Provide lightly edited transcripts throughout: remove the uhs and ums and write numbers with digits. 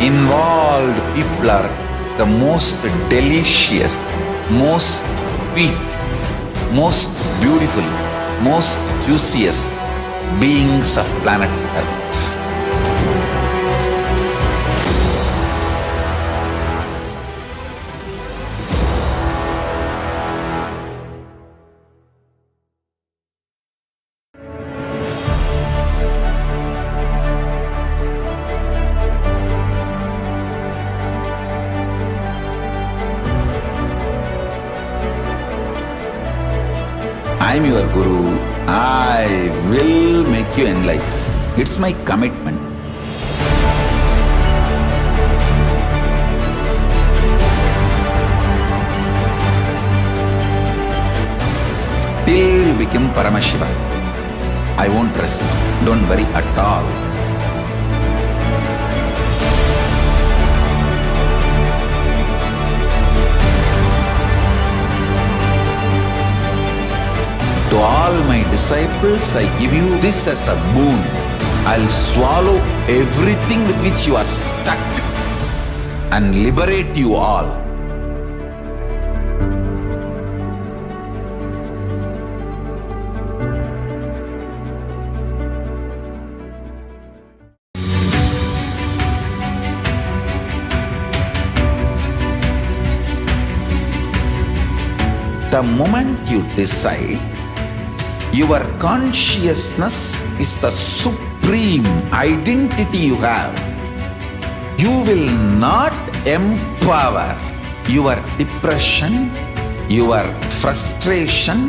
involved people are the most delicious, most sweet, most beautiful, most juiciest beings of planet Earth. I am your Guru. I will make you enlightened. It's my commitment. Till you become Paramashiva, I won't rest. Don't worry at all. To all my disciples, I give you this as a boon. I'll swallow everything with which you are stuck and liberate you all. The moment you decide, your consciousness is the supreme identity you have. You will not empower your depression, your frustration,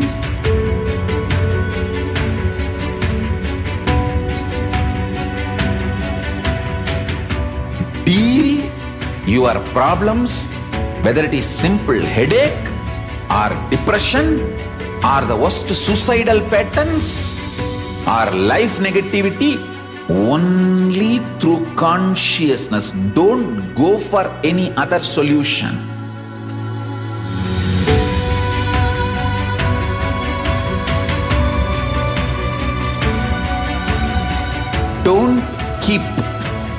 deal your problems, whether it is simple headache or depression, or the worst suicidal patterns, or life negativity, only through consciousness. Don't go for any other solution. Don't keep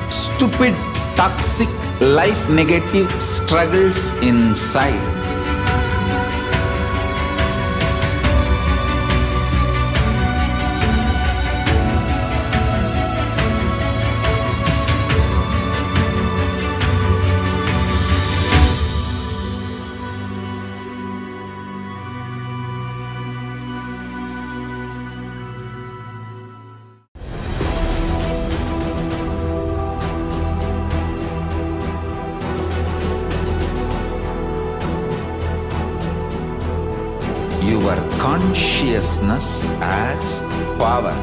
stupid, toxic, life negative struggles inside. Your consciousness has power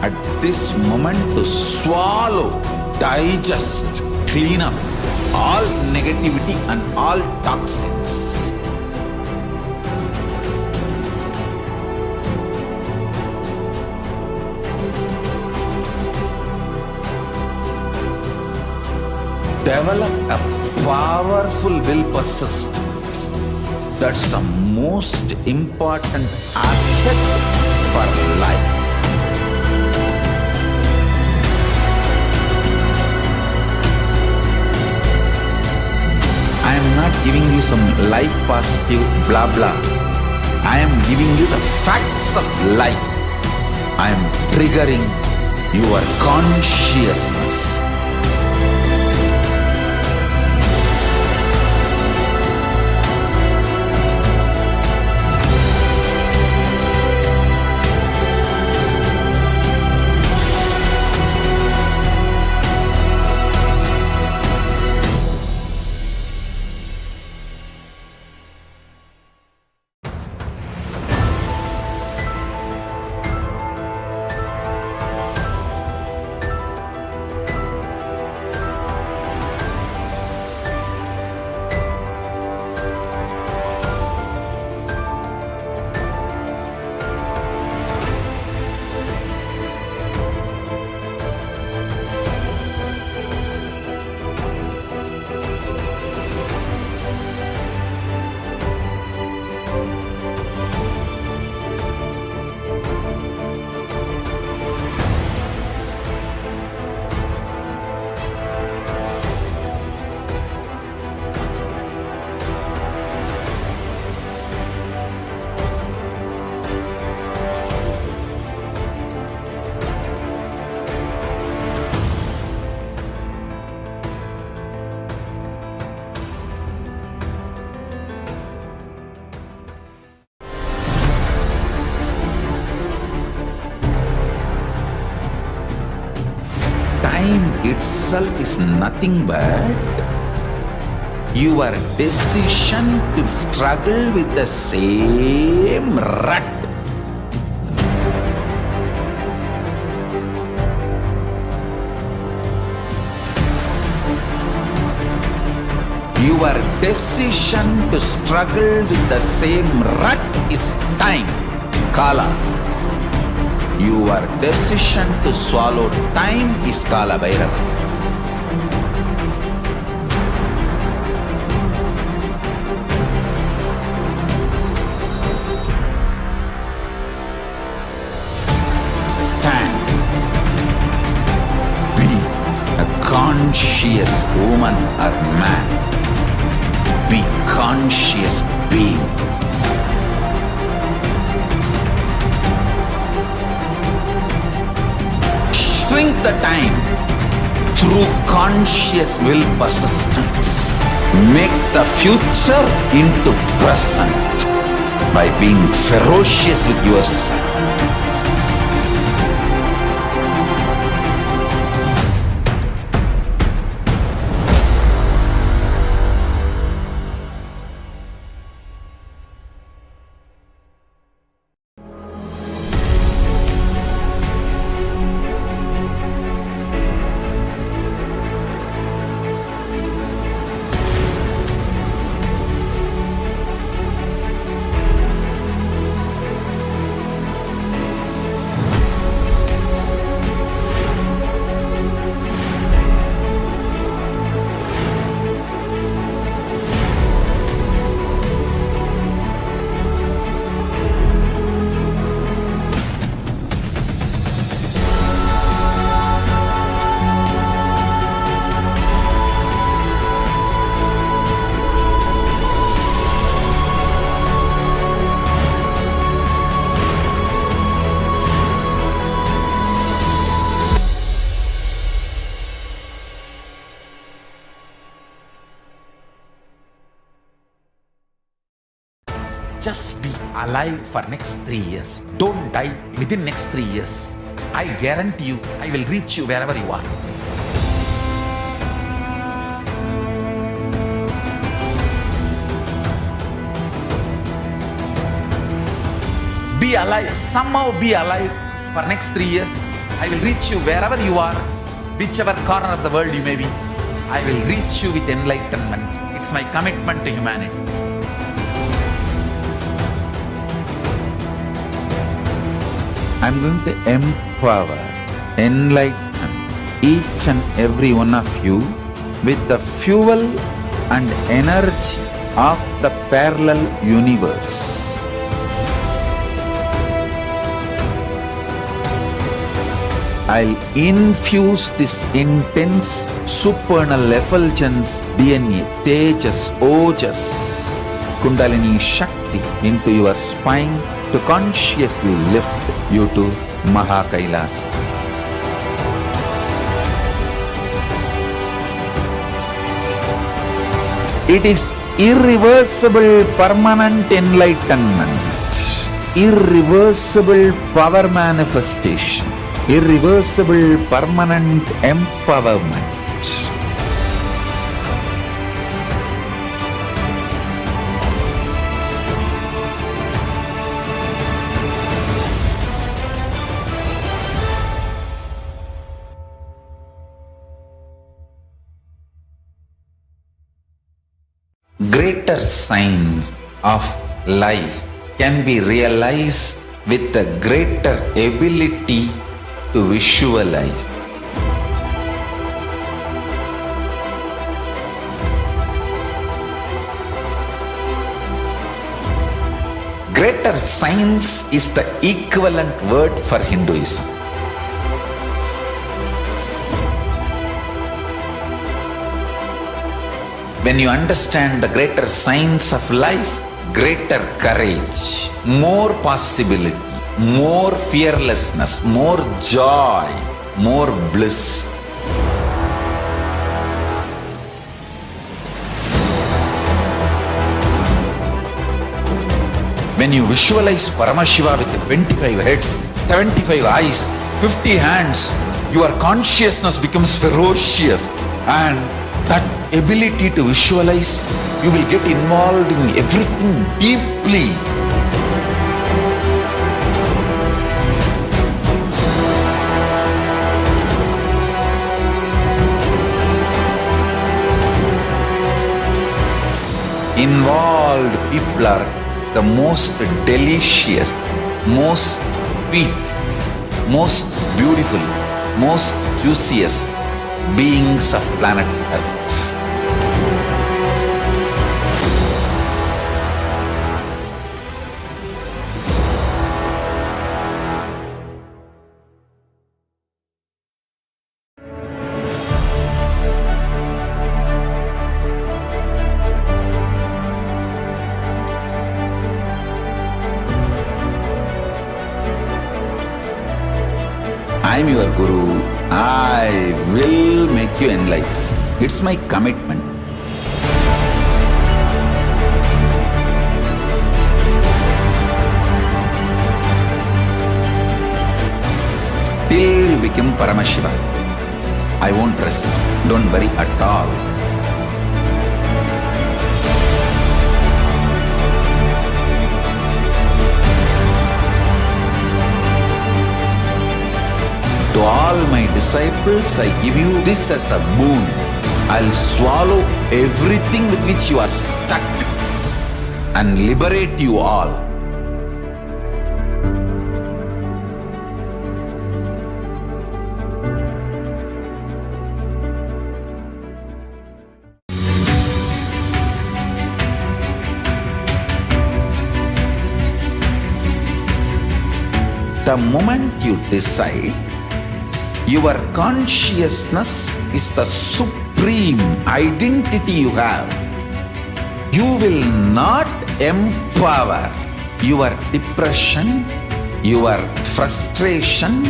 at this moment to swallow, digest, clean up all negativity and all toxins. Develop a powerful will persistence. That's the most important asset for life. I am not giving you some life positive blah blah. I am giving you the facts of life. I am triggering your consciousness. itself is nothing but your decision to struggle with the same rut. Your decision to struggle with the same rut is time, Kala. Your decision to swallow time is Kala Bhairava. Stand. Be a conscious woman or man. Be conscious being. Shrink the time through conscious will persistence. Make the future into present by being ferocious with yourself. Just be alive for next 3 years. Don't die within next 3 years. I guarantee you, I will reach you wherever you are. Be alive, somehow be alive for next 3 years. I will reach you wherever you are, whichever corner of the world you may be. I will reach you with enlightenment. It's my commitment to humanity. I'm going to empower, enlighten each and every one of you with the fuel and energy of the parallel universe. I'll infuse this intense supernal effulgence DNA, Tejas, Ojas, Kundalini Shakti into your spine to consciously lift you to KAILASA. It is irreversible permanent enlightenment, irreversible power manifestation, irreversible permanent empowerment. Greater signs of life can be realized with a greater ability to visualize. Greater science is the equivalent word for Hinduism. When you understand the greater science of life, greater courage, more possibility, more fearlessness, more joy, more bliss. When you visualize Paramashiva with 25 heads, 75 eyes, 50 hands, your consciousness becomes ferocious, and that ability to visualize, you will get involved in everything deeply. Involved people are the most delicious, most sweet, most beautiful, most juiciest beings of planet Earth. I am your Guru. I will make you enlightened. It's my commitment. Till you become Paramashiva, I won't rest. Don't worry at all. To all my disciples, I give you this as a boon. I'll swallow everything with which you are stuck and liberate you all. The moment you decide, your consciousness is the supreme identity you have. You will not empower your depression, your frustration,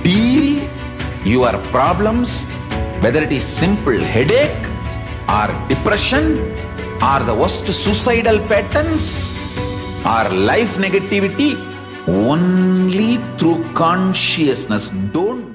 deal your problems, whether it is simple headache or depression, or the worst suicidal patterns, or life negativity, only through consciousness. Don't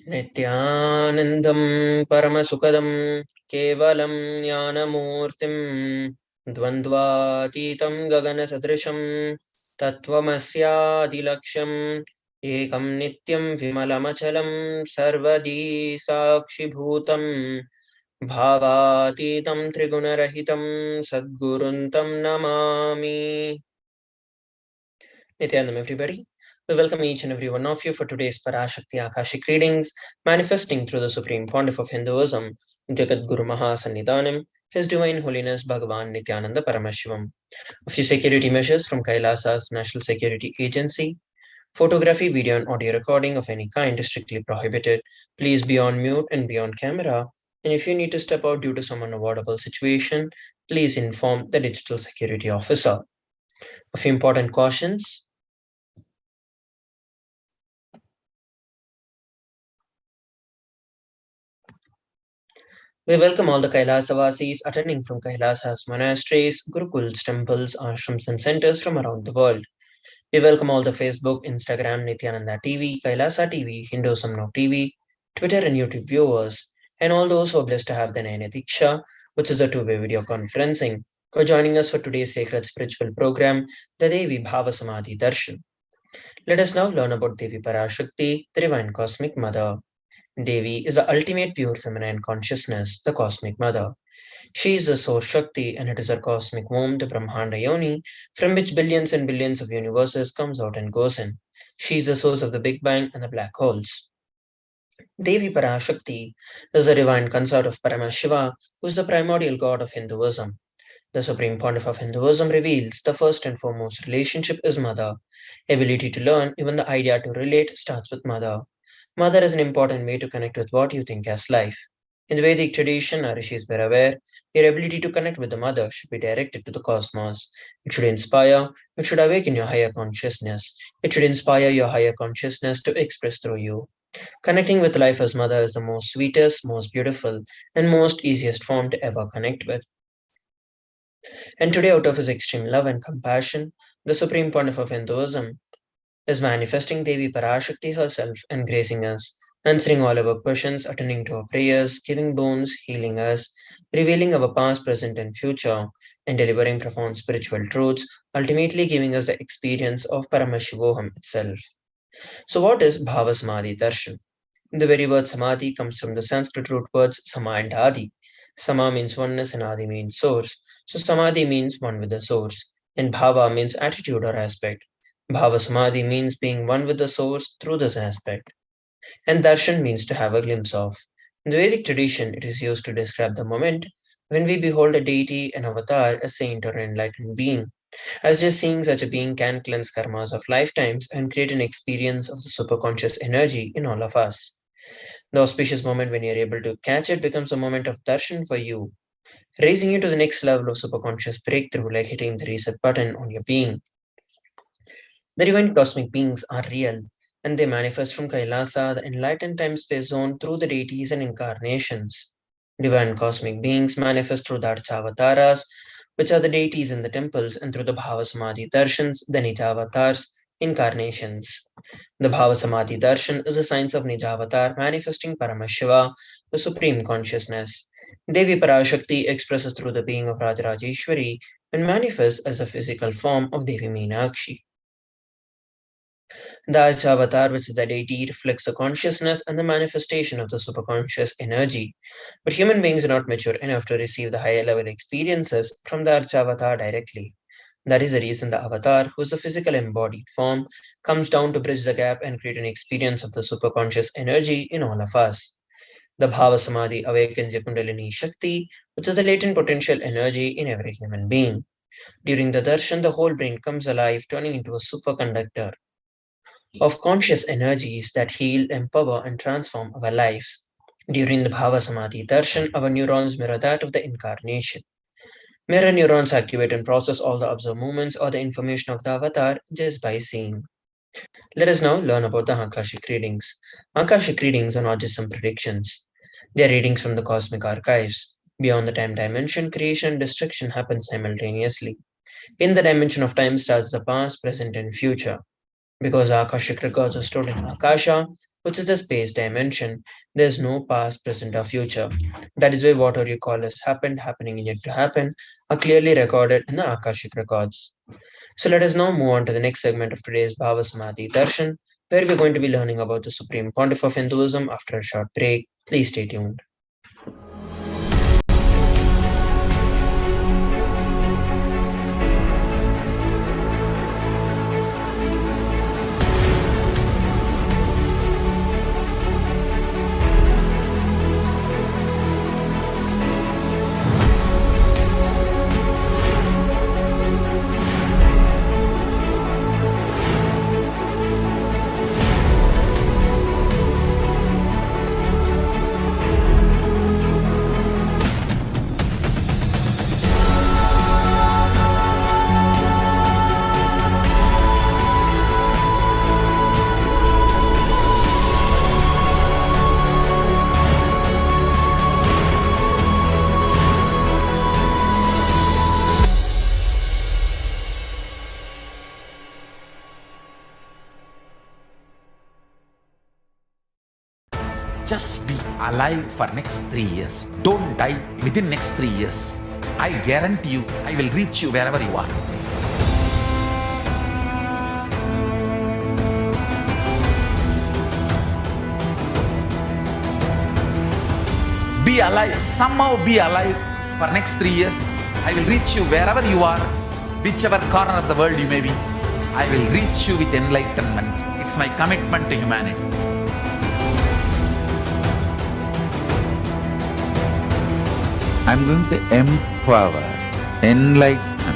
Nithyanandam Paramasukadam Kevalam Jnanamurtim Dvandvatitam Gagana Sadrisham Tattvamasyaadilaksham Ekam Nityam Vimalamachalam Sarvadi Sakshibhutam Bhavatitam Trigunarahitam Sadguruntam Namami. Nityanam, everybody. We welcome each and every one of you for today's Parashakti Akashic readings, manifesting through the Supreme Pontiff of Hinduism, Jagat Guru Mahasannidhanam, His Divine Holiness Bhagavan Nithyananda Paramashivam. A few security measures from Kailasa's National Security Agency. Photography, video, and audio recording of any kind is strictly prohibited. Please be on mute and be on camera. And if you need to step out due to some unavoidable situation, please inform the digital security officer. A few important cautions. We welcome all the Kailasa attending from Kailasa's monasteries, gurukuls, temples, ashrams, and centers from around the world. We welcome all the Facebook, Instagram, Nithyananda TV, Kailasa TV, Hinduism Now TV, Twitter and YouTube viewers, and all those who are blessed to have the Nayana Diksha, which is a two-way video conferencing, who are joining us for today's sacred spiritual program, the Devi Bhava Samadhi Darshan. Let us now learn about Devi Parashakti, the Divine Cosmic Mother. Devi is the ultimate pure feminine consciousness, the Cosmic Mother. She is the source Shakti, and it is her cosmic womb, the Brahmanda Yoni, from which billions and billions of universes comes out and goes in. She is the source of the Big Bang and the black holes. Devi Parashakti is the divine consort of Paramashiva, who is the primordial god of Hinduism. The Supreme Pontiff of Hinduism reveals the first and foremost relationship is mother. Ability to learn, even the idea to relate, starts with mother. Mother is an important way to connect with what you think as life. In the Vedic tradition, our rishis were aware your ability to connect with the mother should be directed to the cosmos. It should inspire, it should awaken your higher consciousness. It should inspire your higher consciousness to express through you. Connecting with life as mother is the most sweetest, most beautiful, and most easiest form to ever connect with. And today, out of his extreme love and compassion, the Supreme Pontiff of Hinduism is manifesting Devi Parashakti herself and gracing us, answering all our questions, attending to our prayers, giving boons, healing us, revealing our past, present, and future, and delivering profound spiritual truths, ultimately giving us the experience of Paramashivoham itself. So, what is Bhava Samadhi Darshan? The very word Samadhi comes from the Sanskrit root words Sama and Adi. Sama means oneness and Adi means source. So, Samadhi means one with the source, and Bhava means attitude or aspect. Bhava Samadhi means being one with the source through this aspect. And Darshan means to have a glimpse of. In the Vedic tradition, it is used to describe the moment when we behold a deity, an avatar, a saint, or an enlightened being. As just seeing such a being can cleanse karmas of lifetimes and create an experience of the superconscious energy in all of us. The auspicious moment when you're able to catch it becomes a moment of darshan for you, raising you to the next level of superconscious breakthrough, like hitting the reset button on your being. The divine cosmic beings are real, and they manifest from Kailasa, the enlightened time-space zone, through the deities and incarnations. Divine cosmic beings manifest through the Archavataras, which are the deities in the temples, and through the Bhavasamadhi Darshans, the Nijavatars, incarnations. The Bhavasamadhi Darshan is the science of Nijavatar manifesting Paramashiva, the supreme consciousness. Devi Parashakti expresses through the being of Rajarajeshwari and manifests as a physical form of Devi Meenakshi. The Archavatar, which is the deity, reflects the consciousness and the manifestation of the superconscious energy. But human beings are not mature enough to receive the higher level experiences from the Archavatar directly. That is the reason the avatar, who is the physical embodied form, comes down to bridge the gap and create an experience of the superconscious energy in all of us. The Bhava Samadhi awakens your Kundalini Shakti, which is the latent potential energy in every human being. During the darshan, the whole brain comes alive, turning into a superconductor of conscious energies that heal, empower, and transform our lives. During the Bhava Samadhi darshan, our neurons mirror that of the incarnation. Mirror neurons activate and process all the observed movements or the information of the avatar just by seeing. Let us now learn about the Akashic readings. Akashic readings are not just some predictions. They are readings from the cosmic archives. Beyond the time dimension, creation and destruction happen simultaneously. In the dimension of time starts the past, present, and future. Because Akashic records are stored in Akasha, which is the space dimension. There's no past, present, or future. That is why whatever you call has happened, happening, and yet to happen are clearly recorded in the Akashic records. So let us now move on to the next segment of today's Bhava Samadhi Darshan, where we're going to be learning about the Supreme Pontiff of Hinduism after a short break. Please stay tuned. Just be alive for next 3 years. Don't die within next 3 years. I guarantee you, I will reach you wherever you are. Be alive, somehow be alive for next 3 years. I will reach you wherever you are, whichever corner of the world you may be. I will reach you with enlightenment. It's my commitment to humanity. I'm going to empower, enlighten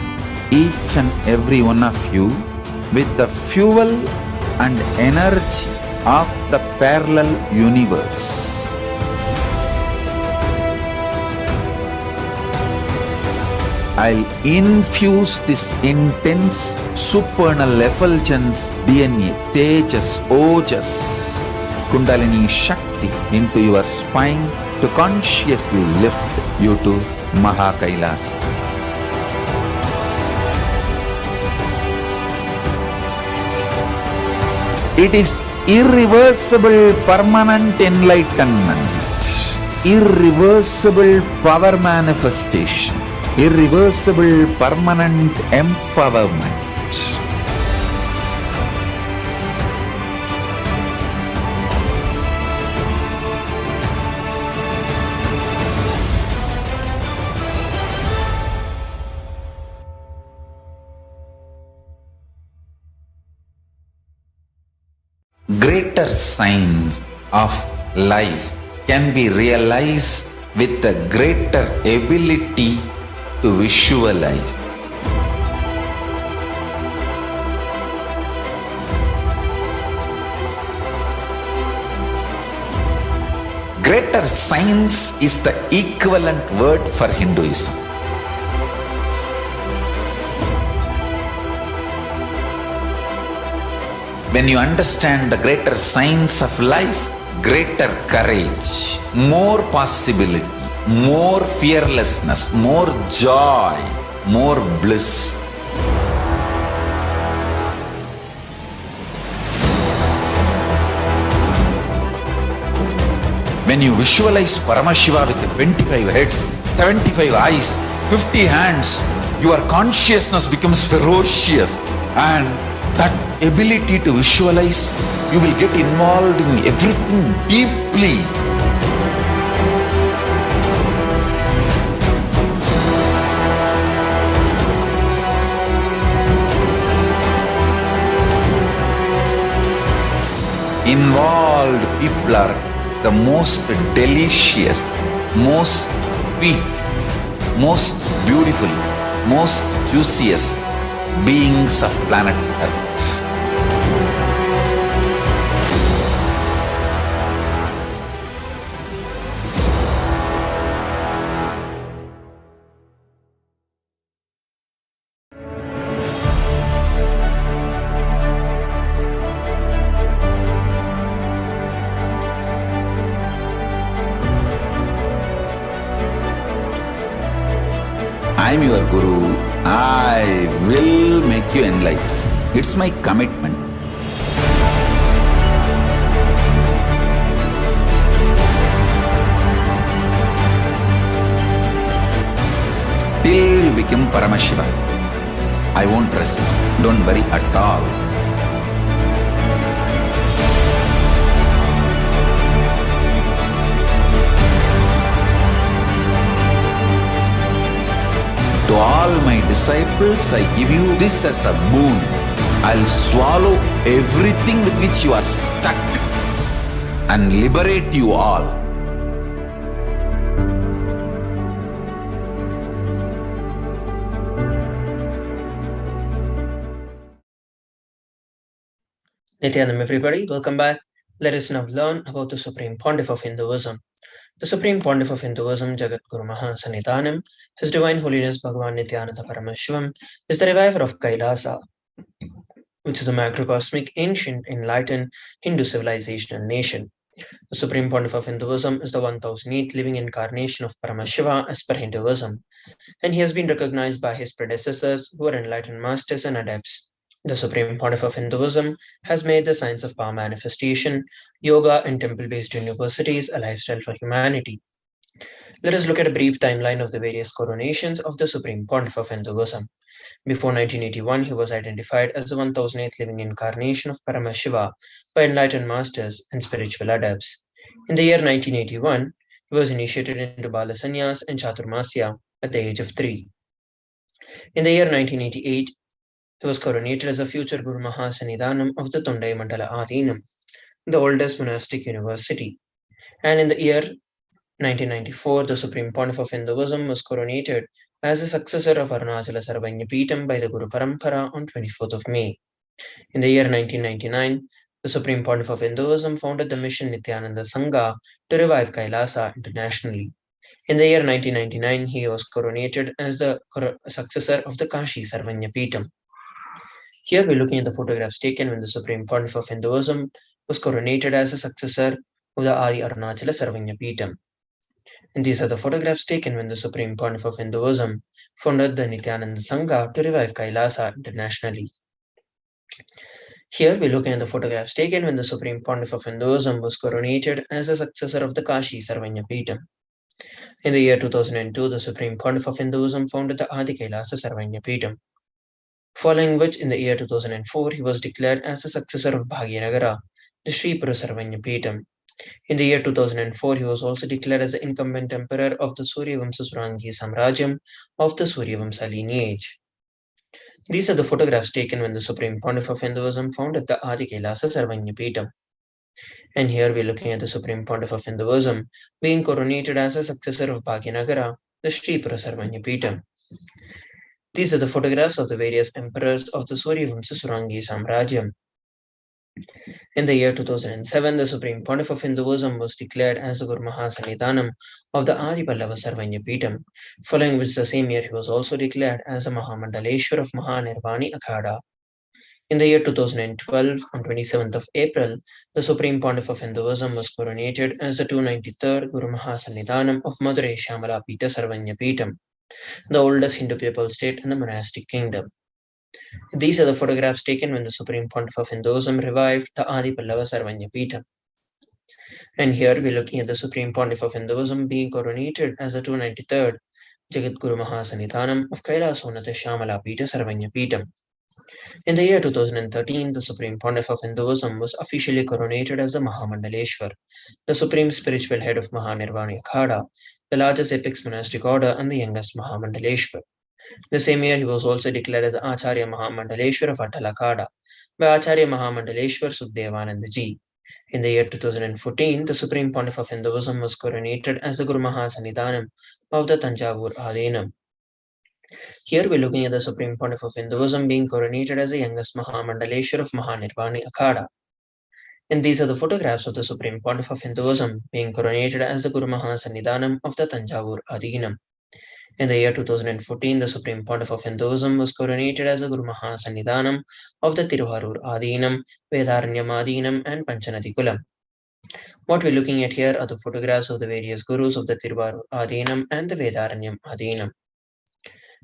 each and every one of you with the fuel and energy of the parallel universe. I'll infuse this intense supernal effulgence DNA, Tejas, Ojas, Kundalini Shakti into your spine to consciously lift you to KAILASA. It is irreversible permanent enlightenment, irreversible power manifestation, irreversible permanent empowerment. Greater signs of life can be realized with a greater ability to visualize. Greater science is the equivalent word for Hinduism. When you understand the greater science of life, greater courage, more possibility, more fearlessness, more joy, more bliss. When you visualize Paramashiva with 25 heads, 75 eyes, 50 hands, your consciousness becomes ferocious, and that ability to visualize, you will get involved in everything deeply. Involved people are the most delicious, most sweet, most beautiful, most juiciest beings of planet Earth. I am your Guru. I will make you enlightened. It's my commitment. King Paramashiva. I won't rest. Don't worry at all. To all my disciples, I give you this as a boon. I'll swallow everything with which you are stuck and liberate you all. Nithyanam, everybody, welcome back. Let us now learn about the Supreme Pontiff of Hinduism. The Supreme Pontiff of Hinduism, Jagat Guru Mahasannidhanam, His Divine Holiness Bhagavan Nithyananda Paramashivam, is the reviver of KAILASA, which is a macrocosmic, ancient, enlightened Hindu civilizational nation. The Supreme Pontiff of Hinduism is the 1008th living incarnation of Paramashiva as per Hinduism, and he has been recognized by his predecessors who are enlightened masters and adepts. The Supreme Pontiff of Hinduism has made the science of power manifestation, yoga, and temple-based universities a lifestyle for humanity. Let us look at a brief timeline of the various coronations of the Supreme Pontiff of Hinduism. Before 1981, he was identified as the 1008th living incarnation of Paramashiva by enlightened masters and spiritual adepts. In the year 1981, he was initiated into Bala Sannyas and Chaturmasya at the age of 3. In the year 1988, he was coronated as a future Guru Mahasannidhanam of the Tondai Mandala Adinam, the oldest monastic university. And in the year 1994, the Supreme Pontiff of Hinduism was coronated as a successor of Arunachala Sarvajñapīఠam by the Guru Parampara on 24th of May. In the year 1999, the Supreme Pontiff of Hinduism founded the mission Nithyananda Sangha to revive Kailasa internationally. In the year 1999, he was coronated as the successor of the Kashi Sarvajñapīఠam. Here we're looking at the photographs taken when the Supreme Pontiff of Hinduism was coronated as a successor of the Adi Arunachala Sarvajñapīఠam. And these are the photographs taken when the Supreme Pontiff of Hinduism founded the Nithyananda Sangha to revive Kailasa internationally. Here we're looking at the photographs taken when the Supreme Pontiff of Hinduism was coronated as a successor of the Kashi Sarvajñapīఠam. In the year 2002, the Supreme Pontiff of Hinduism founded the Adi KAILASA Sarvajñapīఠam, following which in the year 2004 he was declared as the successor of Bhagyanagar, the Sri Pura Sarvajñapīఠam. In the year 2004, he was also declared as the incumbent emperor of the Suryavamsa Surangi Samrajyam of the Suryavamsa lineage. These are the photographs taken when the Supreme Pontiff of Hinduism founded the Adi KAILASA Sarvajñapīఠam. And here we're looking at the Supreme Pontiff of Hinduism being coronated as a successor of Bhagyanagar, the Sri Pura Sarvajñapīఠam. These are the photographs of the various emperors of the Suryavamsa Surangi Samrajyam. In the year 2007, the Supreme Pontiff of Hinduism was declared as the Guru Mahasannidhanam of the Adi Pallava Sarvajñapīఠam, following which the same year he was also declared as the Mahamandaleshwar of Mahanirvani Akhada. In the year 2012, on 27th of April, the Supreme Pontiff of Hinduism was coronated as the 293rd Guru Mahasannidhanam of Madurai Shyamala Pita Sarvajñapīఠam, the oldest Hindu papal state in the monastic kingdom. These are the photographs taken when the Supreme Pontiff of Hinduism revived the Adi Pallava Sarvajñapīఠam. And here we're looking at the Supreme Pontiff of Hinduism being coronated as the 293rd Jagat Guru Mahasannidhanam of Kailasonatha Shyamala Pita Sarvajñapīఠam. In the year 2013, the Supreme Pontiff of Hinduism was officially coronated as the Mahamandaleshwar, the supreme spiritual head of Mahanirvani Akhada, the largest apex monastic order and the youngest Mahamandaleshwar. The same year, he was also declared as the Acharya Mahamandaleshwar of Attalakada by Acharya Mahamandaleshwar Sukhdevananda Ji. In the year 2014, the Supreme Pontiff of Hinduism was coronated as the Guru Mahasannidhanam of the Tanjavur Adinam. Here we're looking at the Supreme Pontiff of Hinduism being coronated as the youngest Mahamandaleshwar of Mahanirvani Akhada. And these are the photographs of the Supreme Pontiff of Hinduism being coronated as the Guru Mahasannidhanam of the Tanjavur Adinam. In the year 2014, the Supreme Pontiff of Hinduism was coronated as the Guru Mahasannidhanam of the Tiruvarur Adinam, Vedaranyam Adinam, and Panchanadi Kulam. What we're looking at here are the photographs of the various gurus of the Tiruvarur Adinam and the Vedaranyam Adinam.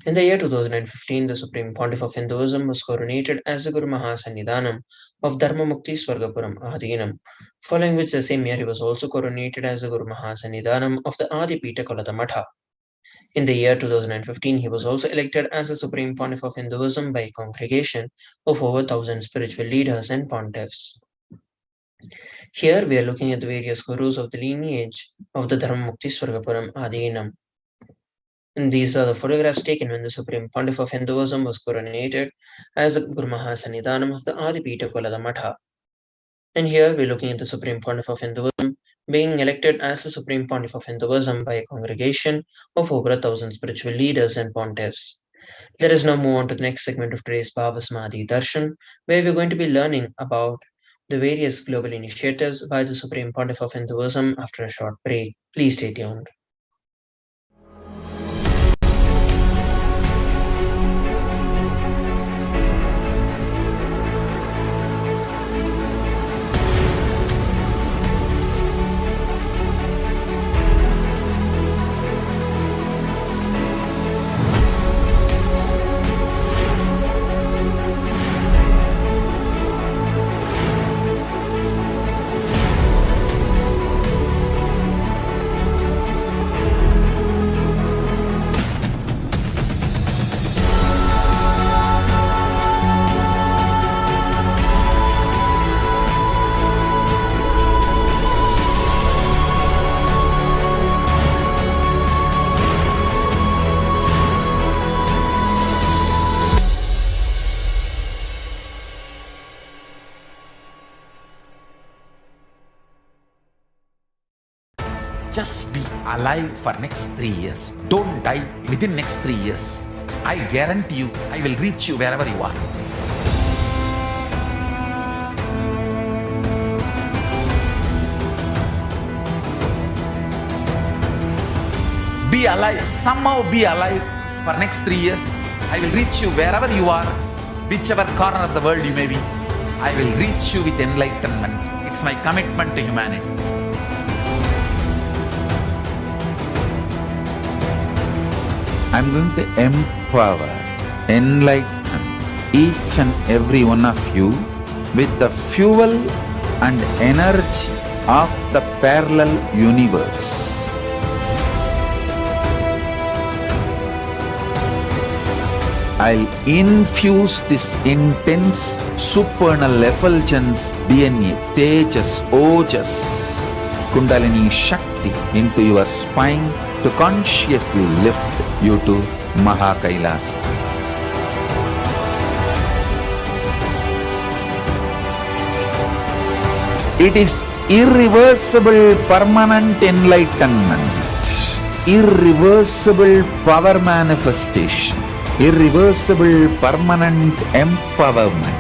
In the year 2015, the Supreme Pontiff of Hinduism was coronated as the Guru Mahasannidhanam of Dharmamukti Swargapuram Adinam, following which the same year he was also coronated as the Guru Mahasannidhanam of the Adi Pita Kolata Matha. In the year 2015, he was also elected as the Supreme Pontiff of Hinduism by a congregation of over 1,000 spiritual leaders and pontiffs. Here we are looking at the various gurus of the lineage of the Dharmamuktiswargapuram Adinam. And these are the photographs taken when the Supreme Pontiff of Hinduism was coronated as the Guru Mahasannidhanam of the Adipita Kolada Matha. And here we're looking at the Supreme Pontiff of Hinduism being elected as the Supreme Pontiff of Hinduism by a congregation of over 1,000 spiritual leaders and pontiffs. Let us now move on to the next segment of today's Baba Samadhi Darshan, where we're going to be learning about the various global initiatives by the Supreme Pontiff of Hinduism after a short break. Please stay tuned. Just be alive for next 3 years. Don't die within next 3 years. I guarantee you, I will reach you wherever you are. Be alive, somehow be alive for next 3 years. I will reach you wherever you are, whichever corner of the world you may be. I will reach you with enlightenment. It's my commitment to humanity. I'm going to empower, enlighten each and every one of you with the fuel and energy of the parallel universe. I'll infuse this intense supernal effulgence DNA, Tejas, Ojas, Kundalini Shakti into your spine to consciously lift you to KAILASA. It is irreversible permanent enlightenment, irreversible power manifestation, irreversible permanent empowerment.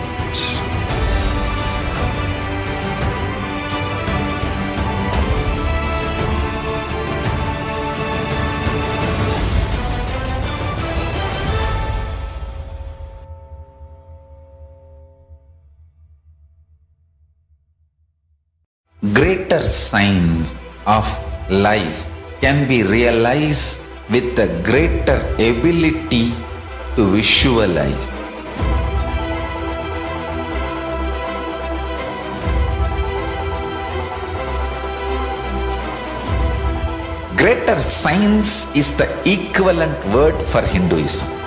Greater signs of life can be realized with a greater ability to visualize. Greater science is the equivalent word for Hinduism.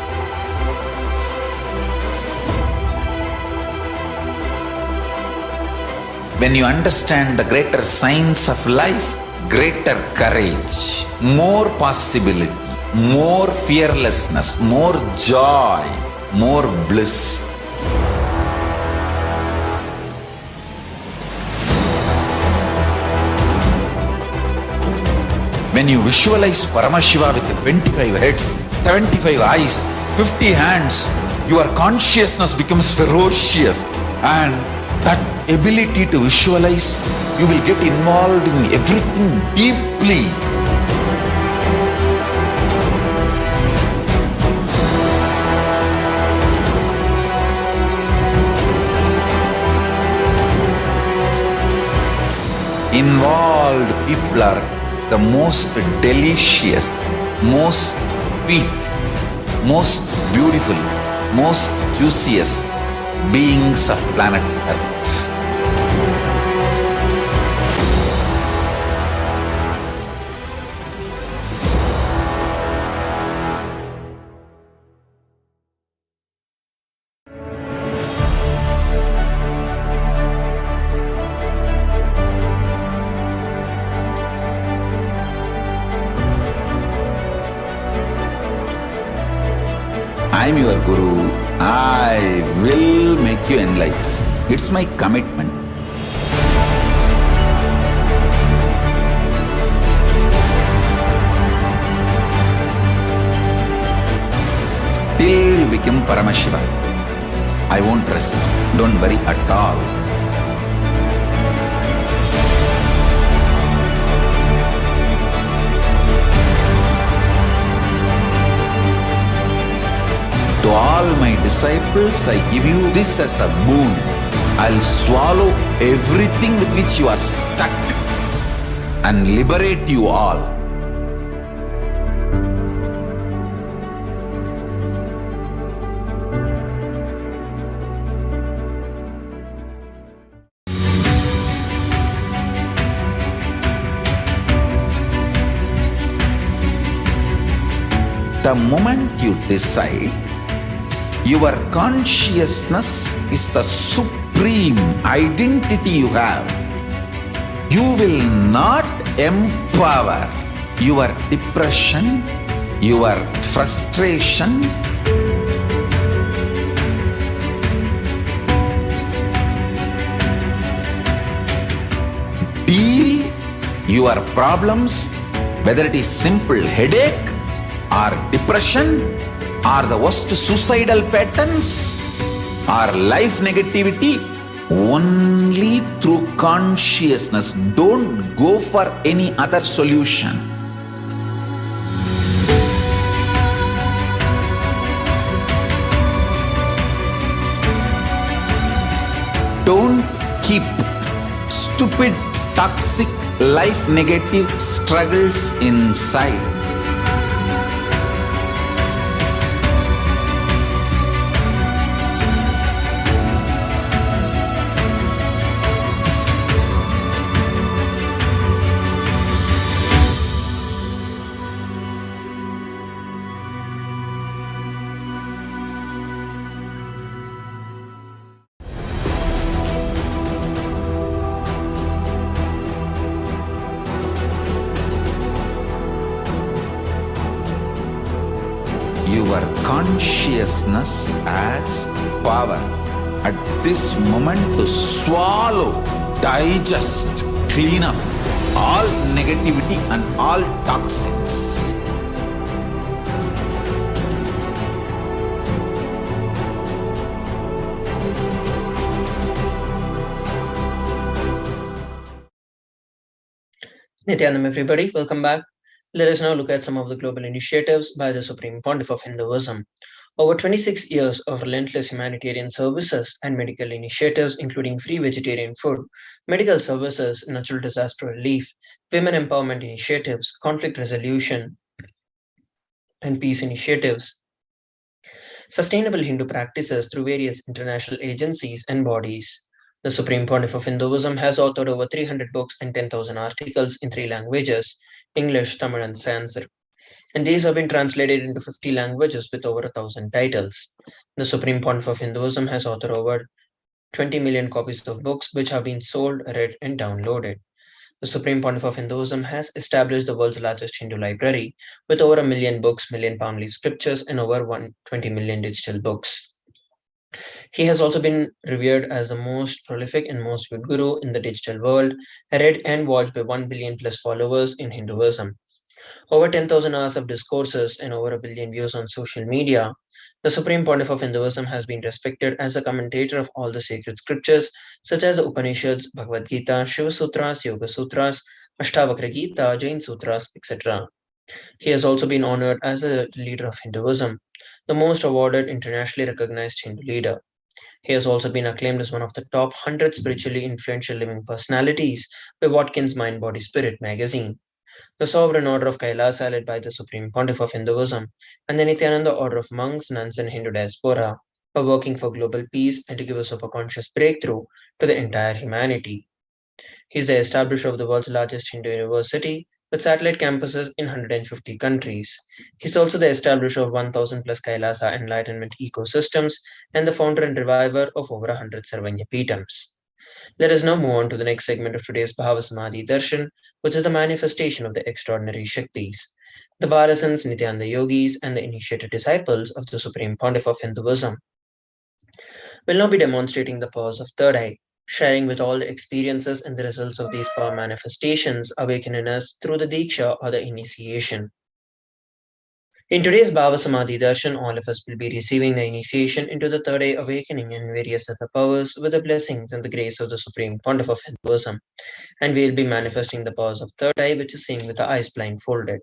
When you understand the greater science of life, greater courage, more possibility, more fearlessness, more joy, more bliss. When you visualize Paramashiva with 25 heads, 75 eyes, 50 hands, your consciousness becomes ferocious, and that ability to visualize, you will get involved in everything deeply. Involved people are the most delicious, most sweet, most beautiful, most juiciest beings of planet Earth. I'm your Guru. I will make you enlightened. It's my commitment. Till you become Paramashiva, I won't rest. Don't worry at all. To all my disciples, I give you this as a boon. I'll swallow everything with which you are stuck and liberate you all. The moment you decide, your consciousness is the supreme identity you have. You will not empower your depression, your frustration, deal your problems, whether it is simple headache or depression, or the worst suicidal patterns, or life negativity, only through consciousness. Don't go for any other solution. Don't keep stupid, toxic, life negative struggles inside. Your consciousness has power at this moment to swallow, digest, clean up all negativity and all toxins. Nithyanam, everybody, welcome back. Let us now look at some of the global initiatives by the Supreme Pontiff of Hinduism. Over 26 years of relentless humanitarian services and medical initiatives, including free vegetarian food, medical services, natural disaster relief, women empowerment initiatives, conflict resolution, and peace initiatives, sustainable Hindu practices through various international agencies and bodies. The Supreme Pontiff of Hinduism has authored over 300 books and 10,000 articles in 3 languages, English, Tamil, and Sanskrit. And these have been translated into 50 languages with over 1,000 titles. The Supreme Pontiff of Hinduism has authored over 20 million copies of books which have been sold, read, and downloaded. The Supreme Pontiff of Hinduism has established the world's largest Hindu library with over 1 million books, million palm leaf scriptures, and over 120 million digital books. He has also been revered as the most prolific and most viewed guru in the digital world, read and watched by 1 billion plus followers in Hinduism. Over 10,000 hours of discourses and over 1 billion views on social media, the Supreme Pontiff of Hinduism has been respected as a commentator of all the sacred scriptures such as the Upanishads, Bhagavad Gita, Shiva Sutras, Yoga Sutras, Ashtavakra Gita, Jain Sutras, etc. He has also been honored as a leader of Hinduism, the most awarded internationally recognized Hindu leader. He has also been acclaimed as one of the top 100 spiritually influential living personalities by Watkins Mind Body Spirit magazine. The Sovereign Order of KAILASA, led by the Supreme Pontiff of Hinduism, and the Nithyananda Order of Monks, Nuns, and Hindu Diaspora, are working for global peace and to give us a conscious breakthrough to the entire humanity. He is the establisher of the world's largest Hindu university, with satellite campuses in 150 countries. He's also the establisher of 1,000 plus KAILASA Enlightenment ecosystems and the founder and reviver of over 100 Sarvanya Peetams. Let us now move on to the next segment of today's Bhava Samadhi Darshan, which is the manifestation of the extraordinary Shaktis. the Balasans, Nityananda Yogis, and the initiated disciples of the Supreme Pontiff of Hinduism will now be demonstrating the powers of third eye, sharing with all the experiences and the results of these power manifestations awakened in us through the Diksha or the initiation. In today's Bhava Samadhi Darshan, all of us will be receiving the initiation into the third eye awakening and various other powers with the blessings and the grace of the Supreme Pontiff of Hinduism. And we will be manifesting the powers of third eye, which is seen with the eyes blindfolded.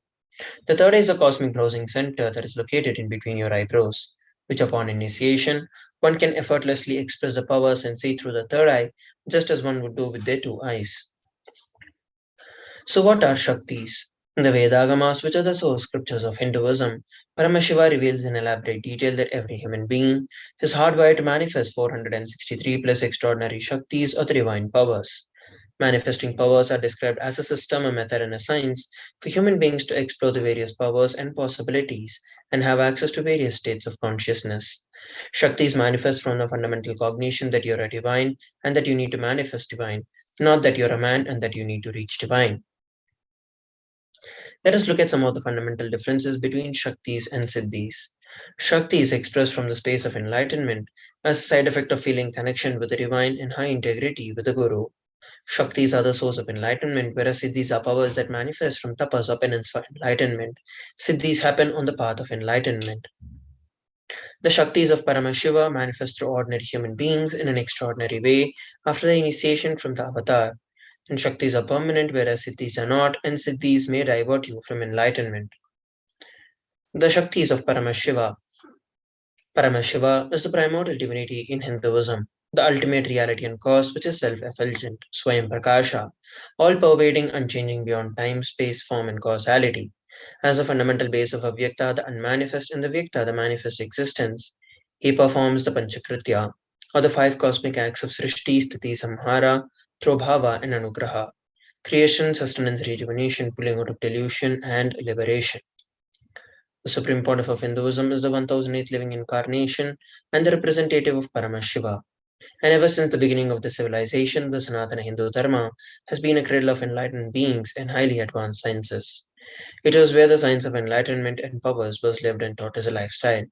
The third eye is a cosmic browsing center that is located in between your eyebrows, which upon initiation, one can effortlessly express the powers and see through the third eye, just as one would do with their two eyes. So, what are Shaktis? In the Vedagamas, which are the source scriptures of Hinduism, Paramashiva reveals in elaborate detail that every human being is hardwired to manifest 463 plus extraordinary Shaktis or the divine powers. Manifesting powers are described as a system, a method, and a science for human beings to explore the various powers and possibilities and have access to various states of consciousness. Shaktis manifest from the fundamental cognition that you're a divine and that you need to manifest divine, not that you're a man and that you need to reach divine. Let us look at some of the fundamental differences between Shaktis and Siddhis. Shakti is expressed from the space of enlightenment as a side effect of feeling connection with the divine and high integrity with the Guru. Shaktis are the source of enlightenment, whereas Siddhis are powers that manifest from tapas or penance for enlightenment. Siddhis happen on the path of enlightenment. The Shaktis of Paramashiva manifest through ordinary human beings in an extraordinary way after the initiation from the avatar. And Shaktis are permanent, whereas Siddhis are not, and Siddhis may divert you from enlightenment. The Shaktis of Paramashiva. Paramashiva is the primordial divinity in Hinduism, the ultimate reality and cause, which is self-effulgent, Swayam Prakasha, all-pervading, unchanging beyond time, space, form, and causality. As a fundamental base of Avyakta, the unmanifest, and the Vyakta, the manifest existence, he performs the Panchakritya, or the five cosmic acts of Srishti, Sthiti, Samhara, through Bhava, and Anugraha, creation, sustenance, rejuvenation, pulling out of delusion, and liberation. The Supreme Pontiff of Hinduism is the 1008th living incarnation and the representative of Paramashiva. And ever since the beginning of the civilization, the Sanatana Hindu Dharma has been a cradle of enlightened beings and highly advanced sciences. It was where the science of enlightenment and powers was lived and taught as a lifestyle.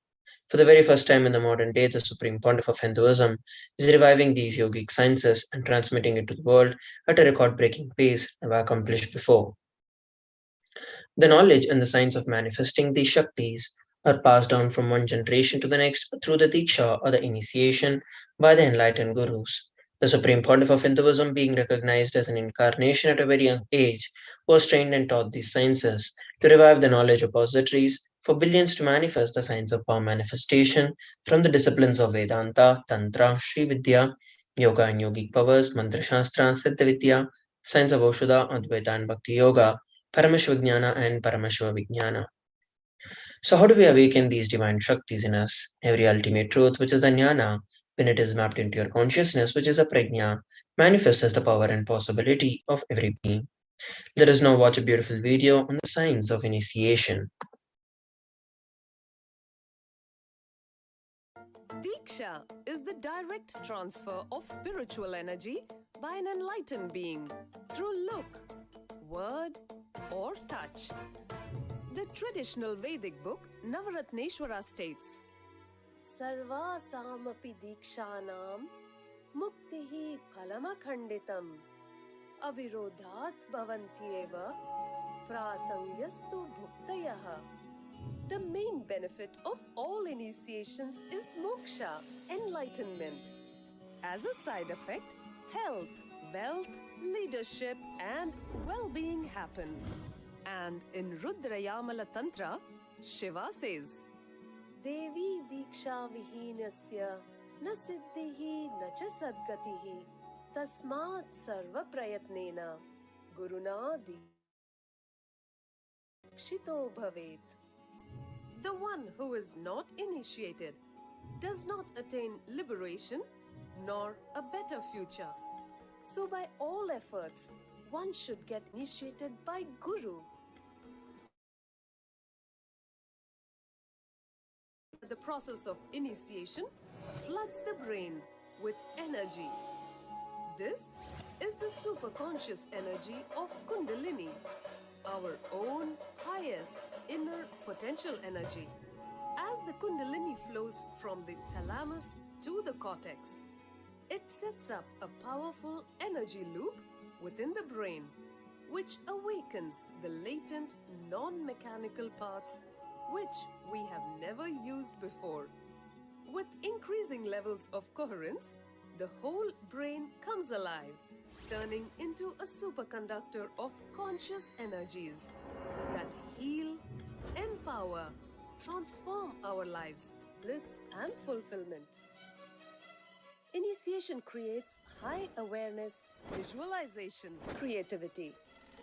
For the very first time in the modern day, the Supreme Pontiff of Hinduism is reviving these yogic sciences and transmitting it to the world at a record-breaking pace never accomplished before. The knowledge and the science of manifesting these Shaktis are passed down from one generation to the next through the Diksha or the initiation by the enlightened gurus. The Supreme Pontiff of Hinduism, being recognized as an incarnation at a very young age, was trained and taught these sciences to revive the knowledge repositories for billions to manifest the science of power manifestation from the disciplines of Vedanta, Tantra, Sri Vidya, Yoga and Yogic powers, Mantra Shastra, Siddha Vidya, science of Aushuddha, Advaita and Bhakti Yoga, Paramashiva and Paramashiva Vijnana. So, how do we awaken these divine Shaktis in us? Every ultimate truth, which is the Jnana, when it is mapped into your consciousness, which is a Prajna, manifests as the power and possibility of every being. Let us now watch a beautiful video on the science of initiation. Diksha is the direct transfer of spiritual energy by an enlightened being through look, word, or touch. The traditional Vedic book Navaratneshwara states, Sarvasamapi Dikshanam Muktihi Phalamakhanditam Avirodhat Bhavantyeva Prasangyastu Bhuktayaha. The main benefit of all initiations is moksha, enlightenment. As a side effect, health, wealth, leadership, and well-being happen. And in Rudrayamala Tantra, Shiva says, Devi Diksha Vihinasya na siddhihi na cha sadgatihi tasmat sarva prayatnena guruna dikshito bhavet. The one who is not initiated does not attain liberation nor a better future. So by all efforts, one should get initiated by Guru. The process of initiation floods the brain with energy. This is the superconscious energy of Kundalini, our own higher highest inner potential energy. As the Kundalini flows from the thalamus to the cortex, it sets up a powerful energy loop within the brain, which awakens the latent non-mechanical parts which we have never used before. With increasing levels of coherence, the whole brain comes alive, turning into a superconductor of conscious energies that heal, empower, transform our lives, bliss and fulfillment. Initiation creates high awareness, visualization, creativity.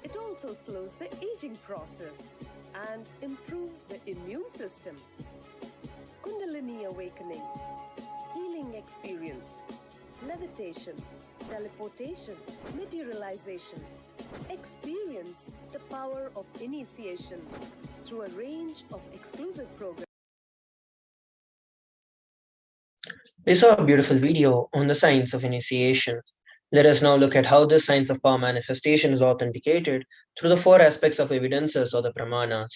It also slows the aging process and improves the immune system. Kundalini awakening, healing experience, levitation, teleportation, materialization. Experience the power of initiation through a range of exclusive programs. We saw a beautiful video on the science of initiation. Let us now look at how this science of power manifestation is authenticated through the four aspects of evidences or the pramanas.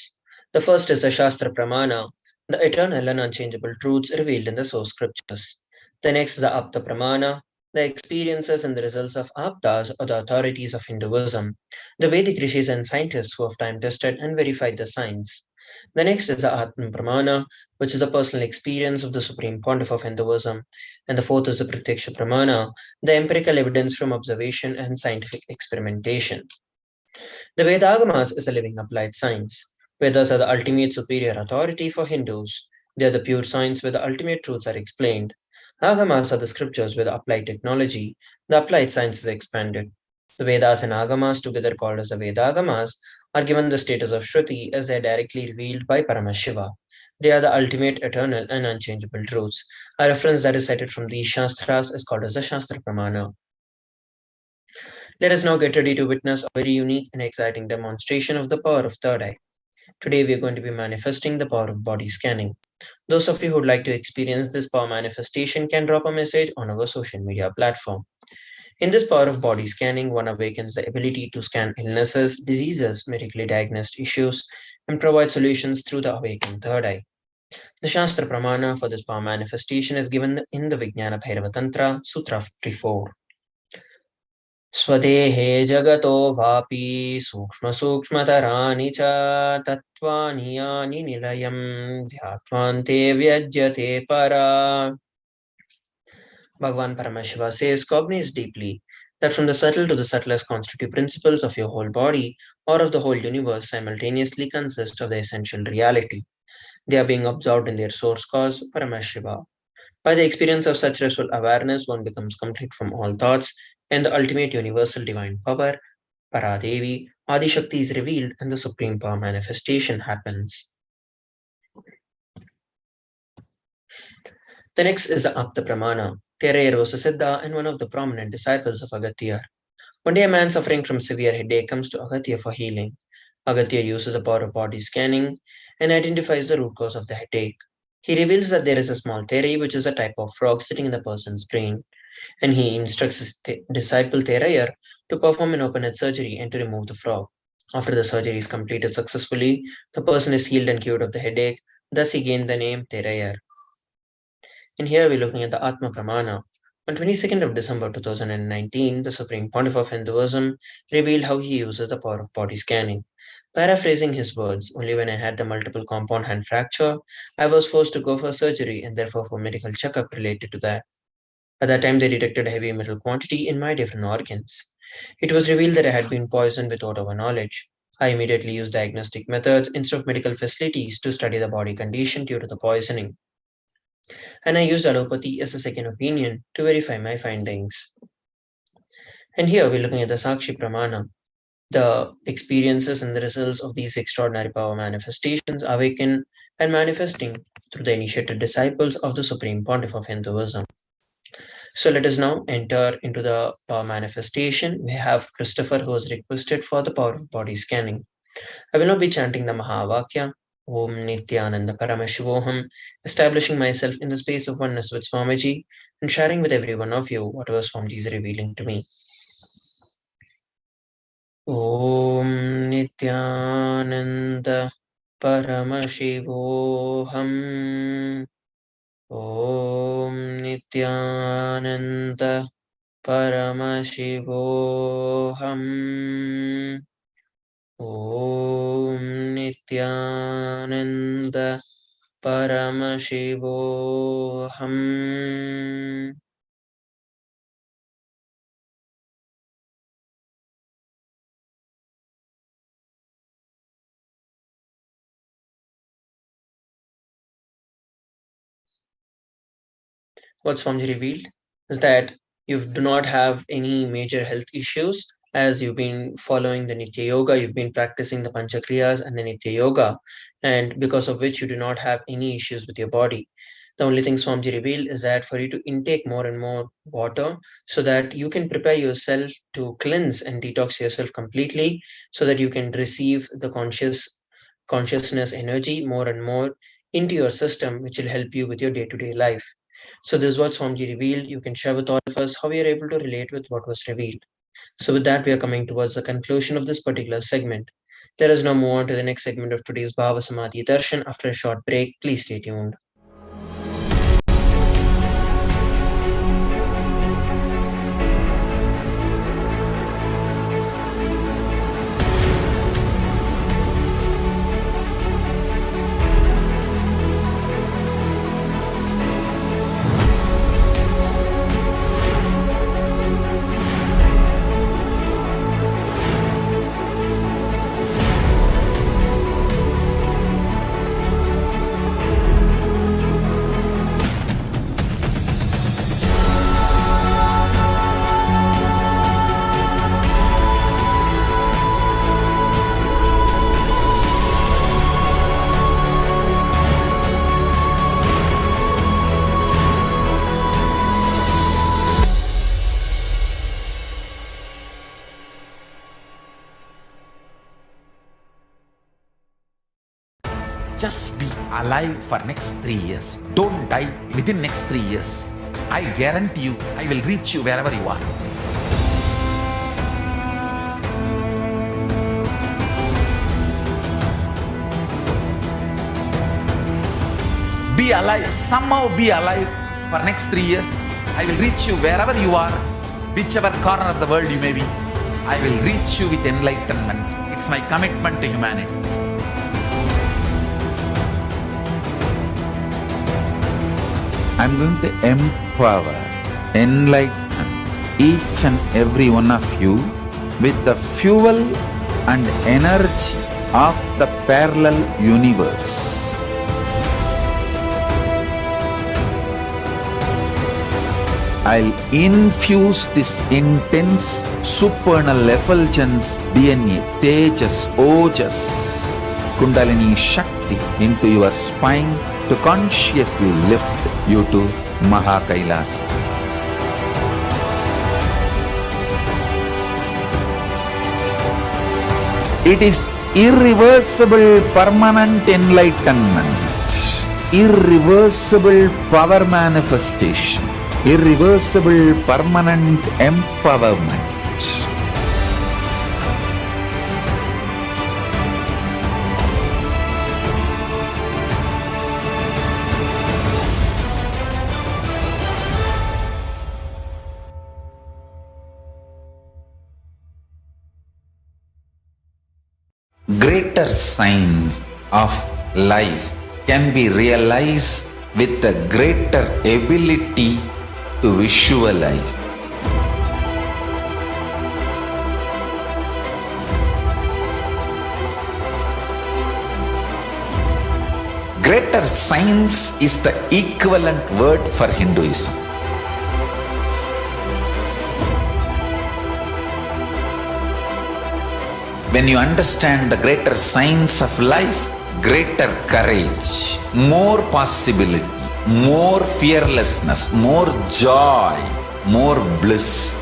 The first is the Shastra Pramana, the eternal and unchangeable truths revealed in the source scriptures. The next is the Apta Pramana, the experiences and the results of Aptas or the authorities of Hinduism, the Vedic rishis and scientists who have time tested and verified the science. The next is the Atman Pramana, which is the personal experience of the Supreme Pontiff of Hinduism. And the fourth is the Pratyaksha Pramana, the empirical evidence from observation and scientific experimentation. The Vedagamas is a living applied science. Vedas are the ultimate superior authority for Hindus. They are the pure science where the ultimate truths are explained. Agamas are the scriptures where the applied technology, the applied science is expanded. The Vedas and Agamas, together called as the Vedagamas, are given the status of Shruti as they are directly revealed by Paramashiva. They are the ultimate, eternal, and unchangeable truths. A reference that is cited from these Shastras is called as the Shastra Pramana. Let us now get ready to witness a very unique and exciting demonstration of the power of third eye. Today we are going to be manifesting the power of body scanning. Those of you who would like to experience this power manifestation can drop a message on our social media platform. In this power of body scanning, one awakens the ability to scan illnesses, diseases, medically diagnosed issues, and provide solutions through the awakened third eye. The Shastra Pramana for this power manifestation is given in the Vijnana Bhairava Tantra, Sutra 54. Swadehe jagato vapi sukshma sukshmataraani cha tattvani yani nilayam dhyatvante vyajyate para. Bhagavan Paramashiva says, cognize deeply that from the subtle to the subtlest constitutive principles of your whole body or of the whole universe simultaneously consist of the essential reality. They are being absorbed in their source cause, Paramashiva. By the experience of such restful awareness, one becomes complete from all thoughts, and the ultimate universal divine power, Paradevi, Adishakti is revealed, and the supreme power manifestation happens. The next is the Apta Pramana. Thereyer was a Siddha and one of the prominent disciples of Agatya. One day, a man suffering from severe headache comes to Agatya for healing. Agatya uses the power of body scanning and identifies the root cause of the headache. He reveals that there is a small Terei, which is a type of frog sitting in the person's brain, and he instructs his disciple Thereyer to perform an open head surgery and to remove the frog. After the surgery is completed successfully, the person is healed and cured of the headache. Thus, he gained the name Thereyer. And here we're looking at the Atma Pramana. On 22nd of December 2019, the Supreme Pontiff of Hinduism revealed how he uses the power of body scanning. Paraphrasing his words, only when I had the multiple compound hand fracture, I was forced to go for surgery and therefore for medical checkup related to that. At that time, they detected a heavy metal quantity in my different organs. It was revealed that I had been poisoned without our knowledge. I immediately used diagnostic methods instead of medical facilities to study the body condition due to the poisoning. And I used allopathy as a second opinion to verify my findings. And here we're looking at the Sakshi Pramana. The experiences and the results of these extraordinary power manifestations awaken and manifesting through the initiated disciples of the Supreme Pontiff of Hinduism. So let us now enter into the power manifestation. We have Christopher who has requested for the power of body scanning. I will now be chanting the Mahavakya, Om Nithyananda Paramashivoham, establishing myself in the space of oneness with Swamiji and sharing with every one of you whatever Swamiji is revealing to me. Om Nithyananda Paramashivoham. Om Nithyananda Paramashivoham. Om Nithyananda Paramashivoham. What Swamiji revealed is that you do not have any major health issues as you've been following the Nitya Yoga, you've been practicing the Panchakriyas and the Nitya Yoga, and because of which you do not have any issues with your body. The only thing Swamiji revealed is that for you to intake more and more water so that you can prepare yourself to cleanse and detox yourself completely so that you can receive the consciousness energy more and more into your system, which will help you with your day-to-day life. So this is what Swamiji revealed. You can share with all of us how we are able to relate with what was revealed. So with that, we are coming towards the conclusion of this particular segment. Let us now move on to the next segment of today's Bhava Samadhi Darshan. After a short break, please stay tuned. Just be alive for next 3 years. Don't die within next 3 years. I guarantee you, I will reach you wherever you are. Be alive, somehow be alive for next 3 years. I will reach you wherever you are, whichever corner of the world you may be. I will reach you with enlightenment. It's my commitment to humanity. I'm going to empower, enlighten each and every one of you with the fuel and energy of the parallel universe. I'll infuse this intense supernal effulgence DNA, Tejas, Ojas, Kundalini Shakti into your spine to consciously lift you to KAILASA. It is irreversible permanent enlightenment, irreversible power manifestation, irreversible permanent empowerment. Greater signs of life can be realized with a greater ability to visualize. Greater science is the equivalent word for Hinduism. When you understand the greater science of life, greater courage, more possibility, more fearlessness, more joy, more bliss.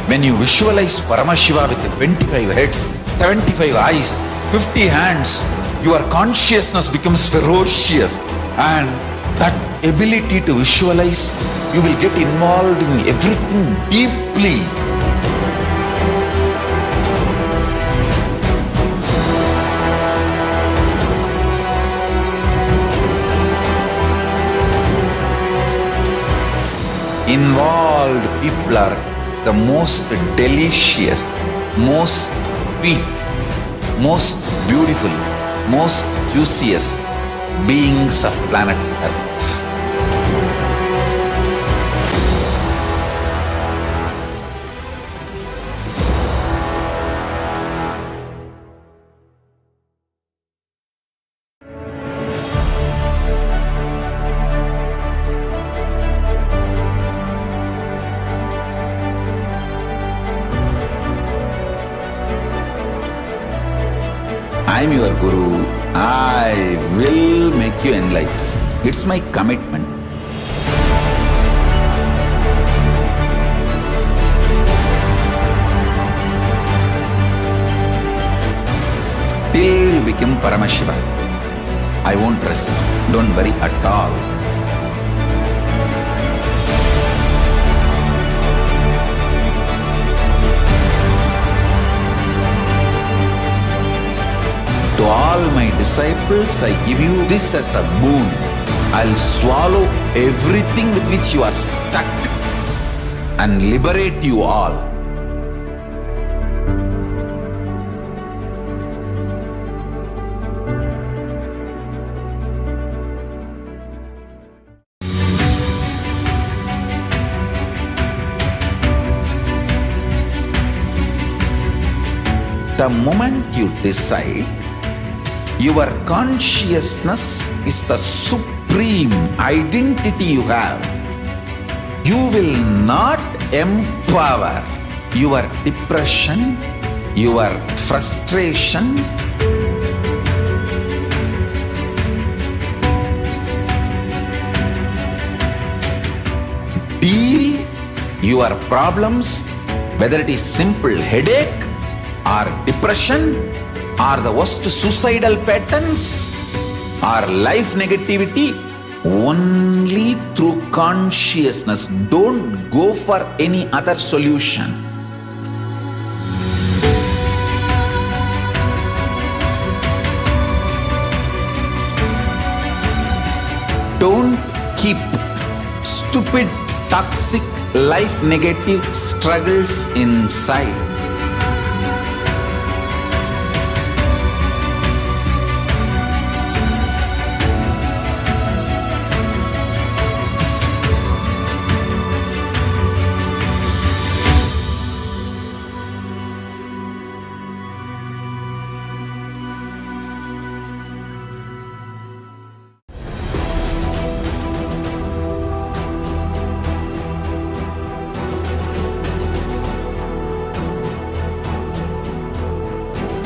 When you visualize Paramashiva with 25 heads, 75 eyes, 50 hands, your consciousness becomes ferocious, and that ability to visualize, you will get involved in everything deeply. Involved people are the most delicious, most sweet, most beautiful, most juiciest beings of planet Earth. I am your Guru. I will make you enlightened. It's my commitment. Till you become Paramashiva, I won't rest. Don't worry at all. To all my disciples, I give you this as a boon. I'll swallow everything with which you are stuck and liberate you all. The moment you decide, your consciousness is the supreme identity you have. You will not empower your depression, your frustration, deal your problems, whether it is simple headache or depression, or the worst suicidal patterns, or life negativity, only through consciousness. Don't go for any other solution. Don't keep stupid, toxic, life negative struggles inside.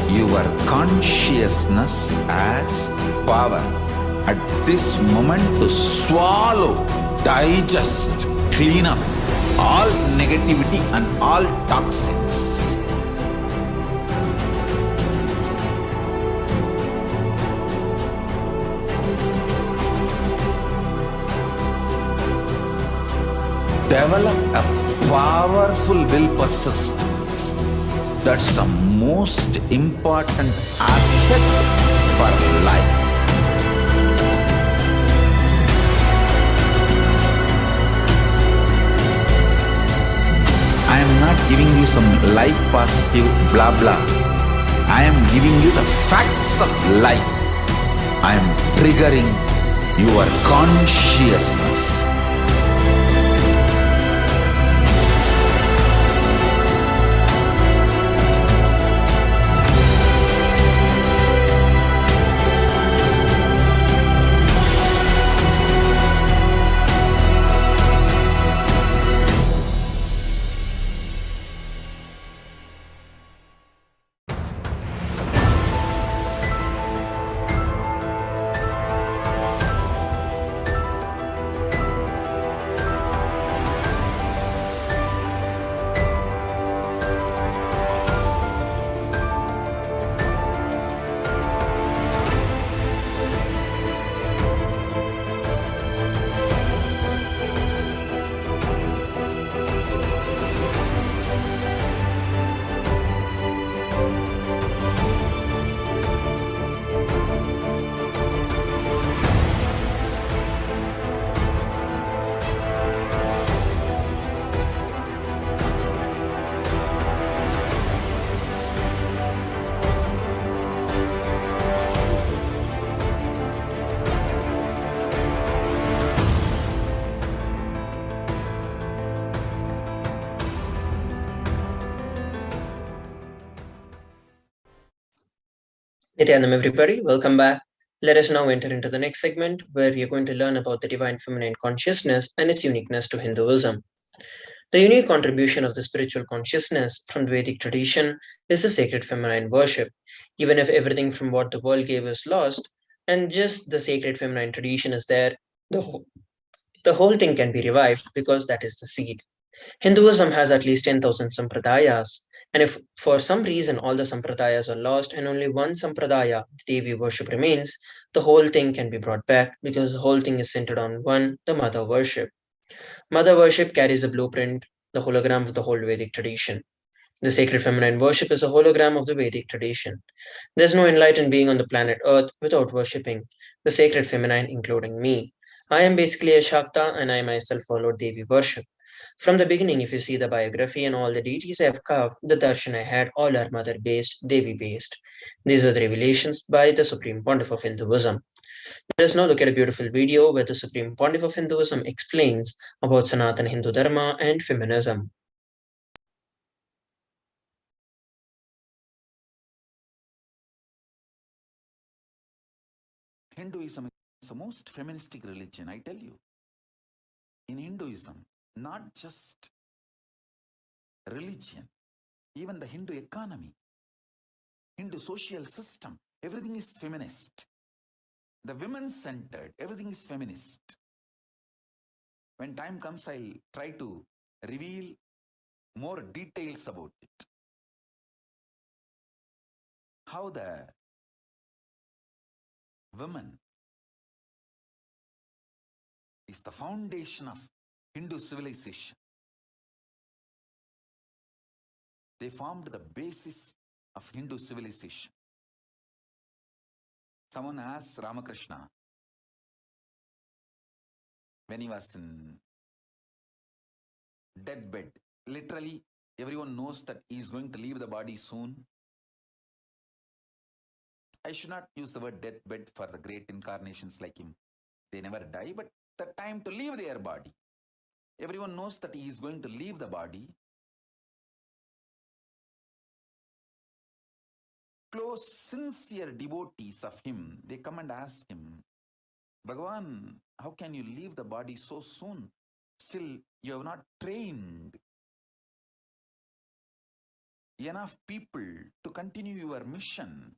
Your consciousness has power at this moment to swallow, digest, clean up all negativity and all toxins. Develop a powerful will persistence. That's the most important asset for life. I am not giving you some life positive blah blah. I am giving you the facts of life. I am triggering your consciousness. Nithyanam, everybody, welcome back. Let us now enter into the next segment where we are going to learn about the divine feminine consciousness and its uniqueness to Hinduism. The unique contribution of the spiritual consciousness from the Vedic tradition is the sacred feminine worship. Even if everything from what the world gave is lost, and just the sacred feminine tradition is there, the whole thing can be revived because that is the seed. Hinduism has at least 10,000 sampradayas, and if for some reason all the sampradayas are lost and only one sampradaya, the Devi worship, remains, the whole thing can be brought back because the whole thing is centered on one, the mother worship. Mother worship carries a blueprint, the hologram of the whole Vedic tradition. The sacred feminine worship is a hologram of the Vedic tradition. There's no enlightened being on the planet Earth without worshipping the sacred feminine, including me. I am basically a Shakta and I myself followed Devi worship. From the beginning, if you see the biography and all the deities I've carved, the darshan I had, all are mother based, Devi based. These are the revelations by the Supreme Pontiff of Hinduism. Let us now look at a beautiful video where the Supreme Pontiff of Hinduism explains about Sanatana Hindu Dharma and feminism. Hinduism is the most feministic religion, I tell you. In Hinduism, not just religion, even the Hindu economy, Hindu social system, everything is feminist. The women-centered, everything is feminist. When time comes, I'll try to reveal more details about it. How the women is the foundation of Hindu civilization. They formed the basis of Hindu civilization. Someone asked Ramakrishna when he was in deathbed. Literally, everyone knows that he is going to leave the body soon. I should not use the word deathbed for the great incarnations like him. They never die, but the time to leave their body. Everyone knows that he is going to leave the body. Close, sincere devotees of him, they come and ask him, Bhagavan, how can you leave the body so soon? Still, you have not trained enough people to continue your mission.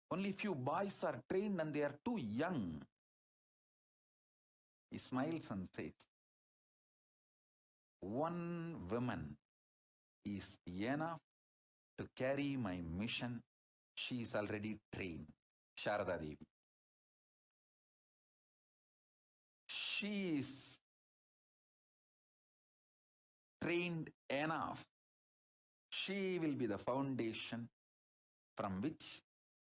Only few boys are trained and they are too young. He smiles and says, one woman is enough to carry my mission. She is already trained, Sharada Devi. She is trained enough. She will be the foundation from which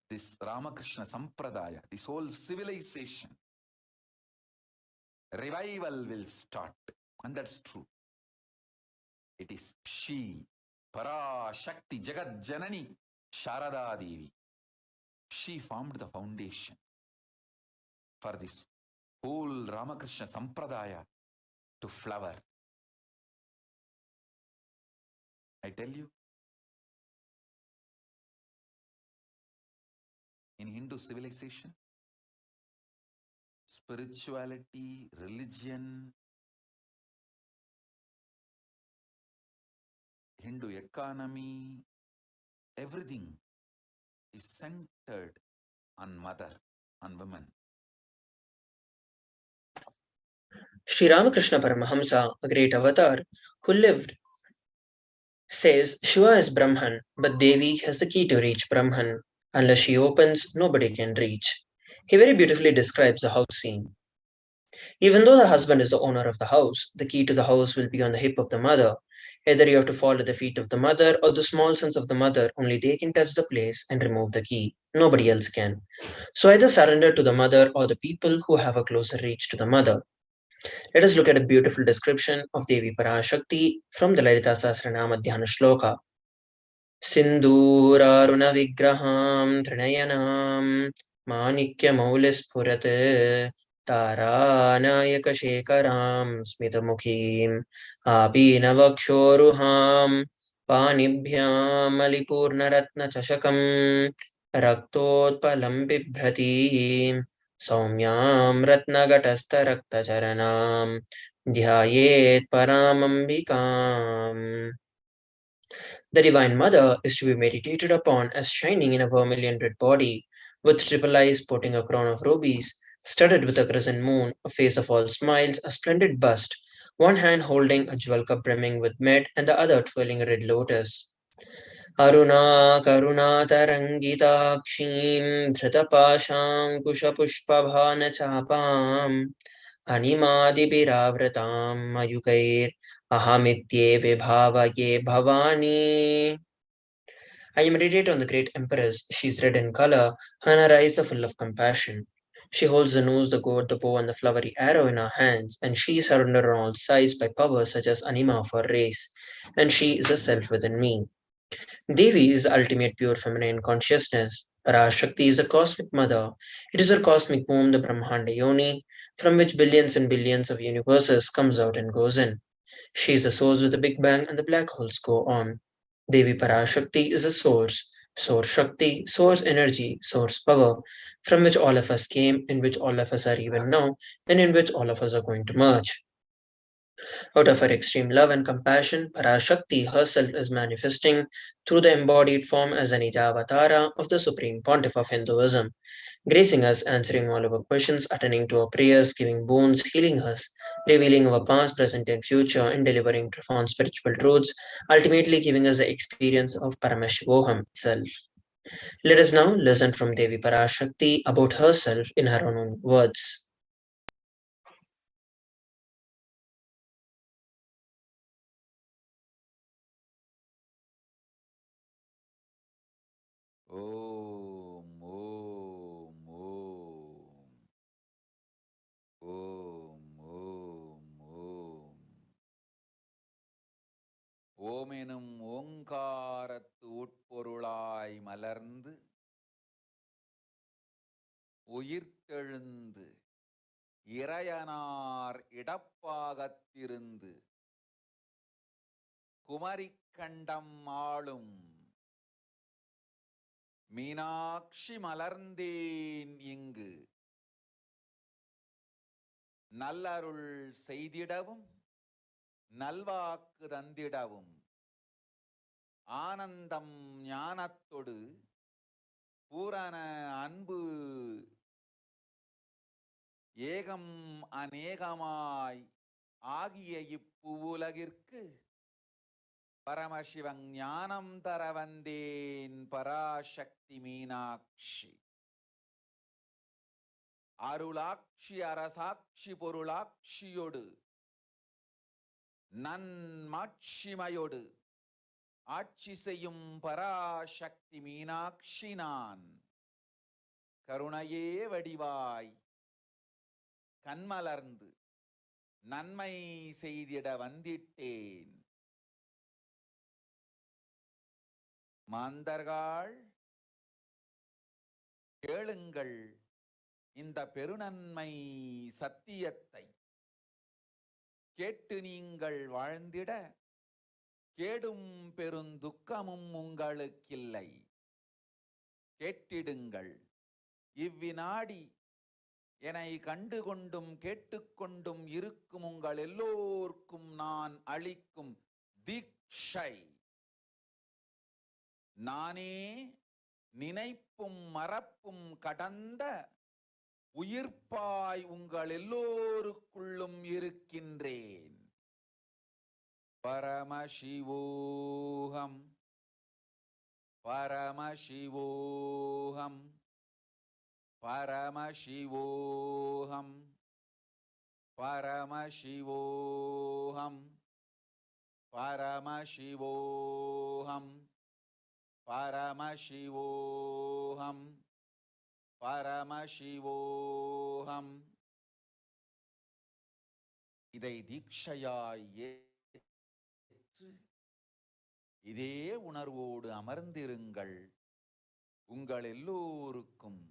this Ramakrishna Sampradaya, this whole civilization, revival will start. And that's true. It is she, Parashakti, Jagat Janani, Sharada Devi. She formed the foundation for this whole Ramakrishna Sampradaya to flower. I tell you, in Hindu civilization, spirituality, religion, Hindu economy, everything is centered on mother, on women. Sri Ramakrishna Paramahamsa, a great avatar who lived, says Shiva is Brahman, but Devi has the key to reach Brahman. Unless she opens, nobody can reach. He very beautifully describes the house scene. Even though the husband is the owner of the house, the key to the house will be on the hip of the mother. Either you have to fall at the feet of the mother or the small sons of the mother, only they can touch the place and remove the key. Nobody else can. So either surrender to the mother or the people who have a closer reach to the mother. Let us look at a beautiful description of Devi Parashakti from the Lalita Sahasranama Dhyana Shloka. Sindhuraruna vigraham trinayanam manikya maulispurat तारानायक शेखरां स्मितमुखीं आपीनवक्षोरुहां पाणिभ्यां मलिपूर्णरत्नचषकं रक्तोत्पलं बिभ्रतीं सौम्यां रत्नघटस्थरक्तचरणां ध्यायेत् परामम्बिकाम्. The Divine Mother is to be meditated upon as shining in a vermilion red body, with triple eyes sporting a crown of rubies, studded with a crescent moon, a face of all smiles, a splendid bust, one hand holding a jewel cup brimming with mead, and the other twirling a red lotus. Aruna Karunatarangitakshiim Dhritapashankushpushpabhana chapam Animadipiravratam Mayukair Ahamitye Vibhavaye Bhavani. I meditate on the great empress. She is red in color, and her eyes are full of compassion. She holds the noose, the gourd, the bow, and the flowery arrow in her hands, and she is surrounded on all sides by powers such as anima of her race, and she is a self within me. Devi is the ultimate pure feminine consciousness. Parashakti is a cosmic mother. It is her cosmic womb, the Brahmanda Yoni, from which billions and billions of universes comes out and goes in. She is the source with the Big Bang and the black holes go on. Devi Parashakti is the source, source Shakti, source energy, source power, from which all of us came, in which all of us are even now, and in which all of us are going to merge. Out of her extreme love and compassion, Parashakti herself is manifesting through the embodied form as an Avatara of the Supreme Pontiff of Hinduism, gracing us, answering all our questions, attending to our prayers, giving boons, healing us, revealing our past, present, and future, and delivering profound spiritual truths, ultimately giving us the experience of Paramashivoham itself. Let us now listen from Devi Parashakti about herself in her own words. Om, Om, Om. Om, Om, Om. ஓம் எனும் ஓங்காரத்து உட்பொருளாய் மலர்ந்து உயிர்த்தெழுந்து இறையனார் இடப்பாகத்திருந்து குமரிக்கண்டம் ஆளும் மீனாட்சி மலர்ந்தேன் இங்கு நல்லருள் செய்திடவும் நல்வாக்கு தந்திடவும் ஆனந்தம் ஞானத்தொடு பூரண அன்பு ஏகம் அநேகமாய் ஆகிய இப்புவுலகிற்கு பரமசிவன் ஞானம் தர வந்தேன் பராசக்தி மீனாட்சி. அருளாட்சி அரசாட்சி பொருளாட்சியோடு நன்மாட்சிமையோடு ஆட்சி செய்யும் பராசக்தி மீனாட்சி நான். கருணையே வடிவாய் கண்மலர்ந்து நன்மை செய்திட வந்திட்டேன். மாந்தர்கள் கேளுங்கள் இந்த பெருநன்மை சத்தியத்தை. கேட்டு நீங்கள் வாழ்ந்திட கேடும் பெருந்துக்கமும் உங்களுக்கில்லை. கேட்டிடுங்கள் இவ்வினாடி என்னை கண்டுகொண்டும் கேட்டுக்கொண்டும் இருக்கும் உங்கள் எல்லோருக்கும் நான் அளிக்கும் தீட்சை. நானே நினைப்பும் மறப்பும் கடந்த உயிர்ப்பாய் உங்கள் எல்லோருக்குள்ளும் இருக்கின்றேன். பரமசிவோஹம் பரமசிவோஹம் பரமசிவோஹம் பரமசிவோஹம் பரமசிவோஹம் பரமசிவோஹம் பரமசிவோஹம். இதை தீட்சையாய் ஏற்று இதே உணர்வோடு அமர்ந்திருங்கள். உங்கள் எல்லோருக்கும்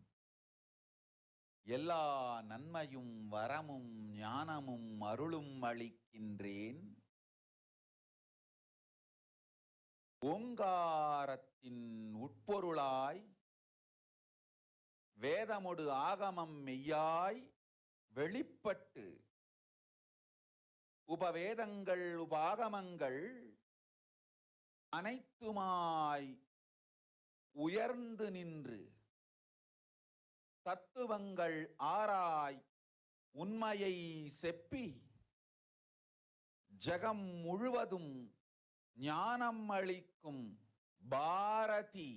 எல்லா நன்மையும் வரமும் ஞானமும் அருளும் அளிக்கின்றேன். ஓங்காரத்தின் உட்பொருளாய் வேதமொடு ஆகமம் மெய்யாய் வெளிப்பட்டு உபவேதங்கள் உபாகமங்கள் அனைத்துமாய் உயர்ந்து நின்று தத்துவங்கள் ஆராய் உண்மையை செப்பி ஜகம் முழுவதும் ஞானம் அளிக்கும் பாரதி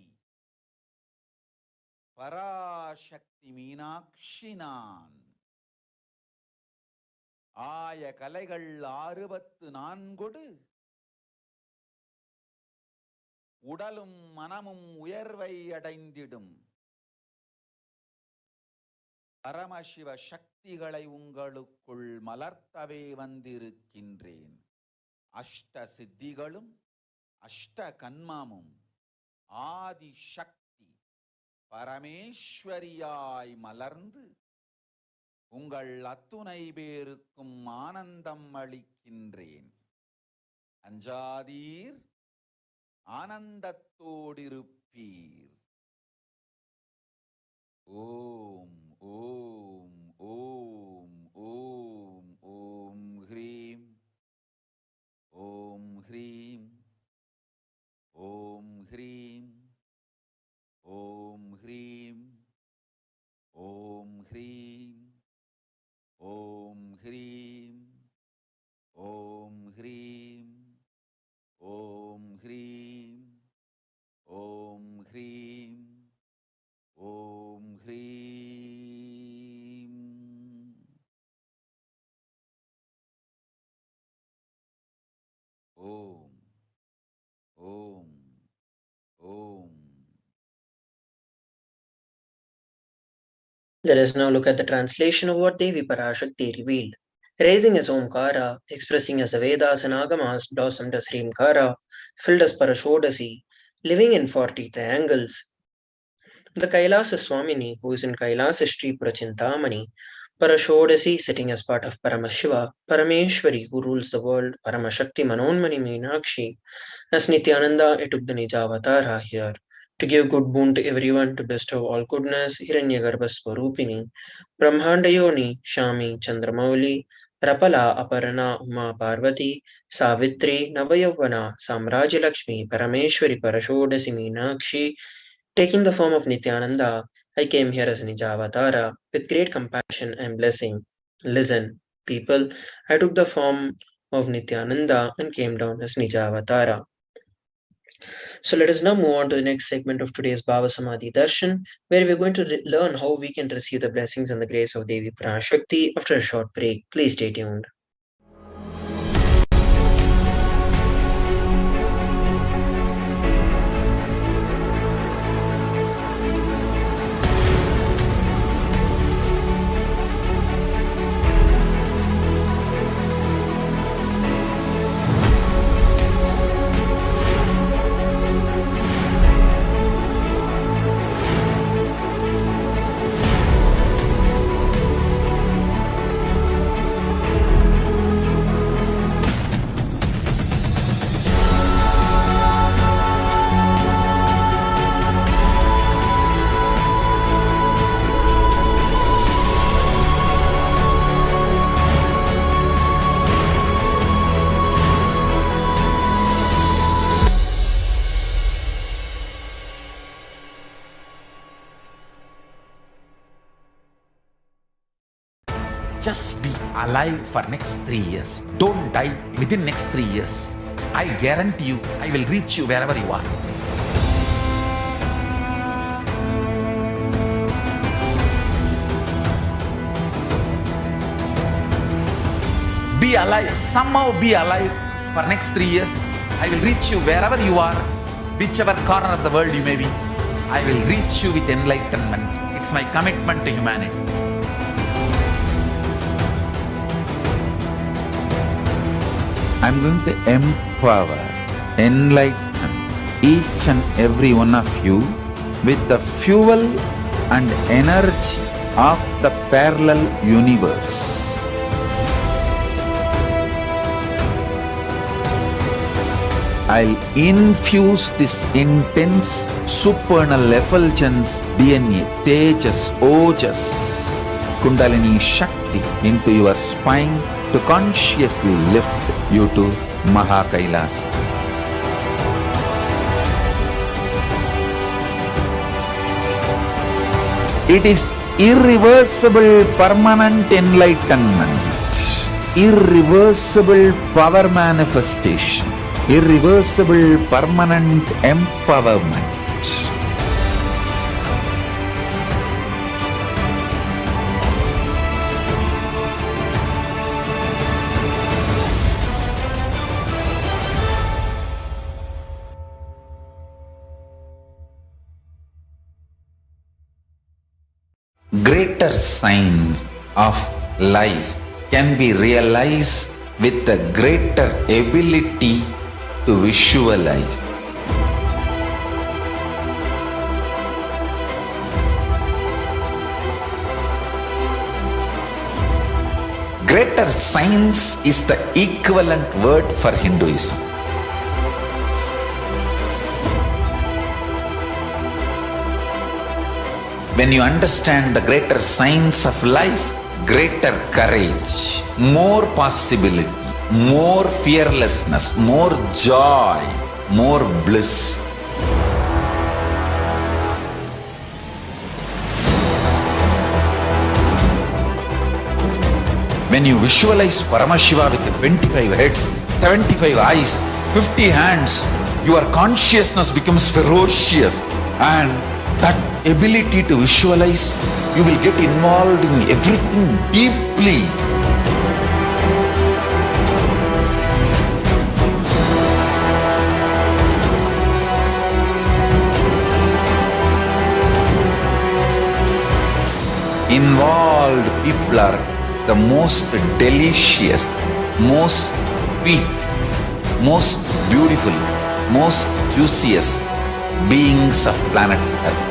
பராசக்தி மீனாட்சி நான். ஆய கலைகள் 64 உடலும் மனமும் உயர்வை அடைந்திடும் பரமசிவ சக்திகளை உங்களுக்குள் மலர்த்தவே வந்திருக்கின்றேன். அஷ்ட சித்திகளும் அஷ்ட கன்மமும் ஆதி சக்தி பரமேஸ்வரியாய் மலர்ந்து உங்கள் அத்துணை பேருக்கும் ஆனந்தம் அளிக்கின்றேன். அஞ்சாதீர், ஆனந்தத்தோடிருப்பீர். ஓம் ஓம் ஓம் ஓம் ஓம் ஹ்ரீம் ஓம் ஹ்ரீம் ஓம் ஹ்ரீம் ஓம் ஹ்ரீம் ஓம் ஹ்ரீம் ஓம் ஹ்ரீம் ஓம் ஹ்ரீம் ஓம் ஹ்ரீம் ஓம் ஹ்ரீம் ஓம் ஹ்ரீம். ஓம் ஓம் ஓம். Let us now look at the translation of what Devi Parashakti revealed. Raising as Omkara, expressing as the Vedas and Agamas, blossomed as Hrimkara, filled as Parashodasi, living in 40 triangles. The Kailasa Swamini, who is in Kailasa Shri Prachintamani, Parashodasi, sitting as part of Paramashiva, Parameshwari, who rules the world, Paramashakti Manonmani Meenakshi, as Nithyananda, it took the Nijavatara here. To give good boon to everyone, to bestow all goodness, Hiranyagarbha Swarupini, Brahmandayoni, Shami, Chandramauli, Rapala, Aparana, Uma, Parvati, Savitri, Navayavana, Samraja Lakshmi, Parameshwari, Parashodasi, Meenakshi. Taking the form of Nithyananda, I came here as Nijavatara. With great compassion and blessing. Listen, people, I took the form of Nithyananda and came down as Nijavatara. So let us now move on to the next segment of today's Bhava Samadhi Darshan, where we're going to learn how we can receive the blessings and the grace of Devi Parashakti after a short break. Please stay tuned. Just be alive for next 3 years. Don't die within next 3 years. I guarantee you, I will reach you wherever you are. Be alive, somehow be alive for next 3 years. I will reach you wherever you are, whichever corner of the world you may be. I will reach you with enlightenment. It's my commitment to humanity. I'm going to empower, enlighten each and every one of you with the fuel and energy of the parallel universe. I'll infuse this intense supernal effulgence DNA, Tejas, Ojas, Kundalini Shakti into your spine to consciously lift you to KAILASA. It is irreversible permanent enlightenment, irreversible power manifestation, irreversible permanent empowerment. Greater signs of life can be realized with a greater ability to visualize. Greater science is the equivalent word for Hinduism. When you understand the greater science of life, greater courage, more possibility, more fearlessness, more joy, more bliss. When you visualize Paramashiva with 25 heads, 75 eyes, 50 hands, your consciousness becomes ferocious, and that ability to visualize, you will get involved in everything deeply. Involved people are the most delicious, most sweet, most beautiful, most juiciest beings of planet Earth.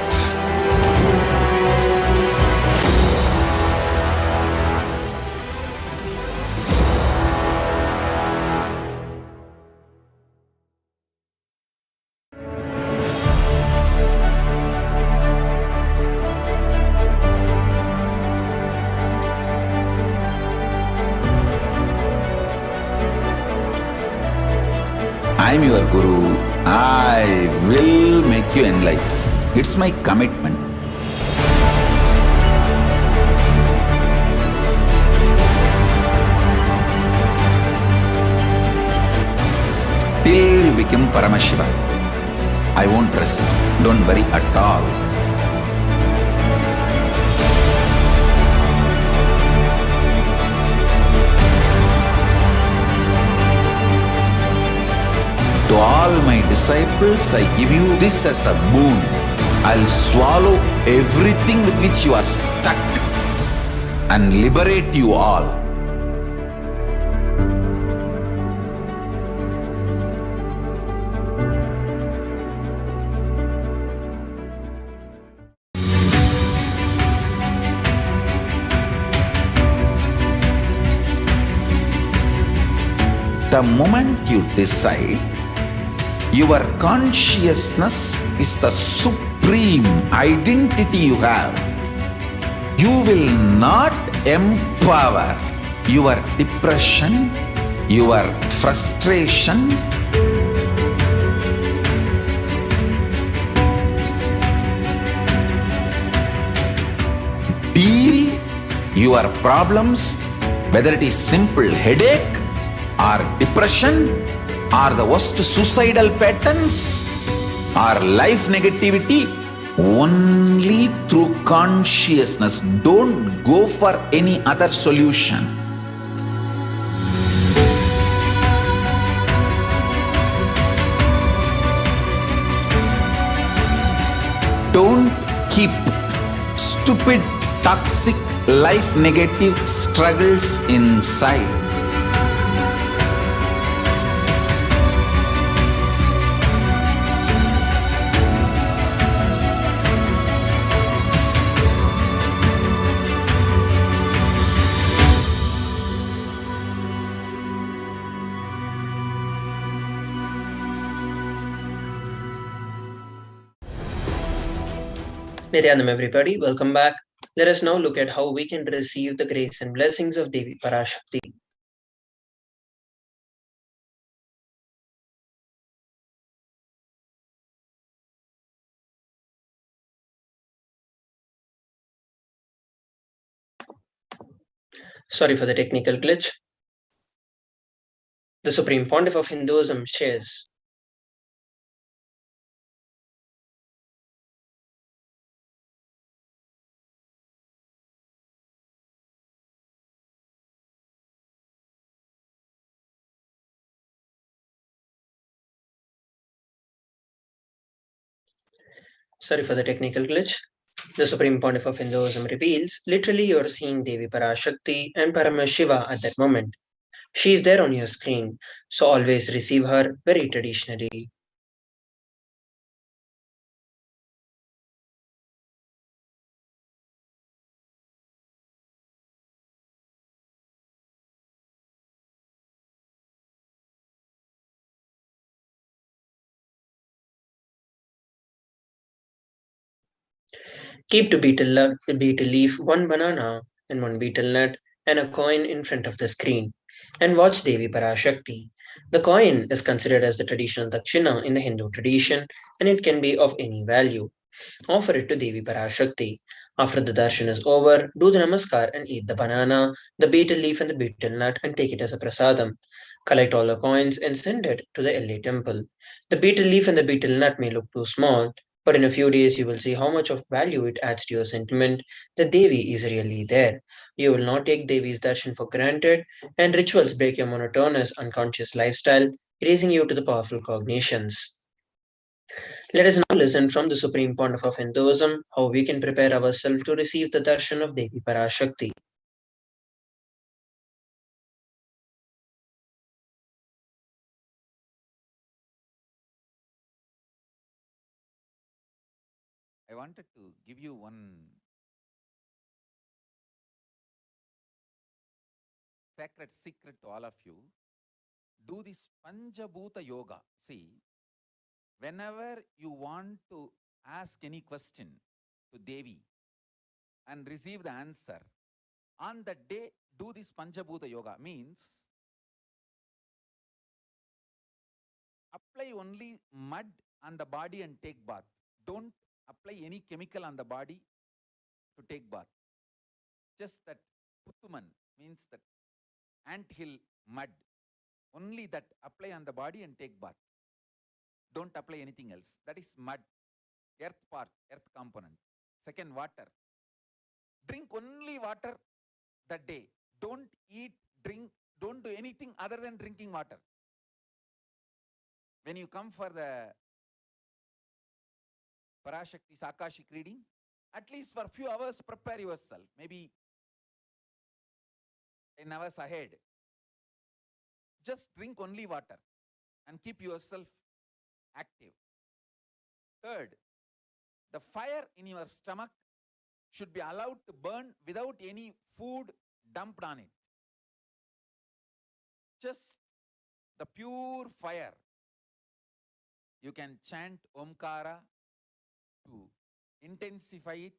I am your Guru. I will make you enlightened. It's my commitment. Till you become Paramashiva, I won't rest. Don't worry at all. To all my disciples, I give you this as a boon. I'll swallow everything with which you are stuck and liberate you all. The moment you decide, your consciousness is the supreme identity you have. You will not empower your depression, your frustration, deal your problems, whether it is simple headache or depression, or the worst suicidal patterns, or life negativity, only through consciousness. Don't go for any other solution. Don't keep stupid, toxic, life negative struggles inside. Nithyanam, everybody, welcome back. Let us now look at how we can receive the grace and blessings of Devi Parashakti. Sorry for the technical glitch. The Supreme Pontiff of Hinduism shares. Sorry for the technical glitch. The Supreme Pontiff of Hinduism reveals literally you are seeing Devi Parashakti and Paramashiva at that moment. She is there on your screen, so always receive her very traditionally. Keep two betel leaf, one banana, and one betel nut, and a coin in front of the screen. And watch Devi Parashakti. The coin is considered as the traditional dakshina in the Hindu tradition, and it can be of any value. Offer it to Devi Parashakti. After the darshan is over, do the namaskar and eat the banana, the betel leaf, and the betel nut and take it as a prasadam. Collect all the coins and send it to the LA temple. The betel leaf and the betel nut may look too small, but in a few days you will see how much of value it adds to your sentiment that Devi is really there. You will not take Devi's darshan for granted, and rituals break your monotonous, unconscious lifestyle, raising you to the powerful cognitions. Let us now listen from the Supreme Pontiff of Hinduism how we can prepare ourselves to receive the darshan of Devi Parashakti. I wanted to give you one sacred secret to all of you. Do this Panchabhuta Yoga. See, whenever you want to ask any question to Devi and receive the answer, on that day, do this Panchabhuta Yoga. Means apply only mud on the body and take bath. Don't apply any chemical on the body to take bath. Just that Puttuman means that ant hill mud. Only that apply on the body and take bath. Don't apply anything else. That is mud, earth part, earth component. Second, water. Drink only water that day. Don't eat, drink, don't do anything other than drinking water. When you come for the Parashakti's Akashic reading, at least for a few hours, prepare yourself. Maybe 10 hours ahead. Just drink only water and keep yourself active. Third, the fire in your stomach should be allowed to burn without any food dumped on it. Just the pure fire. You can chant Omkara to intensify it,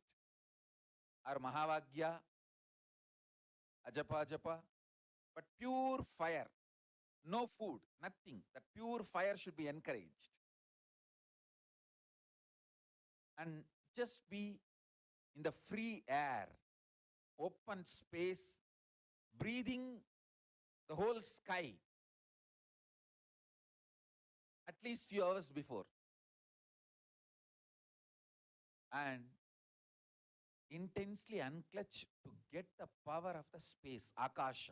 or Mahavagya, Ajapa Japa, but pure fire. No food, nothing. That pure fire should be encouraged. And just be in the free air, open space, breathing the whole sky at least few hours before. And intensely unclutch to get the power of the space, Akasha.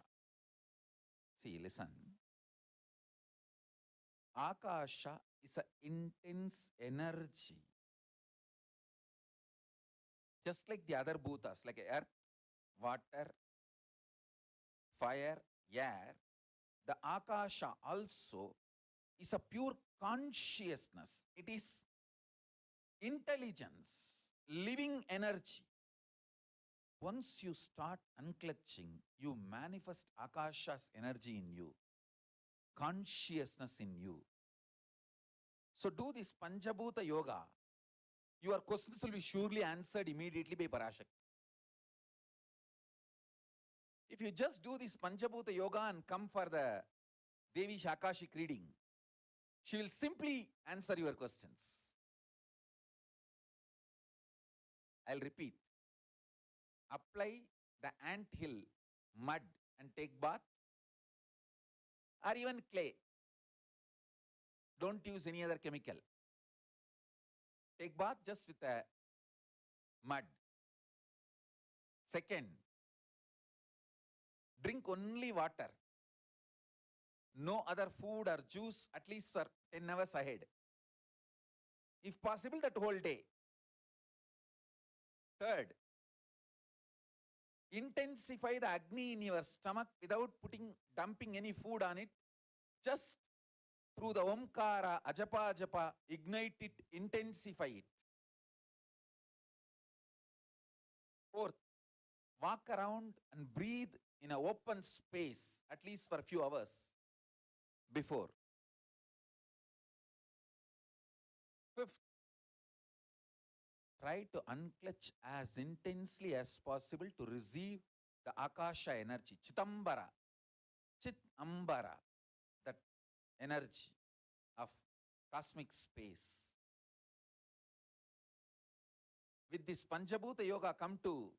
See, listen. Akasha is an intense energy. Just like the other bhutas, like earth, water, fire, air, the Akasha also is a pure consciousness. It is intelligence, living energy. Once you start unclutching, you manifest Akasha's energy in you, consciousness in you. So do this Panchabhuta Yoga. your questions will be surely answered immediately by Parashakti. If you just do this Panchabhuta Yoga and come for the Devi's Akashic reading, she will simply answer your questions. I'll repeat. Apply the ant hill mud and take bath, or even clay. Don't use any other chemical. Take bath just with a mud. Second, drink only water. No other food or juice at least for 10 hours ahead. If possible, that whole day. Third, intensify the Agni in your stomach without dumping any food on it. Just through the Omkara, Ajapa, Japa, ignite it, intensify it. Fourth, walk around and breathe in an open space at least for a few hours before. Fifth, try to unclutch as intensely as possible to receive the Akasha energy, Chitambara, that energy of cosmic space. With this Panchabhuta Yoga, come to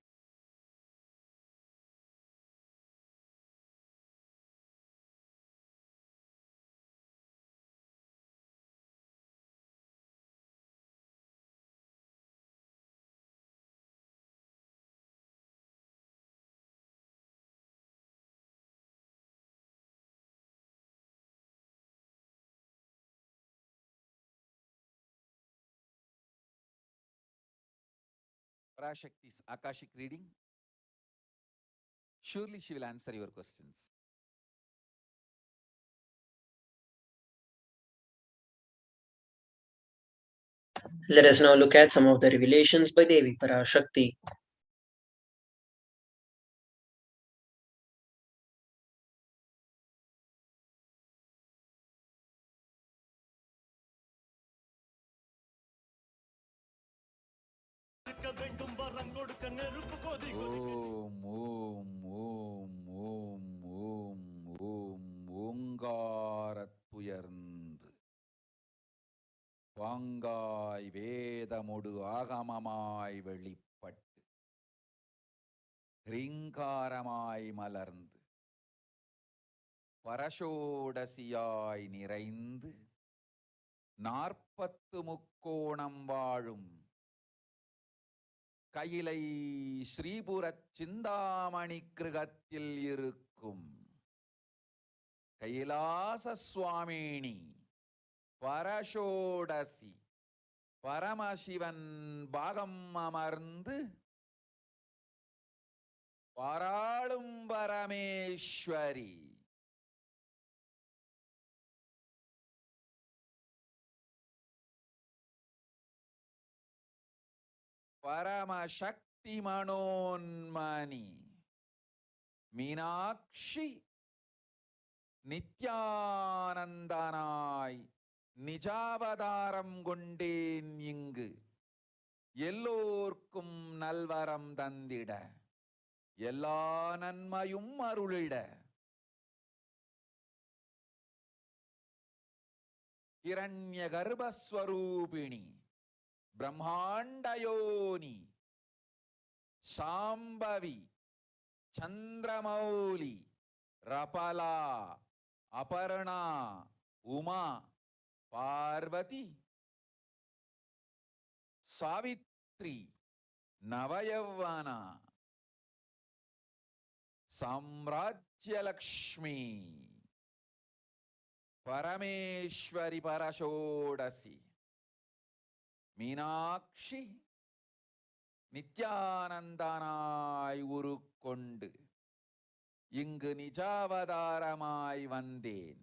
Parashakti's Akashic reading. Surely she will answer your questions. Let us now look at some of the revelations by Devi Parashakti. ஓங்காரத்துயர்ந்து வாங்காய் வேதமுடு ஆகமமாய் வெளிப்பட்டு ரீங்காரமாய் மலர்ந்து பரஷோடசியாய் நிறைந்து 40 முக்கோணம் வாழும் கையிலை ஸ்ரீபுரச் சிந்தாமணி கிருகத்தில் இருக்கும் கைலாச சுவாமினி பரஷோடசி பரமசிவன் பாகம் அமர்ந்து பாராளும் பரமேஸ்வரி பரமசக்தி மனோன்மணி மீனாட்சி நித்யானந்தனாய் நிஜாவதாரம் கொண்டேன் இங்கு எல்லோர்க்கும் நல்வரம் தந்திட எல்லா நன்மையும் அருளிட ஹிரண்ய கர்ப்பஸ்வரூபிணி பிரம்மாண்டயோனி சாம்பவி சந்திரமௌலி ரபலா அபர்ணா உமா பார்வதி சாவித்ரி நவயவனா சாம்ராஜ்யலக்ஷ்மி பரமேஸ்வரி பரஷோடசி மீனாட்சி நித்யானந்தனாய் உருக்கொண்டு இங்கு நிஜாவதாரமாய் வந்தேன்.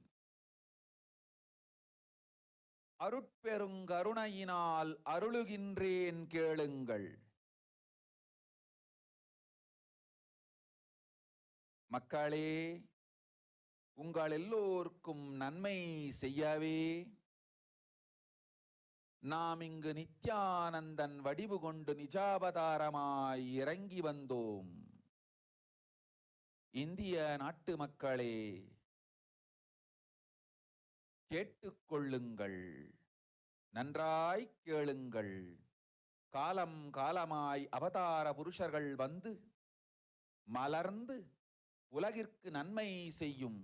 அருட்பெருங்கருணையினால் அருளுகின்றேன் கேளுங்கள். மக்களே, உங்கள் எல்லோருக்கும் நன்மை செய்யவே நாம் இங்கு நித்யானந்தன் வடிவு கொண்டு நிஜாவதாரமாய் இறங்கி வந்தோம். இந்திய நாட்டு மக்களே, கேட்டுக்கொள்ளுங்கள், நன்றாய் கேளுங்கள். காலம் காலமாய் அவதார புருஷர்கள் வந்து மலர்ந்து உலகிற்கு நன்மை செய்யும்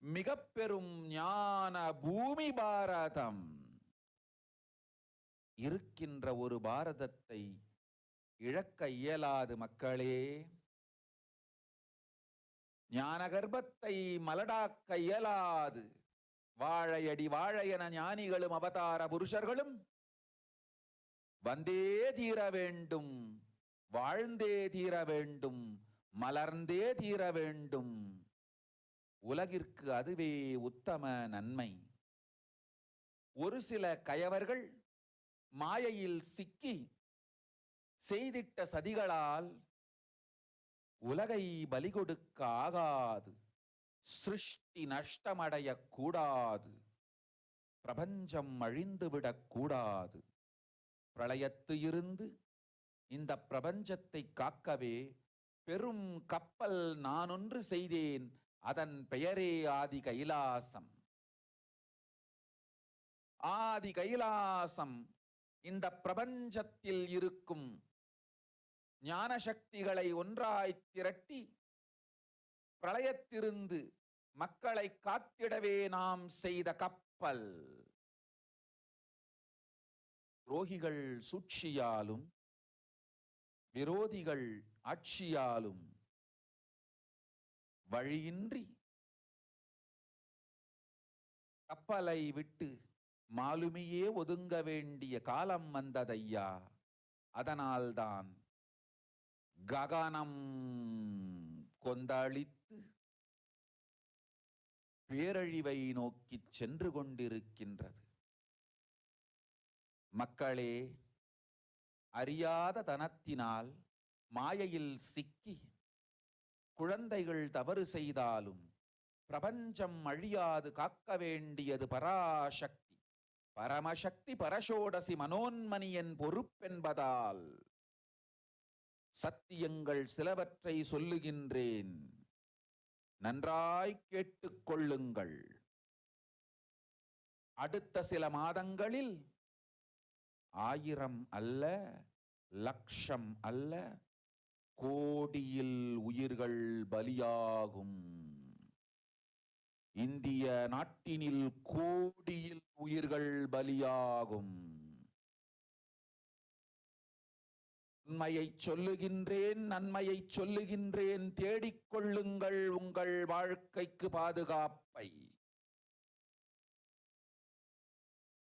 மிக பெரும் ஞான பூமி பாரதம். இருக்கின்ற ஒரு பாரதத்தை இழக்க இயலாது மக்களே. ஞான கர்ப்பத்தை மலடாக்க இயலாது. வாழையடி வாழையன ஞானிகளும் அவதார புருஷர்களும் வந்தே தீர வேண்டும், வாழ்ந்தே தீர வேண்டும், மலர்ந்தே தீர வேண்டும். உலகிற்கு அதுவே உத்தம நன்மை. ஒரு சில கயவர்கள் மாயையில் சிக்கி செய்திட்ட சதிகளால் உலகை பலி கொடுக்க ஆகாது. சிருஷ்டி நஷ்டமடைய கூடாது. பிரபஞ்சம் அழிந்துவிடக் கூடாது. பிரளயத்து இருந்து இந்த பிரபஞ்சத்தை காக்கவே பெரும் கப்பல் நானொன்று செய்தேன். அதன் பெயரே ஆதி கைலாசம். ஆதி கைலாசம் இந்த பிரபஞ்சத்தில் இருக்கும் ஞான சக்திகளை ஒன்றாய் திரட்டி பிரளயத்திலிருந்து மக்களை காத்திடவே நாம் செய்த கப்பல். துரோகிகள் சூழ்ச்சியாலும் விரோதிகள் ஆட்சியாலும் வழியின்றி கப்பலை விட்டு மாலுமியே ஒதுங்க வேண்டிய காலம் வந்ததையா. அதனால்தான் ககனம் கொந்தளித்து பேரழிவை நோக்கி சென்று கொண்டிருக்கின்றது. மக்களே, அறியாத தனத்தினால் மாயையில் சிக்கி குழந்தைகள் தவறு செய்தாலும் பிரபஞ்சம் அழியாது காக்க வேண்டியது பராசக்தி. பரமசக்தி பரஷோடசி மனோன்மணியன் பொறுப்பென்பதால் சத்தியங்கள் சிலவற்றை சொல்லுகின்றேன், நன்றாய் கேட்டுக்கொள்ளுங்கள். அடுத்த சில மாதங்களில் 1000 அல்ல, லட்சம் அல்ல, கோடியில் உயிர்கள் பலியாகும். இந்திய நாட்டினில் கோடியில் உயிர்கள் பலியாகும். உண்மையை சொல்லுகின்றேன், நன்மையை சொல்லுகின்றேன். தேடிக்கொள்ளுங்கள் உங்கள் வாழ்க்கைக்கு பாதுகாப்பை.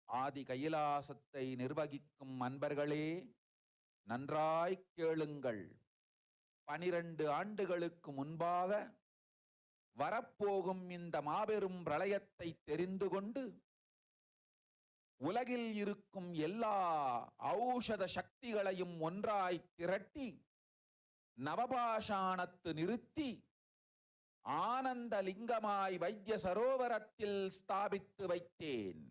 ஆதி கைலாசத்தை நிர்வகிக்கும் அன்பர்களே, நன்றாய் கேளுங்கள். 12 ஆண்டுகளுக்கு முன்பாக வரப்போகும் இந்த மாபெரும் பிரளயத்தை தெரிந்து கொண்டு உலகில் இருக்கும் எல்லா ஔஷத சக்திகளையும் ஒன்றாய் திரட்டி நவபாஷாணத்து நிறுத்தி ஆனந்த லிங்கமாய் வைத்திய சரோவரத்தில் ஸ்தாபித்து வைத்தேன்.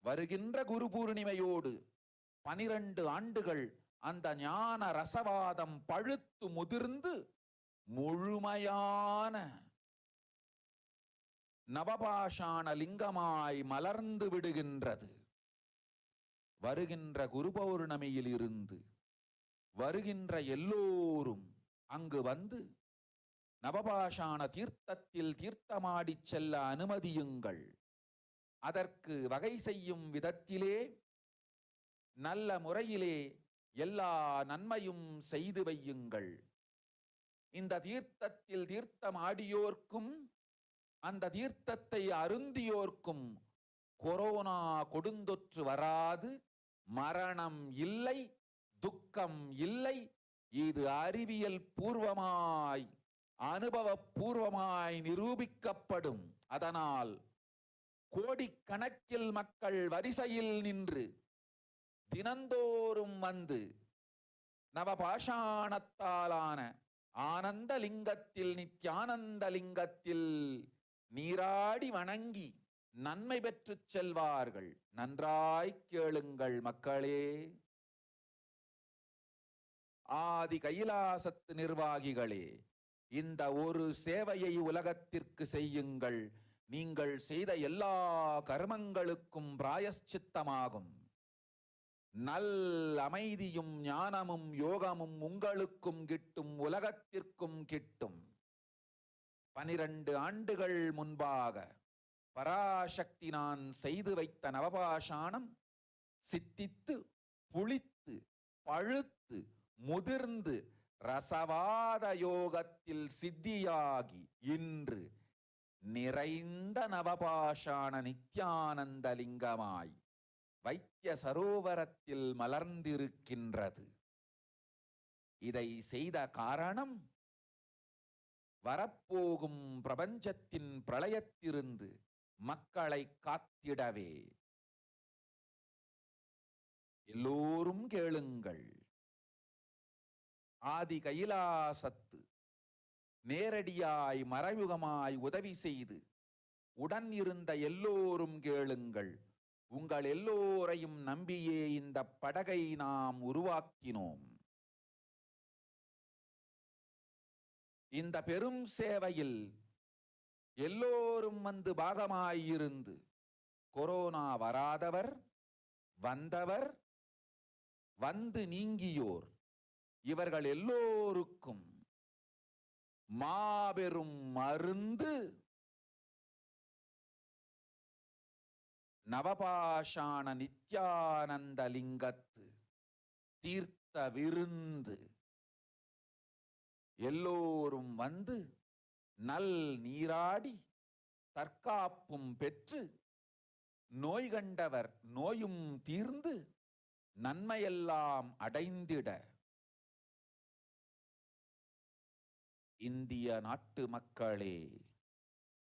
வருகின்ற குரு பூர்ணிமையோடு 12 ஆண்டுகள் அந்த ஞான ரசவாதம் பழுத்து முதிர்ந்து முழுமையான நவபாஷாண லிங்கமாய் மலர்ந்து விடுகின்றது. வருகின்ற குரு பௌர்ணமியில் இருந்து வருகின்ற எல்லோரும் அங்கு வந்து நவபாஷாண தீர்த்தத்தில் தீர்த்தமாடி செல்ல அனுமதியுங்கள். அதற்கு வகை செய்யும் விதத்திலே நல்ல முறையிலே எல்லா நன்மையும் செய்து வையுங்கள். இந்த தீர்த்தத்தில் தீர்த்தமாடியோர்க்கும் அந்த தீர்த்தத்தை அருந்தியோர்க்கும் கொரோனா கொடுந்தொற்று வராது, மரணம் இல்லை, துக்கம் இல்லை. இது அறிவியல் பூர்வமாய் அனுபவ பூர்வமாய் நிரூபிக்கப்படும். அதனால் கோடிக்கணக்கில் மக்கள் வரிசையில் நின்று தினந்தோறும் வந்து நவபாஷாணத்தாலான ஆனந்த லிங்கத்தில் நித்யானந்த லிங்கத்தில் நீராடி வணங்கி நன்மை பெற்றுச் செல்வார்கள். நன்றாய் கேளுங்கள் மக்களே. ஆதி கைலாசத்து நிர்வாகிகளே, இந்த ஒரு சேவையை உலகத்திற்கு செய்யுங்கள். நீங்கள் செய்த எல்லா கர்மங்களுக்கும் பிராயஷ்சித்தமாகும். நல் அமைதியும் ஞானமும் யோகமும் உங்களுக்கும் கிட்டும், உலகத்திற்கும் கிட்டும். 12 ஆண்டுகள் முன்பாக பராசக்தி நான் செய்து வைத்த நவபாஷாணம் சித்தித்து புளித்து பழுத்து முதிர்ந்து ரசவாத யோகத்தில் சித்தியாகி இன்று நிறைந்த நவபாஷாண நித்யானந்த லிங்கமாய் வைத்திய சரோவரத்தில் மலர்ந்திருக்கின்றது. இதை செய்த காரணம் வரப்போகும் பிரபஞ்சத்தின் பிரளயத்திலிருந்து மக்களை காத்திடவே. எல்லோரும் கேளுங்கள். ஆதி கைலாசத்து நேரடியாய் மறைமுகமாய் உதவி செய்து உடன் இருந்த எல்லோரும் கேளுங்கள். உங்கள் எல்லோரையும் நம்பியே இந்த படகை நாம் உருவாக்கினோம். இந்த பெரும் சேவையில் எல்லோரும் வந்து பாகமாயிருந்து கொரோனா வராதவர், வந்தவர், வந்து நீங்கியோர், இவர்கள் எல்லோருக்கும் மாபெரும் மருந்து நவபாஷாண நித்யானந்த லிங்கத்து தீர்த்த விருந்து. எல்லோரும் வந்து நல் நீராடி தற்காப்பும் பெற்று நோய் கண்டவர் நோயும் தீர்ந்து நன்மையெல்லாம் அடைந்திட இந்திய நாட்டு மக்களே,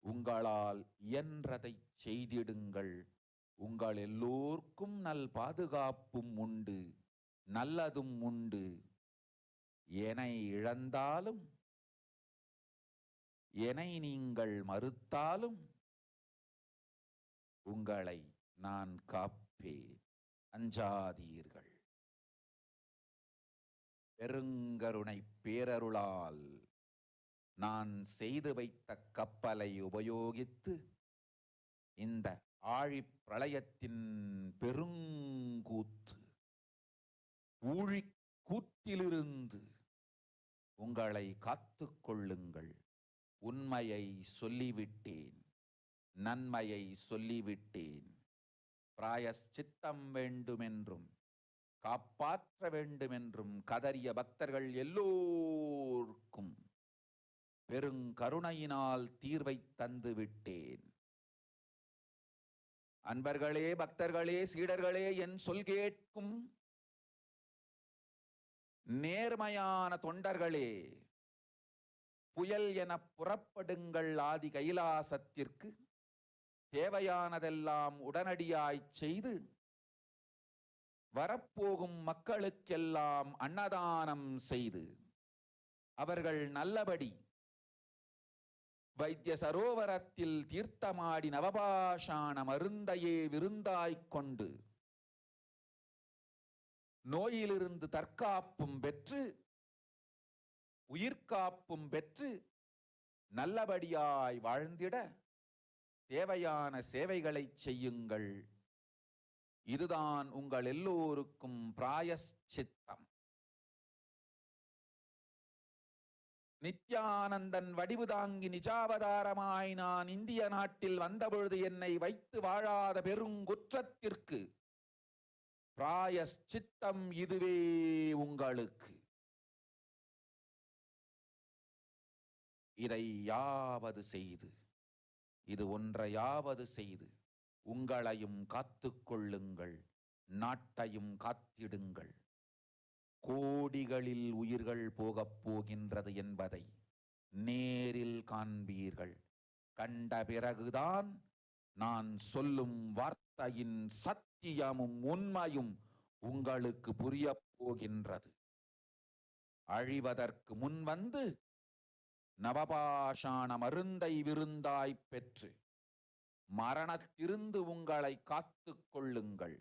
உங்களால் இயன்றதை செய்திடுங்கள். உங்கள் எல்லோர்க்கும் நல் பாதுகாப்பும் உண்டு, நல்லதும் உண்டு. என்னை இழந்தாலும் என்னை நீங்கள் மறுத்தாலும் உங்களை நான் காப்பேன். அஞ்சாதீர்கள். பெருங்கருணை பேரருளால் நான் செய்து வைத்த கப்பலை உபயோகித்து இந்த ஆழிப் பிரளயத்தின் பெருங்கூத்து ஊழிக் கூத்திலிருந்து உங்களை காத்துக் கொள்ளுங்கள். உண்மையை சொல்லிவிட்டேன், நன்மையை சொல்லிவிட்டேன். பிராயஷ்சித்தம் வேண்டுமென்றும் காப்பாற்ற வேண்டுமென்றும் கதறிய பக்தர்கள் எல்லோருக்கும் பெருங்கருணையினால் தீர்வை தந்து விட்டேன். அன்பர்களே, பக்தர்களே, சீடர்களே, என் சொல் கேட்கும் நேர்மையான தொண்டர்களே, புயல் என புறப்படுங்கள். ஆதி கைலாசத்திற்கு தேவையானதெல்லாம் உடனடியாய் செய்து வரப்போகும் மக்களுக்கெல்லாம் அன்னதானம் செய்து அவர்கள் நல்லபடி வைத்திய சரோவரத்தில் தீர்த்தமாடி நவபாஷாண மருந்தையே விருந்தாய்க் கொண்டு நோயிலிருந்து தற்காப்பும் பெற்று உயிர்காப்பும் பெற்று நல்லபடியாய் வாழ்ந்திட தேவையான சேவைகளை செய்யுங்கள். இதுதான் உங்கள் எல்லோருக்கும் பிராயஷ்சித்தம். நித்யானந்தன் வடிவு தாங்கி நிஜாவதாரமாய் நான் இந்திய நாட்டில் வந்தபொழுது என்னை வைத்து வாழாத பெருங்குற்றத்திற்கு பிராயஷ்சித்தம் இதுவே உங்களுக்கு. இதை யாவது செய்து, இது ஒன்றையாவது செய்து உங்களையும் காத்துக்கொள்ளுங்கள், நாட்டையும் காத்திடுங்கள். கோடிகளில் உயிர்கள் போகப் போகின்றது என்பதை நேரில் காண்பீர்கள். கண்ட பிறகுதான் நான் சொல்லும் வார்த்தையின் சத்தியமும் உண்மையும் உங்களுக்கு புரியப் போகின்றது. அழிவதற்கு முன் வந்து நவபாஷாண மருந்தை விருந்தாய் பெற்று மரணத்திலிருந்து உங்களை காத்துக் கொள்ளுங்கள்.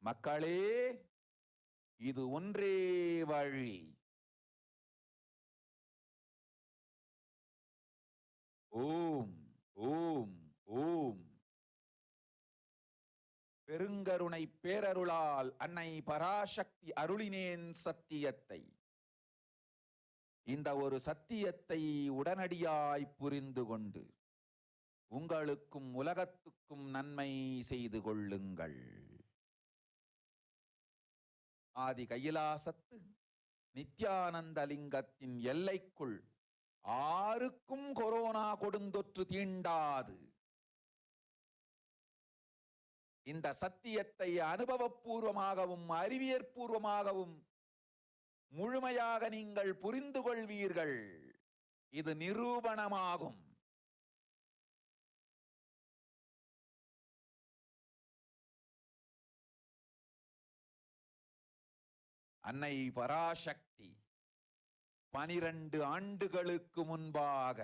மக்களே, இது ஒன்றே வழி. ஓம் ஓம் ஓம். பெருங்கருணை பேரருளால் அன்னை பராசக்தி அருளினேன் சத்தியத்தை. இந்த ஒரு சத்தியத்தை உடனடியாய் புரிந்து கொண்டு உங்களுக்கும் உலகத்துக்கும் நன்மை செய்து கொள்ளுங்கள். ஆதி கைலாசத்து நித்யானந்த லிங்கத்தின் எல்லைக்குள் ஆருக்கும் கொரோனா கொடுந்தொற்று தீண்டாது. இந்த சத்தியத்தை அனுபவபூர்வமாகவும் அறிவியற்பூர்வமாகவும் முழுமையாக நீங்கள் புரிந்து கொள்வீர்கள். இது நிரூபணமாகும். அன்னை பராசக்தி 12 ஆண்டுகளுக்கு முன்பாக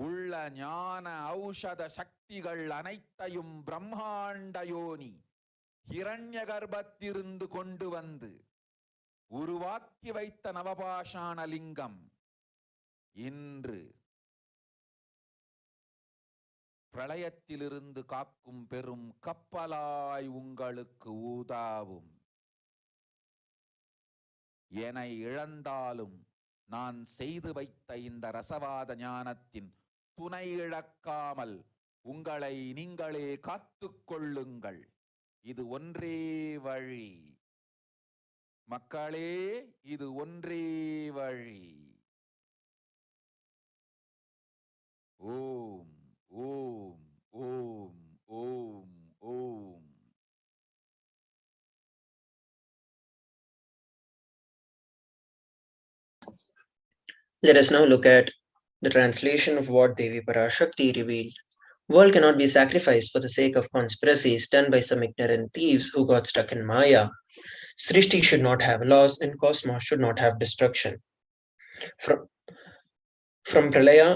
உள்ள ஞான ஔஷத சக்திகள் அனைத்தையும் பிரம்மாண்ட யோனி ஹிரண்ய கர்ப்பத்திலிருந்து கொண்டு வந்து உருவாக்கி வைத்த நவபாஷாண லிங்கம் இன்று பிரளயத்திலிருந்து காக்கும் பெரும் கப்பலாய் உங்களுக்கு ஊதாவும். என இழந்தாலும் நான் செய்து வைத்த இந்த ரசவாத ஞானத்தின் துணை இழக்காமல் உங்களை நீங்களே காத்துக் கொள்ளுங்கள். இது ஒன்றே வழி. மக்களே, இது ஒன்றே வழி. ஓம் ஓம் ஓம் ஓம் ஓம். Let us now look at the translation of what Devi Parashakti revealed. World cannot be sacrificed for the sake of conspiracies done by some ignorant thieves who got stuck in Maya. Srishti should not have loss and cosmos should not have destruction. From Pralaya,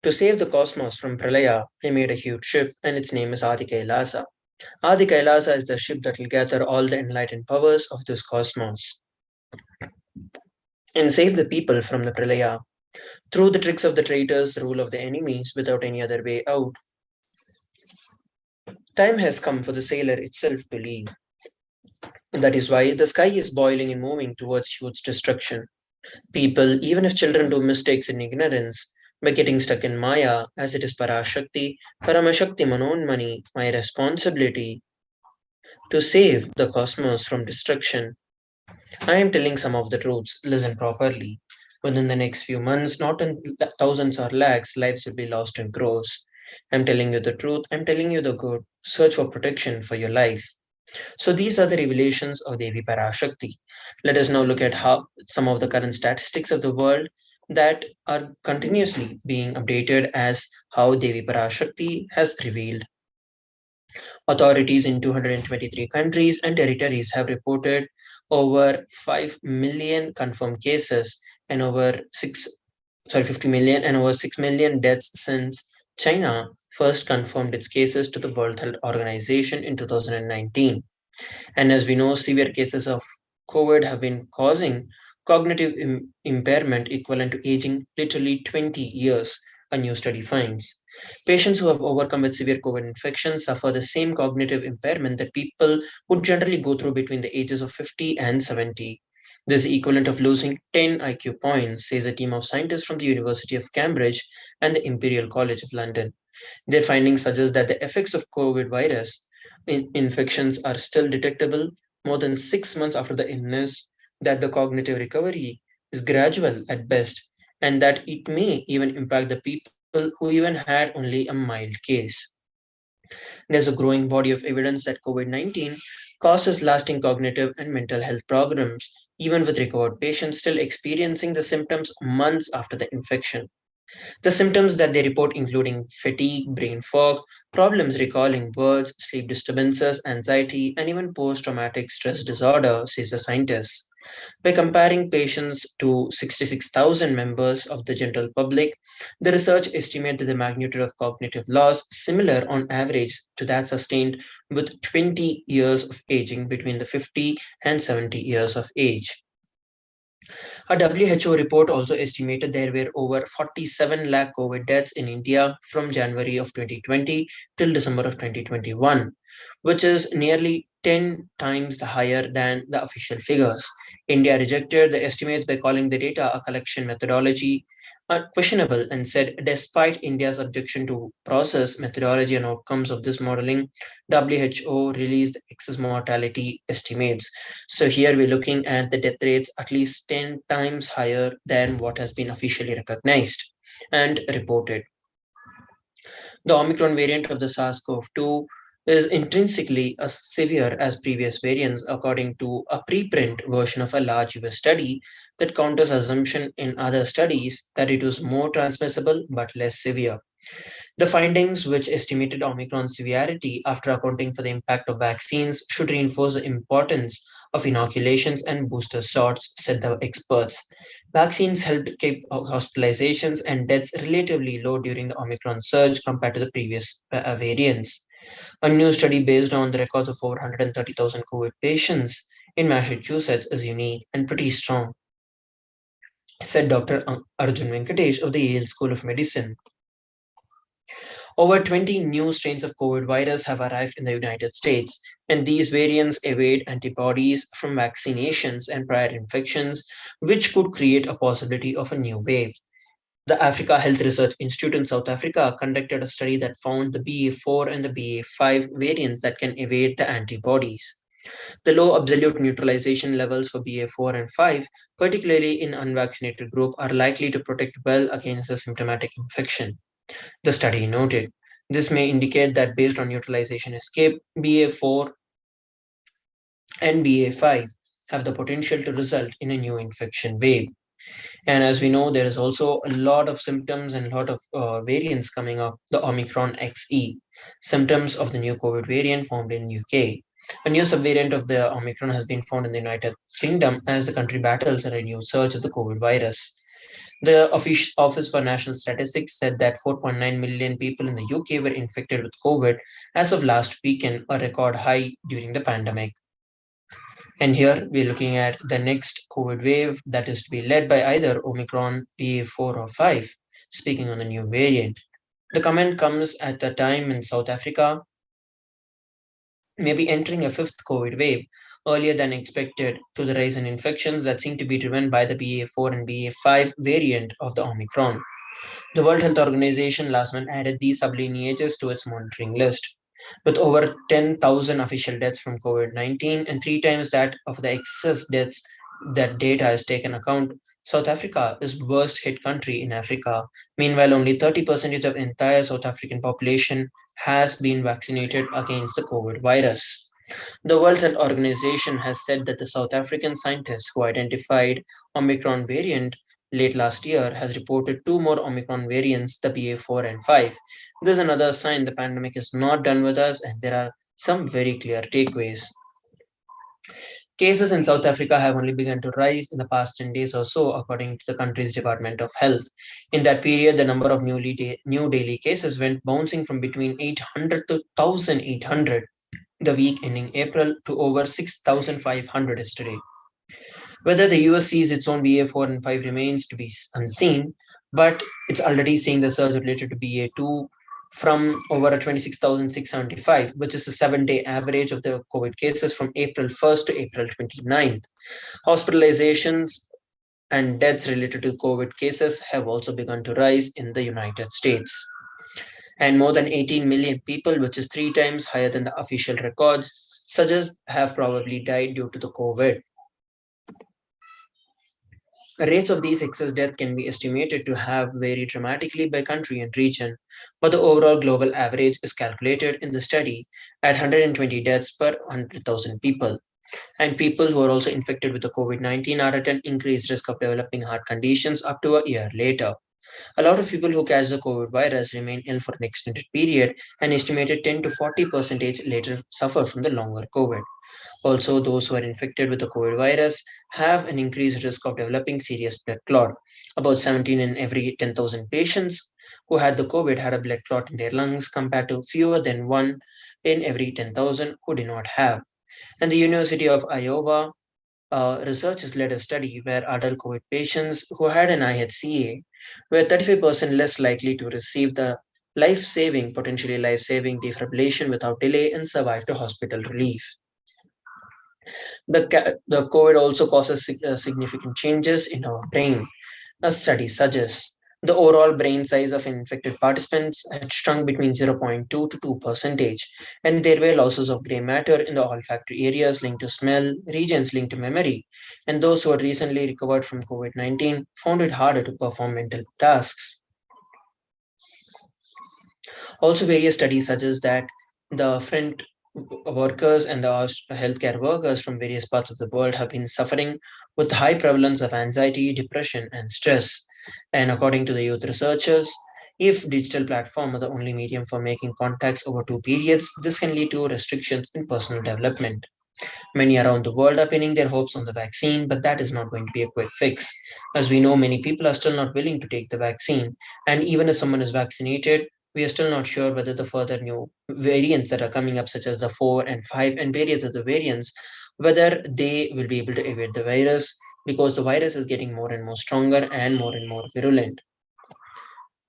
to save the cosmos from Pralaya, I made a huge ship and its name is Adi KAILASA. Adi KAILASA is the ship that will gather all the enlightened powers of this cosmos and save the people from the Pralaya. Through the tricks of the traitors, the rule of the enemies, without any other way out. Time has come for the sailor itself to leave. And that is why the sky is boiling and moving towards huge destruction. People, even if children, do mistakes in ignorance by getting stuck in Maya, as it is Parashakti, Paramashakti Manonmani, my responsibility to save the cosmos from destruction. I am telling some of the truths. Listen properly. Within the next few months, not in thousands or lakhs, lives will be lost in crores. I'm telling you the truth. I'm telling you the good. Search for protection for your life. So these are the revelations of Devi Parashakti. Let us now look at how some of the current statistics of the world that are continuously being updated as how Devi Parashakti has revealed. Authorities in 223 countries and territories have reported over 5 million confirmed cases and over 50 million and over 6 million deaths since China first confirmed its cases to the World Health Organization in 2019. And as we know, severe cases of COVID have been causing cognitive impairment equivalent to aging literally 20 years, a new study finds. Patients who have overcome with severe COVID infection suffer the same cognitive impairment that people would generally go through between the ages of 50 and 70. This is equivalent of losing 10 IQ points, says a team of scientists from the University of Cambridge and the Imperial College of London. Their findings suggest that the effects of COVID virus infections are still detectable more than 6 months after the illness, that the cognitive recovery is gradual at best, and that it may even impact the people who even had only a mild case. There's a growing body of evidence that COVID-19 causes lasting cognitive and mental health problems, even with recovered patients still experiencing the symptoms months after the infection. The symptoms that they report including fatigue, brain fog, problems recalling words, sleep disturbances, anxiety, and even post-traumatic stress disorder, says the scientists. By comparing patients to 66,000 members of the general public, the research estimated the magnitude of cognitive loss similar on average to that sustained with 20 years of aging between the 50 and 70 years of age. A WHO report also estimated there were over 47 lakh COVID deaths in India from January of 2020 till December of 2021, which is nearly 10 times the higher than the official figures. India rejected the estimates by calling the data a collection methodology questionable and said despite India's objection to process, methodology and outcomes of this modeling, WHO released excess mortality estimates. So here we're looking at the death rates at least 10 times higher than what has been officially recognized and reported. The Omicron variant of the SARS-CoV-2 is intrinsically as severe as previous variants, according to a preprint version of a large US study that counters assumption in other studies that it was more transmissible but less severe. The findings, which estimated Omicron's severity after accounting for the impact of vaccines, should reinforce the importance of inoculations and booster shots, said the experts. Vaccines helped keep hospitalizations and deaths relatively low during the Omicron surge compared to the previous variants. A new study based on the records of over 130,000 COVID patients in Massachusetts is unique and pretty strong, said Dr. Arjun Venkatesh of the Yale School of Medicine. Over 20 new strains of COVID virus have arrived in the United States, and these variants evade antibodies from vaccinations and prior infections, which could create a possibility of a new wave. The Africa Health Research Institute in South Africa conducted a study that found the BA4 and the BA5 variants that can evade the antibodies. The low absolute neutralization levels for BA4 and 5, particularly in unvaccinated group, are likely to protect well against the symptomatic infection. The study noted. This may indicate that based on neutralization escape, BA4 and BA5 have the potential to result in a new infection wave. And as we know, there is also a lot of symptoms and a lot of variants coming up. The Omicron XE, symptoms of the new COVID variant found in UK. A new subvariant of the Omicron has been found in the United Kingdom as the country battles a renewed surge of the COVID virus. The Office for National Statistics said that 4.9 million people in the UK were infected with COVID as of last weekend, a record high during the pandemic. And here we're looking at the next COVID wave that is to be led by either Omicron, BA4 or 5, speaking on the new variant. The comment comes at a time in South Africa may be entering a fifth COVID wave earlier than expected to the rise in infections that seem to be driven by the BA4 and BA5 variant of the Omicron. The World Health Organization last month added these sublineages to its monitoring list. With over 10,000 official deaths from COVID-19 and three times that of the excess deaths that data is taken account, South Africa is the worst hit country in Africa. Meanwhile, only 30% of entire South African population has been vaccinated against the COVID virus. The World Health Organization has said that the South African scientists who identified Omicron variant late last year has reported two more Omicron variants, the BA4 and 5. This is another sign the pandemic is not done with us, and there are some very clear takeaways. Cases in South Africa have only begun to rise in the past 10 days or so, according to the country's Department of Health. In that period, the number of new daily cases went bouncing from between 800 to 1,800 the week ending April to over 6,500 yesterday. Whether the US sees its own BA4 and 5 remains to be unseen, but it's already seeing the surge related to BA2 from over 26,675, which is the 7-day average of the COVID cases from April 1st to April 29th. Hospitalizations and deaths related to COVID cases have also begun to rise in the United States. And more than 18 million people, which is 3 times higher than the official records, suggest have probably died due to the COVID. Rates of these excess deaths can be estimated to have varied dramatically by country and region, but the overall global average is calculated in the study at 120 deaths per 100,000 people. And people who are also infected with the COVID-19 are at an increased risk of developing heart conditions up to a year later. A lot of people who catch the COVID virus remain ill for an extended period, and estimated 10 to 40% later suffer from the longer COVID. Also, those who are infected with the COVID virus have an increased risk of developing serious blood clot. About 17 in every 10,000 patients who had the COVID had a blood clot in their lungs, compared to fewer than 1 in every 10,000 who did not have. And the University of Iowa researchers led a study where adult COVID patients who had an IHCA were 35% less likely to receive the potentially life saving defibrillation without delay and survive to hospital relief. The COVID also causes significant changes in our brain. A study suggests the overall brain size of infected participants had shrunk between 0.2 to 2 percentage, and there were losses of gray matter in the olfactory areas linked to smell, regions linked to memory, and those who had recently recovered from COVID-19 found it harder to perform mental tasks. Also, various studies suggest that the front workers and the healthcare workers from various parts of the world have been suffering with high prevalence of anxiety, depression, and stress. And according to the youth researchers, if digital platform are the only medium for making contacts over two periods, this can lead to restrictions in personal development. Many around the world are pinning their hopes on the vaccine, but that is not going to be a quick fix. As we know, many people are still not willing to take the vaccine. And even if someone is vaccinated, we are still not sure whether the further new variants that are coming up, such as the 4 and 5 and various other variants, whether they will be able to evade the virus, because the virus is getting more and more stronger and more virulent.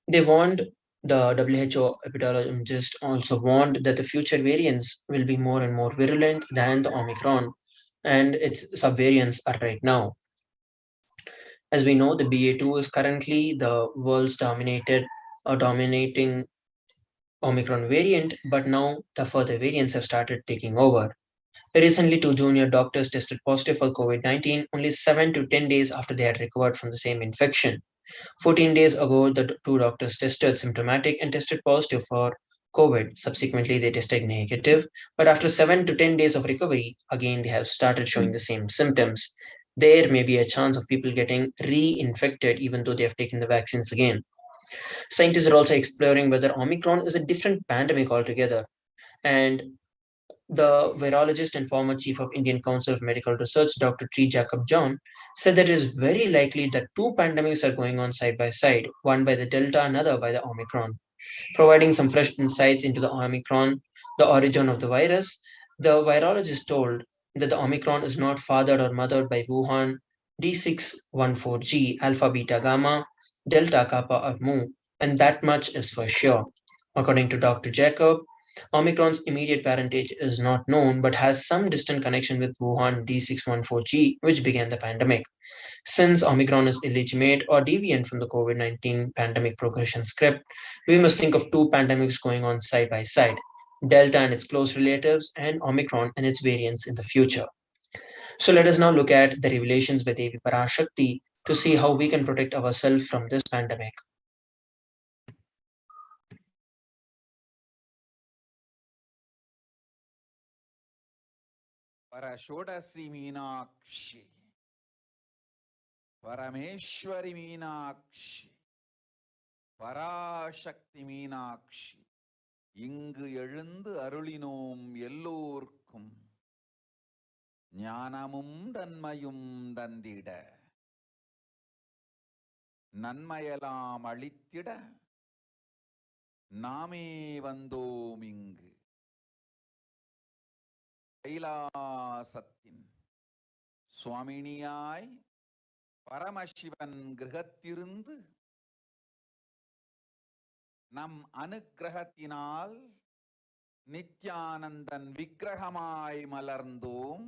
They warned the WHO epidemiologist also warned that the future variants will be more and more virulent than the Omicron and its subvariants are right now. As we know, the BA2 is currently the world's dominating Omicron variant, but now the further variants have started taking over. Recently, two junior doctors tested positive for COVID-19 only 7 to 10 days after they had recovered from the same infection. 14 days ago, the two doctors tested symptomatic and tested positive for COVID. Subsequently, they tested negative, but after 7 to 10 days of recovery, again they have started showing the same symptoms. There may be a chance of people getting reinfected even though they have taken the vaccines again. Scientists are also exploring whether Omicron is a different pandemic altogether. And the virologist and former chief of Indian Council of Medical Research, Dr. T. Jacob John, said that it is very likely that two pandemics are going on side by side, one by the Delta, another by the Omicron. Providing some fresh insights into the Omicron, the origin of the virus, the virologist told that the Omicron is not fathered or mothered by Wuhan D614G, alpha, beta, gamma, delta, kappa, or mu, and that much is for sure. According to Dr. Jacob, Omicron's immediate parentage is not known but has some distant connection with Wuhan D614G, which began the pandemic. Since Omicron is illegitimate or deviant from the COVID-19 pandemic progression script, we must think of two pandemics going on side by side, Delta and its close relatives, and Omicron and its variants in the future. So let us now look at the revelations by Devi Parashakti to see how we can protect ourselves from this pandemic. Parashodasi Meenakshi, Parameshwari Meenakshi, Parashakti Meenakshi, இங்கு எழுந்து அருளினோம் எல்லோர்க்கும் ஞானமும் தன்மையும் தந்திட நன்மையெல்லாம் அளித்திட நாமே வந்தோம் இங்கு கைலாசத்தின் சுவாமினியாய் பரமசிவன் கிரகத்திருந்து நம் அனுக்கிரகத்தினால் நித்யானந்தன் விக்கிரகமாய் மலர்ந்தோம்.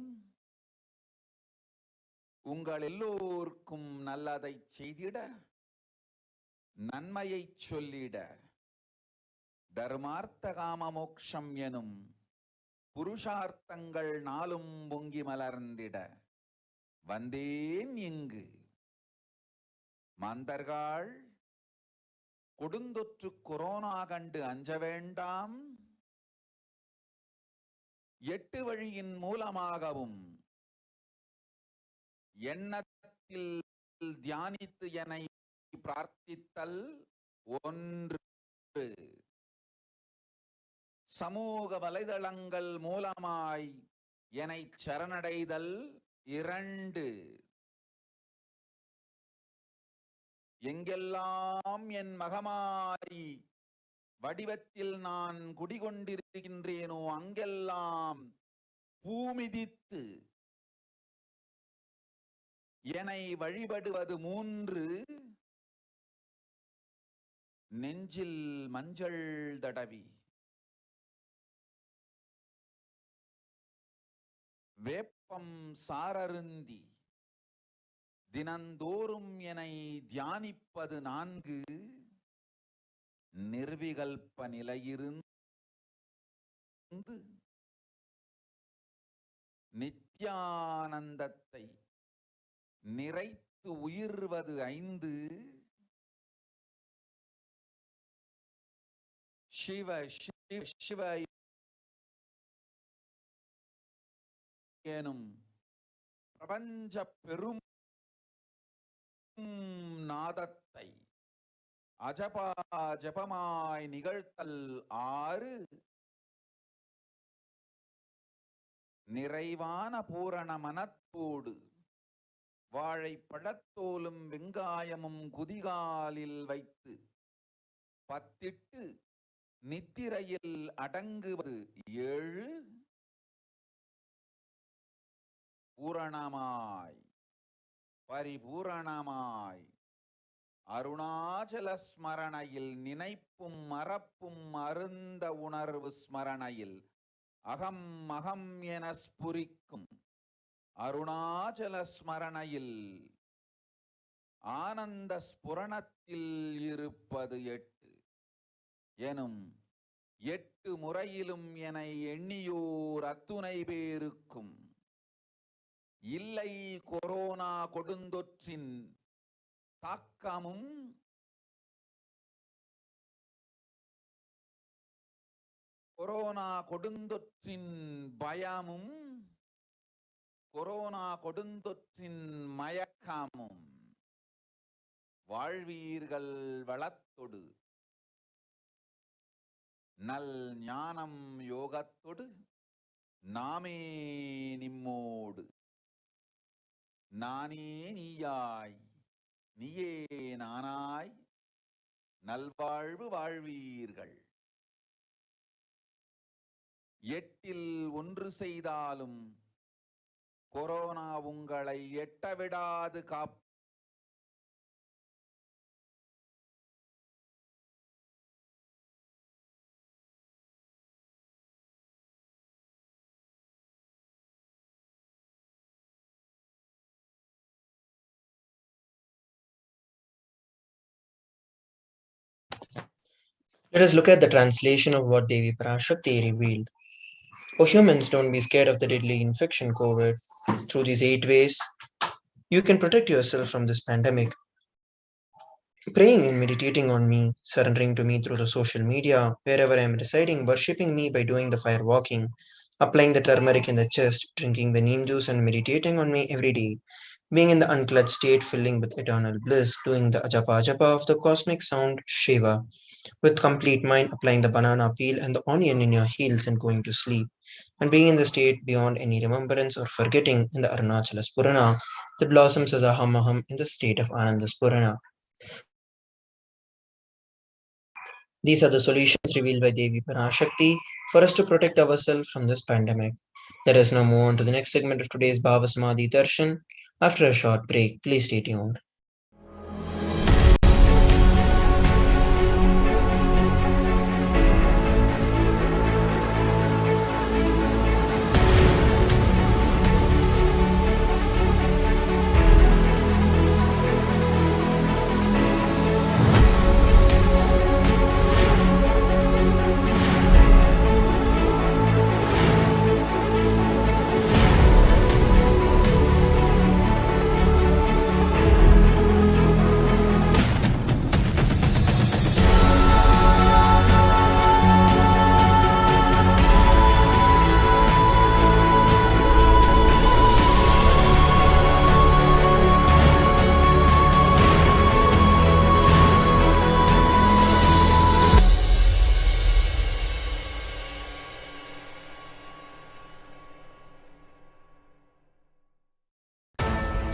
உங்கள் எல்லோருக்கும் நல்லதை செய்திட, நன்மையை சொல்லிட, தர்மார்த்த காம மோக்ஷம் எனும் புருஷார்த்தங்கள் நாளும் பொங்கி மலர்ந்திட வந்தேன் இங்கு. மாந்தர்கள் கொடுந்தொற்று கொரோனா கண்டு அஞ்ச வேண்டாம். 8 வழியின் மூலமாகவும் எண்ணத்தில் தியானித்து என்னை பிரார்த்தித்தல் 1, சமூக வலைதளங்கள் மூலமாய் என்னை சரணடைதல் 2, எங்கெல்லாம் என் மகமாரி வடிவத்தில் நான் குடிகொண்டிருக்கின்றேனோ அங்கெல்லாம் பூமிதித்து என்னை வழிபடுவது 3, நெஞ்சில் மஞ்சள் தடவி வேப்பம் சாரருந்தி தினந்தோறும் என்னை தியானிப்பது 4, நிர்விகல்ப நிலையிருந்து நித்யானந்தத்தை நிறைத்து உயிர்வது 5, சிவ சிவ சிவ எனும் பிரபஞ்ச பெரும் நாதத்தை அஜபா ஜபமாய் நிகழ்த்தல் 6, நிறைவான பூரண மனத்தோடு வாழைப்பழத்தோலும் வெங்காயமும் குதிகாலில் வைத்து பத்திட்டு நித்திரையில் அடங்குவது 7, பூரணமாய் பரிபூரணமாய் அருணாச்சல ஸ்மரணையில் நினைப்பும் மறப்பும் அருந்த உணர்வு ஸ்மரணையில் அகம் அகம் என ஸ்புரிக்கும் அருணாச்சல ஸ்மரணையில் ஆனந்த ஸ்புரணத்தில் இருப்பது 8 எனும் 8 முறையிலும் என எண்ணியோர் அத்துணை பேருக்கும் இல்லை கொரோனா கொடுந்தொற்றின் தாக்கமும் கொரோனா கொடுந்தொற்றின் பயமும் கொரோனா கொடுந்தொற்றின் மயக்கமும் வாழ்வீர்கள் வளத்தொடு நல் ஞானம் யோகத்தொடு நாமே நிம்மோடு நானே நீயாய் நீயே நானாய் நல்வாழ்வு வாழ்வீர்கள். 8இல் 1 செய்தாலும் கொரோனா உங்களை எட்டவிடாது காப்பு. Let us look at the translation of what Devi Parashakti revealed. O humans, don't be scared of the deadly infection COVID. Through these 8 ways, you can protect yourself from this pandemic. Praying and meditating on me, surrendering to me through the social media, wherever I am residing, worshipping me by doing the fire walking, applying the turmeric in the chest, drinking the neem juice and meditating on me every day, being in the unclutched state, filling with eternal bliss, doing the ajapa of the cosmic sound Shiva, with complete mind, applying the banana peel and the onion in your heels and going to sleep, and being in the state beyond any remembrance or forgetting in the Arunachala Spurana that blossoms as aham aham in the state of Ananda Spurana. These are the solutions revealed by Devi Parashakti for us to protect ourselves from this pandemic. Let us now move on to the next segment of today's Bhava Samadhi Darshan. After a short break, please stay tuned.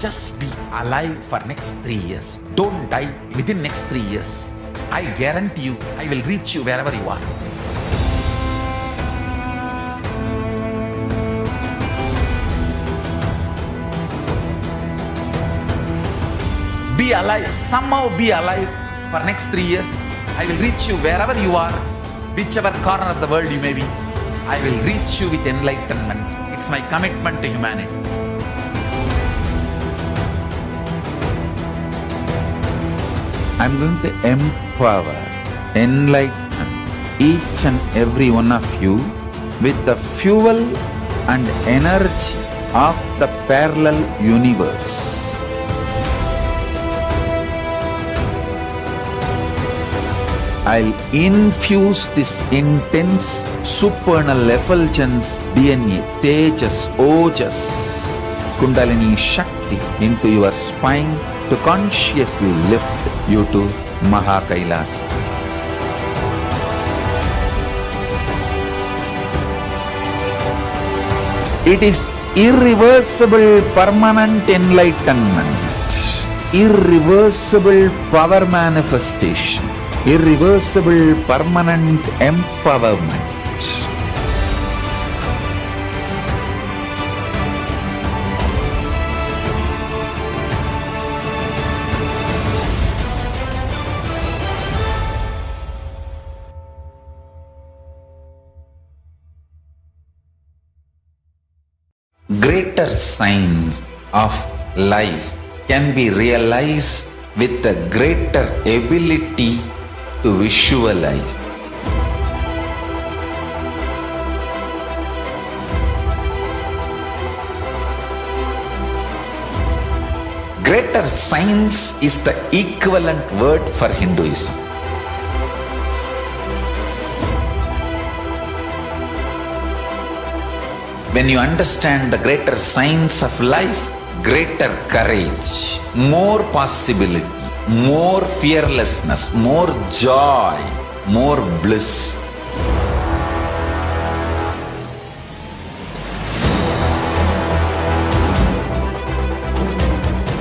Just be alive for next 3 years. Don't die within next 3 years. I guarantee you, I will reach you wherever you are. Be alive, somehow be alive for next 3 years. I will reach you wherever you are, whichever corner of the world you may be. I will reach you with enlightenment. It's my commitment to humanity. I'm going to empower, enlighten each and every one of you with the fuel and energy of the parallel universe. I'll infuse this intense supernal effulgence DNA, Tejas, Ojas, Kundalini Shakti into your spine to consciously lift you to KAILASA. It is irreversible permanent enlightenment, irreversible power manifestation, irreversible permanent empowerment. Greater signs of life can be realized with a greater ability to visualize. Greater science is the equivalent word for Hinduism. When you understand the greater science of life, greater courage, more possibility, more fearlessness, more joy, more bliss.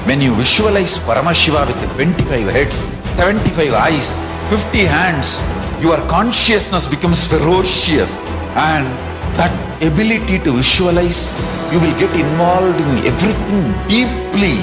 When you visualize Paramashiva with 25 heads, 75 eyes, 50 hands, your consciousness becomes ferocious, and that ability to visualize, you will get involved in everything deeply.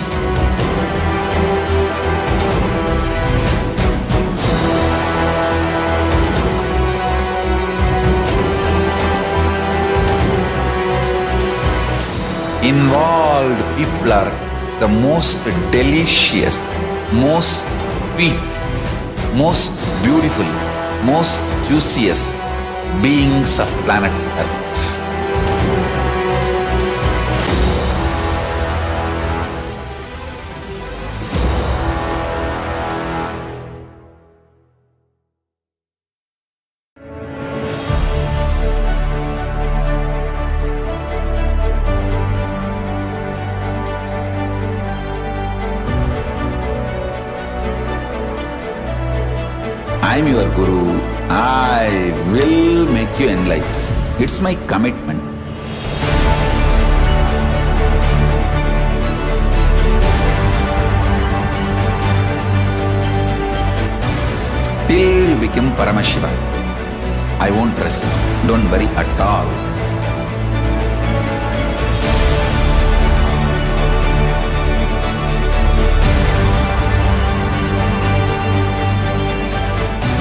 Involved people are the most delicious, most sweet, most beautiful, most juiciest beings of planet Earth. I am your Guru. I will make you enlightened. It's my commitment. Till you become Paramashiva, I won't rest. Don't worry at all.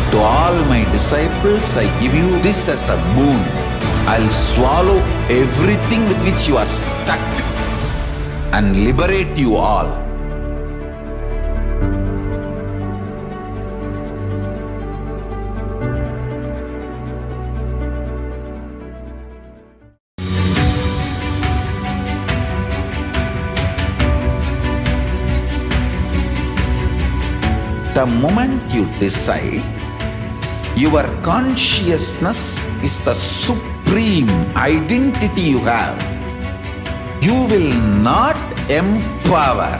To all my disciples, I give you this as a boon. I'll swallow everything with which you are stuck and liberate you all. The moment you decide, your consciousness is the supreme identity you have. You will not empower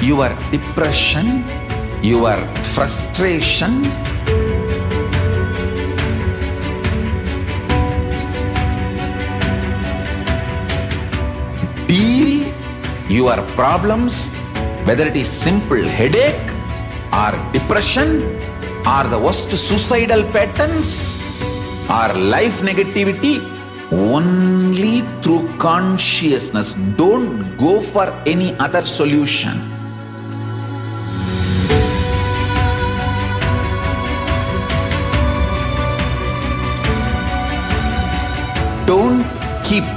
your depression, your frustration, deal your problems, whether it is simple headache or depression or the worst suicidal patterns or life negativity, only through consciousness. Don't go for any other solution. Don't keep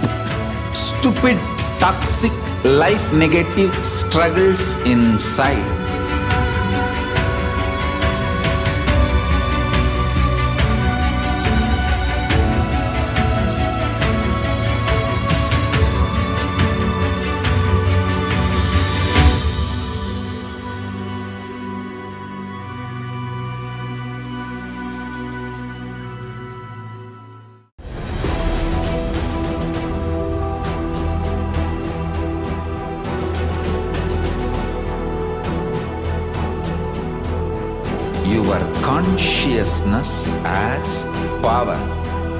stupid, toxic, life negative struggles inside. Your consciousness has power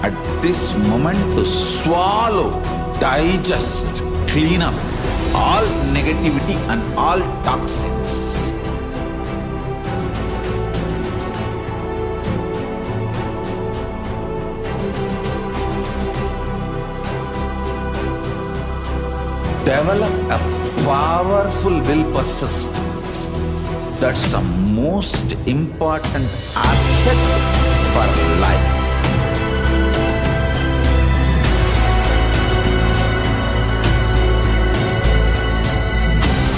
at this moment to swallow, digest, clean up all negativity and all toxins. Develop a powerful will persistence. That's the most important asset for life.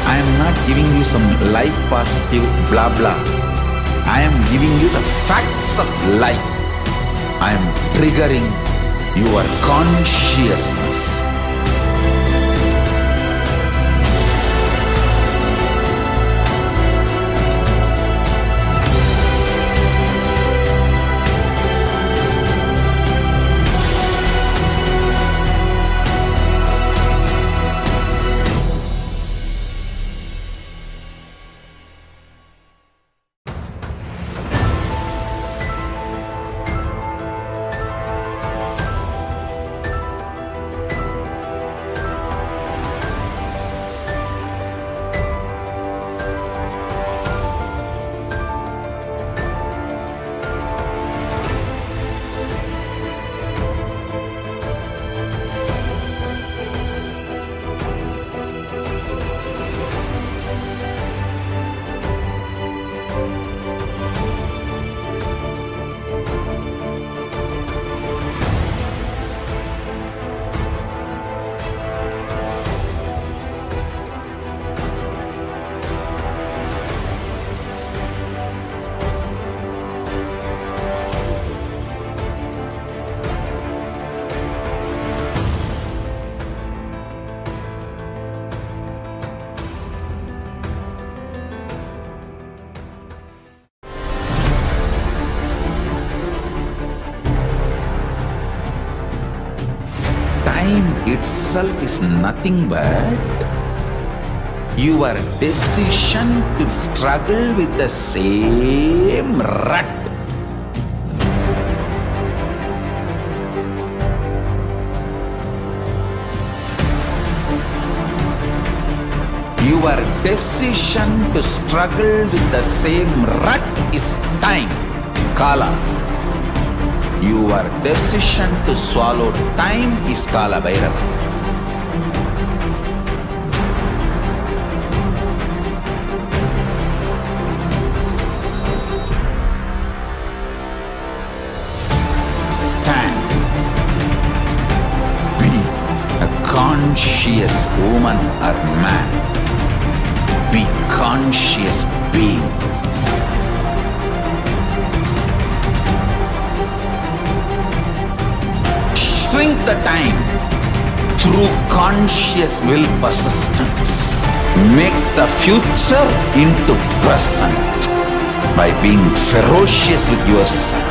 I am not giving you some life positive blah blah. I am giving you the facts of life. I am triggering your consciousness. Time itself is nothing but your decision to struggle with the same rut. Your decision to struggle with the same rut is time, Kala. Your decision to swallow time is Kala Bhairava. Stand. Be a conscious woman or man. Be conscious being. Shrink the time through conscious will persistence. Make the future into present by being ferocious with yourself.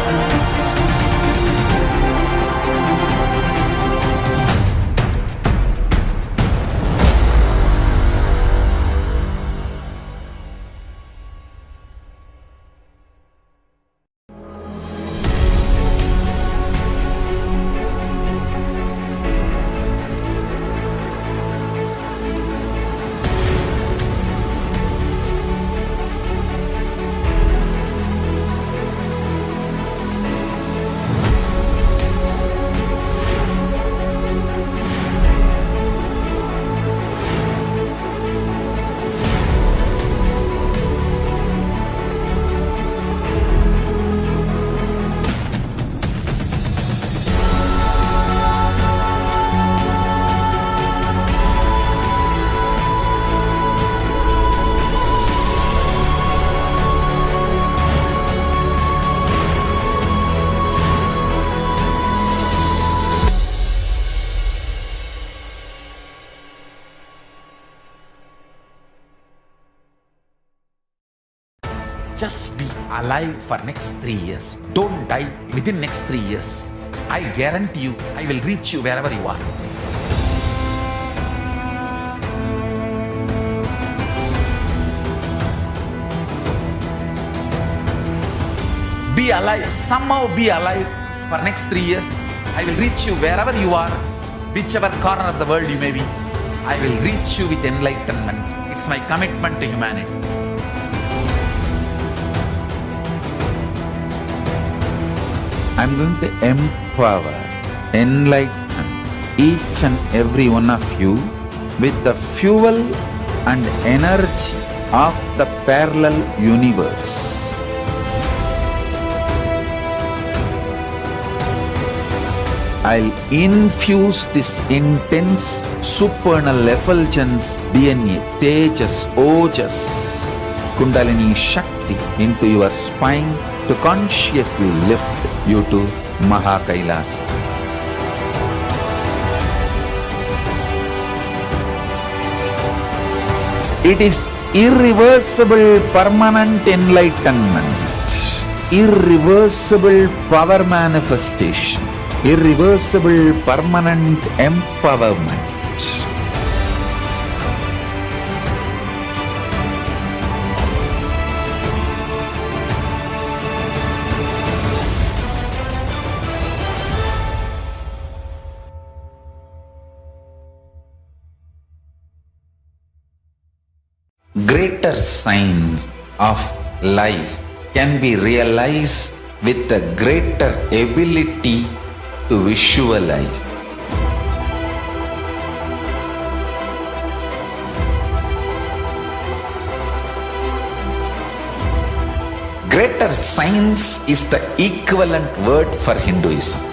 alive for next 3 years. Don't die within next 3 years. I guarantee you, I will reach you wherever you are. Be alive, somehow be alive for next 3 years. I will reach you wherever you are, whichever corner of the world you may be. I will reach you with enlightenment. It's my commitment to humanity. I'm going to empower, enlighten each and every one of you with the fuel and energy of the parallel universe. I'll infuse this intense supernal effulgence DNA, Tejas, Ojas, Kundalini Shakti into your spine to consciously lift you to KAILASA. It is irreversible permanent enlightenment, irreversible power manifestation, irreversible permanent empowerment. Greater signs of life can be realized with a greater ability to visualize. Greater science is the equivalent word for Hinduism.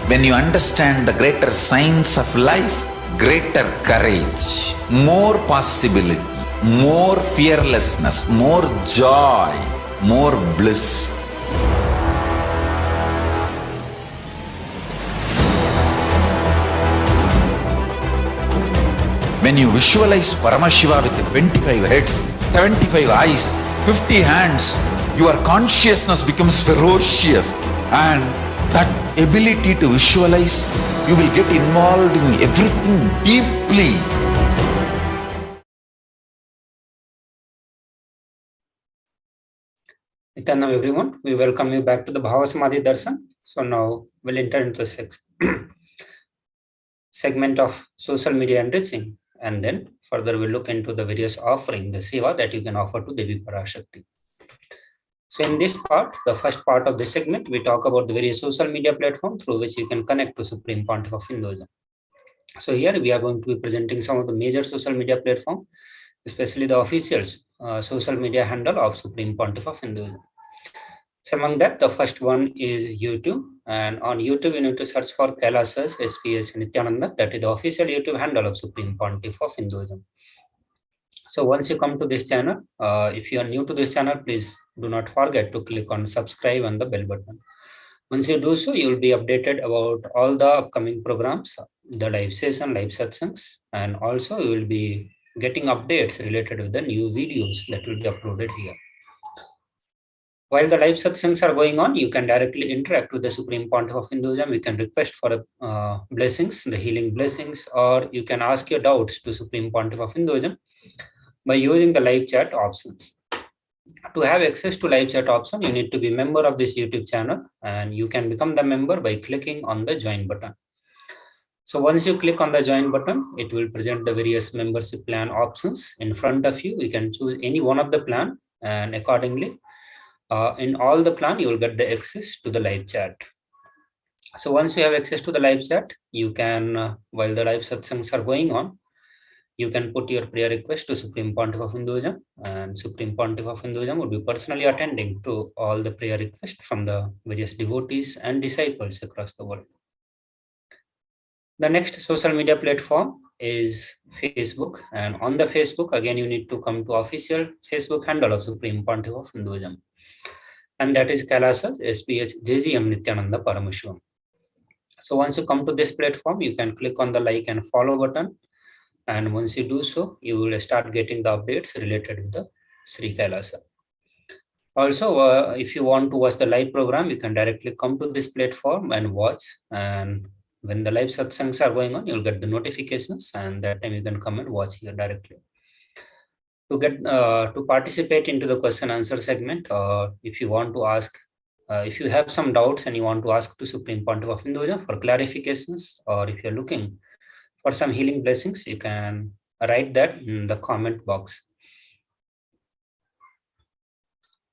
When you understand the greater science of life, greater courage, more possibility, more fearlessness, more joy, more bliss. When you visualize Paramashiva with 25 heads, 75 eyes, 50 hands, your consciousness becomes ferocious, and that ability to visualize, you will get involved in everything deeply. Nithyanam, everyone, we welcome you back to the Bhava Samadhi Darshan. So now we'll enter into the segment of social media enriching, and then further we'll look into the various offerings, the seva that you can offer to Devi Parashakti. So in this part, the first part of this segment, we talk about the various social media platforms through which you can connect to Supreme Pontiff of Hinduism. So here we are going to be presenting some of the major social media platforms, especially the official social media handle of Supreme Pontiff of Hinduism. So among that, the first one is YouTube, and on YouTube you need to search for KAILASA's HDH Nithyananda, that is the official YouTube handle of Supreme Pontiff of Hinduism. So once you come to this channel, if you are new to this channel, please do not forget to click on subscribe and the bell button. Once you do so, you will be updated about all the upcoming programs, the live session, live satsangs, and also you will be getting updates related with the new videos that will be uploaded here. While the live satsangs are going on, you can directly interact with the Supreme Pontiff of Hinduism. You can request for blessings, the healing blessings, or you can ask your doubts to Supreme Pontiff of Hinduism by using the live chat options. To have access to live chat option, you need to be a member of this YouTube channel, and you can become the member by clicking on the join button. So once you click on the join button, it will present the various membership plan options in front of you. You can choose any one of the plan, and accordingly, in all the plan, you will get the access to the live chat. So once you have access to the live chat, you can, while the live satsangs are going on, you can put your prayer request to Supreme Pontiff of Hinduism, and Supreme Pontiff of Hinduism will be personally attending to all the prayer requests from the various devotees and disciples across the world. The next social media platform is Facebook, and on the Facebook, again, you need to come to official Facebook handle of Supreme Pontiff of Hinduism, and that is KAILASA's HDH Nithyananda Paramashivam. So once you come to this platform, you can click on the like and follow button. And once you do so, you will start getting the updates related with the Sri Kailasa. Also, if you want to watch the live program, you can directly come to this platform and watch. And when the live satsangs are going on, you'll get the notifications, and that time you can come and watch here directly. To participate into the question answer segment, if you want to ask, if you have some doubts and you want to ask to Supreme Pontiff of Hinduism for clarifications, or if you're looking for some healing blessings, you can write that in the comment box.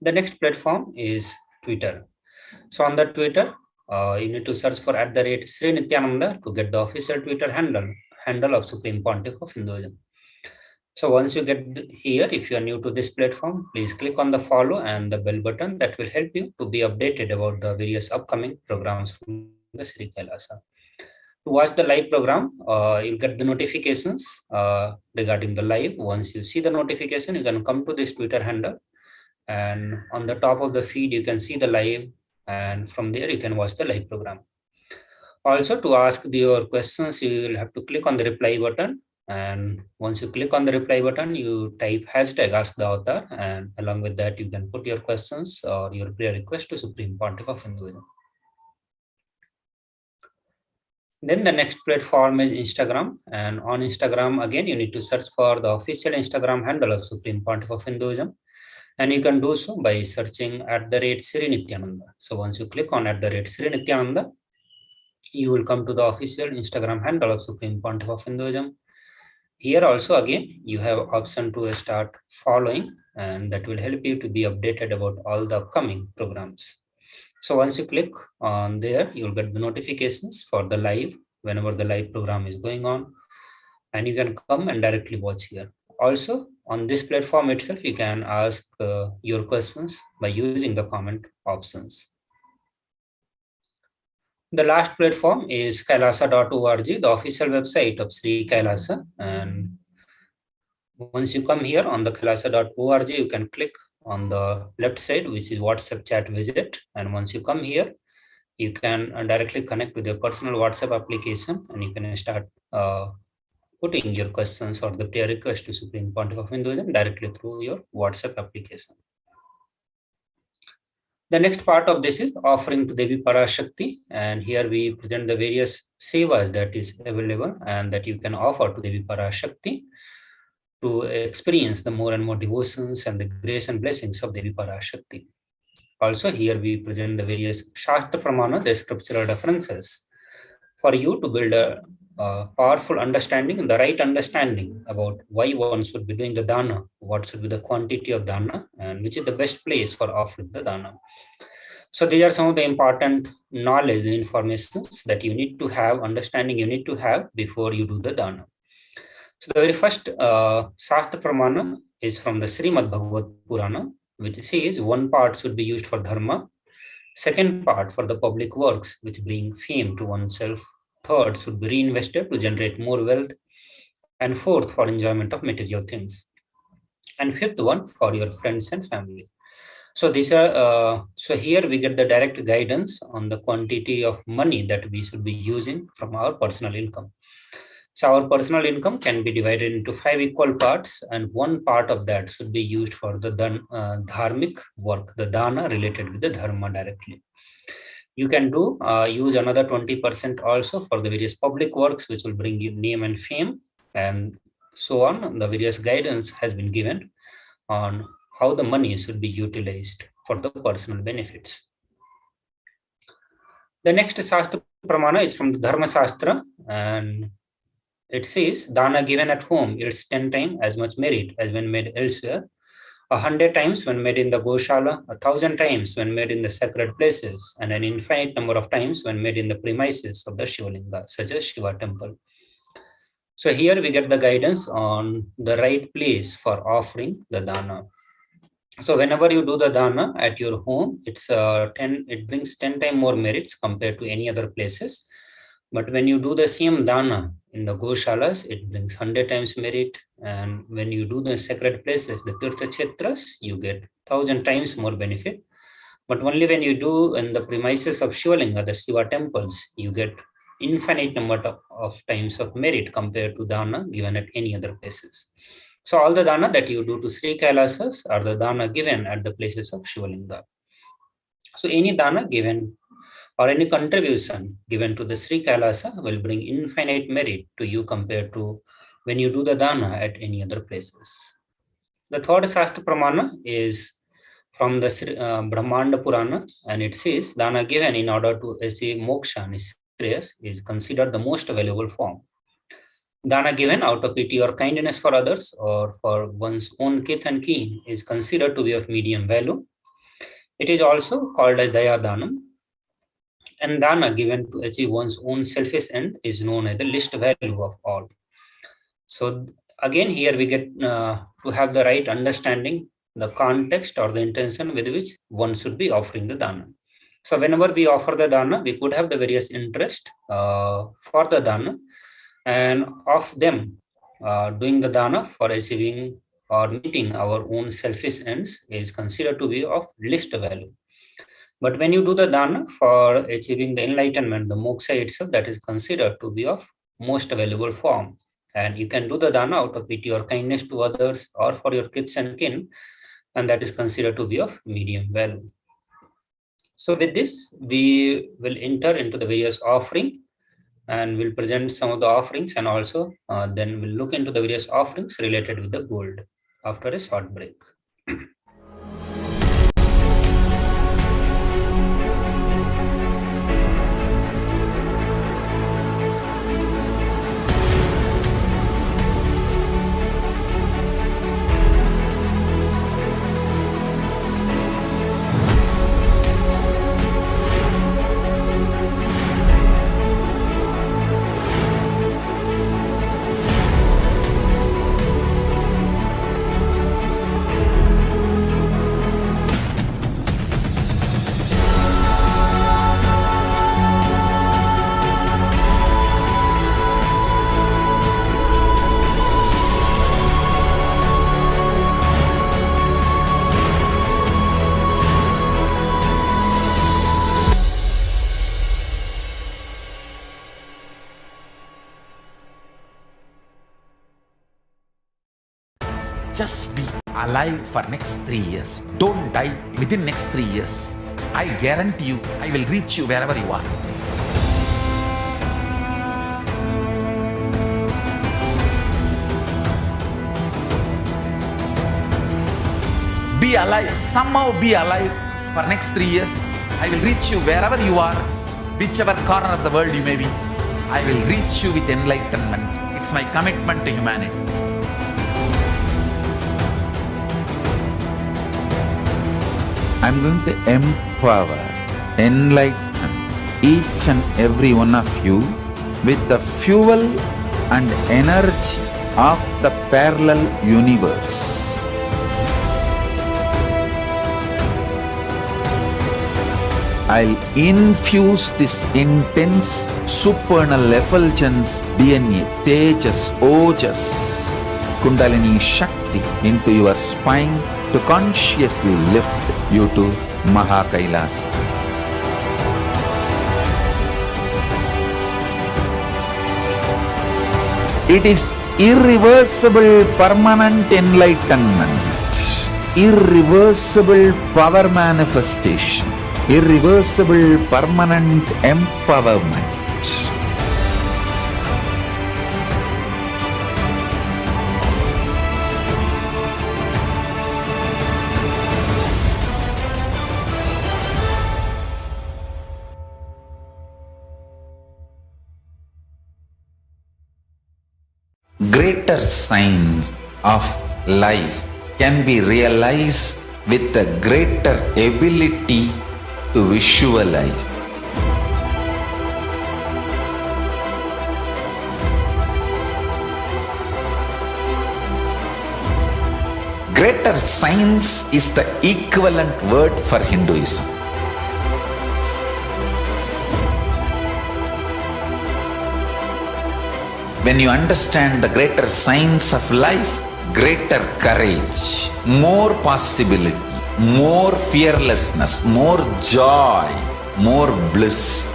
The next platform is Twitter. So on the Twitter, you need to search for @Sri Nithyananda to get the official Twitter handle of Supreme Pontiff of Hinduism. So once you get here, if you are new to this platform, please click on the follow and the bell button. That will help you to be updated about the various upcoming programs from the Sri Kailasa. To watch the live program, you'll get the notifications regarding the live. Once you see the notification, you can come to this Twitter handle, and on the top of the feed, you can see the live, and from there you can watch the live program. Also, to ask your questions, you will have to click on the reply button. And once you click on the reply button, you type #AskTheAuthor, and along with that, you can put your questions or your prayer request to Supreme Pontiff of Hinduism. Then the next platform is Instagram. And on Instagram, again, you need to search for the official Instagram handle of Supreme Pontiff of Hinduism. And you can do so by searching @Sri Nithyananda. So once you click on @Sri Nithyananda, you will come to the official Instagram handle of Supreme Pontiff of Hinduism. Here also, again, you have option to start following, and that will help you to be updated about all the upcoming programs. So once you click on there, you'll get the notifications for the live, whenever the live program is going on, and you can come and directly watch here. Also, on this platform itself, you can ask your questions by using the comment options. The last platform is kailasa.org, the official website of Sri Kailasa. And once you come here on the kailasa.org, you can click on the left side, which is WhatsApp chat visit. And once you come here, you can directly connect with your personal WhatsApp application, and you can start putting your questions or the prayer request to Supreme Pontiff of Hinduism directly through your WhatsApp application. The next part of this is offering to Devi Parashakti, and here we present the various sevas that is available and that you can offer to Devi Parashakti to experience the more and more devotions and the grace and blessings of Devi Parashakti. Also, here we present the various Shastra Pramana, the scriptural references, for you to build a powerful understanding, the right understanding about why one should be doing the dana, what should be the quantity of dana, and which is the best place for offering the dana. So these are some of the important knowledge and informations that you need to have, understanding you need to have before you do the dana. So the very first Shastra Pramana is from the Srimad Bhagavad Purana, which says one part should be used for dharma, second part for the public works, which bring fame to oneself, third should be reinvested to generate more wealth, and fourth for enjoyment of material things, and fifth one for your friends and family. So these are so here we get the direct guidance on the quantity of money that we should be using from our personal income. So our personal income can be divided into 5 equal parts, and one part of that should be used for the dharmic work, the dana related with the dharma directly. You can use another 20% also for the various public works, which will bring you name and fame, and so on. The various guidance has been given on how the money should be utilized for the personal benefits. The next Shastra Pramana is from the Dharma Shastra, and it says, dana given at home yields 10 times as much merit as when made elsewhere, 100 times when made in the Goshala, 1,000 times when made in the sacred places, and an infinite number of times when made in the premises of the Shivalinga, such as Shiva temple. So here we get the guidance on the right place for offering the dana. So whenever you do the dana at your home, it brings 10 times more merits compared to any other places. But when you do the same dana in the Goshalas, it brings 100 times merit. And when you do the sacred places, the Tirtha Kshetras, you get 1,000 times more benefit. But only when you do in the premises of Shivalinga, the Shiva temples, you get infinite number of times of merit compared to dana given at any other places. So all the dana that you do to Sri Kailasas are the dana given at the places of Shivalinga. So any dana given or any contribution given to the Sri Kailasa will bring infinite merit to you compared to when you do the dana at any other places. The third Shastra Pramana is from the Brahmanda Purana, and it says dana given in order to achieve moksha nishreyas is considered the most valuable form. Dana given out of pity or kindness for others or for one's own kith and kin is considered to be of medium value. It is also called as Daya Danam. And dana given to achieve one's own selfish end is known as the least value of all. So again, here we get to have the right understanding, the context or the intention with which one should be offering the dana. So whenever we offer the dana, we could have the various interest for the dana, and of them doing the dana for achieving or meeting our own selfish ends is considered to be of least value. But when you do the dana for achieving the enlightenment, the moksha itself, that is considered to be of most valuable form. And you can do the dana out of pity or kindness to others or for your kids and kin, and that is considered to be of medium value. So with this, we will enter into the various offerings and we'll present some of the offerings, and also then we'll look into the various offerings related with the gold after a short break. Just be alive for next 3 years. Don't die within next 3 years. I guarantee you, I will reach you wherever you are. Be alive, somehow be alive for next 3 years. I will reach you wherever you are, whichever corner of the world you may be. I will reach you with enlightenment. It's my commitment to humanity. I'm going to empower, enlighten each and every one of you with the fuel and energy of the parallel universe. I'll infuse this intense supernal effulgence DNA, Tejas, Ojas, Kundalini Shakti into your spine to consciously lift you to KAILASA. It is irreversible permanent enlightenment, irreversible power manifestation, irreversible permanent empowerment. Greater signs of life can be realized with a greater ability to visualize. Greater science is the equivalent word for Hinduism. When you understand the greater science of life, greater courage, more possibility, more fearlessness, more joy, more bliss.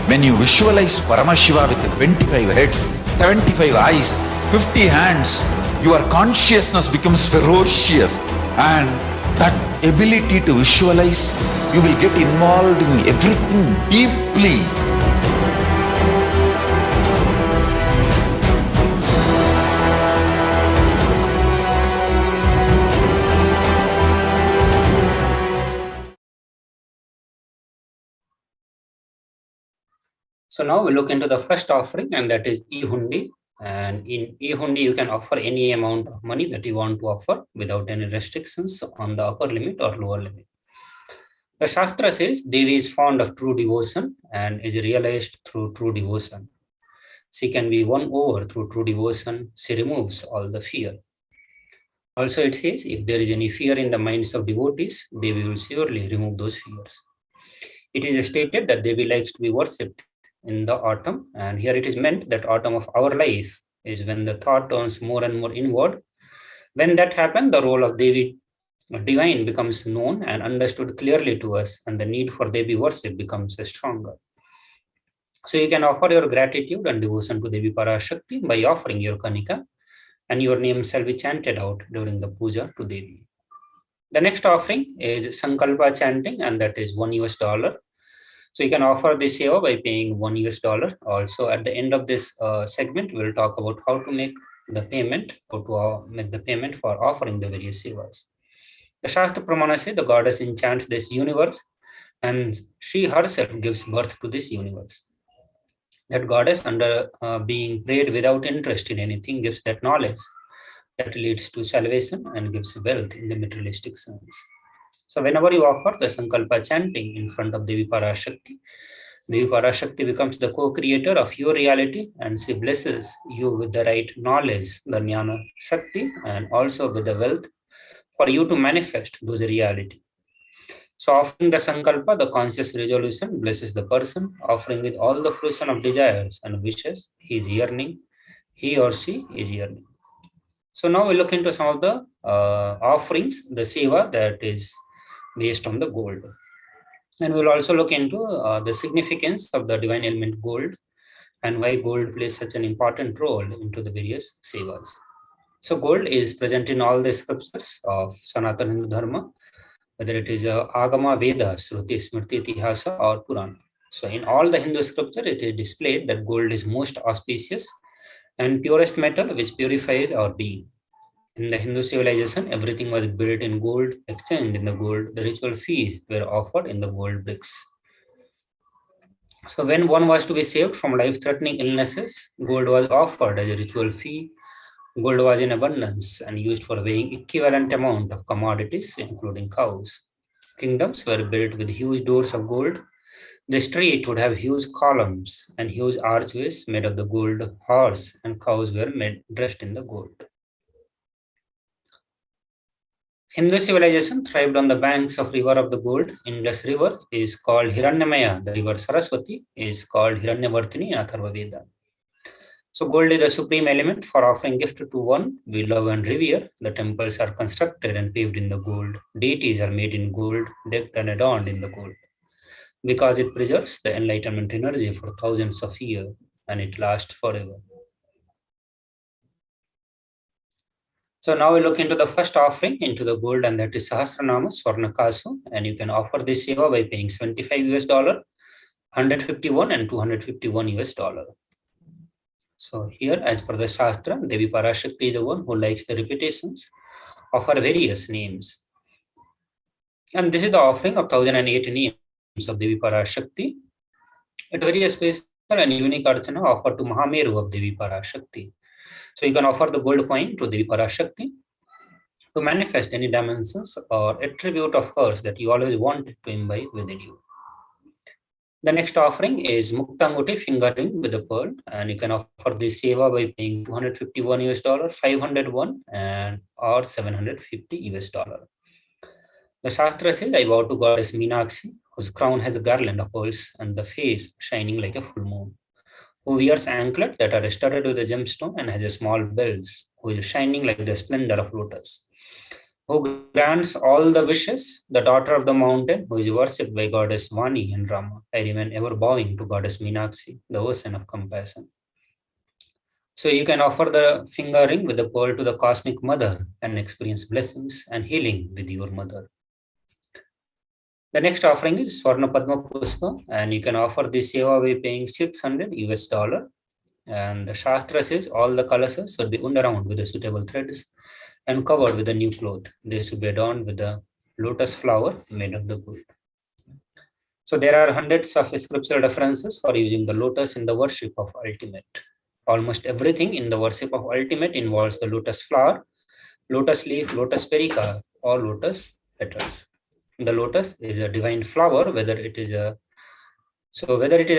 When you visualize Paramashiva with 25 heads, 75 eyes, 50 hands, your consciousness becomes ferocious, and that ability to visualize, you will get involved in everything deeply. So now we look into the first offering, and that is e-hundi. And in e-hundi, you can offer any amount of money that you want to offer without any restrictions on the upper limit or lower limit. The Shastra says Devi is fond of true devotion and is realized through true devotion. She can be won over through true devotion. She removes all the fear. Also, it says if there is any fear in the minds of devotees, Devi will surely remove those fears. It is stated that Devi likes to be worshipped in the autumn, and here it is meant that autumn of our life is when the thought turns more and more inward. When that happens, the role of Devi divine becomes known and understood clearly to us, and the need for Devi worship becomes stronger. So you can offer your gratitude and devotion to Devi Parashakti by offering your kanika, and your name shall be chanted out during the puja to Devi. The next offering is Sankalpa chanting, and that is $1. So you can offer this seva by paying $1. Also, at the end of this segment, we'll talk about how to make the payment or to make the payment for offering the various sevas. The Shastra Pramana says the goddess enchants this universe, and she herself gives birth to this universe. That goddess, under being prayed without interest in anything, gives that knowledge that leads to salvation and gives wealth in the materialistic sense. So whenever you offer the Sankalpa chanting in front of Devi Parashakti, Devi Parashakti becomes the co-creator of your reality, and she blesses you with the right knowledge, the Jnana Shakti, and also with the wealth for you to manifest those reality. So offering the Sankalpa, the conscious resolution, blesses the person, offering with all the fruition of desires and wishes, he is yearning, he or she is yearning. So now we look into some of the offerings, the seva that is based on the gold. And we'll also look into the significance of the divine element gold and why gold plays such an important role into the various sevas. So gold is present in all the scriptures of Sanatana Hindu Dharma, whether it is Agama, Veda, Shruti, Smriti, Itihasa, or Purana. So in all the Hindu scripture, it is displayed that gold is most auspicious and purest metal which purifies our being. In the Hindu civilization, everything was built in gold, exchanged in the gold. The ritual fees were offered in the gold bricks. So when one was to be saved from life-threatening illnesses, gold was offered as a ritual fee. Gold was in abundance and used for weighing equivalent amount of commodities, including cows. Kingdoms were built with huge doors of gold. The street would have huge columns and huge archways made of the gold horse, and cows were dressed in the gold. Hindu civilization thrived on the banks of river of the gold. Indus River is called Hiranyamaya. The river Saraswati is called Hiranyavartini in Atharva Veda. So gold is the supreme element for offering gift to one we love and revere. The temples are constructed and paved in the gold. Deities are made in gold, decked and adorned in the gold, because it preserves the enlightenment energy for thousands of years and it lasts forever. So now we look into the first offering into the gold, and that is Sahasranama Swarnakasu, and you can offer this seva by paying $75, 151 and 251 US dollar. So here, as per the Shastra, Devi Parashakti is the one who likes the repetitions of her various names. And this is the offering of 1008 names of Devi Parashakti. It's very special and unique archana offered to Mahameru of Devi Parashakti. So you can offer the gold coin to Devi Parashakti to manifest any dimensions or attribute of hers that you always wanted to imbibe within you. The next offering is Muktanguti finger ring with a pearl, and you can offer this seva by paying $251 US, 501 and or 750 US dollar. The Shastra says, I vow to goddess Meenakshi, whose crown has a garland of pearls and the face shining like a full moon, who wears anklets that are studded with a gemstone and has a small bells, who is shining like the splendor of lotus. who grants all the wishes, the daughter of the mountain, who is worshipped by goddess Vani and Rama. I remain ever bowing to goddess Meenakshi, the ocean of compassion. So you can offer the finger ring with the pearl to the cosmic mother and experience blessings and healing with your mother. The next offering is Swarna Padma Pushpa, and you can offer this seva by paying $600. And the Shastra says all the kalasas should be wound around with the suitable threads and covered with a new cloth. They should be adorned with the lotus flower made of the gold. So there are hundreds of scriptural references for using the lotus in the worship of ultimate. Almost everything in the worship of ultimate involves the lotus flower, lotus leaf, lotus perica, or lotus petals. The lotus is a divine flower, whether it is a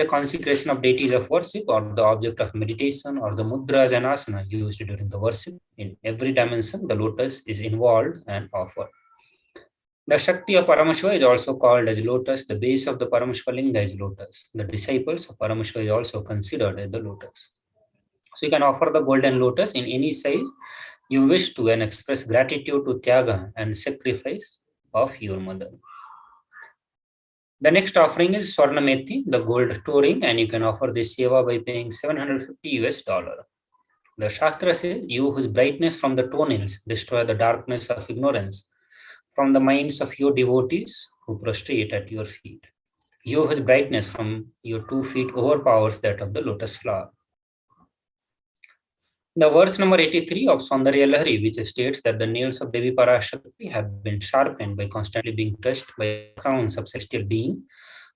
consecration of deities of worship or the object of meditation or the mudras and asana used during the worship. In every dimension, the lotus is involved and offered. The Shakti of Paramashiva is also called as lotus. The base of the Paramashiva linga is lotus. The disciples of Paramashiva is also considered as the lotus. So you can offer the golden lotus in any size you wish to and express gratitude to Tyaga and sacrifice of your mother. The next offering is Swarna Methi, the gold toe ring, and you can offer this seva by paying $750. The Shastra says, you whose brightness from the toenails destroy the darkness of ignorance from the minds of your devotees who prostrate at your feet. You whose brightness from your 2 feet overpowers that of the lotus flower. The verse number 83 of Saundarya Lahari, which states that the nails of Devi Parashakti have been sharpened by constantly being touched by crowns of celestial beings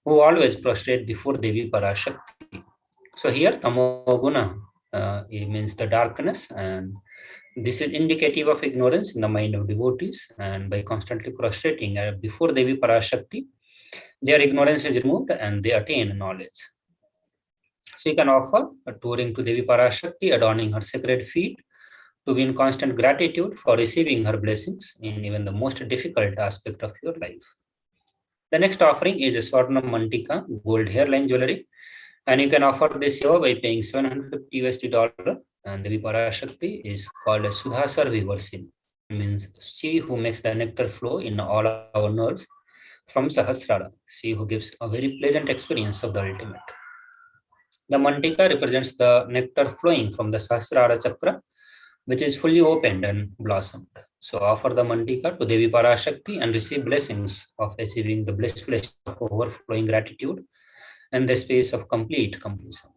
who always prostrate before Devi Parashakti. So here Tamoguna it means the darkness, and this is indicative of ignorance in the mind of devotees, and by constantly prostrating before Devi Parashakti, their ignorance is removed and they attain knowledge. So you can offer a toe ring to Devi Parashakti, adorning her sacred feet, to be in constant gratitude for receiving her blessings in even the most difficult aspect of your life. The next offering is a Swarna Mantika, gold hairline jewelry, and you can offer this seva by paying $750. And Devi Parashakti is called a Sudha Sarvi Varsin, means she who makes the nectar flow in all our nerves from Sahasrara, she who gives a very pleasant experience of the ultimate. The Mantika represents the nectar flowing from the Sahasrara Chakra, which is fully opened and blossomed. So offer the Mantika to Devi Parashakti and receive blessings of achieving the blissful state of overflowing gratitude and the space of complete completion.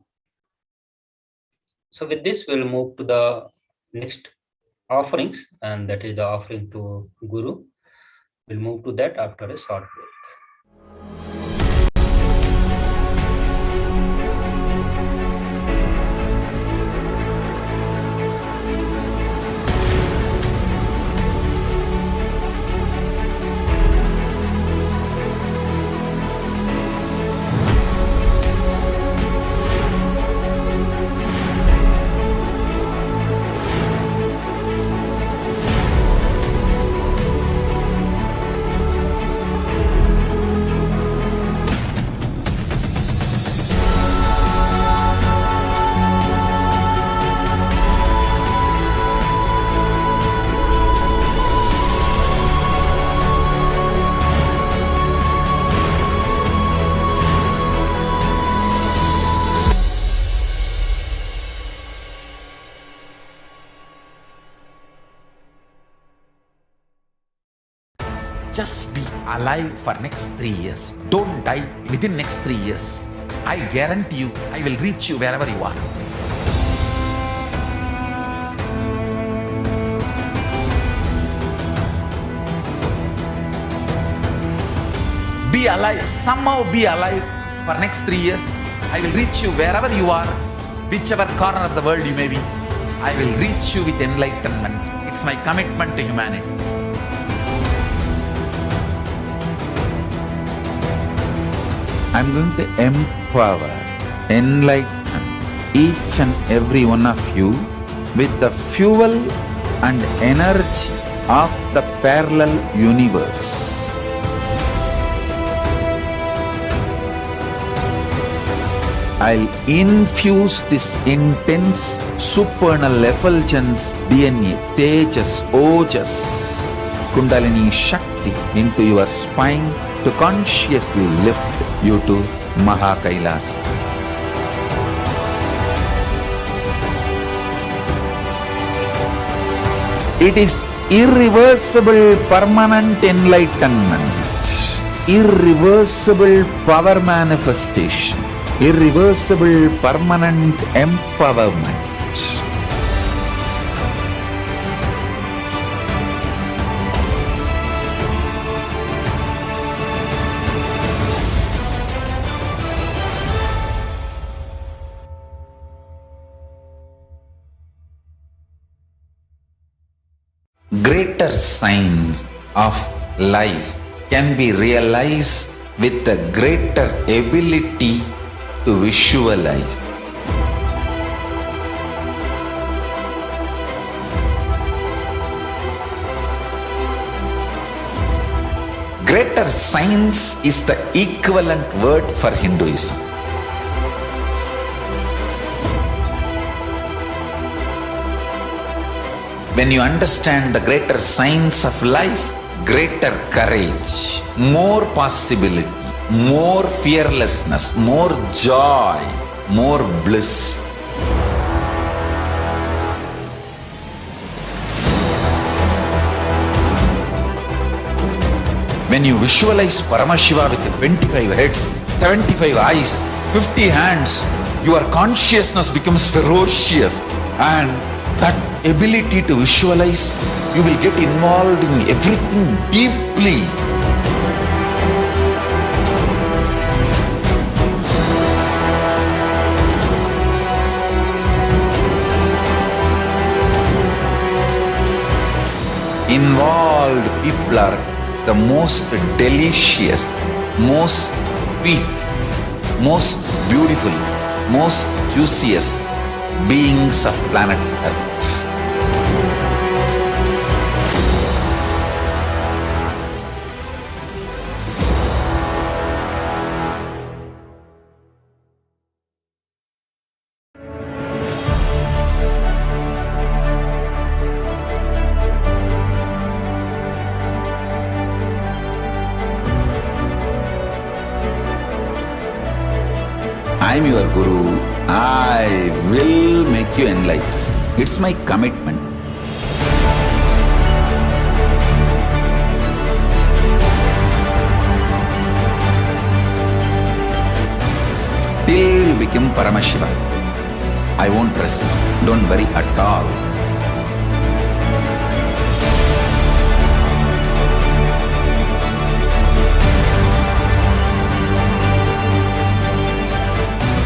So with this, we'll move to the next offerings, and that is the offering to Guru. We'll move to that after a short break. Just be alive for next 3 years. Don't die within next 3 years. I guarantee you, I will reach you wherever you are. Be alive, somehow be alive for next 3 years. I will reach you wherever you are, whichever corner of the world you may be. I will reach you with enlightenment. It's my commitment to humanity. I'm going to empower, enlighten each and every one of you with the fuel and energy of the parallel universe. I'll infuse this intense supernal effulgence DNA, Tejas, Ojas, Kundalini Shakti into your spine to consciously lift you to KAILASA. It is irreversible permanent enlightenment, irreversible power manifestation, irreversible permanent empowerment. Greater signs of life can be realized with a greater ability to visualize. Greater signs is the equivalent word for Hinduism. When you understand the greater signs of life, greater courage, more possibility, more fearlessness, more joy, more bliss. When you visualize Paramashiva with 25 heads, 75 eyes, 50 hands, your consciousness becomes ferocious, and that ability to visualize, you will get involved in everything deeply. Involved people are the most delicious, most sweet, most beautiful, most juiciest beings of planet Earth. I am your Guru. I will make you enlightened. It's my commitment. Till you become Paramashiva, I won't rest. Don't worry at all.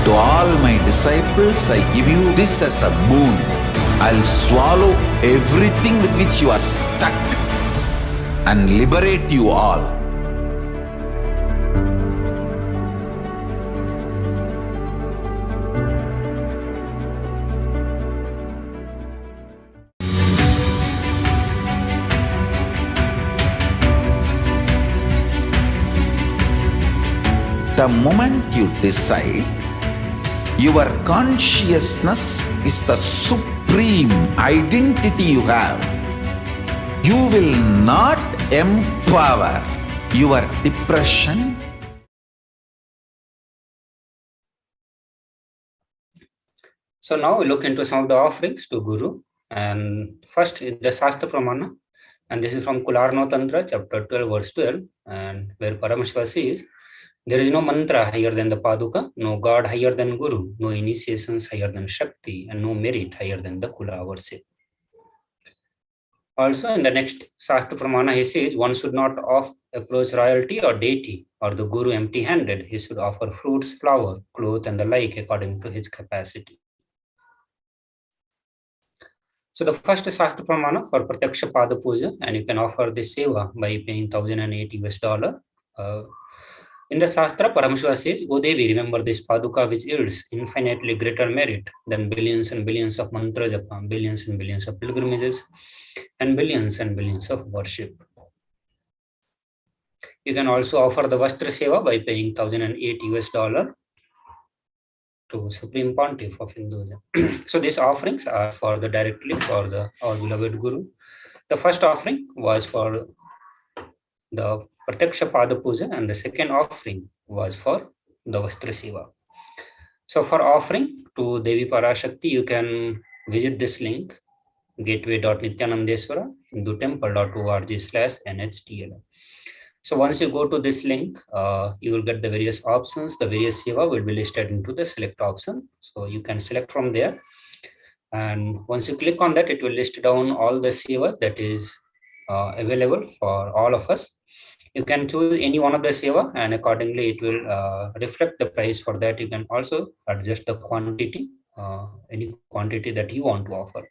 To all my disciples, I give you this as a boon. I'll swallow everything with which you are stuck and liberate you all. The moment you decide, your consciousness is the supreme identity you have. You will not empower your depression. So now we look into some of the offerings to Guru. And first is the Shastra Pramana. And this is from Kularno Tantra, chapter 12, verse 12, and where Paramashiva says, there is no mantra higher than the Paduka, no God higher than Guru, no initiations higher than Shakti, and no merit higher than the Kula worship. Also, in the next Shastra Pramana, he says one should not approach royalty or deity or the Guru empty-handed. He should offer fruits, flower, cloth, and the like according to his capacity. So the first Shastra Pramana for Pratyaksha Pada Puja, and you can offer this seva by paying $1,008. In the Shastra, Paramashiva says, O Devi, remember this Paduka which yields infinitely greater merit than billions and billions of mantra japa, billions and billions of pilgrimages, and billions of worship. You can also offer the Vastra Seva by paying $1,008 to Supreme Pontiff of Hinduism. So these offerings are directly for our beloved Guru. The first offering was for the Pratyaksha Pada Puja, and the second offering was for the Vastra Seva. So for offering to Devi Parashakti, you can visit this link, gateway.nithyanandeswara hindutemple.org/NHTL. So once you go to this link, you will get the various options. The various seva will be listed into the select option. So you can select from there. And once you click on that, it will list down all the seva that is available for all of us. You can choose any one of the seva, and accordingly it will reflect the price. For that, you can also adjust the quantity, any quantity that you want to offer.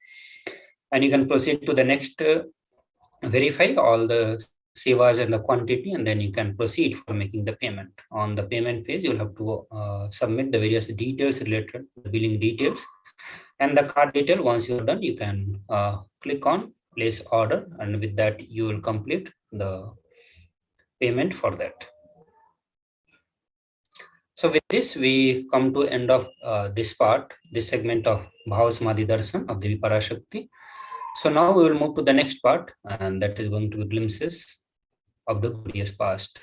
And you can proceed to the next, verify all the sevas and the quantity, and then you can proceed for making the payment. On the payment page, you'll have to submit the various details related to the billing details and the card detail. Once you're done, you can click on place order, and with that you will complete the payment for that. So with this, we come to end of this part, this segment of Bhava Samadhi Darshan of Devi Parashakti. So now we will move to the next part, and that is going to be glimpses of the glorious past.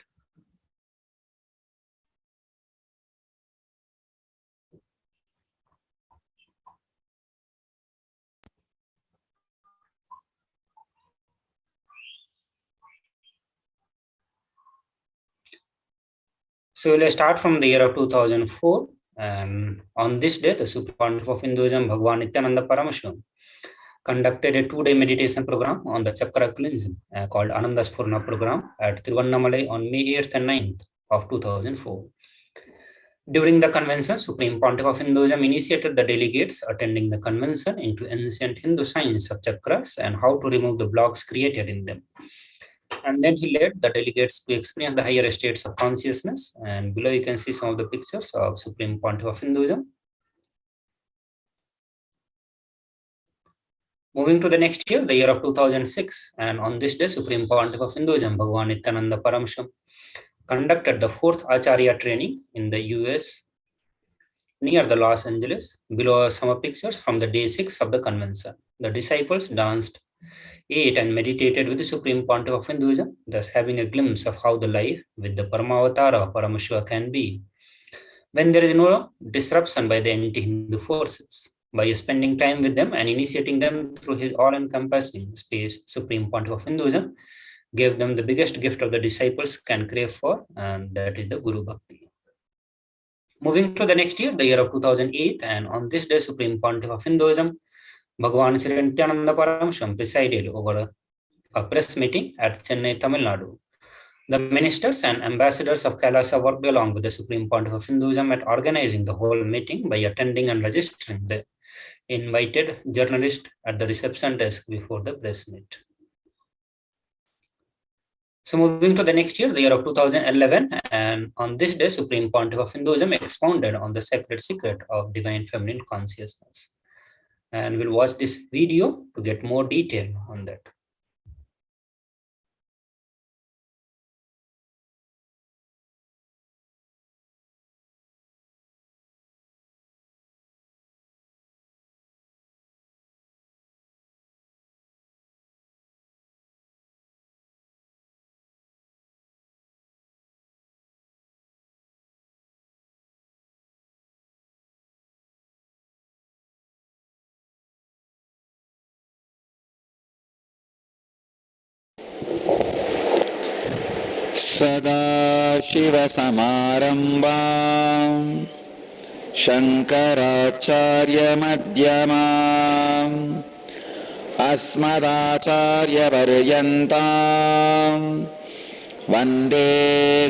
So we'll start from the year of 2004, and on this day, the Supreme Pontiff of Hinduism, Bhagwan Nithyananda Paramashivam, conducted a 2-day meditation program on the chakra cleansing called Ananda Spurna program at Tiruvannamalai on May 8th and 9th of 2004. During the convention, Supreme Pontiff of Hinduism initiated the delegates attending the convention into ancient Hindu science of chakras and how to remove the blocks created in them. And then he led the delegates to experience the higher states of consciousness. And below you can see some of the pictures of Supreme Pontiff of Hinduism. Moving to the next year, the year of 2006, and on this day, Supreme Pontiff of Hinduism, Bhagwan Nithyananda Paramashivam, conducted the 4th Acharya training in the US near the Los Angeles. Below are some pictures from the day 6 of the convention. The disciples danced, ate, and meditated with the Supreme Pontiff of Hinduism, thus having a glimpse of how the life with the Paramavatara Paramashiva can be when there is no disruption by the anti-Hindu forces. By spending time with them and initiating them through his all-encompassing space, Supreme Pontiff of Hinduism gave them the biggest gift of the disciples can crave for, and that is the Guru Bhakti. Moving to the next year, the year of 2008, and on this day, Supreme Pontiff of Hinduism, Bhagwan Sri Nithyananda Paramashivam, presided over a press meeting at Chennai, Tamil Nadu. The ministers and ambassadors of KAILASA worked along with the Supreme Pontiff of Hinduism at organizing the whole meeting by attending and registering the invited journalist at the reception desk before the press meet. So moving to the next year, the year of 2011, and on this day, Supreme Pontiff of Hinduism expounded on the sacred secret of divine feminine consciousness. And we'll watch this video to get more detail on that. सदाशिवसमारम्भाम् शङ्कराचार्यमध्यमाम् अस्मदाचार्यपर्यन्ताम् वन्दे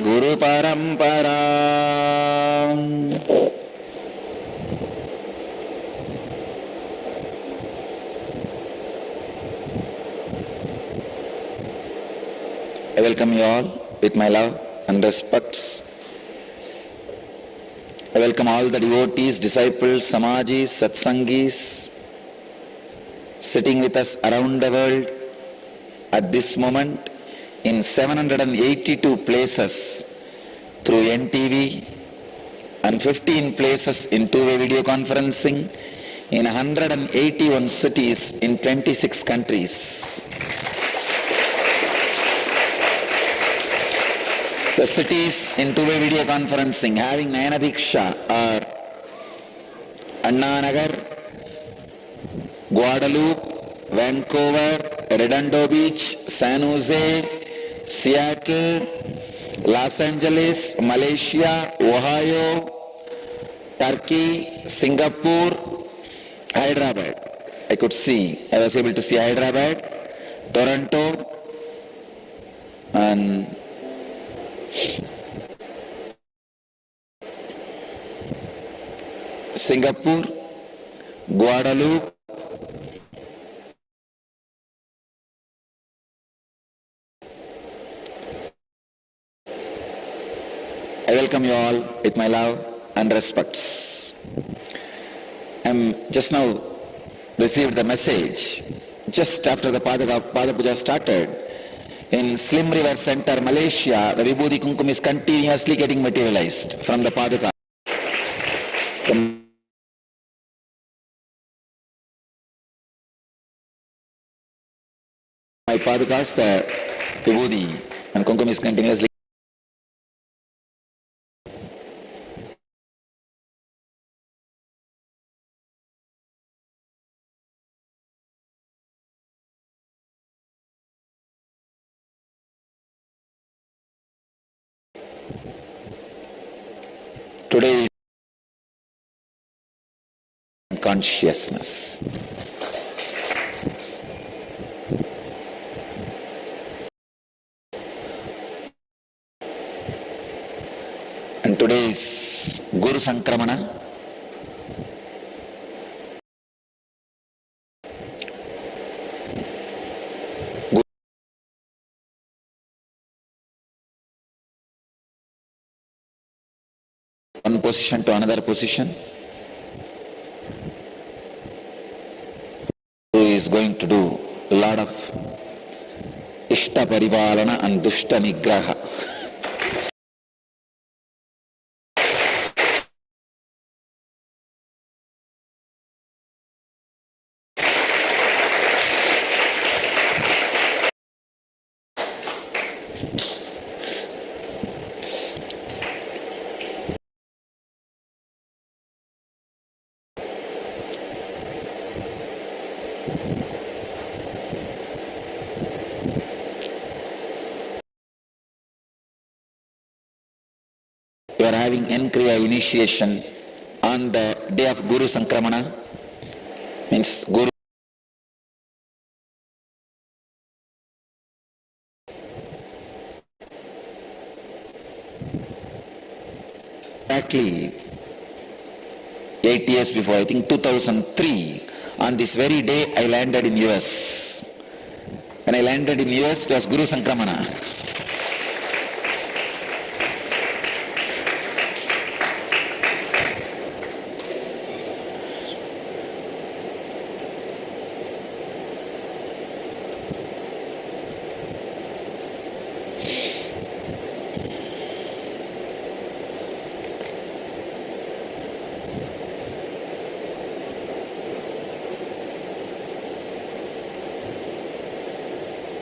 गुरुपरम्पराम्. I welcome you all with my love and respects. I welcome all the devotees, disciples, samajis, satsangis sitting with us around the world at this moment in 782 places through NTV and 15 places in two-way video conferencing in 181 cities in 26 countries. The cities in two-way video conferencing having Nayana Diksha are Anna Nagar, Guadalupe, Vancouver, Redondo Beach, San Jose, Seattle, Los Angeles, Malaysia, Ohio, Turkey, Singapore, Hyderabad. I was able to see Hyderabad, Toronto, and Singapore, Guadalupe, I welcome you all with my love and respects. I just now received the message just after the Pada Puja started. In Slim River Center, Malaysia, the Vibhuti Kumkum is continuously getting materialized from the Padaka. From my Padakas, the Vibhuti and Kumkum is continuously. Today is consciousness. And today is Guru Sankramana. One position to another position. Who is going to do a lot of Ishta Paribalana and Dushta Nigraha. You are having Nkriya initiation on the day of Guru Sankramana. Means Guru. Exactly 8 years before, I think 2003, on this very day I landed in US. When I landed in US, it was Guru Sankramana.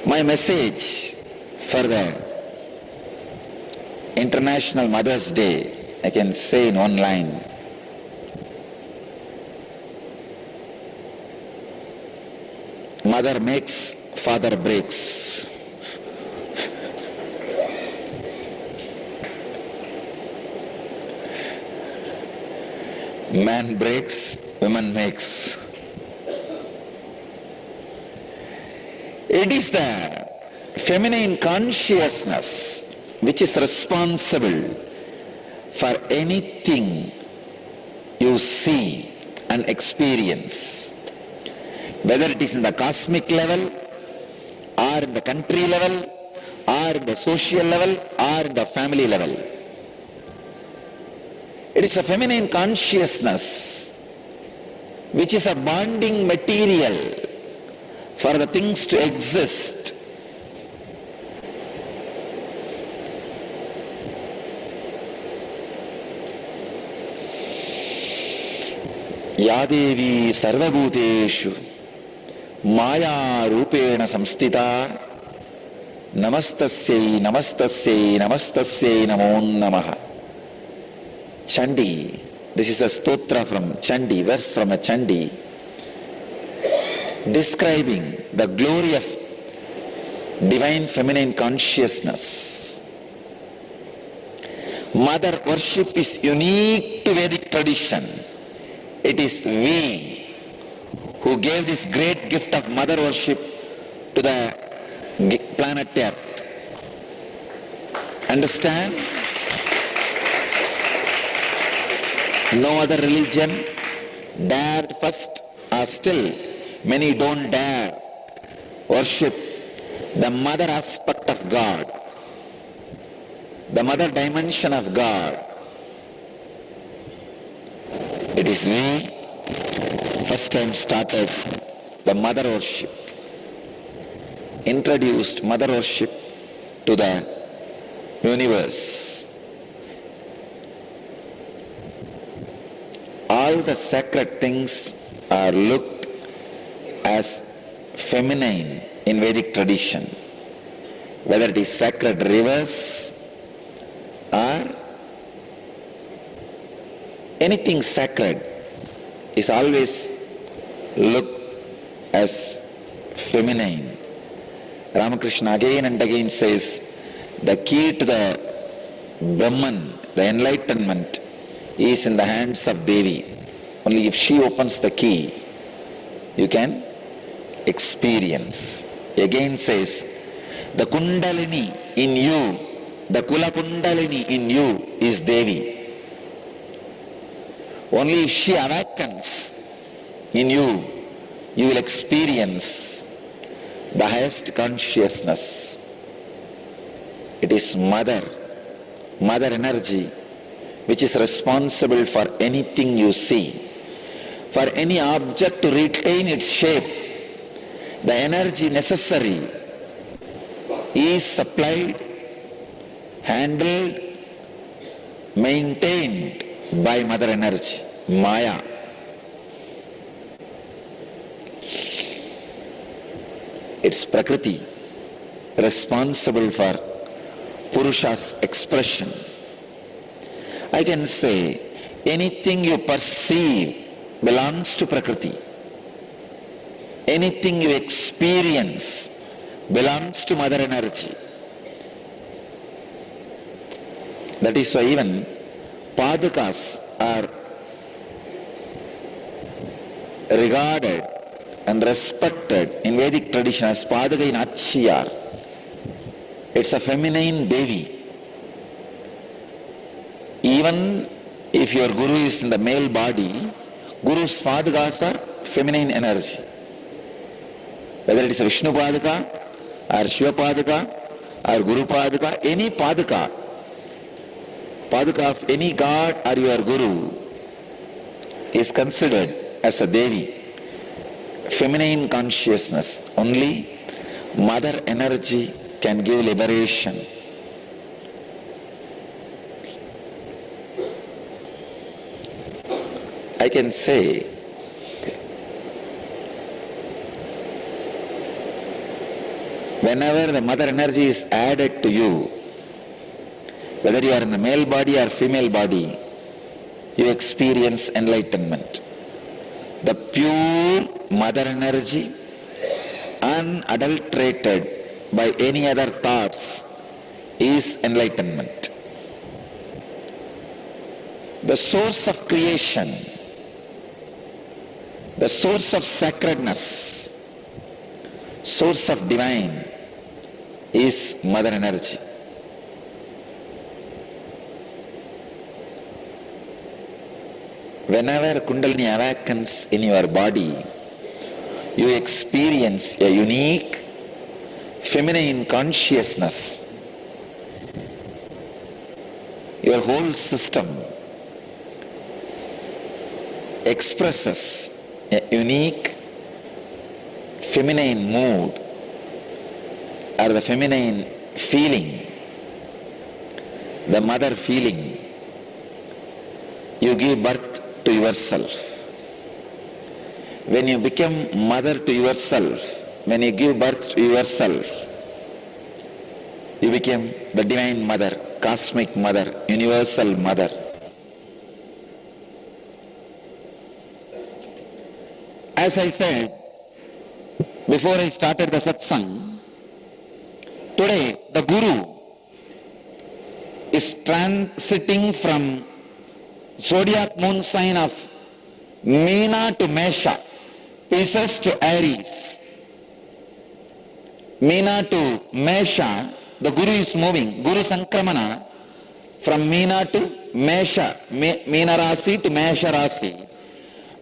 My message for the International Mother's Day, I can say in one line. Mother makes, father breaks. Man breaks, woman makes. It is the feminine consciousness which is responsible for anything you see and experience, whether it is in the cosmic level, or in the country level, or in the social level, or in the family level. It is a feminine consciousness which is a bonding material for the things to exist. Yadevi sarvabhuteshu maya rupena samstita Namastasyai, Namastasyai, Namastasyai Namo Namaha. Chandi, this is a stotra from Chandi, verse from a Chandi, describing the glory of divine feminine consciousness. Mother worship is unique to Vedic tradition. It is we who gave this great gift of mother worship to the planet Earth. Understand? No other religion dared first, or still many don't dare worship the mother aspect of God, the mother dimension of God. It is we first time started the mother worship, introduced mother worship to the universe. All the sacred things are looked as feminine in Vedic tradition, whether it is sacred rivers or anything sacred is always looked as feminine. Ramakrishna again and again says the key to the Brahman, the enlightenment, is in the hands of Devi. Only if she opens the key, you can experience. Again says, the Kundalini in you, the Kula Kundalini in you is Devi. Only if she awakens in you, you will experience the highest consciousness. It is mother energy, which is responsible for anything you see. For any object to retain its shape, the energy necessary is supplied, handled, maintained by mother energy, Maya. It's Prakriti, responsible for Purusha's expression. I can say anything you perceive belongs to Prakriti. Anything you experience belongs to mother energy. That is why even Padukas are regarded and respected in Vedic tradition as Paduka in Achiyar. It's a feminine Devi. Even if your Guru is in the male body, Guru's Padukas are feminine energy. Whether it is a Vishnu Paduka or Shiva Paduka or Guru Paduka, any Paduka, Paduka of any god or your Guru is considered as a Devi. Feminine consciousness. Only mother energy can give liberation. I can say whenever the mother energy is added to you, whether you are in the male body or female body, you experience enlightenment. The pure mother energy, unadulterated by any other thoughts, is enlightenment. The source of creation, the source of sacredness, source of divine is mother energy. Whenever Kundalini awakens in your body, you experience a unique feminine consciousness. Your whole system expresses a unique feminine mood or the feminine feeling, the mother feeling. You give birth to yourself. When you become mother to yourself, when you give birth to yourself, You became the Divine Mother, Cosmic Mother, Universal Mother. As I said, before I started the satsang, today the Guru is transiting from zodiac moon sign of Meena to Mesha, Pisces to Aries. Meena to Mesha, the Guru is moving, Guru Sankramana, from Meena to Mesha, Meena Rasi to Mesha Rasi,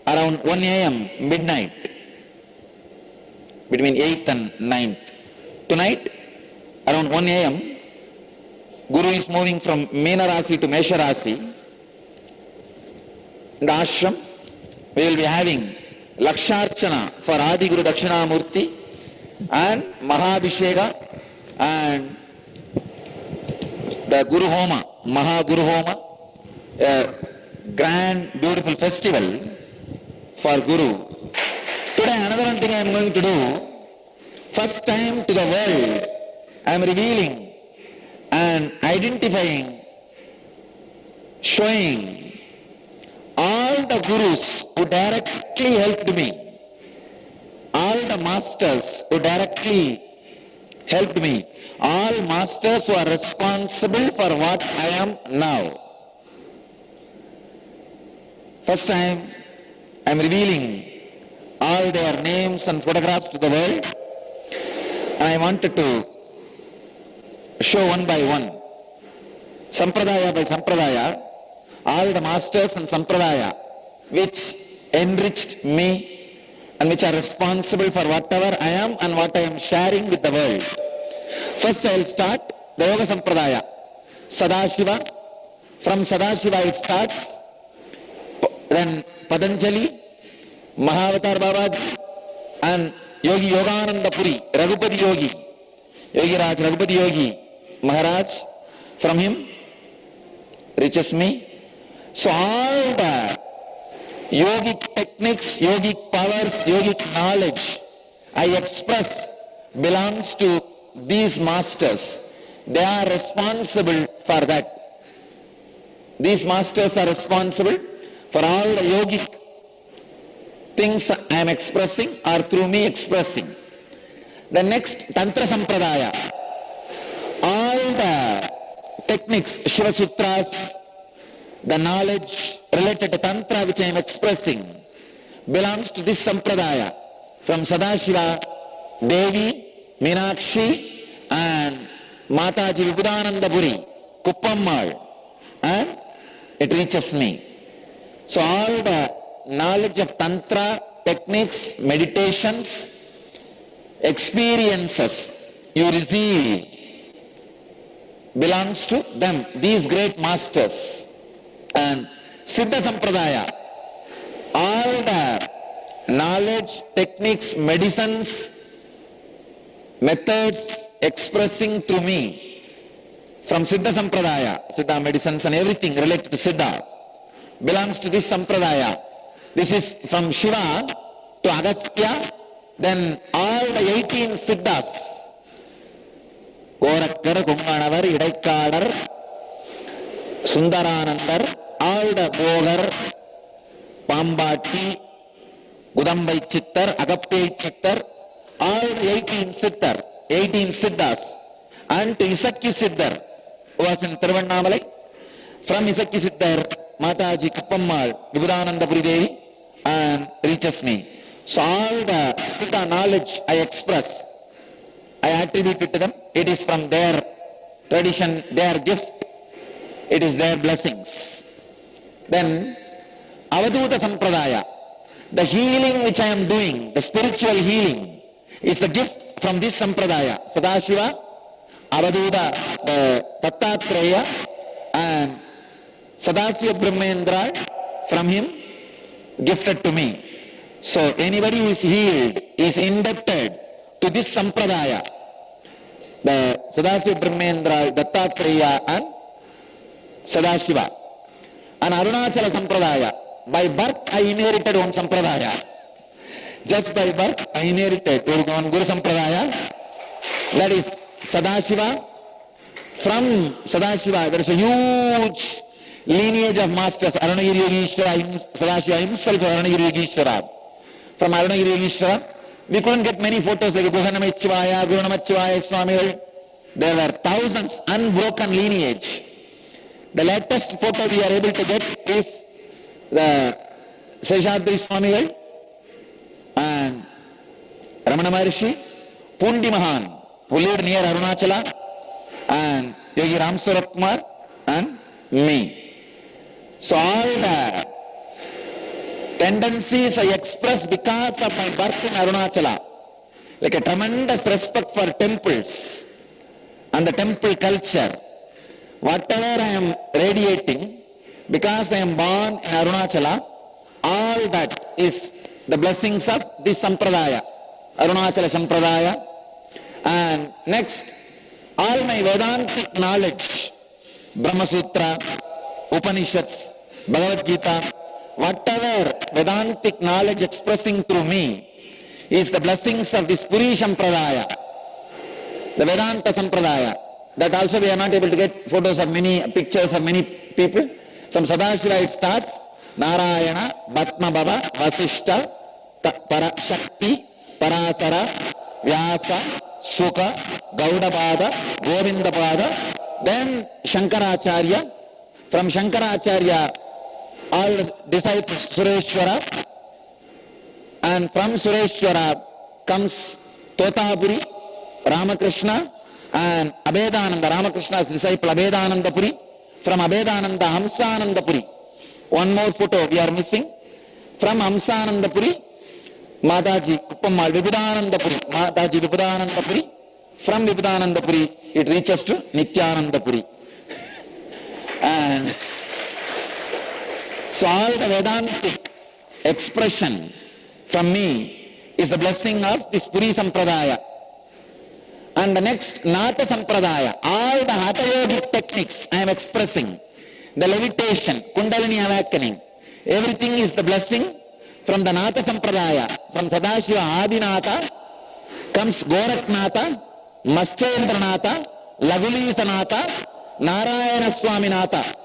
around 1 a.m. midnight, between 8th and 9th. Tonight, around 1 a.m., Guru is moving from Meena Rasi to Mesha Rasi. In the ashram, we will be having Laksharchana for Adi Guru Dakshinamurti and Mahabhisheka and the Guru Homa, Maha Guru Homa, a grand, beautiful festival for Guru. Today, another one thing I am going to do, first time to the world, I am revealing and identifying, showing all the Gurus who directly helped me, all the masters who directly helped me, all masters who are responsible for what I am now. First time, I am revealing all their names and photographs to the world, and I wanted to show one by one, Sampradaya by Sampradaya, all the masters and Sampradaya which enriched me and which are responsible for whatever I am and what I am sharing with the world. First I will start the Yoga Sampradaya, Sadashiva. From Sadashiva it starts, then Patanjali, Mahavatar Babaji, and Yogi Yogananda Puri, Raghupati Yogi, Yogi Raj Raghupati Yogi Maharaj, from him reaches me. So all the yogic techniques, yogic powers, yogic knowledge I express belongs to these masters. They are responsible for that. These masters are responsible for all the yogic things I am expressing or through me expressing. The next, Tantra Sampradaya. All the techniques, Shiva Sutras, the knowledge related to Tantra which I am expressing belongs to this Sampradaya. From Sadashiva, Devi, Meenakshi and Mataji Vibudananda Puri, Kuppammal, and it reaches me. So all the knowledge of Tantra, techniques, meditations, experiences you receive belongs to them, these great masters. And Siddha Sampradaya, all the knowledge, techniques, medicines, methods expressing through me from Siddha Sampradaya, Siddha medicines and everything related to Siddha belongs to this Sampradaya. This is from Shiva to Agastya, then all the 18 Siddhas, Gorakkar, Kumbhanavar, Idaikkalar, Sundaranandar, all the Bogar, Pambati, Gudambai Chittar, Agappe Chittar, all the 18 Siddhas, and to Isakki Siddhar, who was in Tiruvannamalai. From Isakki Siddhar, Mataji Kuppammal, Vibudananda Puri Devi, and reaches me. So all the Siddha knowledge I express, I attribute it to them. It is from their tradition, their gift. It is their blessings. Then Avaduta Sampradaya, the healing which I am doing, the spiritual healing, is the gift from this Sampradaya. Sadashiva, Avaduta, Tattatreya, and Sadashiva Brahmendra, from him, gifted to me. So anybody who is healed is indebted to this Sampradaya. The Sadashiva Brahmendra, Dattatreya and Sadashiva. And Arunachala Sampradaya. By birth I inherited one Sampradaya. Just by birth I inherited one Guru Sampradaya. That is Sadashiva, from Sadashiva, there is a huge lineage of masters. Arunagiri Yogeshwara, Sadashiva himself, Arunagiri Yogeshwara. From Arunagiri Yogeshwara, we couldn't get many photos like Guhanamachivaya, Gurunamachivaya Swamigal. There were thousands, unbroken lineage. The latest photo we are able to get is the Seshadri Swamigal and Ramana Maharishi, Pundi Mahan, who lived near Arunachala, and Yogi Ram Sarat Kumar, and me. So all the tendencies I express because of my birth in Arunachala, like a tremendous respect for temples and the temple culture, whatever I am radiating, because I am born in Arunachala, all that is the blessings of this Sampradaya, Arunachala Sampradaya. And next, all my Vedantic knowledge, Brahma Sutra, Upanishads, Bhagavad Gita, whatever Vedantic knowledge expressing through me is the blessings of this Puri Sampradaya, the Vedanta Sampradaya. That also we are not able to get photos of many pictures of many people. From Sadashiva it starts, Narayana, Bhatma Baba, Vasishta, Parashakti, Parasara, Vyasa, Sukha, Gaudapada, Govindapada, then Shankaracharya. From Shankaracharya, all the disciples Sureshwara, and from Sureshwara comes Totapuri, Ramakrishna, and Abhedananda, Ramakrishna's disciple Abhedananda Puri. From Abhedananda, Hamsananda Puri. One more photo we are missing. From Hamsananda Puri, Mataji Kupammal, Vibhudananda Puri, Mataji Vibhudananda Puri. From Vibhudananda Puri, it reaches to Nithyananda Puri. And so all the Vedantic expression from me is the blessing of this Puri Sampradaya. And the next, Nata Sampradaya, all the Hatha Yogic techniques I am expressing, the levitation, Kundalini awakening, everything is the blessing from the Nata Sampradaya. From Sadashiva Adinata comes Goraknata, Maschendranata, Lagulisanata, Narayana Swaminata.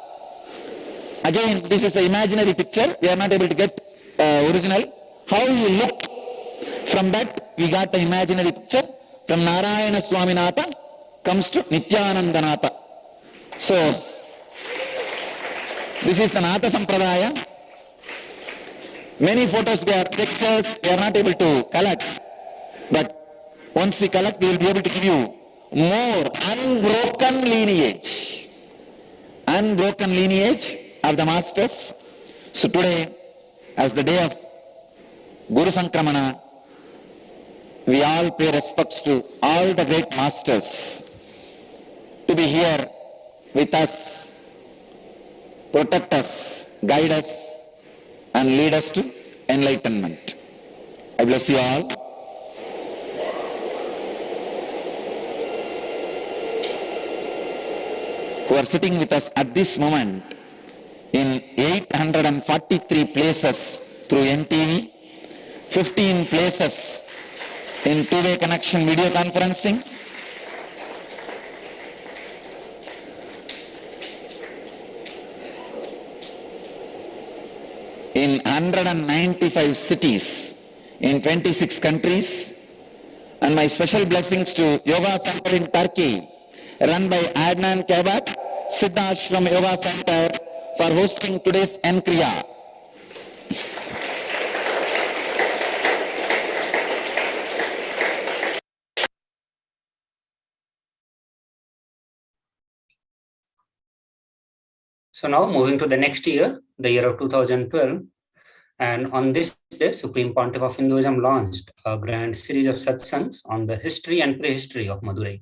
Again, this is an imaginary picture. We are not able to get original. How you look, from that we got the imaginary picture. From Narayana Swaminata comes to Nithyanandanata. So, this is the Nata Sampradaya. Many photos, pictures, we are not able to collect. But once we collect, we will be able to give you more unbroken lineage. Unbroken lineage of the masters. So today, as the day of Guru Sankramana, we all pay respects to all the great masters to be here with us, protect us, guide us, and lead us to enlightenment. I bless you all. Who are sitting with us at this moment in 843 places through NTV, 15 places in two-way connection video conferencing, in 195 cities in 26 countries, and my special blessings to Yoga Center in Turkey, run by Adnan Kabak, Siddhashram Yoga Center, for hosting today's Enkriya. So now moving to the next year, the year of 2012, and on this day, Supreme Pontiff of Hinduism launched a grand series of satsangs on the history and prehistory of Madurai.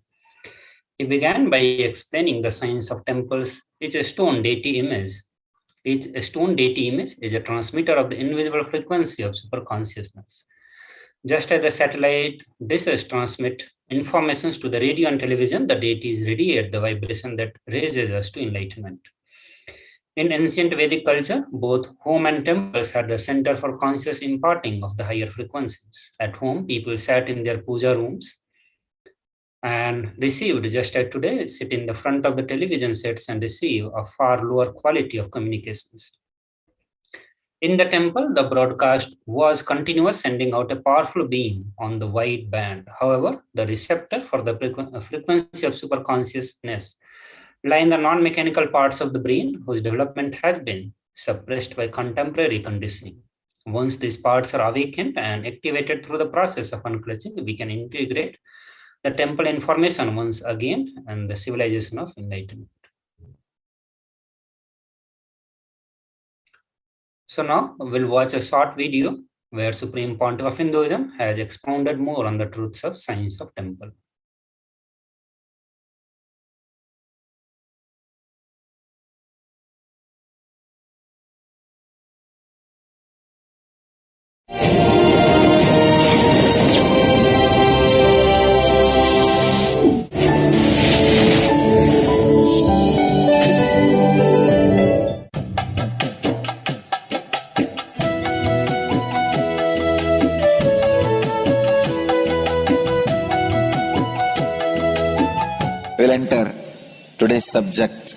He began by explaining the science of temples. Each stone deity image is a transmitter of the invisible frequency of superconsciousness. Just as the satellite dishes transmit informations to the radio and television, the deities radiate the vibration that raises us to enlightenment. In ancient Vedic culture, both home and temples had the center for conscious imparting of the higher frequencies. At home, people sat in their puja rooms and received just as today, sit in the front of the television sets and receive a far lower quality of communications. In the temple, the broadcast was continuous, sending out a powerful beam on the wide band. However, the receptor for the frequency of superconsciousness lie in the non-mechanical parts of the brain, whose development has been suppressed by contemporary conditioning. Once these parts are awakened and activated through the process of unclutching, we can integrate the temple information once again and the civilization of enlightenment. So now we'll watch a short video where Supreme Pontiff of Hinduism has expounded more on the truths of science of temple. We'll enter today's subject.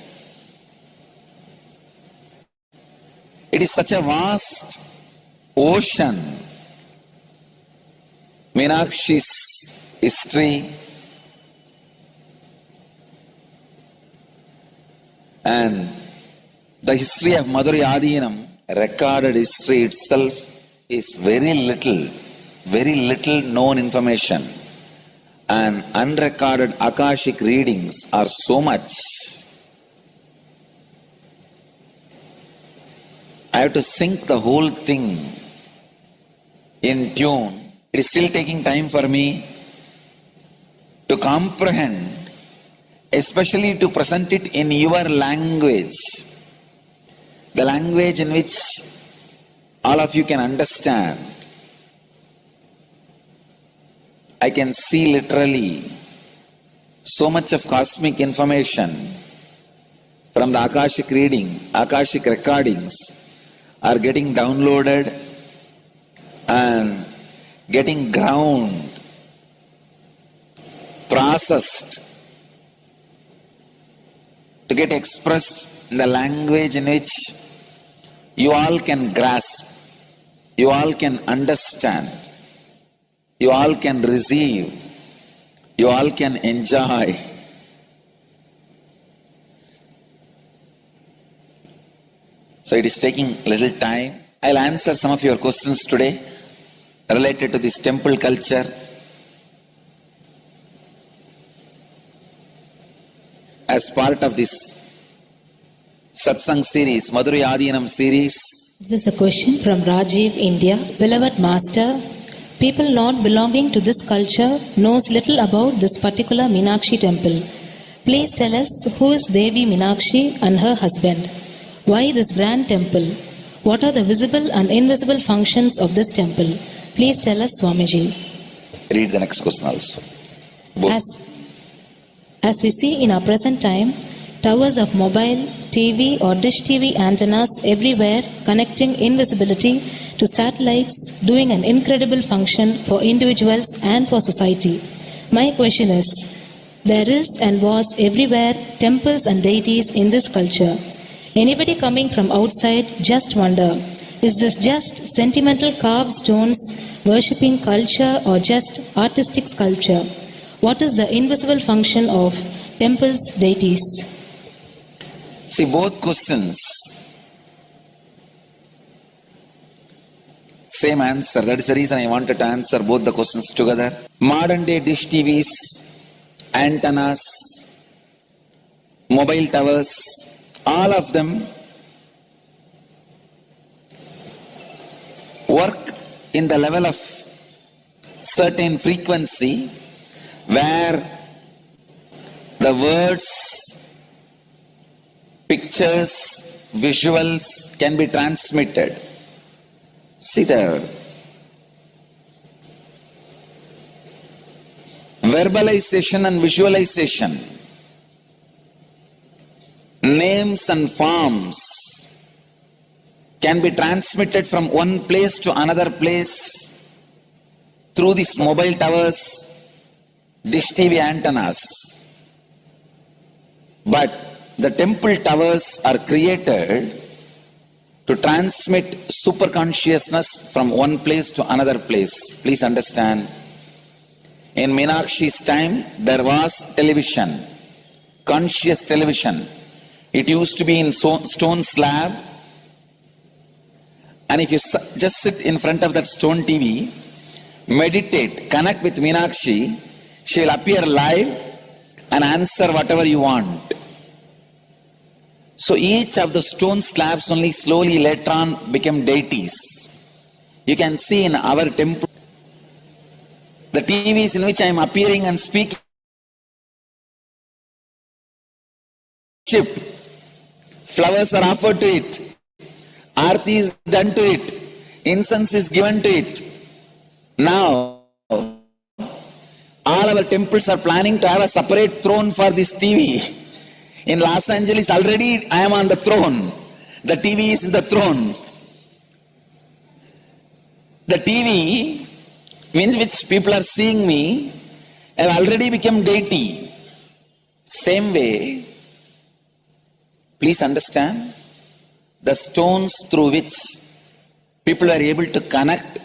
It is such a vast ocean. Meenakshi's history and the history of Madurai Adinam, recorded history itself, is very little known information. And unrecorded Akashic readings are so much. I have to sync the whole thing in tune. It is still taking time for me to comprehend, especially to present it in your language, the language in which all of you can understand. I can see literally so much of cosmic information from the Akashic reading, Akashic recordings are getting downloaded and getting ground, processed to get expressed in the language in which you all can grasp, you all can understand, you all can receive, you all can enjoy. So it is taking little time. I'll answer some of your questions today related to this temple culture. As part of this Satsang series, Madurai Adinam series. This is a question from Rajiv, India. Beloved Master, people not belonging to this culture knows little about this particular Meenakshi temple. Please tell us who is Devi Meenakshi and her husband. Why this grand temple? What are the visible and invisible functions of this temple? Please tell us, Swamiji. Read the next question also. As we see in our present time, towers of mobile, TV or dish TV antennas everywhere connecting invisibility to satellites, doing an incredible function for individuals and for society. My question is, there is and was everywhere temples and deities in this culture. Anybody coming from outside just wonder, is this just sentimental carved stones, worshipping culture or just artistic sculpture? What is the invisible function of temples, deities? See, both questions, same answer. That is the reason I wanted to answer both the questions together. Modern day dish TVs, antennas, mobile towers, all of them work in the level of certain frequency where the words, pictures, visuals can be transmitted. See the verbalization and visualization, names and forms can be transmitted from one place to another place through these mobile towers, dish TV antennas. But the temple towers are created to transmit super consciousness from one place to another place. Please understand. In Meenakshi's time, there was television, conscious television. It used to be in stone slab. And if you just sit in front of that stone TV, meditate, connect with Meenakshi, she will appear live and answer whatever you want. So each of the stone slabs only slowly later on became deities. You can see in our temple, the TVs in which I am appearing and speaking, flowers are offered to it, aarti is done to it, incense is given to it. Now, all our temples are planning to have a separate throne for this TV. In Los Angeles, already I am on the throne. The TV is in the throne. The TV, in which people are seeing me, have already become deity. Same way, please understand, the stones through which people were able to connect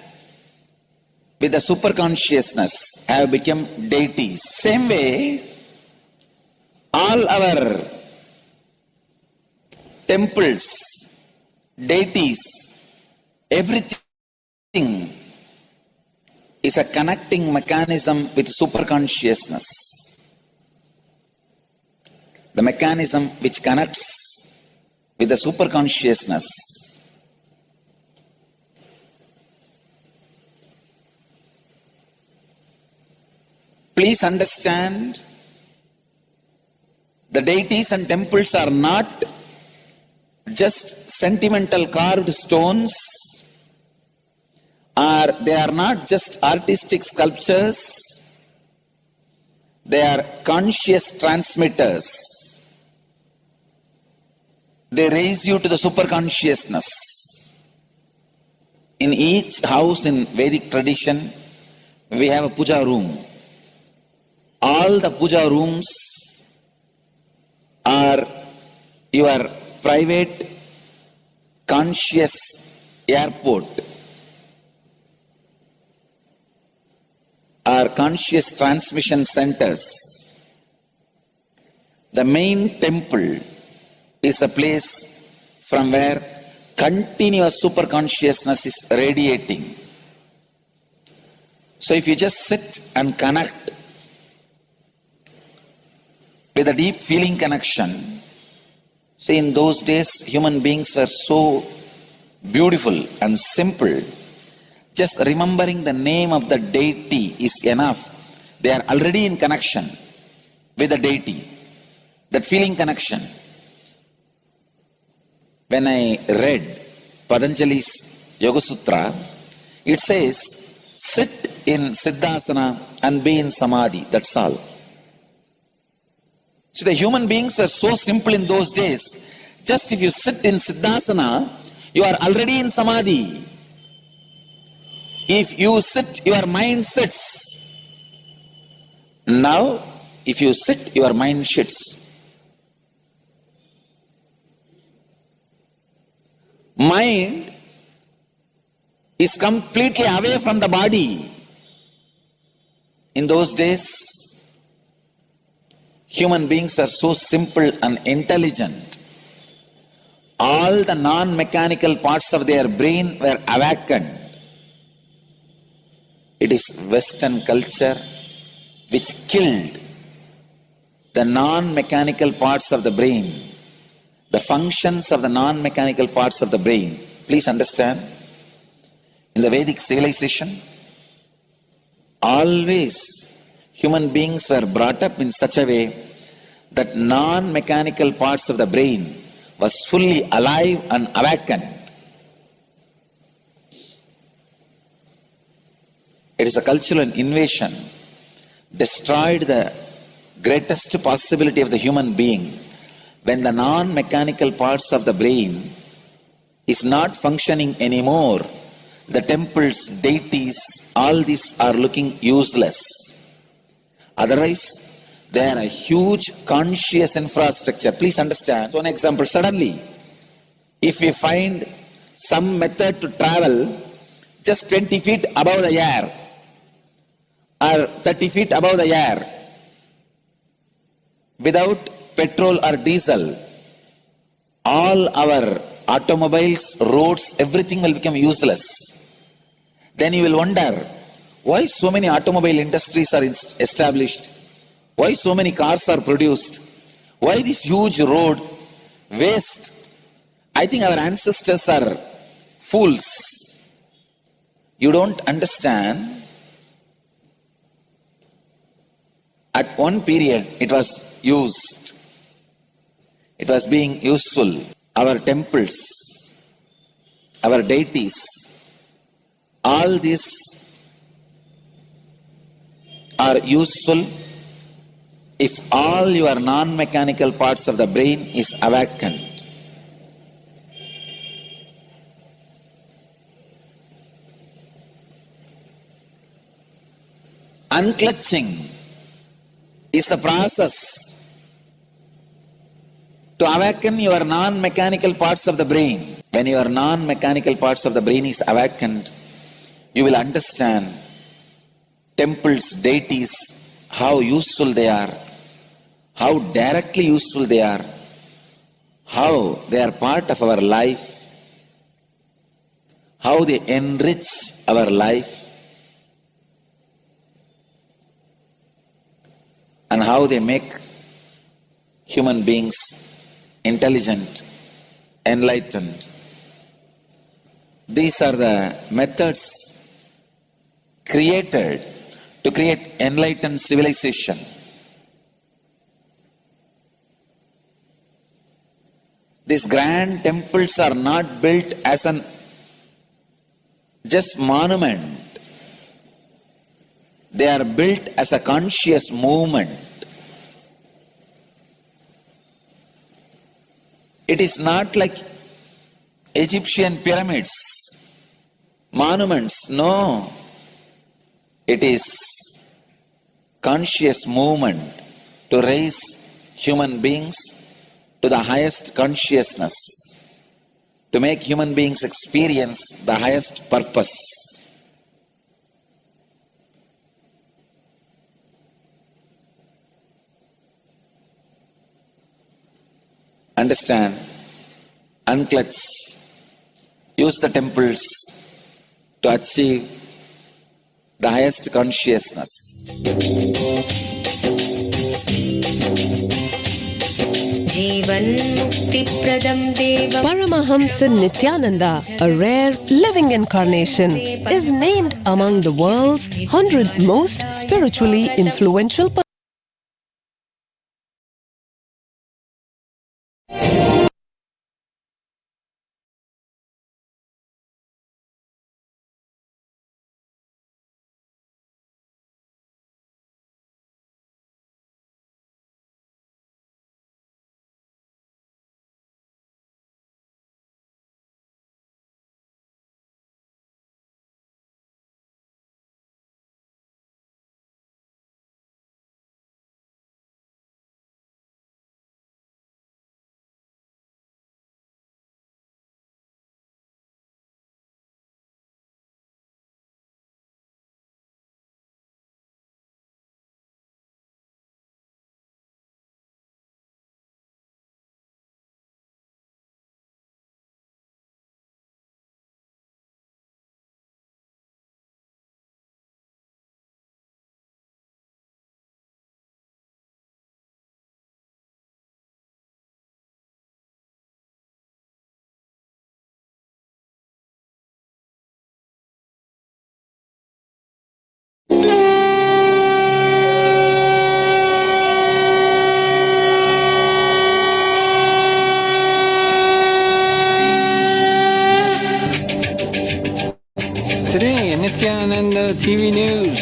with the super consciousness have become deities. Same way, all our temples, deities, everything is a connecting mechanism with super consciousness. The mechanism which connects with the super consciousness. Please understand, the deities and temples are not just sentimental carved stones, or they are not just artistic sculptures, they are conscious transmitters. They raise you to the super consciousness. In each house in Vedic tradition, we have a puja room. All the puja rooms are your private conscious airport, are conscious transmission centers. The main temple is a place from where continuous super consciousness is radiating. So if you just sit and connect with a deep feeling connection, see, in those days human beings were so beautiful and simple. Just remembering the name of the deity is enough. They are already in connection with the deity. That feeling connection. When I read Patanjali's Yoga Sutra, it says, sit in Siddhasana and be in Samadhi. That's all. So the human beings were so simple in those days. Just if you sit in Siddhasana, you are already in Samadhi. If you sit, your mind sits. Now, if you sit, your mind sits. Mind is completely away from the body. In those days, human beings are so simple and intelligent. All the non-mechanical parts of their brain were awakened. It is Western culture which killed the non-mechanical parts of the brain, the functions of the non-mechanical parts of the brain. Please understand, in the Vedic civilization, always human beings were brought up in such a way that non-mechanical parts of the brain was fully alive and awakened. It is a cultural invasion, destroyed the greatest possibility of the human being when the non-mechanical parts of the brain is not functioning anymore. The temples, deities, all these are looking useless. Otherwise, they are a huge conscious infrastructure. Please understand. So, an example, suddenly, if we find some method to travel just 20 feet above the air or 30 feet above the air without petrol or diesel, all our automobiles, roads, everything will become useless. Then you will wonder, why so many automobile industries are established? Why so many cars are produced? Why this huge road waste? I think our ancestors are fools. You don't understand. At one period, it was used. It was being useful. Our temples, our deities, all these are useful if all your non-mechanical parts of the brain is awakened. Unclutching is the process to awaken your non-mechanical parts of the brain. When your non-mechanical parts of the brain is awakened, you will understand temples, deities, how useful they are, how directly useful they are, how they are part of our life, how they enrich our life, and how they make human beings intelligent, enlightened. These are the methods created to create enlightened civilization. These grand temples are not built as an just monument. They are built as a conscious movement. It is not like Egyptian pyramids, monuments, no. It is conscious movement to raise human beings to the highest consciousness, to make human beings experience the highest purpose. Understand, unclutch, use the temples to achieve the highest consciousness. Paramahamsa Nithyananda, a rare living incarnation, is named among the world's 100 most spiritually influential persons. Today in Nithyananda TV News,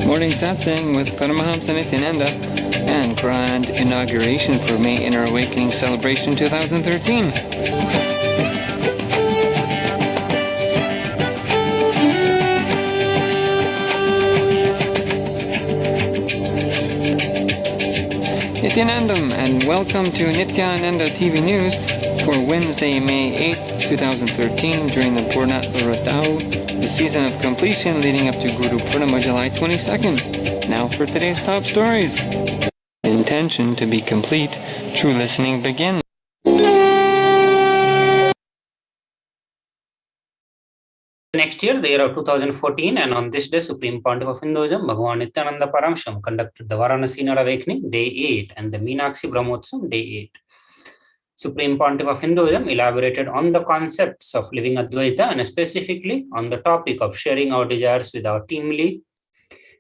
morning satsang with Paramahamsa Nithyananda and grand inauguration for May Inner Awakening Celebration 2013. Nithyanandam, and welcome to Nithyananda TV News for Wednesday, May 8th, 2013, during the Purna Uratau, the season of completion leading up to Guru Purnima, July 22nd. Now for today's top stories. Intention to be complete, true listening begins. Next year, the year of 2014, and on this day, Supreme Pontiff of Hinduism, Bhagavan Nithyananda Paramashivam, conducted the Varanasi Inner Awakening, Day 8, and the Meenakshi Brahmotsam, Day 8. Supreme Pontiff of Hinduism elaborated on the concepts of living Advaita and specifically on the topic of sharing our desires with our team lead.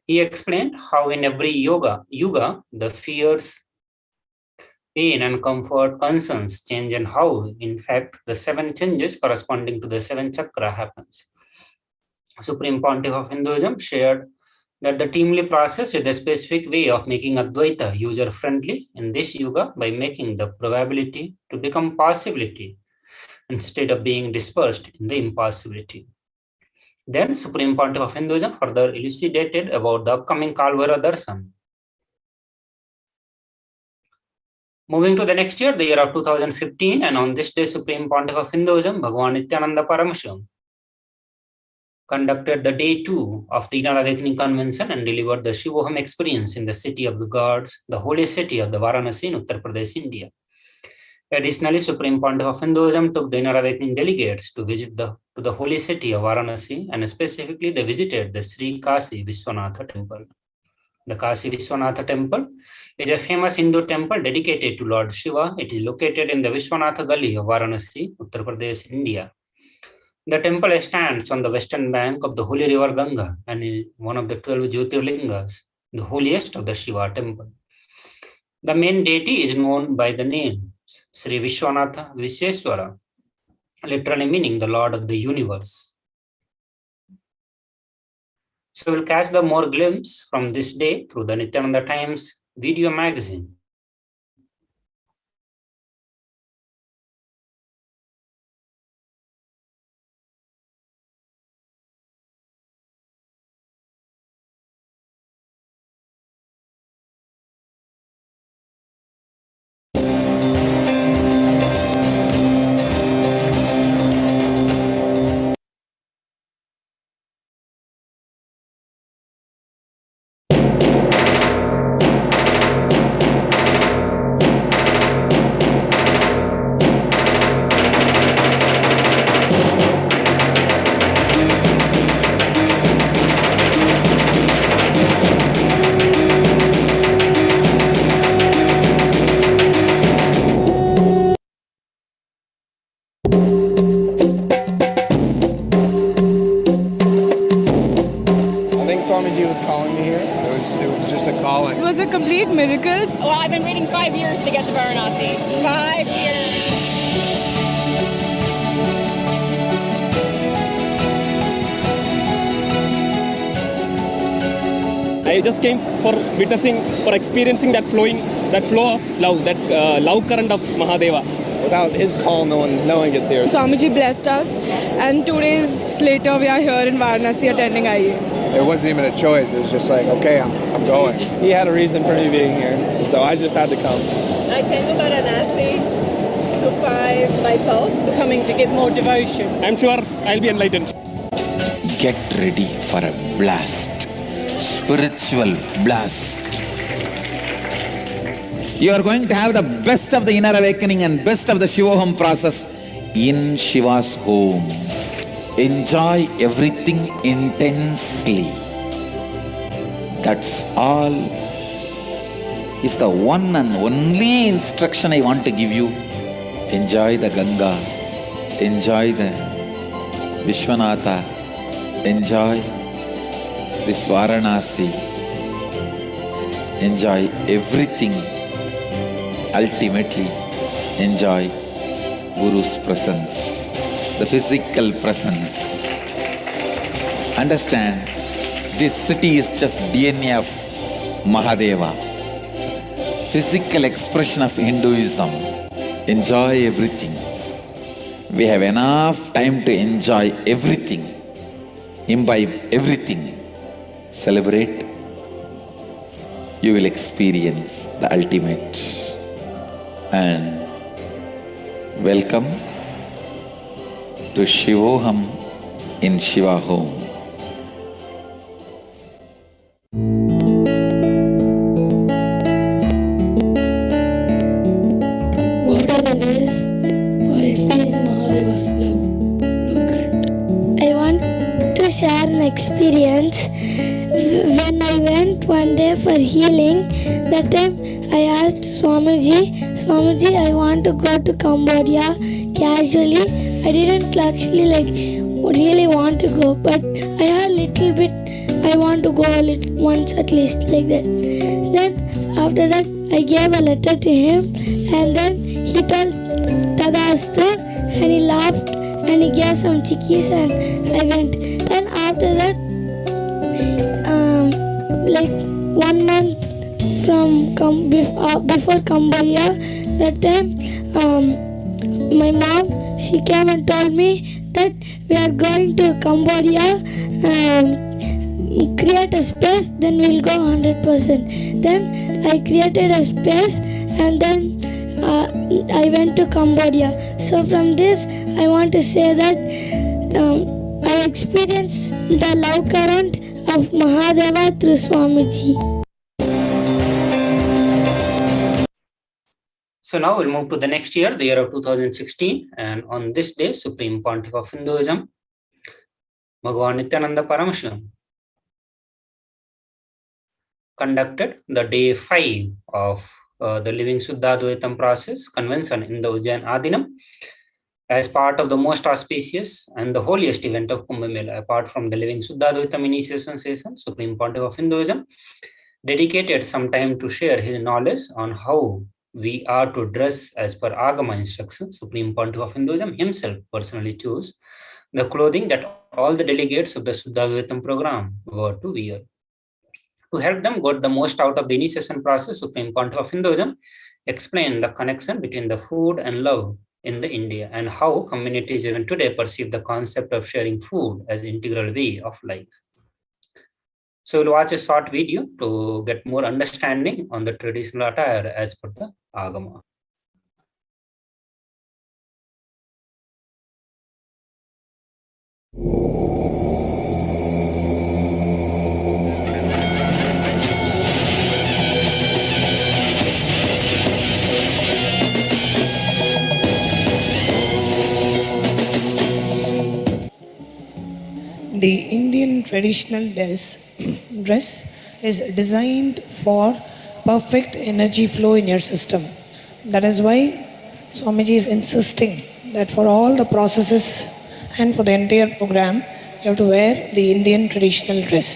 He explained how in every yuga, the fears, pain and comfort, concerns change, and how, in fact, the 7 changes corresponding to the 7 chakra happens. Supreme Pontiff of Hinduism shared that the teamly process is a specific way of making Advaita user-friendly in this yuga by making the probability to become possibility instead of being dispersed in the impossibility. Then Supreme Pontiff of Hinduism further elucidated about the upcoming Kalvara Darshan. Moving to the next year, the year of 2015, and on this day, Supreme Pontiff of Hinduism, Bhagavan Nithyananda Paramashivam, conducted the Day 2 of the Inner Awakening Convention and delivered the Shivoham experience in the city of the gods, the holy city of the Varanasi in Uttar Pradesh, India. Additionally, Supreme Pontiff of Hinduism took the Inner Awakening delegates to visit the holy city of Varanasi, and specifically they visited the Sri Kasi Vishwanatha temple. The Kasi Vishwanatha temple is a famous Hindu temple dedicated to Lord Shiva. It is located in the Vishwanatha Gali of Varanasi, Uttar Pradesh, India. The temple stands on the western bank of the holy river Ganga and is one of the 12 Jyotirlingas, the holiest of the Shiva temple. The main deity is known by the name Sri Vishwanatha Visheshwara, literally meaning the Lord of the universe. So we'll catch the more glimpse from this day through the Nithyananda Times video magazine. Swamiji was calling me here. It was just a calling. It was a complete miracle. Well, I've been waiting 5 years to get to Varanasi. 5 years. I just came for witnessing, for experiencing that flow of love, that love current of Mahadeva. Without his call, no one gets here. Swamiji blessed us, and 2 days later we are here in Varanasi attending IE. It wasn't even a choice. It was just like, okay, I'm going. He had a reason for me being here, and so I just had to come. I came to Varanasi to find myself, coming to get more devotion. I'm sure I'll be enlightened. Get ready for a blast. Spiritual blast. You are going to have the best of the inner awakening and best of the Shivoham process in Shiva's home. Enjoy everything intensely. That's all is the one and only instruction I want to give you. Enjoy the Ganga. Enjoy the Vishwanatha. Enjoy this Varanasi. Enjoy everything. Ultimately, enjoy Guru's presence, the physical presence. Understand, this city is just DNA of Mahadeva, physical expression of Hinduism. Enjoy everything. We have enough time to enjoy everything, imbibe everything, celebrate. you will experience the ultimate. And welcome to Shivoham in Shiva home. What are the ways for experiencing Mahadeva's love current? I want to share an experience. When I went one day for healing, that time I asked Swamiji, I want to go to Cambodia casually. I didn't actually really want to go, but I had a little bit, I want to go once at least, like that. Then after that, I gave a letter to him, and then he told Tadastu, and he laughed, and he gave some chickies, and I went. Then after that, 1 month from before Cambodia, that time my mom, she came and told me that we are going to Cambodia, create a space, then we'll go 100%. Then I created a space, and then I went to Cambodia. So from this, I want to say that I experienced the love current of Mahadeva through Swamiji. So now we'll move to the next year, the year of 2016. And on this day, Supreme Pontiff of Hinduism, Bhagavan Nithyananda Paramashivam, conducted the day 5 of the Living Suddhadvaitam process convention in the Ujjain Adinam as part of the most auspicious and the holiest event of Kumbh Mela. Apart from the Living Suddhadvaitam initiation session, Supreme Pontiff of Hinduism dedicated some time to share his knowledge on how we are to dress as per Agama instructions. Supreme Pontiff of Hinduism himself personally chose the clothing that all the delegates of the Suddhadvaitam program were to wear. To help them get the most out of the initiation process, Supreme Pontiff of Hinduism explained the connection between the food and love in the India, and how communities even today perceive the concept of sharing food as an integral way of life. So we'll watch a short video to get more understanding on the traditional attire as per the Agama. The Indian traditional dress is designed for perfect energy flow in your system. That is why Swamiji is insisting that for all the processes and for the entire program, you have to wear the Indian traditional dress.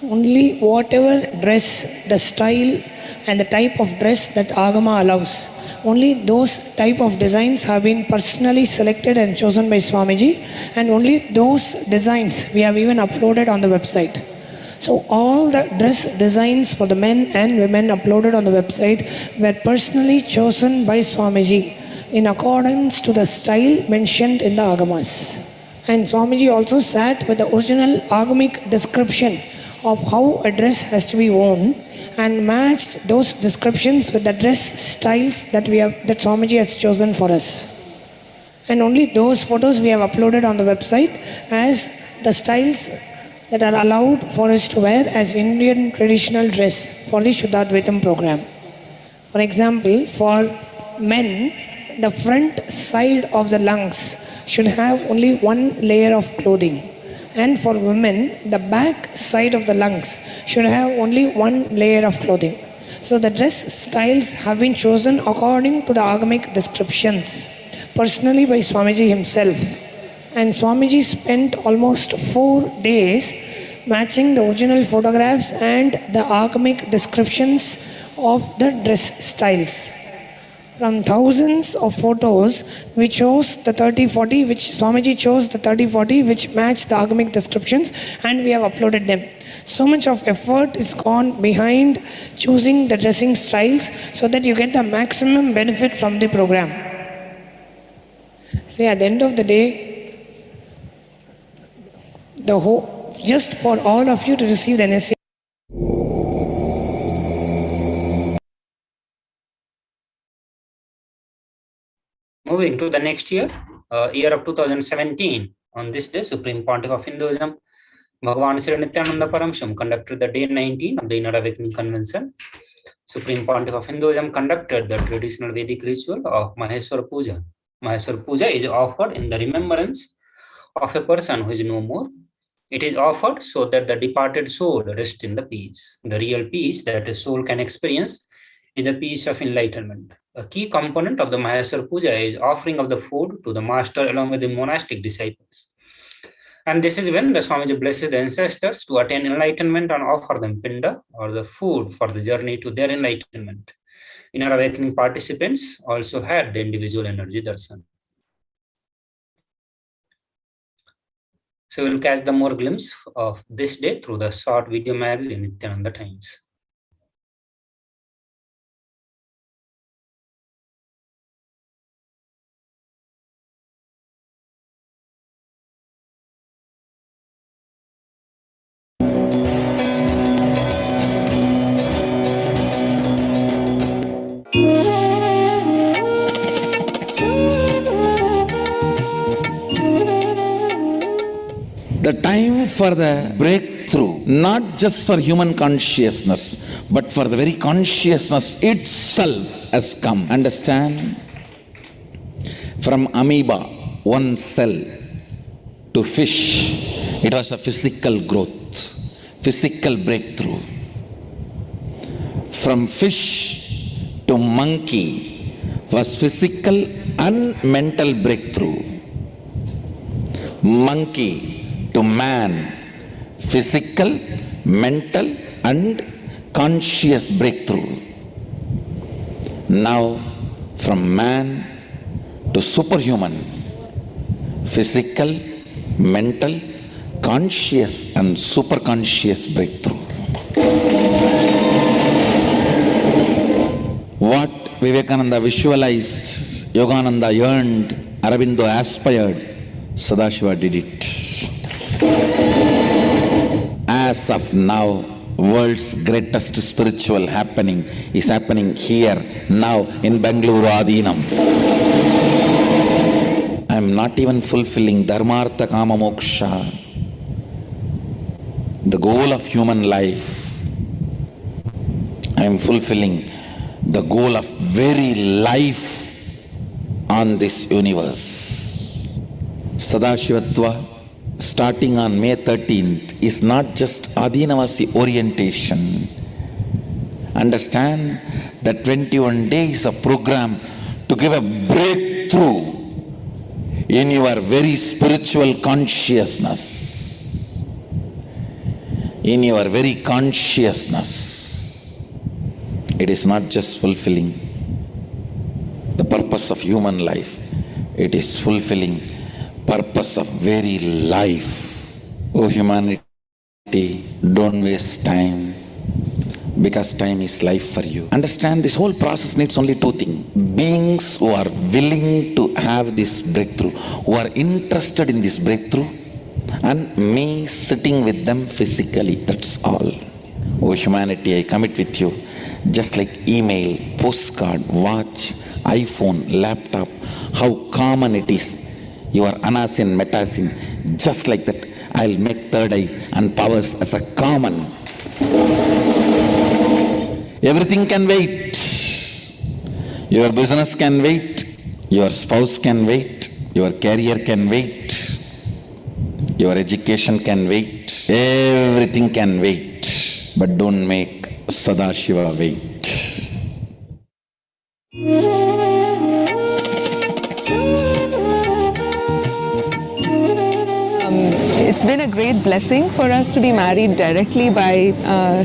Only whatever dress, the style and the type of dress that Agama allows, only those type of designs have been personally selected and chosen by Swamiji, and only those designs we have even uploaded on the website. So all the dress designs for the men and women uploaded on the website were personally chosen by Swamiji in accordance to the style mentioned in the Agamas. And Swamiji also sat with the original Agamic description of how a dress has to be worn and matched those descriptions with the dress styles that Swamiji has chosen for us. And only those photos we have uploaded on the website as the styles that are allowed for us to wear as Indian traditional dress for the Shuddhadvaitam program. For example, for men, the front side of the lungs should have only one layer of clothing. And for women, the back side of the lungs should have only one layer of clothing. So the dress styles have been chosen according to the Agamic descriptions, personally by Swamiji himself. And Swamiji spent almost 4 days matching the original photographs and the Agamic descriptions of the dress styles. From thousands of photos, we chose the 30-40, which Swamiji chose the 30-40, which matched the Agamic descriptions, and we have uploaded them. So much of effort is gone behind choosing the dressing styles so that you get the maximum benefit from the program. See, at the end of the day, just for all of you to receive the necessary Moving to the next year, year of 2017, on this day, Supreme Pontiff of Hinduism, Bhagavan Sri Nithyananda Paramashivam conducted the day 19 of the Inner Awakening Convention. Supreme Pontiff of Hinduism conducted the traditional Vedic ritual of Maheshwara Puja. Maheshwara Puja is offered in the remembrance of a person who is no more. It is offered so that the departed soul rests in the peace. The real peace that a soul can experience is the peace of enlightenment. A key component of the Maheshwara Puja is offering of the food to the master along with the monastic disciples. And this is when the Swamiji blesses the ancestors to attain enlightenment and offer them pinda, or the food for the journey to their enlightenment. Inner awakening participants also had the individual energy darshan. So we'll catch the more glimpse of this day through the short video magazine Nithyananda Times. The time for the breakthrough, not just for human consciousness, but for the very consciousness itself has come. Understand? From amoeba, one cell, to fish, it was a physical growth, physical breakthrough. From fish to monkey was physical and mental breakthrough. Monkey to man, physical, mental and conscious breakthrough. Now from man to superhuman, physical, mental, conscious and superconscious breakthrough. What Vivekananda visualized, Yogananda yearned, Aurobindo aspired, Sadashiva did it. As of now, world's greatest spiritual happening is happening here, now in Bengaluru Adinam. I am not even fulfilling Dharmartha Kama Moksha, the goal of human life. I am fulfilling the goal of very life on this universe. Sadashivatva, starting on May 13th, is not just Adinavasi orientation. Understand that 21 days of program to give a breakthrough in your very spiritual consciousness. In your very consciousness. It is not just fulfilling the purpose of human life. It is fulfilling purpose of very life. Oh humanity, don't waste time, because time is life for you. Understand, this whole process needs only two things. Beings who are willing to have this breakthrough, who are interested in this breakthrough, and me sitting with them physically. That's all. Oh humanity, I commit with you. Just like email, postcard, watch, iPhone, laptop, how common it is. Your anasin, metasin, just like that, I'll make third eye and powers as a common. Everything can wait. Your business can wait. Your spouse can wait. Your career can wait. Your education can wait. Everything can wait. But don't make Sadashiva wait. It's been a great blessing for us to be married directly by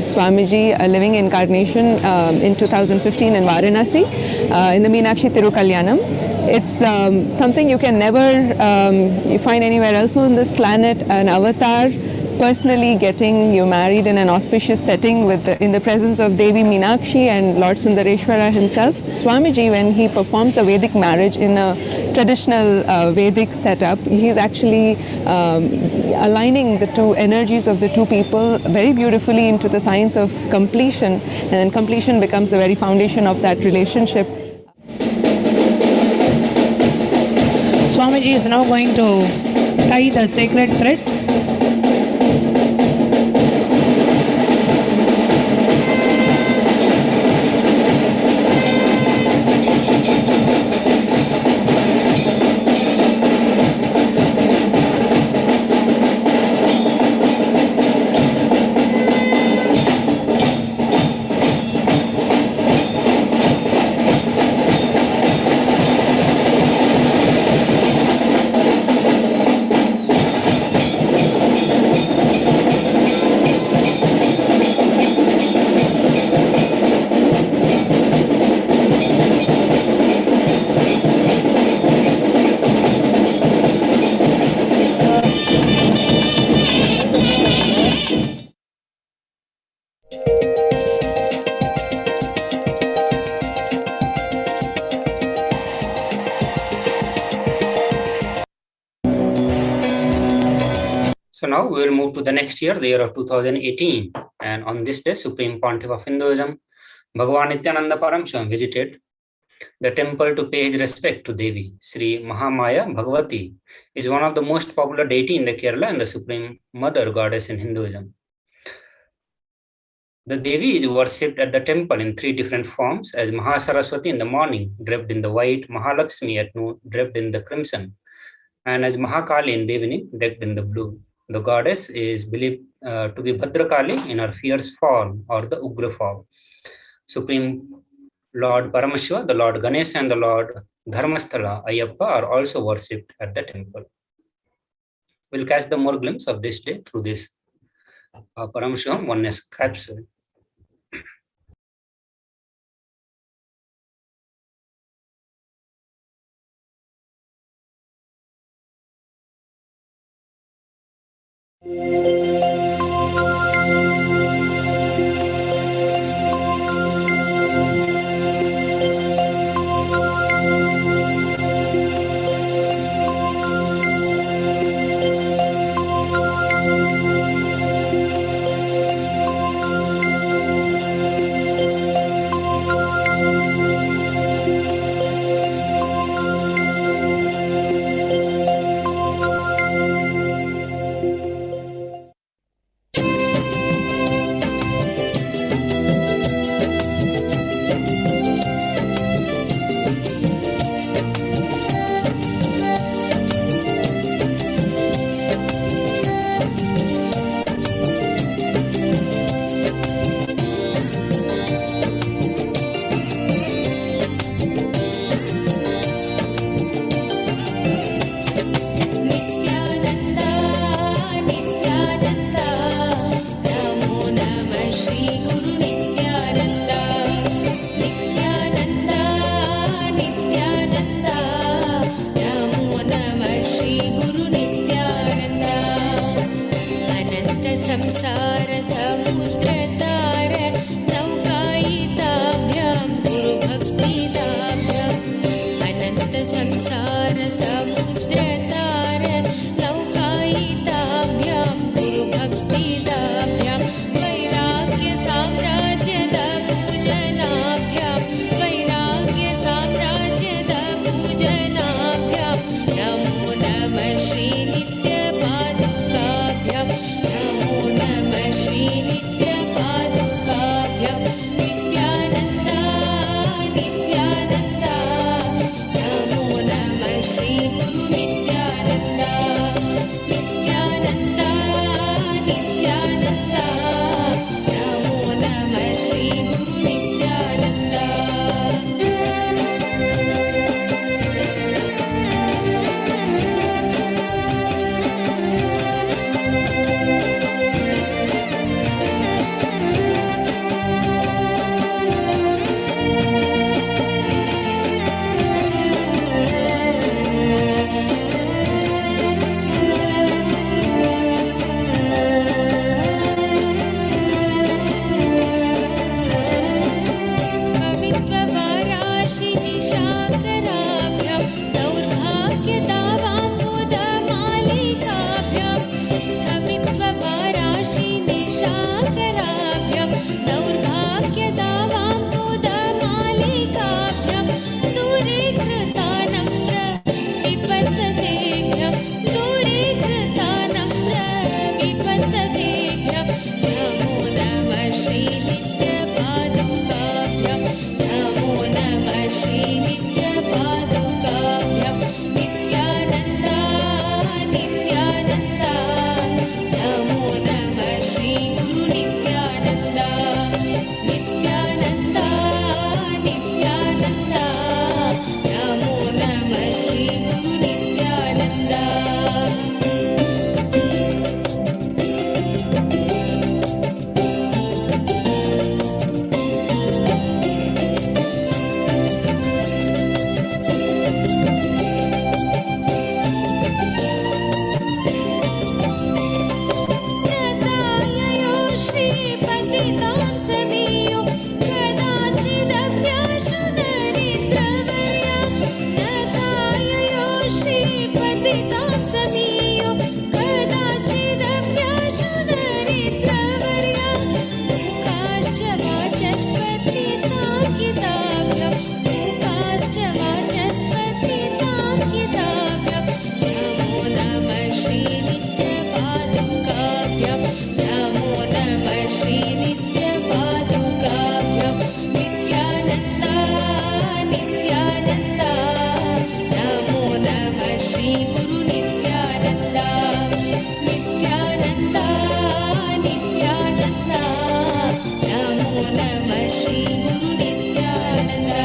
Swamiji, a living incarnation in 2015 in Varanasi, in the Meenakshi Tirukalyanam. It's something you can never you find anywhere else on this planet, an avatar personally getting you married in an auspicious setting in the presence of Devi Meenakshi and Lord Sundareshwara himself. Swamiji, when he performs a Vedic marriage in a traditional Vedic setup, he's actually aligning the two energies of the two people very beautifully into the science of completion, and then completion becomes the very foundation of that relationship. Swamiji is now going to tie the sacred thread. So now we will move to the next year, the year of 2018. And on this day, Supreme Pontiff of Hinduism, Bhagavan Nithyananda Paramashivam visited the temple to pay his respect to Devi. Sri Mahamaya Bhagavati is one of the most popular deity in the Kerala and the Supreme Mother Goddess in Hinduism. The Devi is worshipped at the temple in three different forms, as Mahasaraswati in the morning, draped in the white, Mahalakshmi at noon, draped in the crimson, and as Mahakali in the evening, decked in the blue. The goddess is believed to be Bhadrakali in her fierce form or the Ugra form. Supreme Lord Paramashiva, the Lord Ganesha, and the Lord Dharmasthala Ayyappa are also worshipped at the temple. We'll catch the more glimpse of this day through this Paramashivam Oneness capsule. पतितां समीयो कदाचिदप्याशु दरिद्रवर्या नताययो श्रीपतितां समीयो कदाचिदप्याशु दरिद्रवर्या काश्च वाचस्पतितां किताभ्यं काश्च वाचस्पतितां किताभ्यं नमो नमः श्रीनित्यपादुकाभ्यं नमो नमः श्रीनित्यपादुकाभ्यं नित्यानन्दा नित्यानन्दा नमो नमः श्रीगुरुनित्यानन्दा नित्यानन्दा नित्यानन्दा नमो नमः श्रीगुरुनित्यानन्दा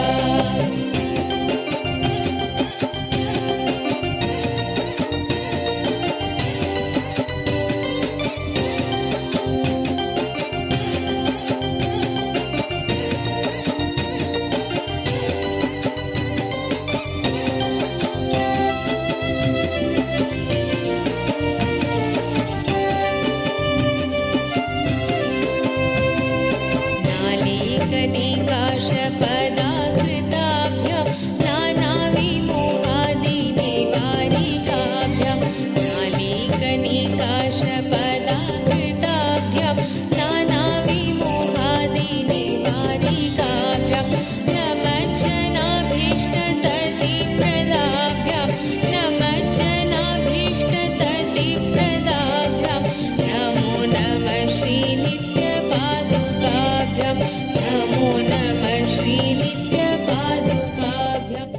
नालेकनिकाशपदाकृताभ्यं नानाविमोहादिनिवारिकाभ्यं नालेकनिकाशपदाकृताभ्यं नानाविमोहादिनिवारिकाभ्यं नमज्जनाभीष्टततिप्रदाभ्यं नमज्जनाभीष्टततिप्रदाभ्यं नमो नमः श्रीनित्यपादुकाभ्यं नमो नमः श्रीनित्यपादुकाभ्यम्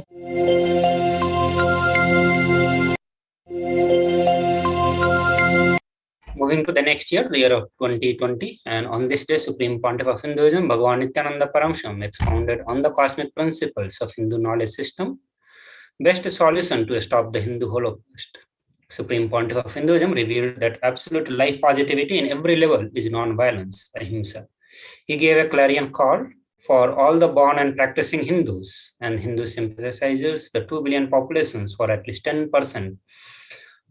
Moving to the next year, the year of 2020, and on this day, Supreme Pontiff of Hinduism, Bhagavan Nithyananda Paramashivam, expounded on the cosmic principles of Hindu knowledge system, best solution to stop the Hindu Holocaust. Supreme Pontiff of Hinduism revealed that absolute life positivity in every level is non-violence, ahimsa. He gave a clarion call for all the born and practicing Hindus and Hindu sympathizers, the 2 billion populations, for at least 10%,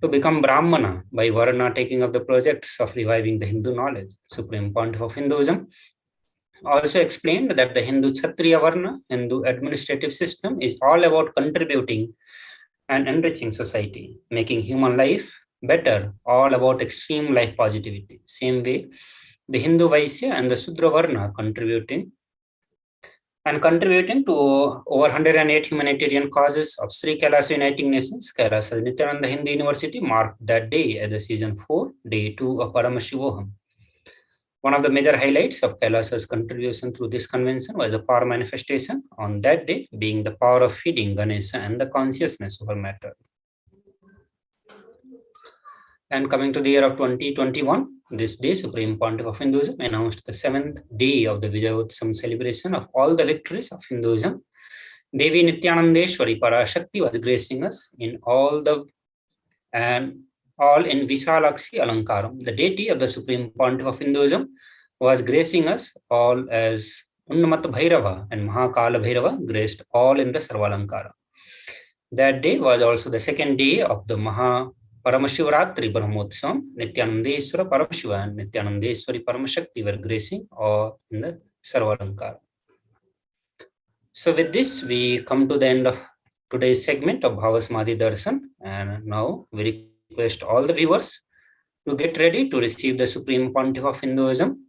to become Brahmana by Varna, taking up the projects of reviving the Hindu knowledge. Supreme Pontiff of Hinduism also explained that the Hindu Kshatriya Varna, Hindu administrative system, is all about contributing and enriching society, making human life better, all about extreme life positivity. Same way, the Hindu Vaisya and the Sudra Varna contributing to over 108 humanitarian causes of Sri KAILASA Uniting Nations. KAILASA Nithyananda Hindu University marked that day as the season 4, day 2 of Paramashivoham. One of the major highlights of KAILASA's contribution through this convention was the power manifestation on that day, being the power of feeding Ganesha and the consciousness over matter. And coming to the year of 2021, this day, Supreme Pontiff of Hinduism announced the 7th day of the Vijayotsam celebration of all the victories of Hinduism. Devi Nithyanandeshwari Parashakti was gracing us in all in Visalakshi Alankaram. The deity of the Supreme Pontiff of Hinduism was gracing us all as Unnamat Bhairava, and Mahakala Bhairava graced all in the Sarvalankara. That day was also the second day of the Paramashivaratri Brahmotsavam. Nithyanandeswara Paramashiva and Nithyanandeswari Paramashakti were gracing all in the Sarvalankara. So with this, we come to the end of today's segment of Bhavasamadhi Darshan, and now we request all the viewers to get ready to receive the Supreme Pontiff of Hinduism.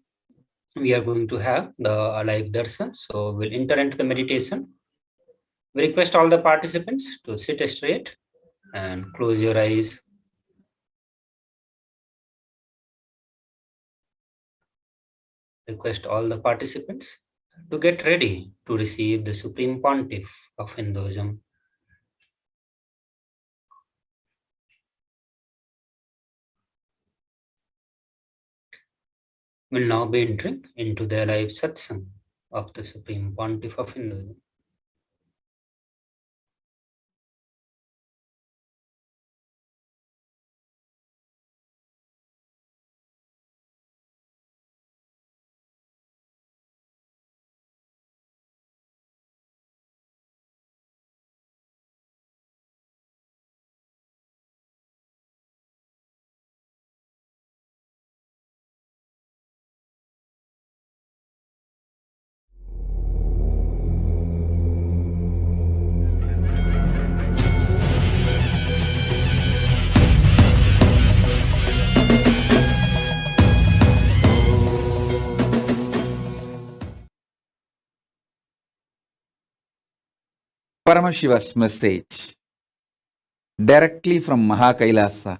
We are going to have the live darshan, so we'll enter into the meditation. We request all the participants to sit straight and close your eyes. Request all the participants to get ready to receive the Supreme Pontiff of Hinduism. We'll now be entering into the live satsang of the Supreme Pontiff of Hinduism. Paramashiva's message directly from KAILASA.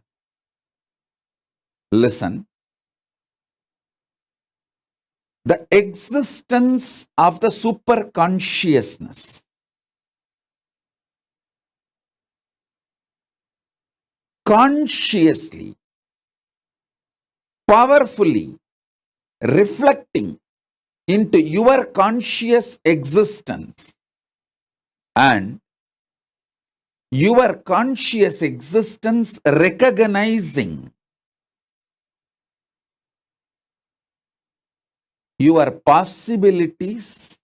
Listen. The existence of the super consciousness consciously, powerfully reflecting into your conscious existence, and your conscious existence recognizing your possibilities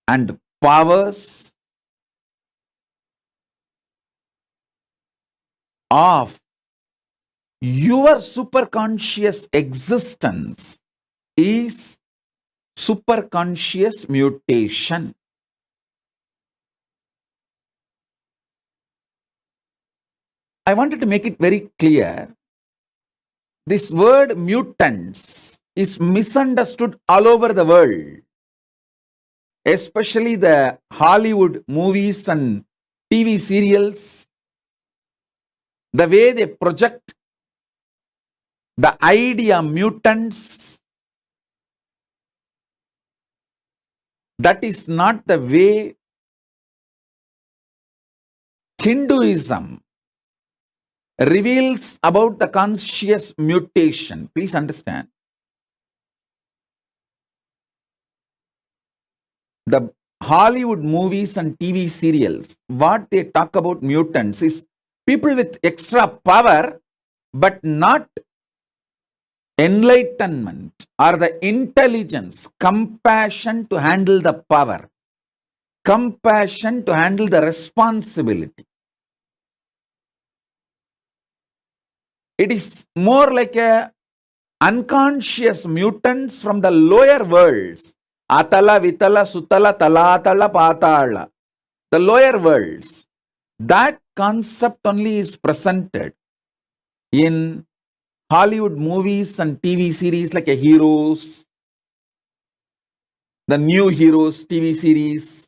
and powers of your superconscious existence is superconscious mutation. I wanted to make it very clear. This word mutants is misunderstood all over the world, especially the Hollywood movies and TV serials. The way they project the idea mutants, that is not the way Hinduism reveals about the conscious mutation. Please understand. The Hollywood movies and TV serials, what they talk about mutants is people with extra power, but not enlightenment or the intelligence, compassion to handle the power, compassion to handle the responsibility. It is more like a unconscious mutants from the lower worlds. Atala, Vitala, Sutala, Talatala, Patala. The lower worlds. That concept only is presented in Hollywood movies and TV series like a Heroes, the New Heroes TV series.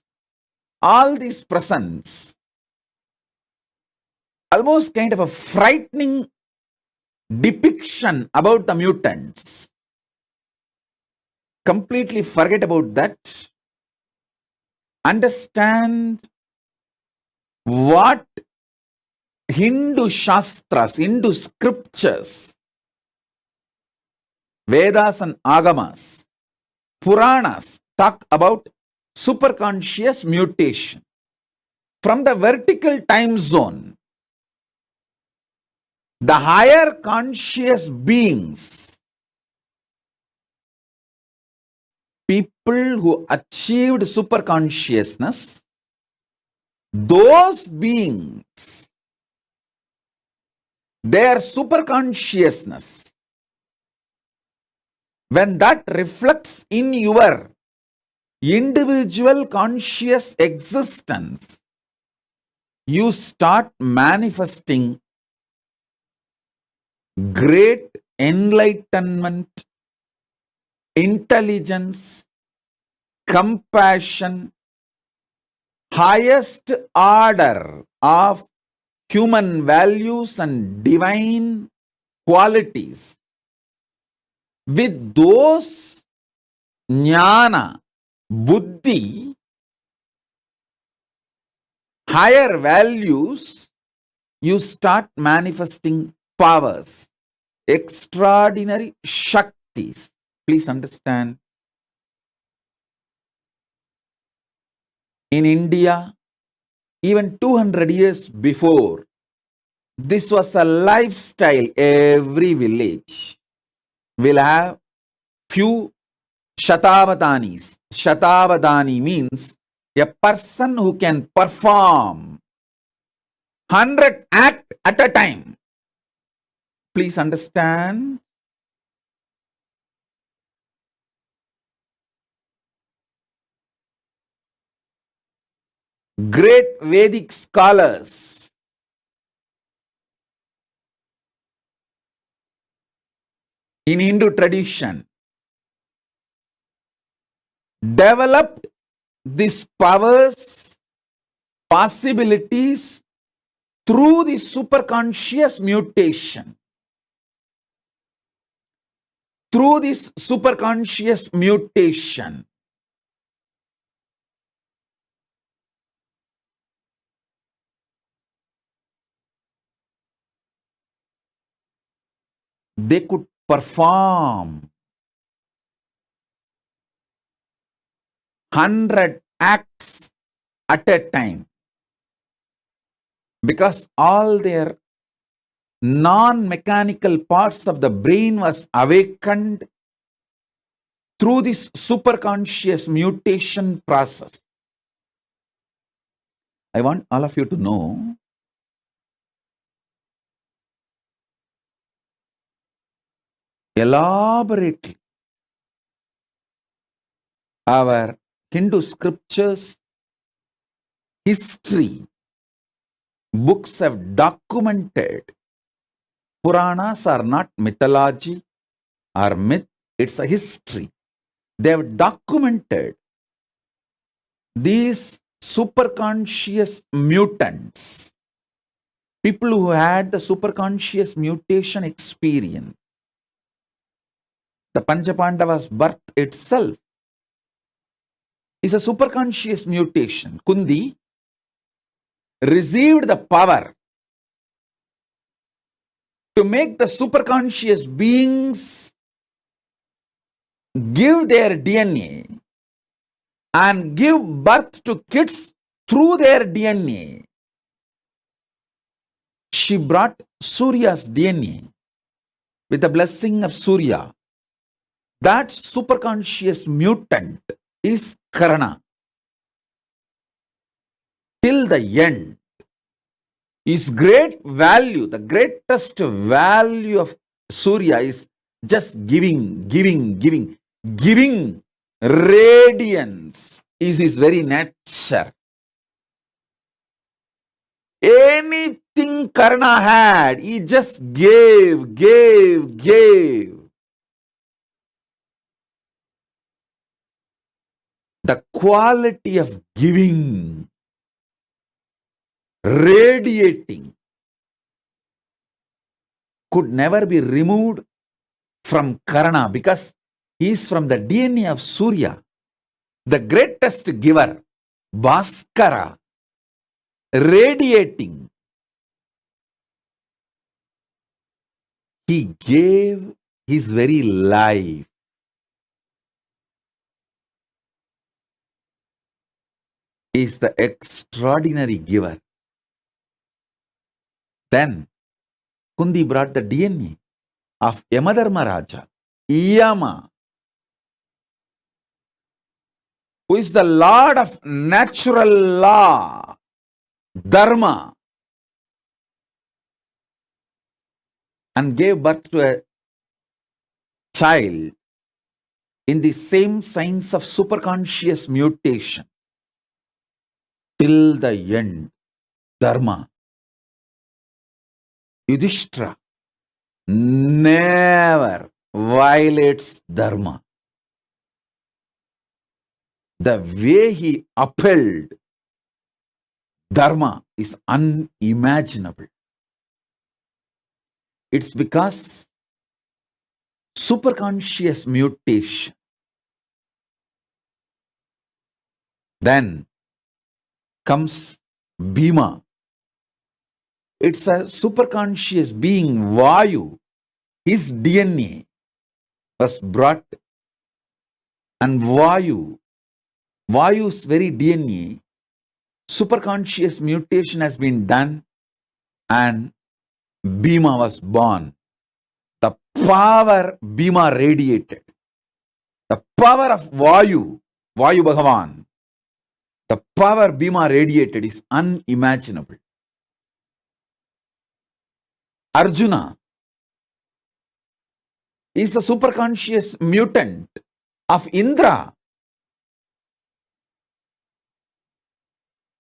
All these presents almost kind of a frightening depiction about the mutants. Completely forget about that. Understand what Hindu Shastras, Hindu scriptures, Vedas and Agamas, Puranas talk about superconscious mutation. From the vertical time zone, the higher conscious beings, people who achieved superconsciousness, those beings, their superconsciousness, when that reflects in your individual conscious existence, you start manifesting great enlightenment, intelligence, compassion, highest order of human values and divine qualities. With those jnana, buddhi, higher values, you start manifesting powers, extraordinary shaktis. Please understand. In India, even 200 years before, this was a lifestyle. Every village will have few Shatavadanis. Shatavadani means a person who can perform 100 acts at a time. Please understand. Great Vedic scholars in Hindu tradition developed these powers possibilities through the superconscious mutation. Through this superconscious mutation, they could perform 100 acts at a time because all their non-mechanical parts of the brain was awakened through this superconscious mutation process. I want all of you to know elaborately our Hindu scriptures, history, books have documented. Puranas are not mythology or myth, it's a history. They have documented these superconscious mutants, people who had the superconscious mutation experience. The Panchapandavas' birth itself is a superconscious mutation. Kundi received the power to make the superconscious beings give their DNA and give birth to kids through their DNA. She brought Surya's DNA with the blessing of Surya. That superconscious mutant is Karana. Till the end, his great value, the greatest value of Surya is just giving. Radiance is his very nature. Anything Karna had, he just gave. The quality of giving, radiating, could never be removed from Karna because he is from the DNA of Surya, the greatest giver, Bhaskara, radiating. He gave his very life. He is the extraordinary giver. Then Kundi brought the DNA of Yamadharma Raja, Yama, who is the Lord of natural law, Dharma, and gave birth to a child in the same signs of superconscious mutation. Till the end, Dharma. Yudhishthira never violates Dharma. The way he upheld Dharma is unimaginable. It's because superconscious mutation. Then comes Bhima. It's a superconscious being, Vayu. His DNA was brought, and Vayu's very DNA, superconscious mutation has been done, and Bhima was born. The power Bhima radiated, the power of Vayu Bhagavan, the power Bhima radiated is unimaginable. Arjuna is a superconscious mutant of Indra.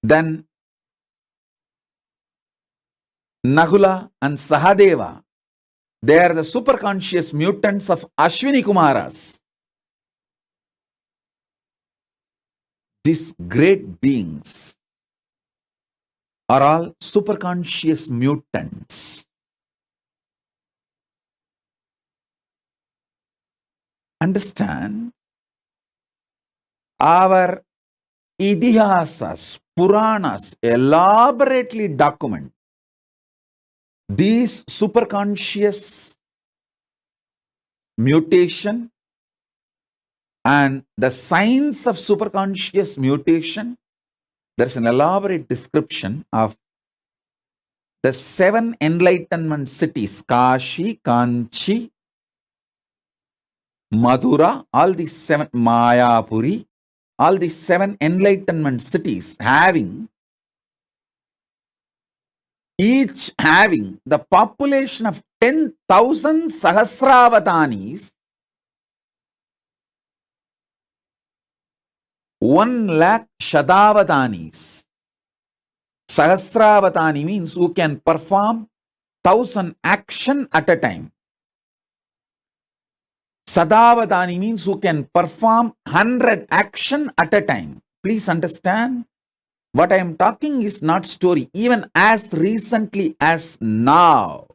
Then Nahula and Sahadeva, they are the superconscious mutants of Ashwini Kumaras. These great beings are all superconscious mutants. Understand? Our Idihasas, Puranas elaborately document these superconscious mutation and the signs of superconscious mutation. There's an elaborate description of the 7 enlightenment cities, Kashi, Kanchi, Madura, all these 7, Mayapuri, all these 7 enlightenment cities each having the population of 10,000 Sahasravatanis, 1 lakh Shadavatanis. Sahasravatani means who can perform 1,000 action at a time. Sadavadani means who can perform 100 action at a time. Please understand, what I am talking is not story. Even as recently as now,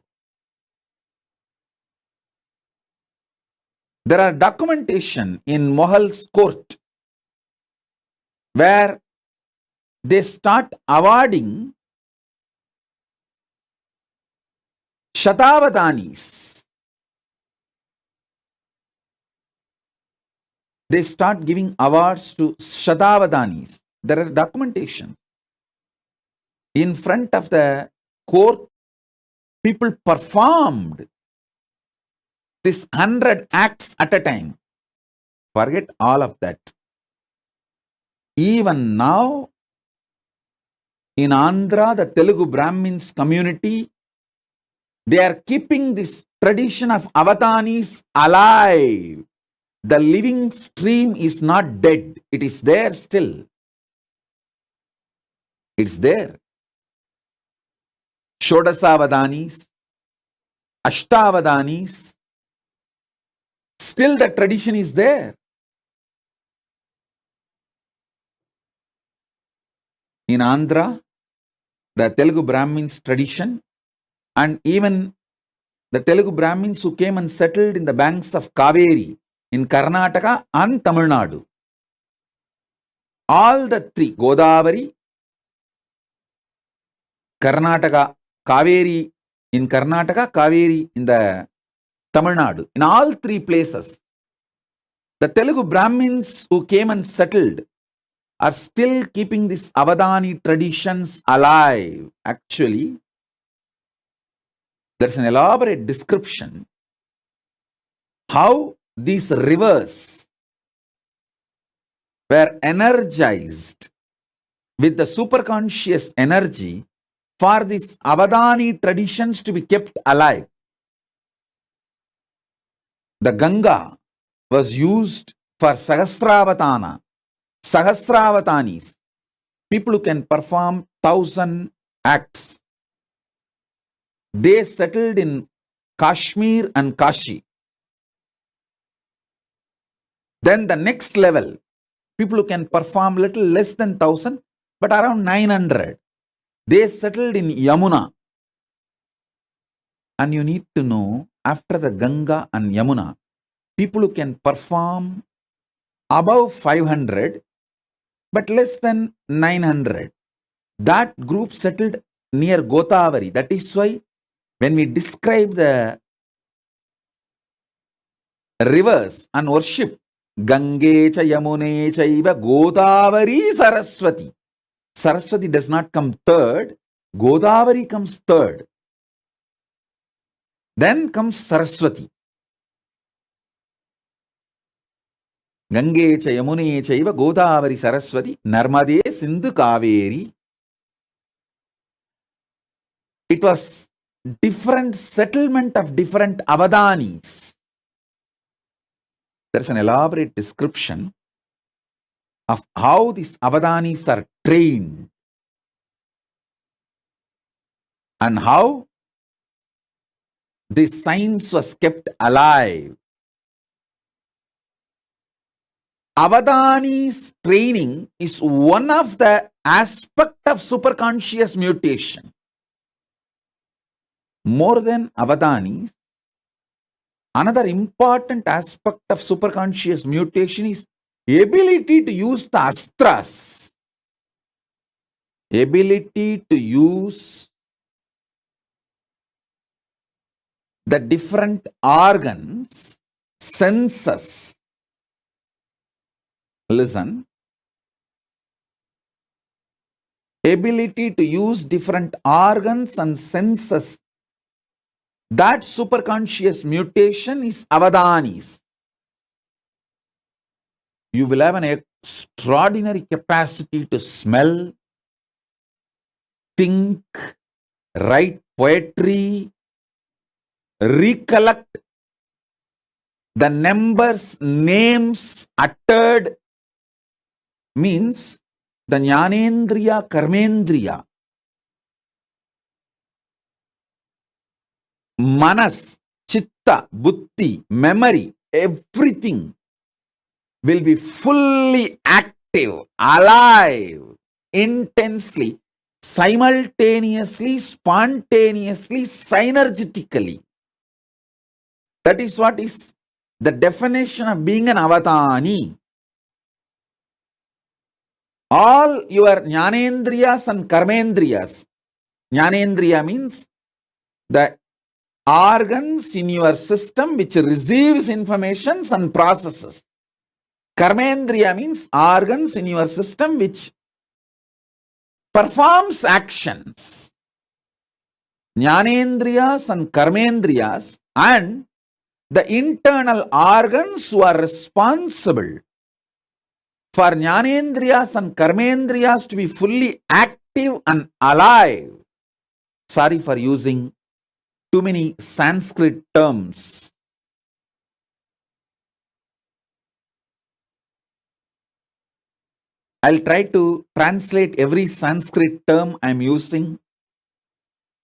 there are documentation in Mohal's court where they start awarding Shatavadanis. They start giving awards to Shatavadanis. There are documentation. In front of the court, people performed this 100 acts at a time. Forget all of that. Even now, in Andhra, the Telugu Brahmins community, they are keeping this tradition of Avatanis alive. The living stream is not dead. It is there still. It's there. Shodasavadanis, Ashtavadanis, still the tradition is there. In Andhra, the Telugu Brahmins tradition, and even the Telugu Brahmins who came and settled in the banks of Kaveri in Karnataka and Tamil Nadu. All the 3, Godavari, Karnataka, Kaveri in Karnataka, Kaveri in the Tamil Nadu. In all 3 places, the Telugu Brahmins who came and settled are still keeping these Avadani traditions alive. Actually, there's an elaborate description how these rivers were energized with the superconscious energy for these Avadani traditions to be kept alive. The Ganga was used for Sahasravatana, Sahasravatanis, people who can perform 1,000 acts. They settled in Kashmir and Kashi. Then the next level, people who can perform little less than 1,000, but around 900. They settled in Yamuna. And you need to know, after the Ganga and Yamuna, people who can perform above 500, but less than 900. That group settled near Godavari. That is why when we describe the rivers and worship, Gange cha Yamune chaiva Godavari Saraswati. Saraswati does not come third. Godavari comes third. Then comes Saraswati. Gange cha Yamune chaiva Godavari Saraswati Narmade Sindhu Kaveri. It was different settlement of different Avadanis. There's an elaborate description of how these Avadanis are trained and how this science was kept alive. Avadani's training is one of the aspect of superconscious mutation. More than Avadani's, another important aspect of superconscious mutation is ability to use the astras. Ability to use the different organs, senses. Listen. Ability to use different organs and senses. That superconscious mutation is Avadani's. You will have an extraordinary capacity to smell, think, write poetry, recollect the numbers, names uttered, means the Jnanendriya, Karmendriya, Manas, Chitta, Buddhi, memory, everything will be fully active, alive, intensely, simultaneously, spontaneously, synergetically. That is what is the definition of being an Avatani. All your Jnanendriyas and Karmendriyas. Jnanendriya means the organs in your system which receives informations and processes. Karmendriya means organs in your system which performs actions. Jnanendriyas and Karmendriyas and the internal organs who are responsible for Jnanendriyas and Karmendriyas to be fully active and alive. Sorry for using too many Sanskrit terms. I'll try to translate every Sanskrit term I'm using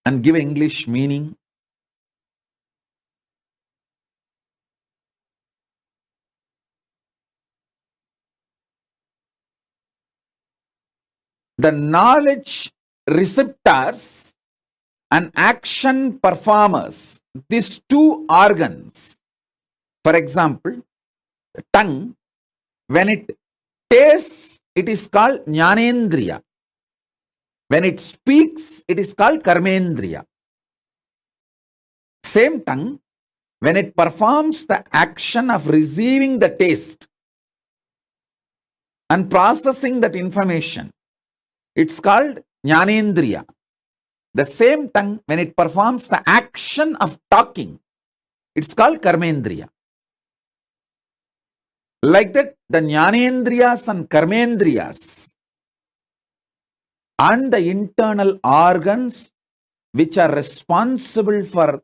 and give English meaning. The knowledge receptors and action performers, these two organs, for example, tongue, when it tastes, it is called Jnanendriya. When it speaks, it is called Karmendriya. Same tongue, when it performs the action of receiving the taste and processing that information, it's called Jnanendriya. The same tongue, when it performs the action of talking, it's called Karmendriya. Like that, the Jnanendriyas and Karmendriyas and the internal organs which are responsible for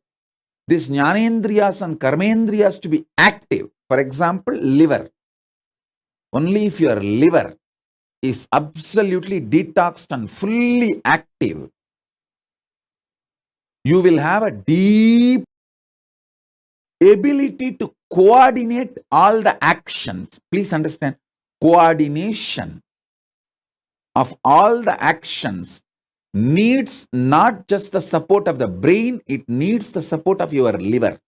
these Jnanendriyas and Karmendriyas to be active. For example, liver. Only if your liver is absolutely detoxed and fully active, you will have a deep ability to coordinate all the actions. Please understand, coordination of all the actions needs not just the support of the brain, it needs the support of your liver.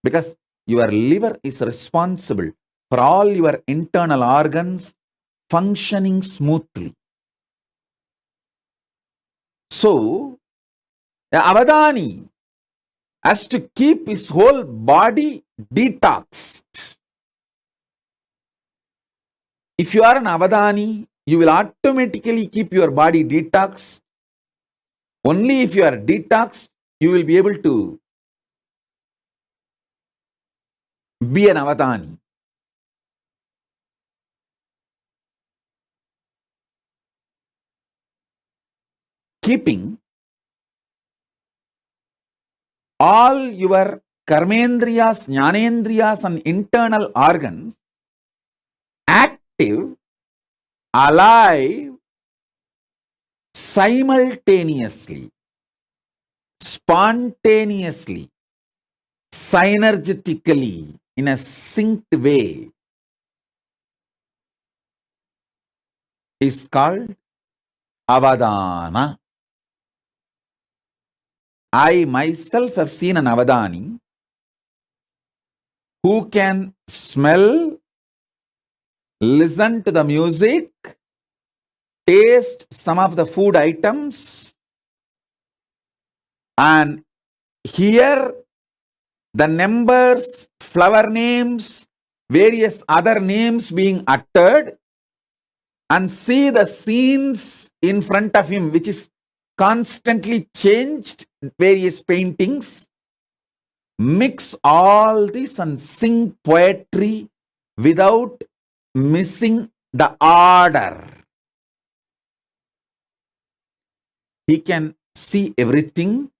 Because your liver is responsible for all your internal organs functioning smoothly. So, the Avadani has to keep his whole body detoxed. If you are an Avadani, you will automatically keep your body detoxed. Only if you are detoxed, you will be able to be an Avadani. Keeping all your Karmendriyas, Jnanendriyas and internal organs active, alive, simultaneously, spontaneously, synergetically, in a synced way. is called Avadana. I myself have seen an Avadani who can smell, listen to the music, taste some of the food items, and hear the numbers, flower names, various other names being uttered, and see the scenes in front of him, which is constantly changed, various paintings, mix all this and sing poetry without missing the order. He can see everything,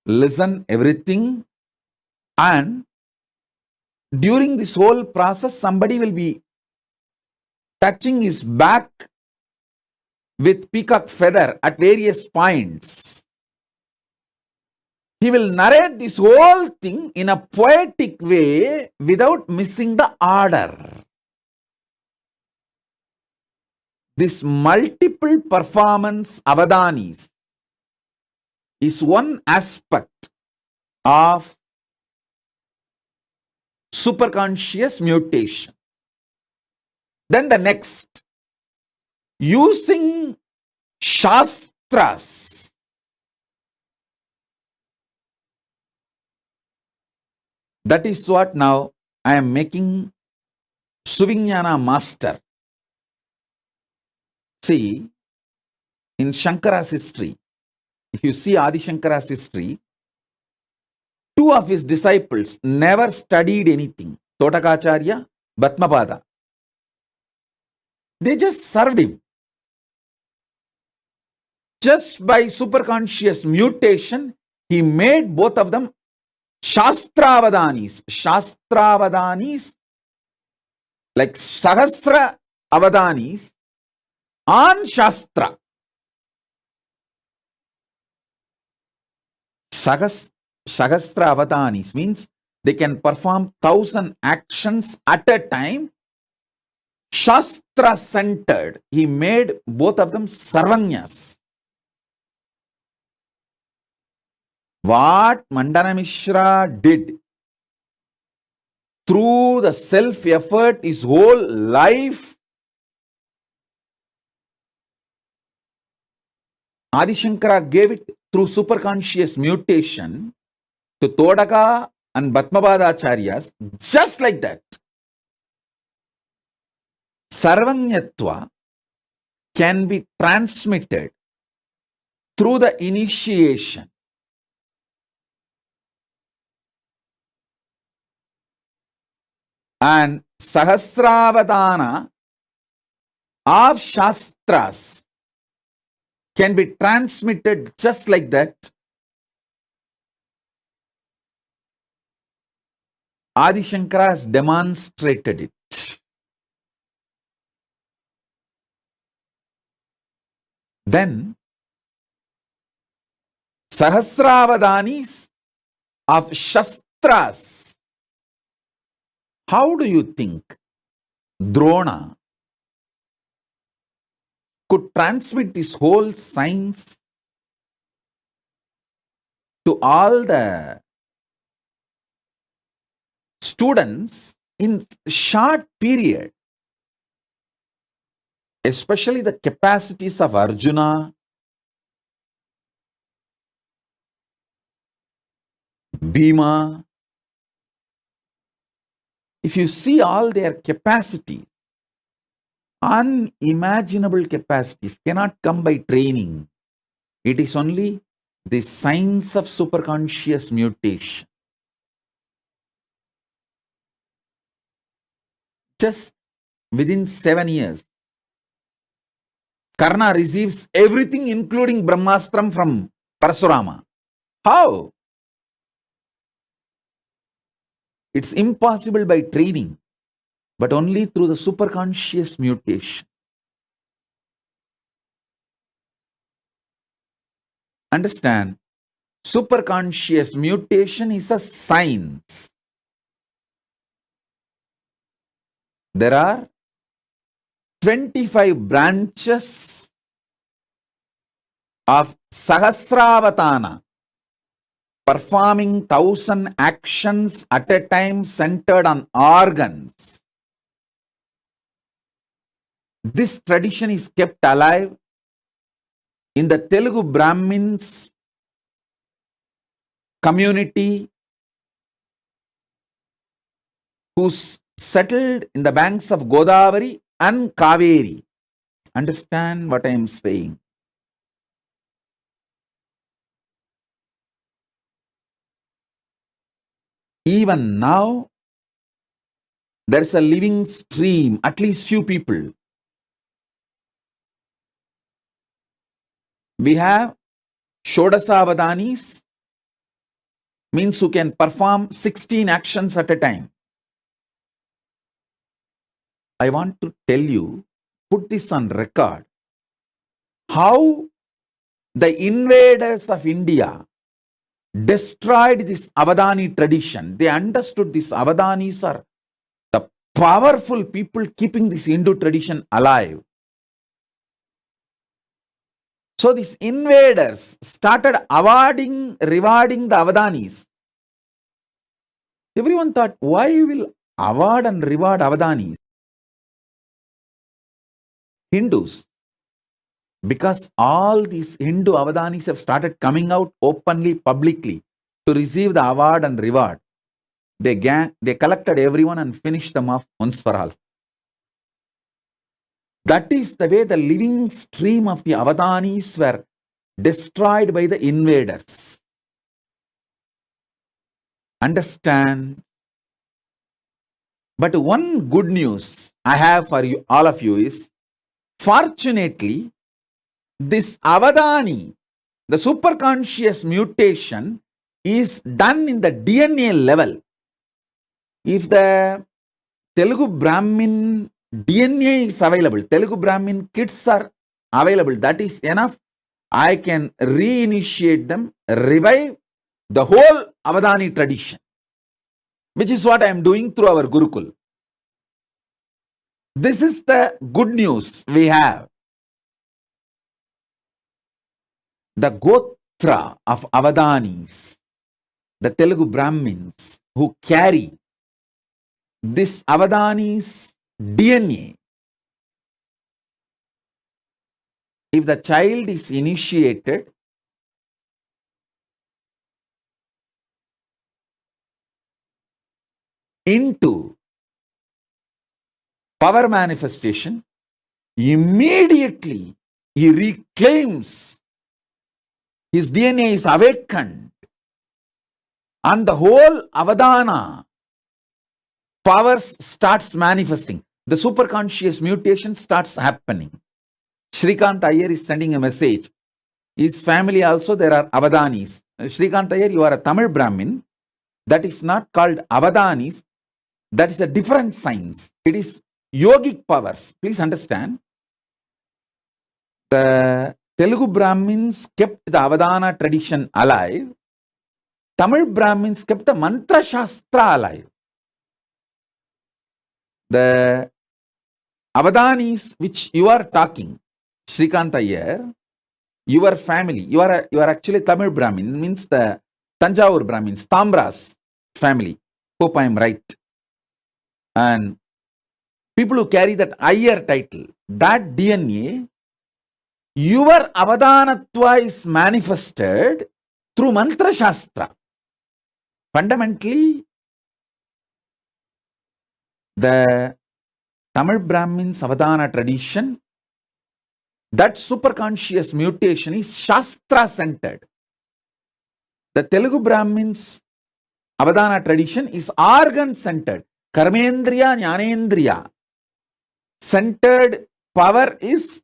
listen everything, and during this whole process, somebody will be touching his back with peacock feather at various points. He will narrate this whole thing in a poetic way without missing the order. This multiple performance avadanis is one aspect of superconscious mutation. Then the next, using shastras. That is what now I am making Suvignana master. See, in Shankara's history, if you see Adi Shankara's history, two of his disciples never studied anything. Totakacharya, Bhatmapada. They just served him. Just by superconscious mutation, he made both of them Shastravadanis. Shastravadanis, like Sahasra Avadanis on Shastra. Sahasra Avadanis means they can perform 1,000 actions at a time. Shastra centered. He made both of them Sarvanyas. What Mandana Mishra did through the self-effort, his whole life, Adi Shankara gave it through superconscious mutation to Todaka and Bhatmabadacharyas, just like that. Sarvanyatva can be transmitted through the initiation. And Sahasravadana of Shastras can be transmitted just like that. Adi Shankara has demonstrated it. Then, Sahasravadanis of Shastras. How do you think Drona could transmit this whole science to all the students in short period? Especially the capacities of Arjuna, Bhima. If you see all their capacities, unimaginable capacities cannot come by training. It is only the science of superconscious mutation. Just within 7 years, Karna receives everything including Brahmastram from Parasurama. How? It's impossible by training, but only through the superconscious mutation. Understand, superconscious mutation is a science. There are 25 branches of Sahasravatana, performing 1,000 actions at a time centered on organs. This tradition is kept alive in the Telugu Brahmins community who settled in the banks of Godavari and Kaveri. Understand what I am saying? Even now, there is a living stream, at least few people. We have Shodasavadanis, means who can perform 16 actions at a time. I want to tell you, put this on record, how the invaders of India destroyed this Avadani tradition. They understood these Avadanis are the powerful people keeping this Hindu tradition alive. So these invaders started rewarding the Avadanis. Everyone thought, why will award and reward Avadanis? Hindus. Because all these Hindu Avadanis have started coming out openly, publicly to receive the award and reward. They collected everyone and finished them off once for all. That is the way the living stream of the Avadanis were destroyed by the invaders. Understand? But one good news I have for you, all of you, is fortunately, this Avadani, the superconscious mutation, is done in the DNA level. If the Telugu Brahmin DNA is available, Telugu Brahmin kids are available, that is enough. I can reinitiate them, revive the whole Avadani tradition, which is what I am doing through our Gurukul. This is the good news we have. The Gotra of Avadanis, the Telugu Brahmins who carry this Avadanis DNA, if the child is initiated, into power manifestation, immediately he reclaims, his DNA is awakened, and the whole Avadana powers starts manifesting. The superconscious mutation starts happening. Shrikant Iyer is sending a message. His family also, there are Avadanis. Shrikant Iyer, you are a Tamil Brahmin. That is not called Avadanis. That is a different science. It is yogic powers. Please understand. The Telugu Brahmins kept the Avadana tradition alive. Tamil Brahmins kept the Mantra Shastra alive. The Avadanis which you are talking, Shrikant Iyer, your family, you are actually Tamil Brahmin, means the Tanjavur Brahmins, Tambras family. Hope I am right. And people who carry that Iyer title, that DNA, your Avadanatva is manifested through Mantra Shastra. Fundamentally, the Tamil Brahmins Avadana tradition, that superconscious mutation is Shastra centered. The Telugu Brahmins Avadana tradition is organ centered. Karmendriya, Jnanendriya centered power is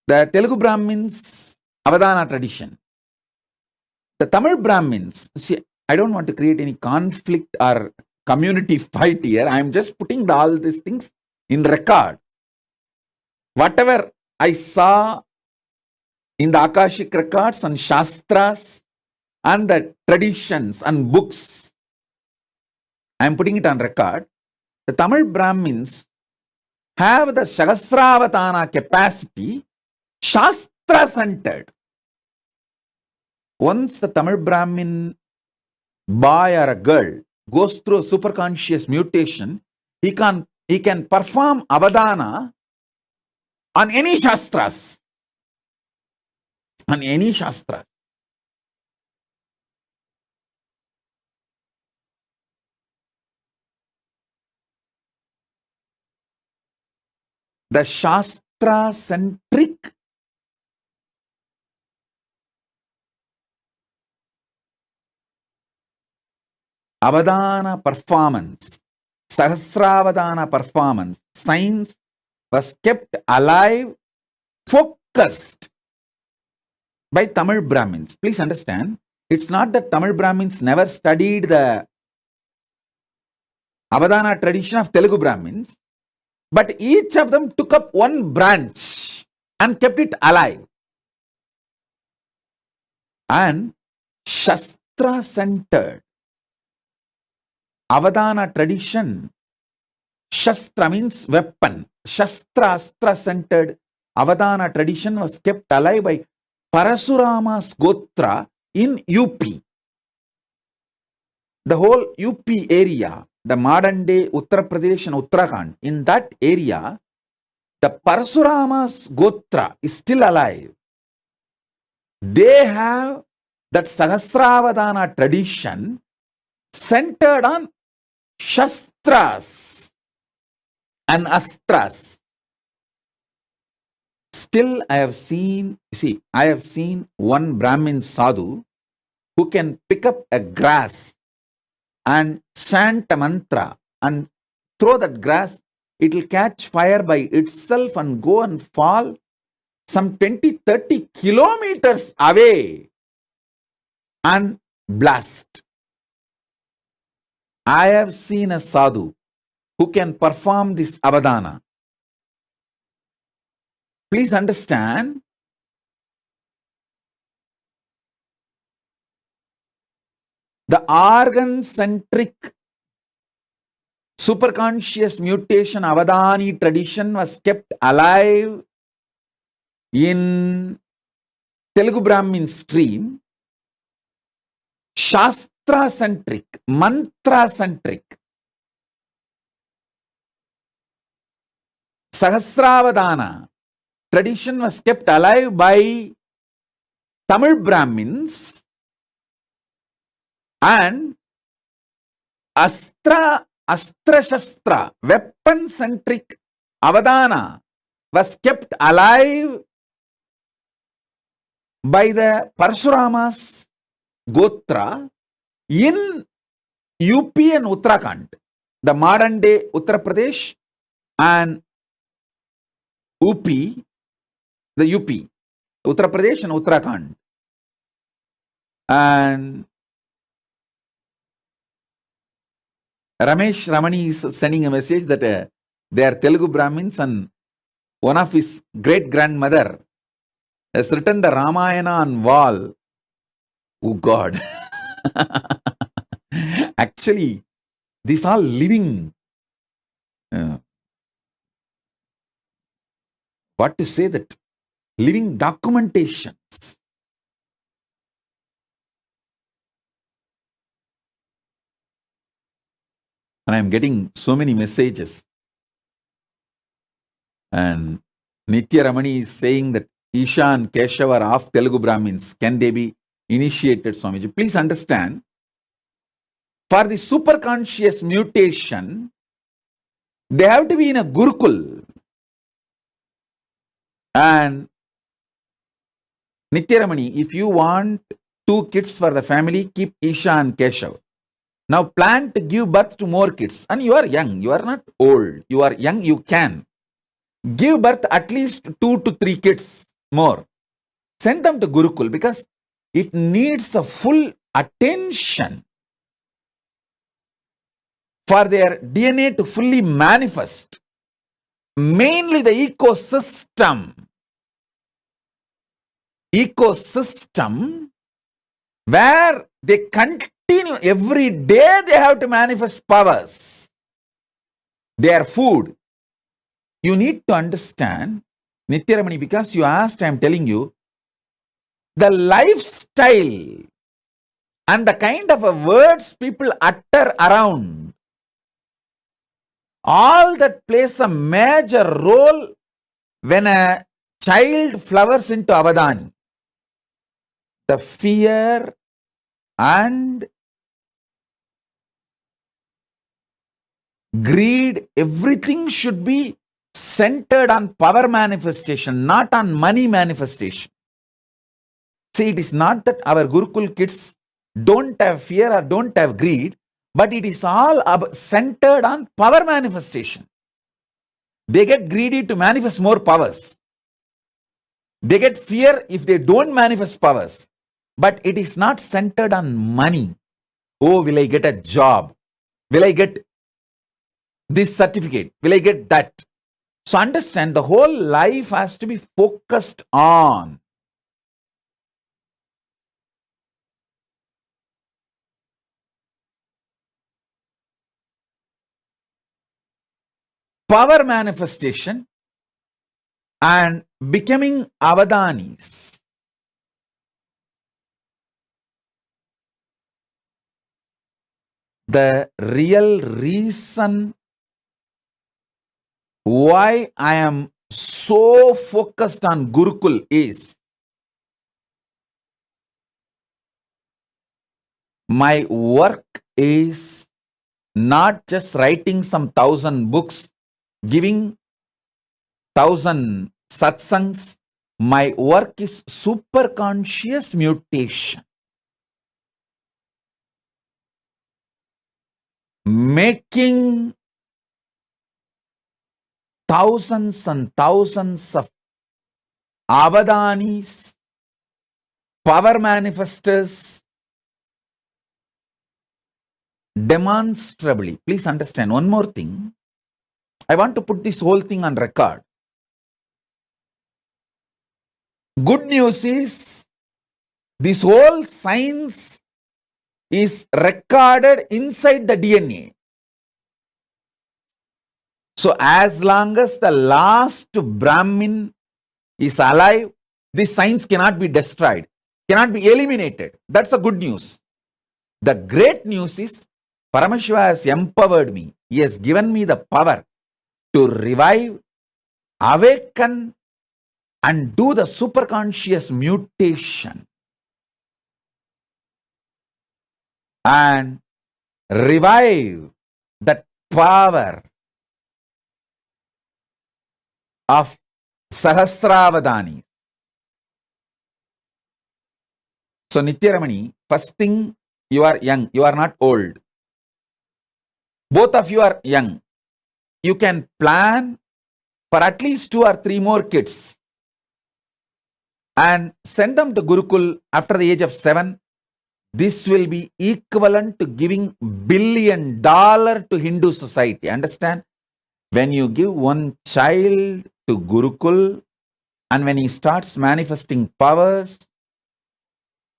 the Telugu Brahmins Avadana tradition. The Tamil Brahmins, see, I don't want to create any conflict or community fight here. I am just putting all these things in record. Whatever I saw in the Akashic records and Shastras and the traditions and books, I am putting it on record. The Tamil Brahmins have the Sahasravatana capacity, Shastra-centered. Once the Tamil Brahmin boy or a girl goes through a superconscious mutation, he can perform Avadana on any Shastras. On any Shastras. The Shastra-centric Avadana performance, Sahasravadana performance, science was kept alive, focused by Tamil Brahmins. Please understand, it's not that Tamil Brahmins never studied the Avadana tradition of Telugu Brahmins, but each of them took up one branch and kept it alive. And Shastra-centered Avadana tradition, Shastra means weapon. Shastra, Astra-centered Avadana tradition was kept alive by Parasurama's Gotra in UP. The whole UP area, the modern day Uttar Pradesh and Uttarakhand, in that area, the Parasurama's Gotra is still alive. They have that Sahasravadana tradition centered on Shastras and Astras. Still, I have seen one Brahmin sadhu who can pick up a grass and chant a mantra and throw that grass, it will catch fire by itself and go and fall some 20-30 kilometers away and blast. I have seen a sadhu who can perform this avadana. Please understand, the organ-centric superconscious mutation avadani tradition was kept alive in Telugu Brahmin stream. Shastra-centric, mantra-centric, Sahasravadana tradition was kept alive by Tamil Brahmins, and Astra-Shastra, weapon-centric Avadana was kept alive by the Parashurama's Gotra in UP and Uttarakhand, the modern day Uttar Pradesh and UP, the UP, Uttar Pradesh and Uttarakhand. And Ramesh Ramani is sending a message that they are Telugu Brahmins, and one of his great-grandmother has written the Ramayana on wall. Oh God. Actually, these are living, what to say, that living documentations. And I am getting so many messages. And Nitya Ramani is saying that Isha and Keshav are of Telugu Brahmins. Can they be initiated, Swamiji? Please understand, for the superconscious mutation, they have to be in a Gurukul. And Nitya Ramani, if you want 2 kids for the family, keep Isha and Keshav. Now plan to give birth to more kids. And you are young, you are not old. You are young, you can. Give birth at least 2 to 3 kids more. Send them to Gurukul because it needs a full attention for their DNA to fully manifest. Mainly the ecosystem where they continue every day, they have to manifest powers. Their food, You need to understand, Nithyaramani, because you asked, I am telling you, the lifestyle and the kind of words people utter around, all that plays a major role when a child flowers into Avadani. The fear and greed, everything should be centered on power manifestation, not on money manifestation. See, it is not that our Gurukul kids don't have fear or don't have greed, but it is all centered on power manifestation. They get greedy to manifest more powers. They get fear if they don't manifest powers. But it is not centered on money. Oh, will I get a job? Will I get this certificate? Will I get that? So understand, the whole life has to be focused on power manifestation and becoming Avadanis. The real reason why I am so focused on Gurukul is my work is not just writing some 1,000 books, giving 1,000 satsangs. My work is super conscious mutation. Making thousands and thousands of Avadanis, power manifestors, demonstrably. Please understand one more thing. I want to put this whole thing on record. Good news is, this whole science is recorded inside the DNA. So as long as the last Brahmin is alive, this science cannot be destroyed, cannot be eliminated. That's the good news. The great news is, Paramashiva has empowered me. He has given me the power to revive, awaken, and do the superconscious mutation. And revive that power of Sahasravadani. So Nithyaramani, first thing, you are young, you are not old. Both of you are young. You can plan for at least 2 or 3 more kids and send them to Gurukul after the age of 7. This will be equivalent to giving $1 billion to Hindu society. Understand? When you give one child to Gurukul and when he starts manifesting powers,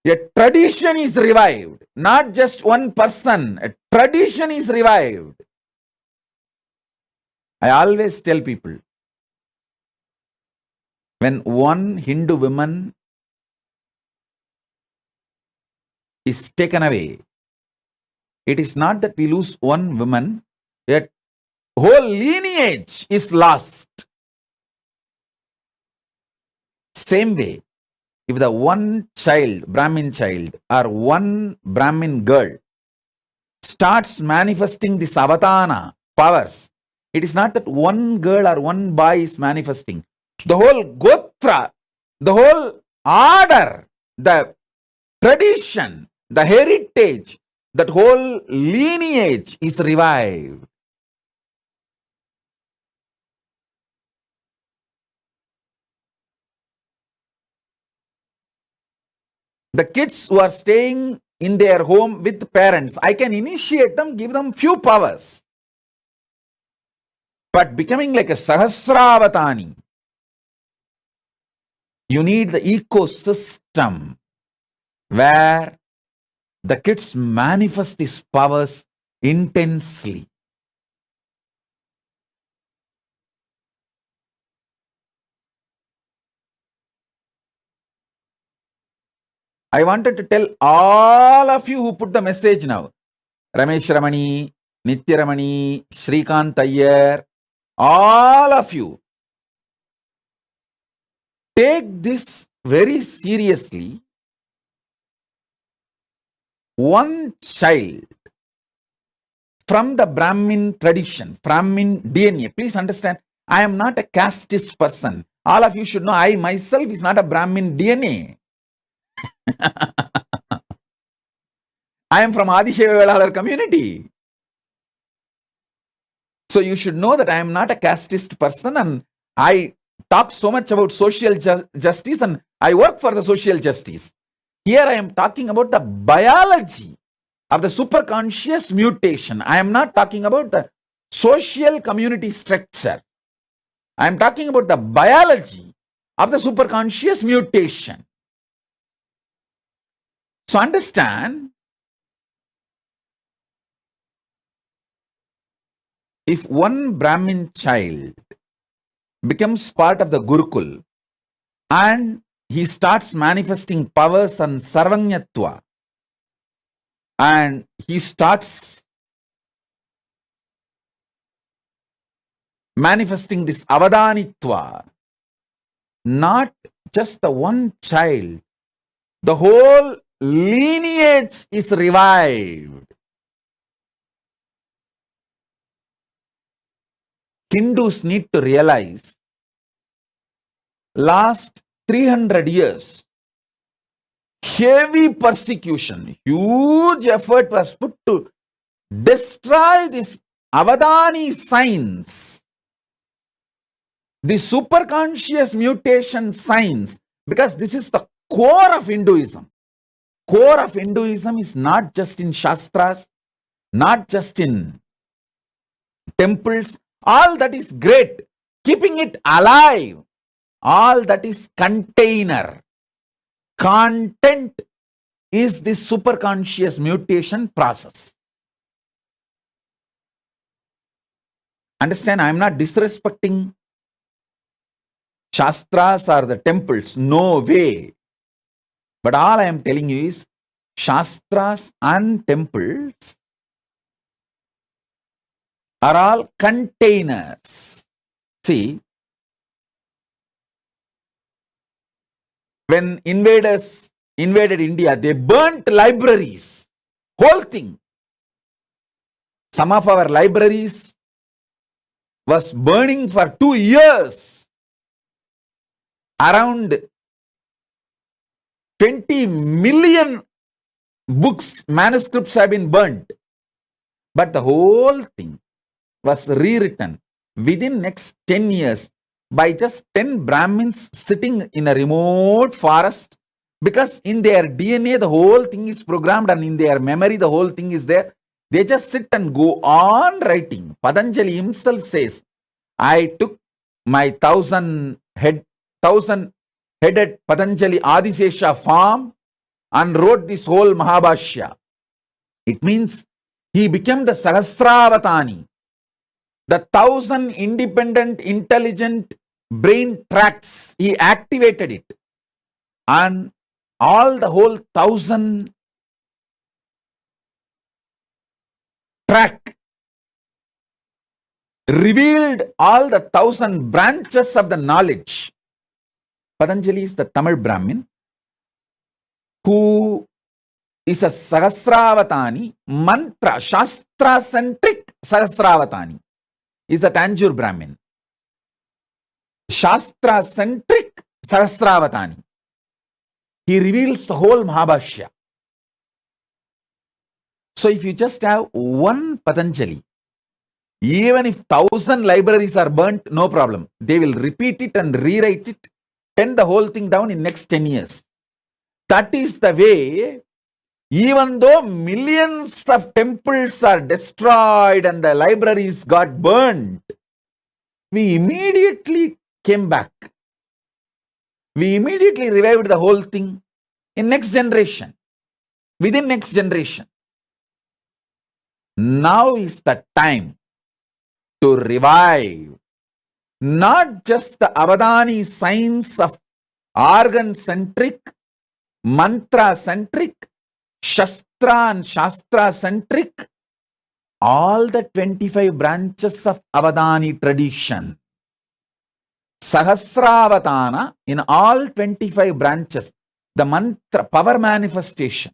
a tradition is revived. Not just one person, a tradition is revived. I always tell people, when one Hindu woman is taken away, it is not that we lose one woman, yet whole lineage is lost. Same way, if the one child, Brahmin child, or one Brahmin girl starts manifesting this avatana powers, it is not that one girl or one boy is manifesting. The whole gotra, the whole order, the tradition, the heritage, that whole lineage is revived. The kids who are staying in their home with parents, I can initiate them, give them few powers. But becoming like a Sahasravatani, you need the ecosystem where the kids manifest these powers intensely. I wanted to tell all of you who put the message now. Ramesh Ramani, Nithya Ramani, Shrikant Iyer, all of you. Take this very seriously. One child from the Brahmin tradition, Brahmin DNA. Please understand, I am not a casteist person. All of you should know I myself is not a Brahmin DNA. I am from Adisheva Velalar community. So you should know that I am not a casteist person, and I talk so much about social justice, and I work for the social justice. Here I am talking about the biology of the superconscious mutation. I am not talking about the social community structure. I am talking about the biology of the superconscious mutation. So understand, if one Brahmin child becomes part of the Gurukul and he starts manifesting powers and sarvanyatva, and he starts manifesting this avadanitva, not just the one child, the whole lineage is revived. Hindus need to realize, last 300 years, heavy persecution, huge effort was put to destroy this Avadani science, the superconscious mutation science, because this is the core of Hinduism. Core of Hinduism is not just in Shastras, not just in temples. All that is great. Keeping it alive, all that is container. Content is the superconscious mutation process. Understand, I am not disrespecting Shastras or the temples. No way. But all I am telling you is, Shastras and temples are all containers. See, when invaders invaded India, they burnt libraries, whole thing. Some of our libraries was burning for 2 years. Around 20 million books, manuscripts have been burnt. But the whole thing was rewritten within next 10 years by just 10 Brahmins sitting in a remote forest, because in their DNA the whole thing is programmed, and in their memory the whole thing is there. They just sit and go on writing. Patanjali himself says, I took my 1,000-headed Patanjali Adisesha farm and wrote this whole Mahabhashya. It means he became the Sahasravatani, the 1,000 independent, intelligent brain tracts. He activated it, and all the whole 1,000 track revealed all the 1,000 branches of the knowledge. Patanjali is the Tamil Brahmin who is a Sahasravatani, mantra, Shastra-centric Sahasravatani. Is the Tanjore Brahmin. Shastra-centric Sahasravatani. He reveals the whole Mahabhashya. So if you just have one Patanjali, even if 1,000 libraries are burnt, no problem. They will repeat it and rewrite it, pen the whole thing down in next 10 years. That is the way, even though millions of temples are destroyed and the libraries got burned, we immediately came back. We immediately revived the whole thing in next generation, within next generation. Now is the time to revive not just the Avadani science of organ-centric mantra-centric, Shastra and Shastra-centric, all the 25 branches of Avadani tradition. Sahasravatana, in all 25 branches, the mantra, power manifestation.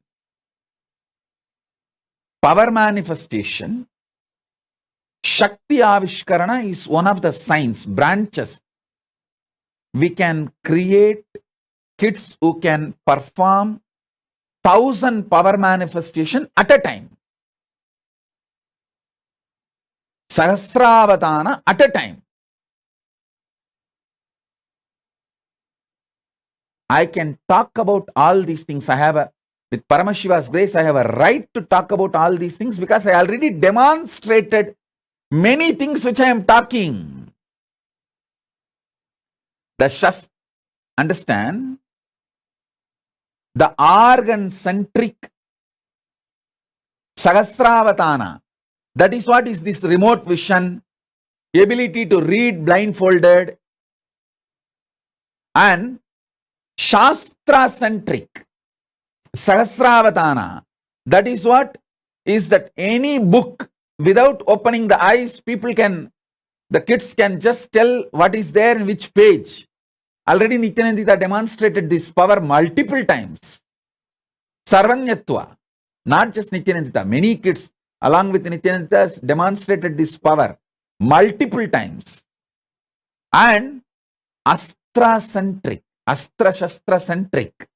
Power manifestation, Shakti Avishkarana is one of the signs, branches. We can create kids who can perform 1,000 power manifestation at a time. Sahasravatana at a time. I can talk about all these things. With Paramashiva's grace, I have a right to talk about all these things because I already demonstrated many things which I am talking. Understand? The organ-centric Sahasravatana. That is what is this remote vision, ability to read blindfolded, and Shastra-centric Sahasravatana. That is what is that any book, without opening the eyes, the kids can just tell what is there in which page. Already Nithyananda demonstrated this power multiple times. Sarvanyatva, not just Nithyananda, many kids along with Nithyananda demonstrated this power multiple times. And Astra-centric, Astra-Shastra-centric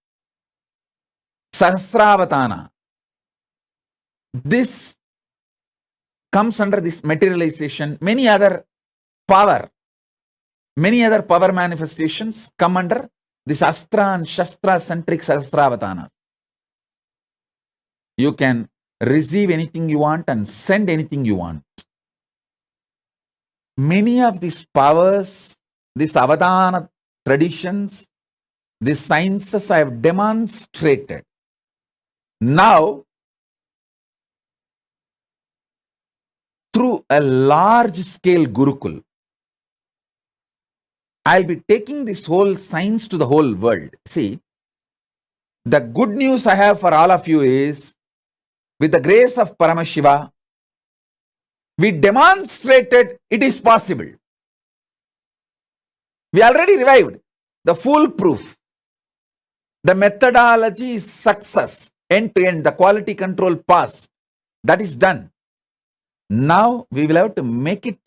Sahasravatana. This comes under this materialization. Many other power manifestations come under this Astra and Shastra-centric Sahasravatana. You can receive anything you want and send anything you want. Many of these powers, these Avadana traditions, these sciences I have demonstrated. Now, through a large-scale Gurukul, I'll be taking this whole science to the whole world. See, the good news I have for all of you is, with the grace of Paramashiva, we demonstrated it is possible. We already revived the foolproof. The methodology is success, end-to-end, the quality control passed. That is done. Now we will have to make it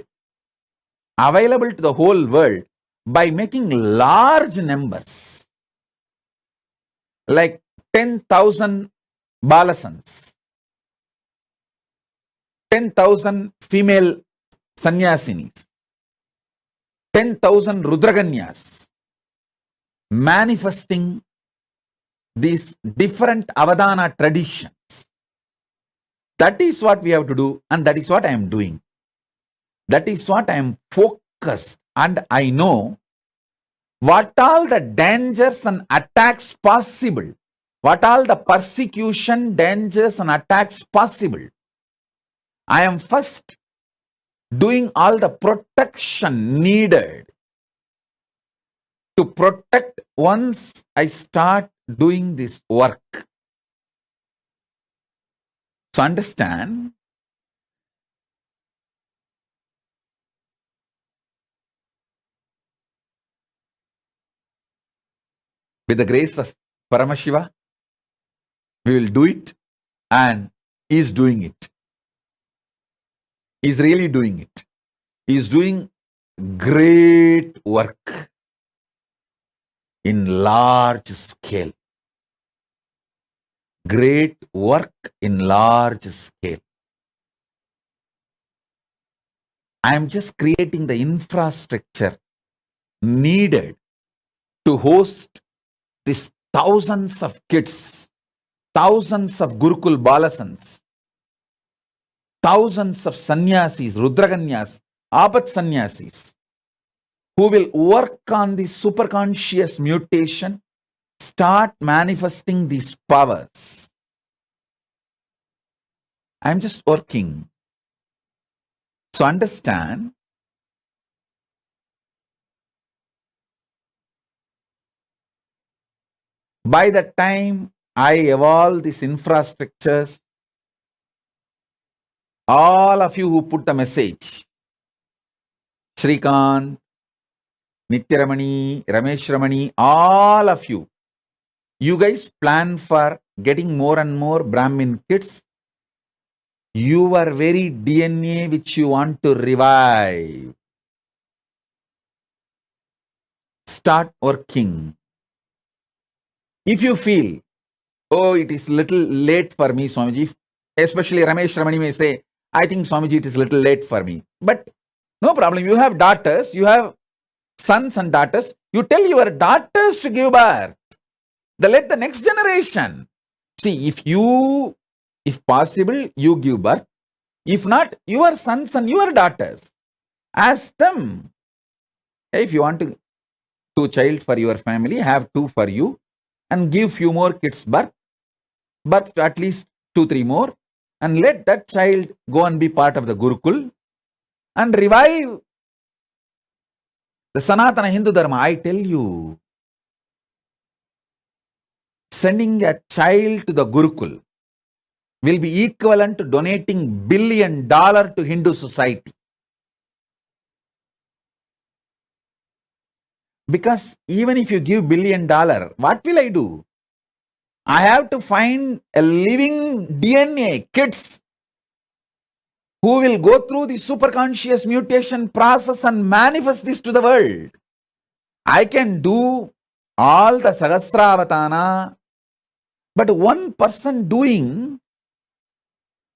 available to the whole world by making large numbers, like 10,000 balasans, 10,000 female sannyasinis, 10,000 rudraganyas, manifesting these different Avadana traditions. That is what we have to do, and that is what I am doing. That is what I am focused, and I know what all the dangers and attacks possible, what all the persecution, dangers and attacks possible. I am first doing all the protection needed to protect once I start doing this work. So understand, with the grace of Paramashiva, we will do it, and he is doing it. He is really doing it. He is doing great work in large scale. Great work in large scale. I am just creating the infrastructure needed to host these thousands of kids, thousands of Gurukul Balasans, thousands of sannyasis, rudraganyas, apat sannyasis, who will work on the superconscious mutation, start manifesting these powers. I'm just working. So understand, By the time I evolve these infrastructures, all of you who put the message, Shrikant, Nithyaramani, Ramesh Ramani, all of you, you guys plan for getting more and more Brahmin kids. Your very DNA which you want to revive, start working. If you feel, oh, it is little late for me, Swamiji, especially Ramesh Ramani may say, I think Swamiji, it is little late for me. But no problem. You have daughters, you have sons and daughters. You tell your daughters to give birth. Let the next generation. See, if possible, you give birth. If not, your sons and your daughters. Ask them. If you want 2 child for your family, have 2 for you. And give few more kids birth to at least 2-3 more, and let that child go and be part of the Gurukul and revive the Sanatana Hindu Dharma. I tell you, sending a child to the Gurukul will be equivalent to donating $1 billion to Hindu society. Because even if you give $1 billion, what will I do? I have to find a living DNA, kids, who will go through the superconscious mutation process and manifest this to the world. I can do all the Sahasravatana, but one person doing,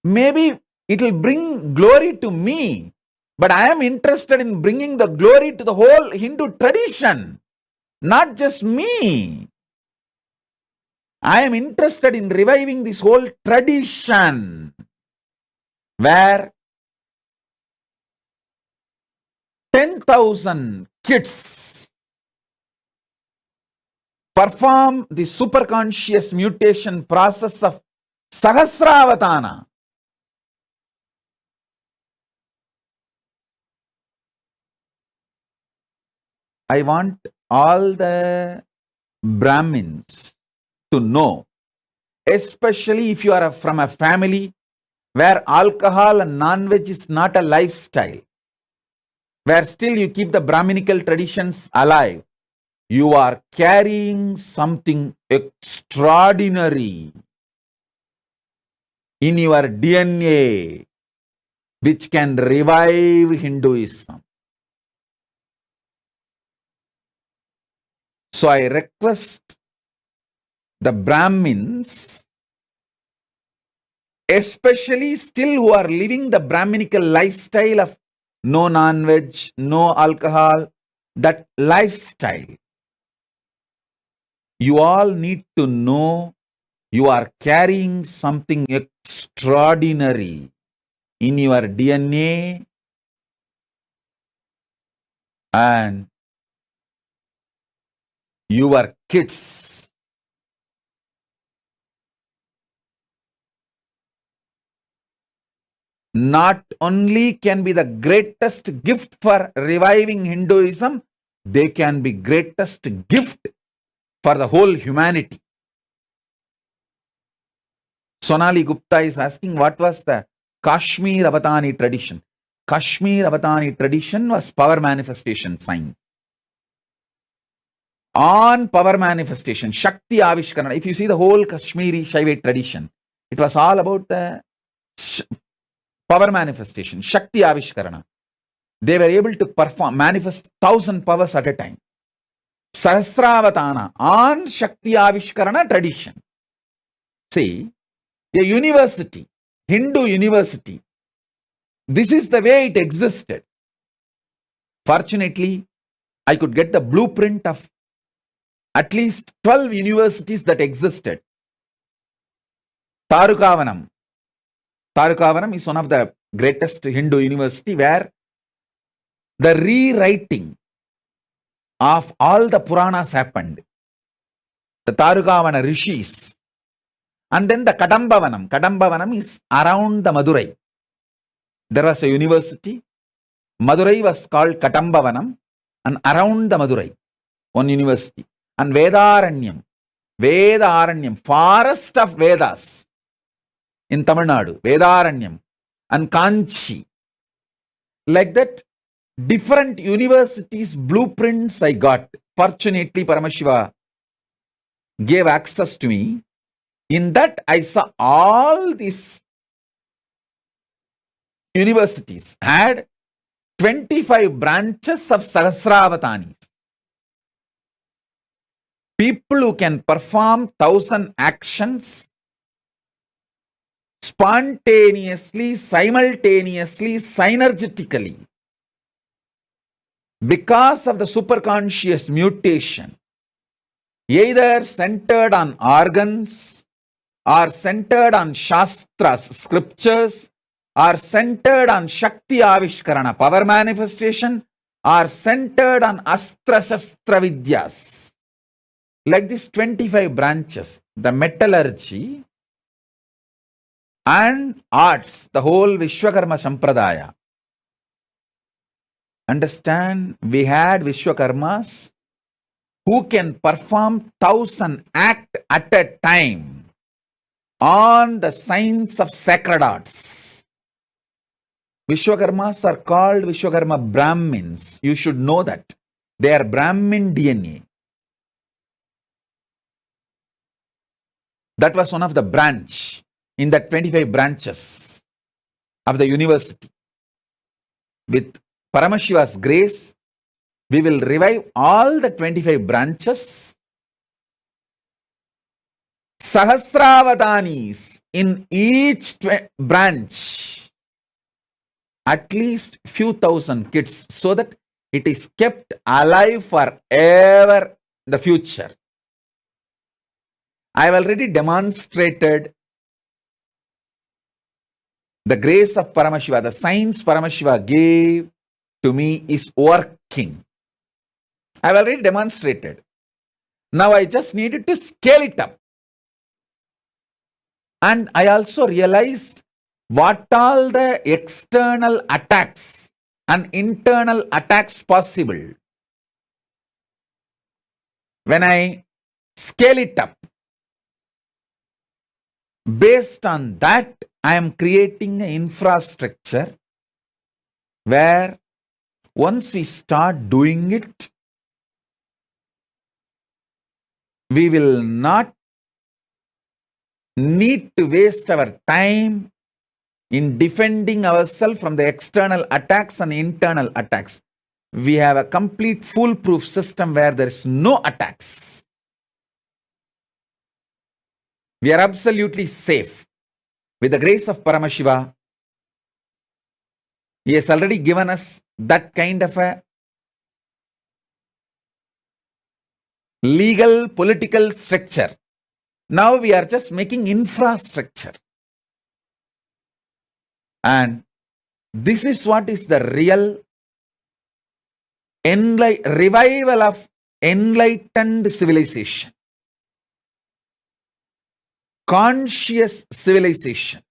maybe it will bring glory to me. But I am interested in bringing the glory to the whole Hindu tradition, not just me. I am interested in reviving this whole tradition where 10,000 kids perform the superconscious mutation process of Sahasravatana. I want all the Brahmins to know, especially if you are from a family where alcohol and non-veg is not a lifestyle, where still you keep the Brahminical traditions alive, you are carrying something extraordinary in your DNA which can revive Hinduism. So I request the Brahmins, especially still who are living the Brahminical lifestyle of no non-veg, no alcohol, that lifestyle. You all need to know you are carrying something extraordinary in your DNA, and your kids not only can be the greatest gift for reviving Hinduism, they can be greatest gift for the whole humanity. Sonali Gupta is asking, what was the Kashmir Avatani tradition? Kashmir Avatani tradition was power manifestation science. On power manifestation, Shakti Avishkarana. If you see the whole Kashmiri Shaivite tradition, it was all about the power manifestation, Shakti Avishkarana. They were able to manifest 1,000 powers at a time. Sahasravatana on Shakti Avishkarana tradition. See, a university, Hindu university, this is the way it existed. Fortunately, I could get the blueprint of at least 12 universities that existed. Tarukavanam. Tarukavanam is one of the greatest Hindu university where the rewriting of all the Puranas happened. The Tarukavana rishis. And then the Kadambavanam. Kadambavanam is around the Madurai. There was a university. Madurai was called Kadambavanam, and around the Madurai, one university. And Vedaranyam. Vedaranyam, forest of Vedas in Tamil Nadu, Vedaranyam, and Kanchi. Like that, different universities' blueprints I got. Fortunately, Paramashiva gave access to me. In that, I saw all these universities had 25 branches of Sahasravatanis. People who can perform 1,000 actions spontaneously, simultaneously, synergetically. Because of the superconscious mutation, either centered on organs, or centered on Shastras, scriptures, or centered on Shakti Avishkarana, power manifestation, or centered on Astra Shastra Vidyas. Like these 25 branches, the metallurgy and arts, the whole Vishwakarma Sampradaya. Understand, we had Vishwakarmas who can perform 1,000 acts at a time on the science of sacred arts. Vishwakarmas are called Vishwakarma Brahmins. You should know that. They are Brahmin DNA. That was one of the branch in the 25 branches of the university. With Paramashiva's grace, we will revive all the 25 branches. Sahasravatanis in each branch. At least few thousand kids, so that it is kept alive forever in the future. I have already demonstrated the grace of Paramashiva, the science Paramashiva gave to me is working. I have already demonstrated. Now I just needed to scale it up. And I also realized what all the external attacks and internal attacks possible. When I scale it up, based on that, I am creating an infrastructure where once we start doing it, we will not need to waste our time in defending ourselves from the external attacks and internal attacks. We have a complete foolproof system where there is no attacks. We are absolutely safe. With the grace of Paramashiva, he has already given us that kind of a legal, political structure. Now we are just making infrastructure. And this is what is the real revival of enlightened civilization. Conscious civilization.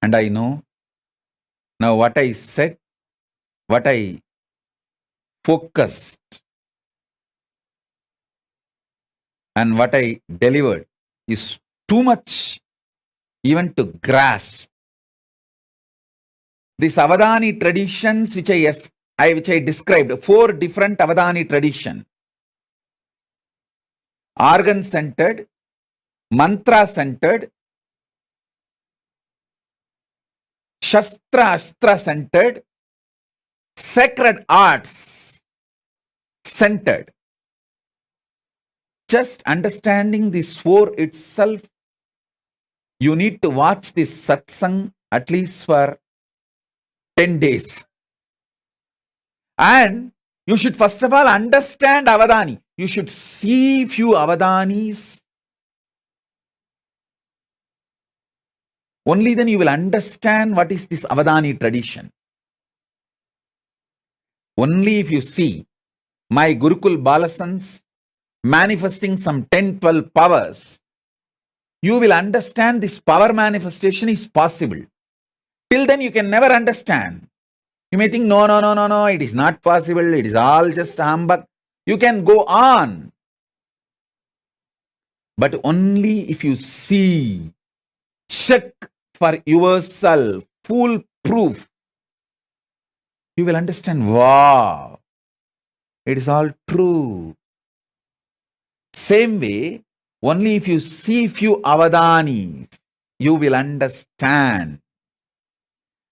And I know now what I said, what I focused, and what I delivered is too much even to grasp. These Avadani traditions which I described, 4 different Avadani traditions. Organ-centered, mantra-centered, Shastra-Astra-centered, sacred arts-centered. Just understanding this 4 itself, you need to watch this satsang at least for 10 days. And you should first of all understand Avadani. You should see few Avadanis. Only then you will understand what is this Avadani tradition. Only if you see my Gurukul Balasans manifesting some 10-12 powers, you will understand this power manifestation is possible. Till then you can never understand. You may think, no, it is not possible. It is all just humbug. You can go on. But only if you see, check for yourself, foolproof, you will understand, wow, it is all true. Same way, only if you see few Avadanis, you will understand.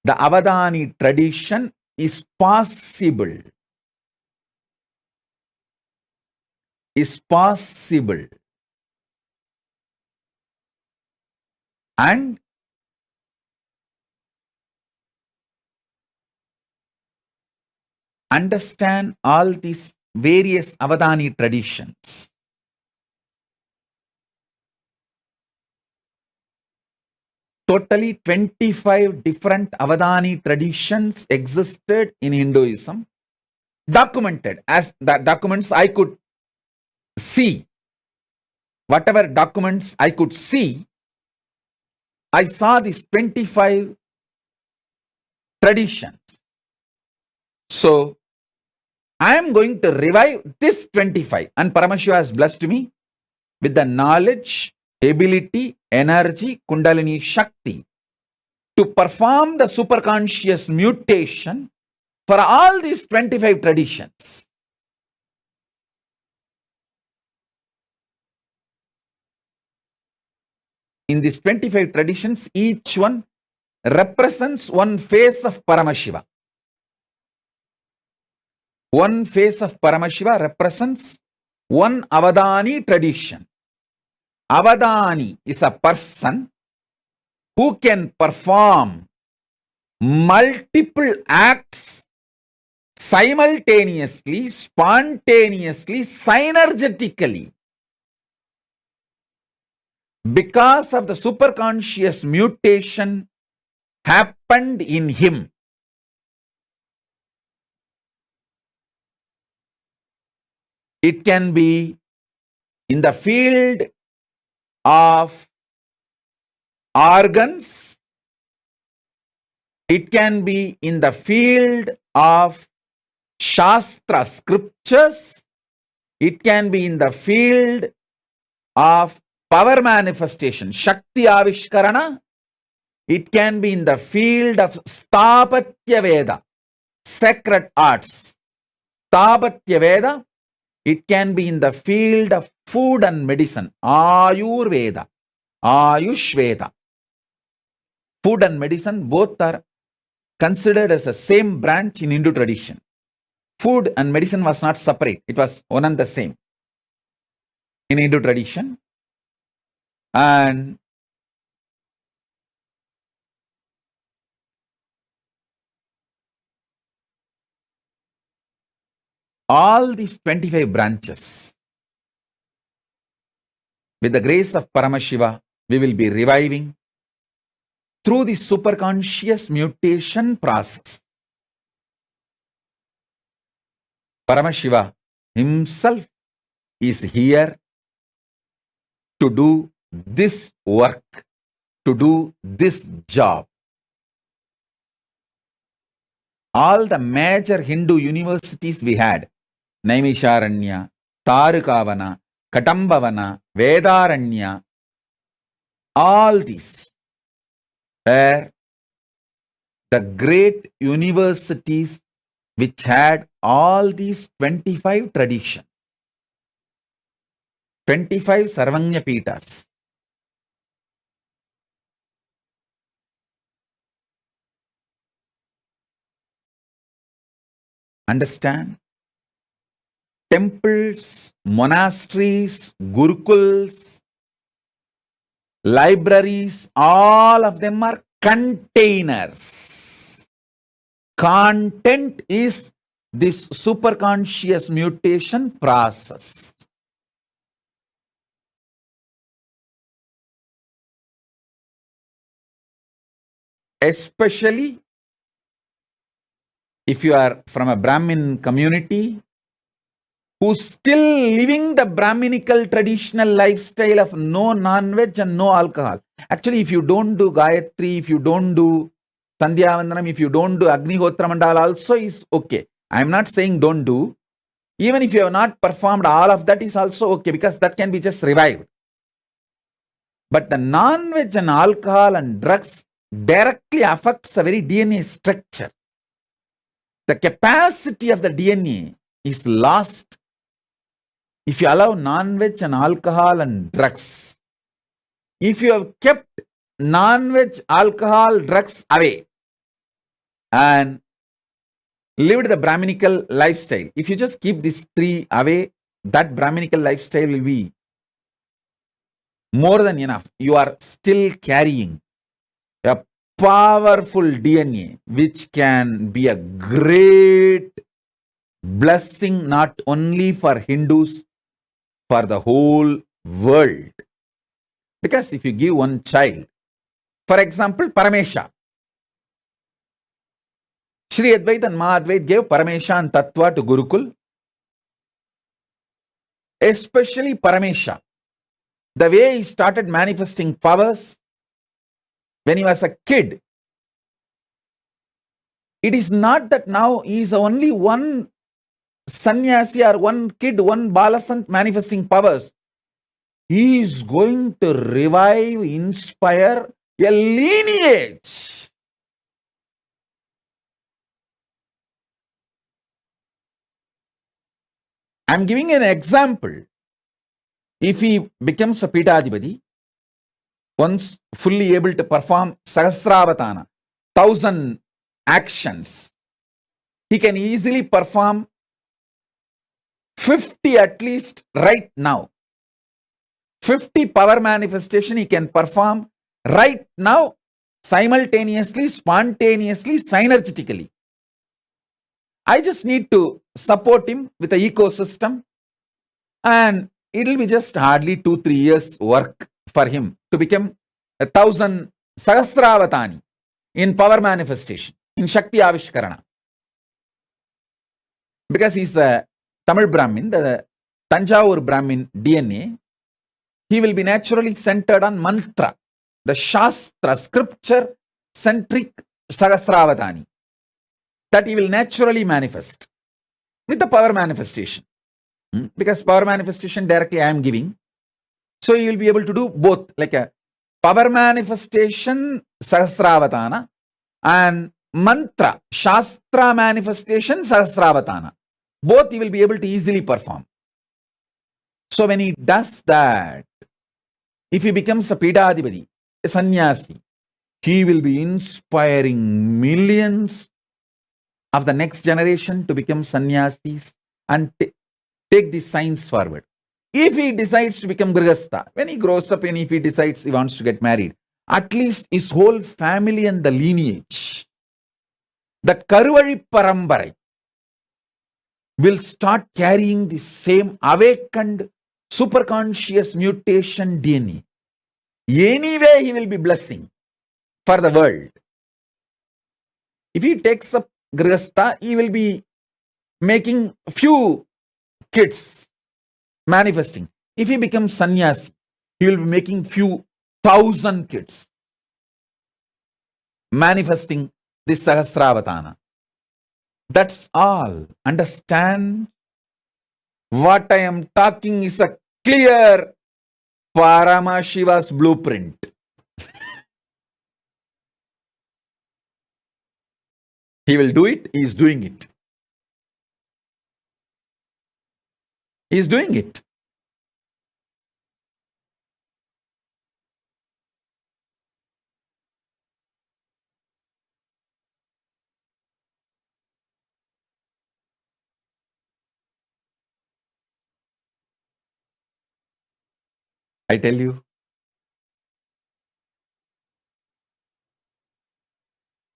The Avadani tradition is possible. Is possible. And understand all these various Avadani traditions. Totally 25 different Avadani traditions existed in Hinduism, documented as the documents I could see. Whatever documents I could see, I saw these 25 traditions. So, I am going to revive this 25, and Paramashiva has blessed me with the knowledge, ability, energy, Kundalini Shakti to perform the superconscious mutation for all these 25 traditions. In these 25 traditions, each one represents one face of Paramashiva. One face of Paramashiva represents one Avadani tradition. Avadani is a person who can perform multiple acts simultaneously, spontaneously, synergetically. Because of the superconscious mutation happened in him. It can be in the field of organs. It can be in the field of Shastra scriptures. It can be in the field of power manifestation, Shakti Avishkarana. It can be in the field of Stapatya Veda, sacred arts. Stapatya Veda. It can be in the field of food and medicine, Ayurveda, Ayush Veda. Food and medicine both are considered as the same branch in Hindu tradition. Food and medicine was not separate. It was one and the same in Hindu tradition. And all these 25 branches, with the grace of Paramashiva, we will be reviving through the superconscious mutation process. Paramashiva himself is here to do this work, to do this job. All the major Hindu universities we had, Naimisharanya, Tarukavana, Katambavana, Vedaranya, all these were the great universities which had all these 25 traditions, 25 Sarvanya Pitas. Understand? Temples monasteries, gurukuls, libraries, all of them are containers. Content is this superconscious mutation process. Especially if you are from a Brahmin community who's still living the Brahminical traditional lifestyle of no non-veg and no alcohol. Actually, if you don't do Gayatri, if you don't do Sandhya Vandanam, if you don't do Agnihotra Mandala also is okay. I'm not saying don't do. Even if you have not performed all of that is also okay, because that can be just revived. But the non-veg and alcohol and drugs directly affects the very DNA structure. The capacity of the DNA is lost if you allow non-veg and alcohol and drugs. If you have kept non-veg, alcohol, drugs away and lived the Brahminical lifestyle, if you just keep these three away, that Brahminical lifestyle will be more than enough. You are still carrying a powerful DNA which can be a great blessing not only for Hindus, for the whole world. Because if you give one child, for example, Paramesha, Shri Advait and Mahadvait gave Paramesha and Tattva to Gurukul, especially Paramesha. The way he started manifesting powers when he was a kid, it is not that now he is only one sannyasi or one kid, one balasant manifesting powers. He is going to revive, inspire a lineage. I'm giving an example. If he becomes a Pitadipati, once fully able to perform Sahasravatana, 1,000 actions, he can easily perform 50 at least right now. 50 power manifestation he can perform right now, simultaneously, spontaneously, synergetically. I just need to support him with an ecosystem, and it will be just hardly 2-3 years work for him to become 1,000 Sahasravatani in power manifestation, in Shakti Avishkarana. Because he's a Tamil Brahmin, the Tanjavur Brahmin DNA, he will be naturally centered on mantra, the Shastra, scripture centric Sahasravatani, that he will naturally manifest with the power manifestation. Because power manifestation directly I am giving. So you will be able to do both, like a power manifestation Sahasravatana and mantra, Shastra manifestation Sahasravatana. Both he will be able to easily perform. So when he does that, if he becomes a Pidadipati, a sannyasi, he will be inspiring millions of the next generation to become sannyasis and take this science forward. If he decides to become Grihastha, when he grows up and if he decides he wants to get married, at least his whole family and the lineage, that Karuvali Parambarai, will start carrying the same awakened superconscious mutation DNA. Anyway, he will be blessing for the world. If he takes up Grihastha, he will be making few kids manifesting. If he becomes sannyasi, he will be making few thousand kids manifesting this Sahasravatana. That's all. Understand? What I am talking is a clear Paramashiva's blueprint. He will do it. He is doing it. He is doing it. I tell you,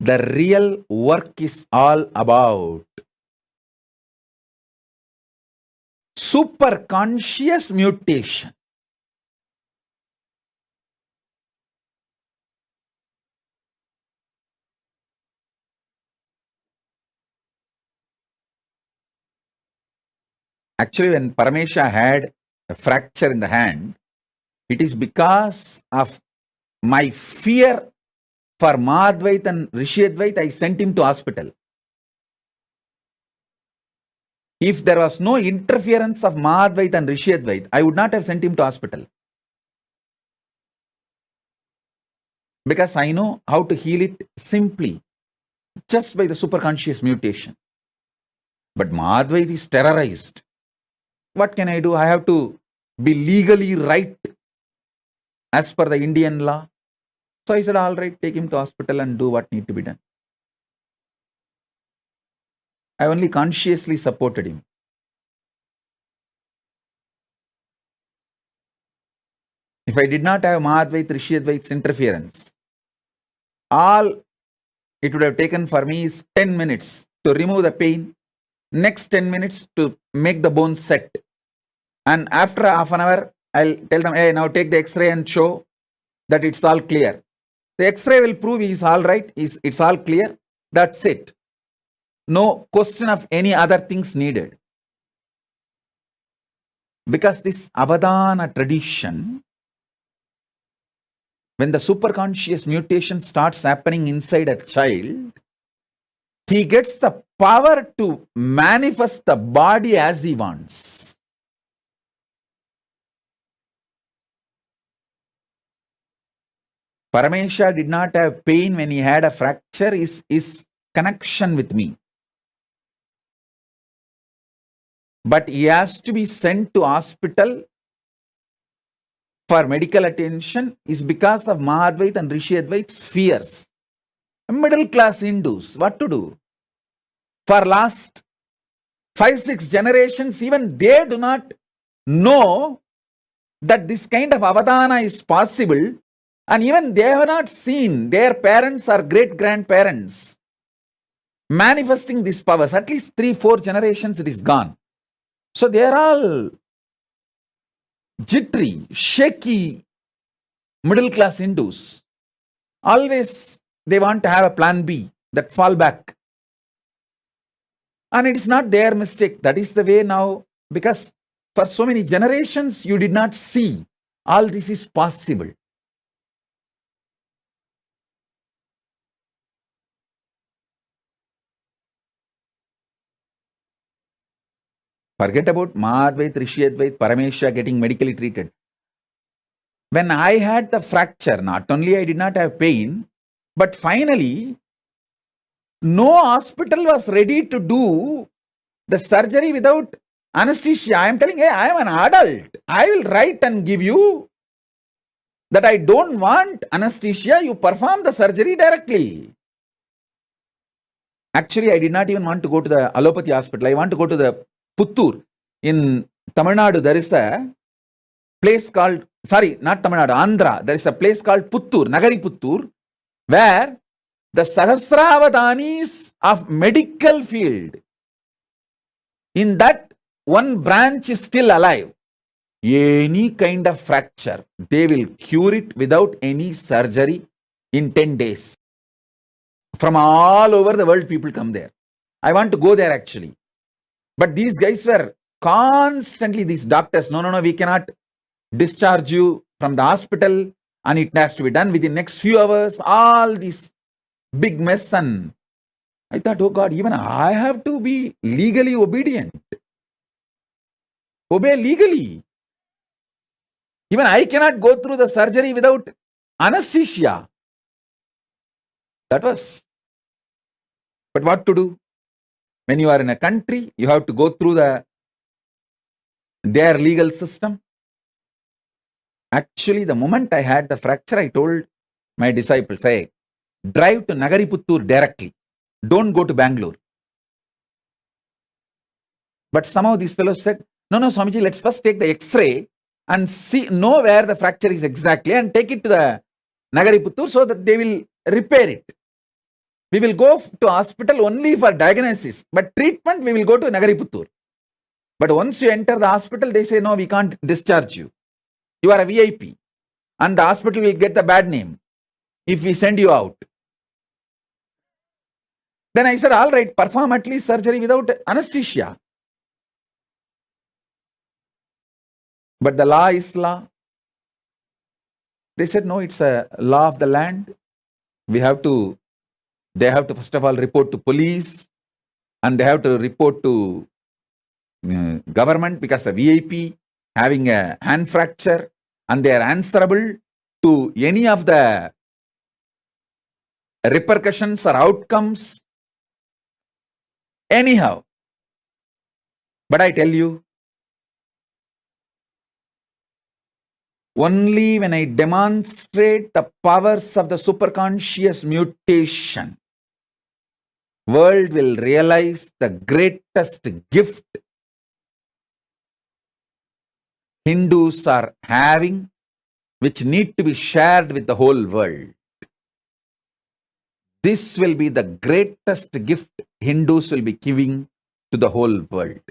the real work is all about superconscious mutation. Actually, when Paramesha had a fracture in the hand, it is because of my fear for Madhvait and Rishiyadvait, I sent him to hospital. If there was no interference of Madhvait and Rishiyadvait, I would not have sent him to hospital. Because I know how to heal it simply, just by the superconscious mutation. But Madhvait is terrorized. What can I do? I have to be legally right as per the Indian law. So I said, all right, take him to hospital and do what need to be done. I only consciously supported him. If I did not have Madhvait, Rishiyadvait's interference, all it would have taken for me is 10 minutes to remove the pain, next 10 minutes to make the bone set. And after half an hour, I'll tell them, hey, now take the X-ray and show that it's all clear. The X-ray will prove he's all right, it's all clear. That's it. No question of any other things needed. Because this Avadana tradition, when the superconscious mutation starts happening inside a child, he gets the power to manifest the body as he wants. Paramesha did not have pain when he had a fracture, his connection with me. But he has to be sent to hospital for medical attention is because of Mahadvait and Rishiyadvait's fears. Middle class Hindus, what to do? For last 5-6 generations, even they do not know that this kind of avadana is possible, and even they have not seen their parents or great-grandparents manifesting these powers. At least 3-4 generations it is gone. So they are all jittery, shaky middle-class Hindus. Always they want to have a plan B, that fallback. And it is not their mistake. That is the way now, because for so many generations you did not see all this is possible. Forget about Mahadvait, Rishiyadvait, Paramesha getting medically treated. When I had the fracture, not only I did not have pain, but finally, no hospital was ready to do the surgery without anesthesia. I am telling, hey, I am an adult. I will write and give you that I don't want anesthesia. You perform the surgery directly. Actually, I did not even want to go to the allopathy hospital. I want to go to the Puttur. In Tamil Nadu, there is a place called, sorry, not Tamil Nadu, Andhra. There is a place called Puttur, Nagari Puttur, where the Sahasravadanis of medical field, in that one branch is still alive. Any kind of fracture, they will cure it without any surgery in 10 days. From all over the world, people come there. I want to go there actually. But these guys were constantly, these doctors, no, we cannot discharge you from the hospital and it has to be done within next few hours. All this big mess, and I thought, oh God, even I have to be legally obedient. Obey legally. Even I cannot go through the surgery without anesthesia. That was. But what to do? When you are in a country, you have to go through their legal system. Actually, the moment I had the fracture, I told my disciples, hey, drive to Nagari Puttur directly. Don't go to Bangalore. But somehow these fellows said, no, Swamiji, let's first take the X-ray and know where the fracture is exactly and take it to the Nagariputtur so that they will repair it. We will go to hospital only for diagnosis, but treatment we will go to Nagariputtur. But once you enter the hospital, they say, no, we can't discharge you. You are a VIP. And the hospital will get the bad name if we send you out. Then I said, all right, perform at least surgery without anesthesia. But the law is law. They said, no, it's a law of the land. They have to first of all report to police, and they have to report to government because a VIP having a hand fracture, and they are answerable to any of the repercussions or outcomes. Anyhow, but I tell you, only when I demonstrate the powers of the superconscious mutation, world will realize the greatest gift Hindus are having, which need to be shared with the whole world. This will be the greatest gift Hindus will be giving to the whole world.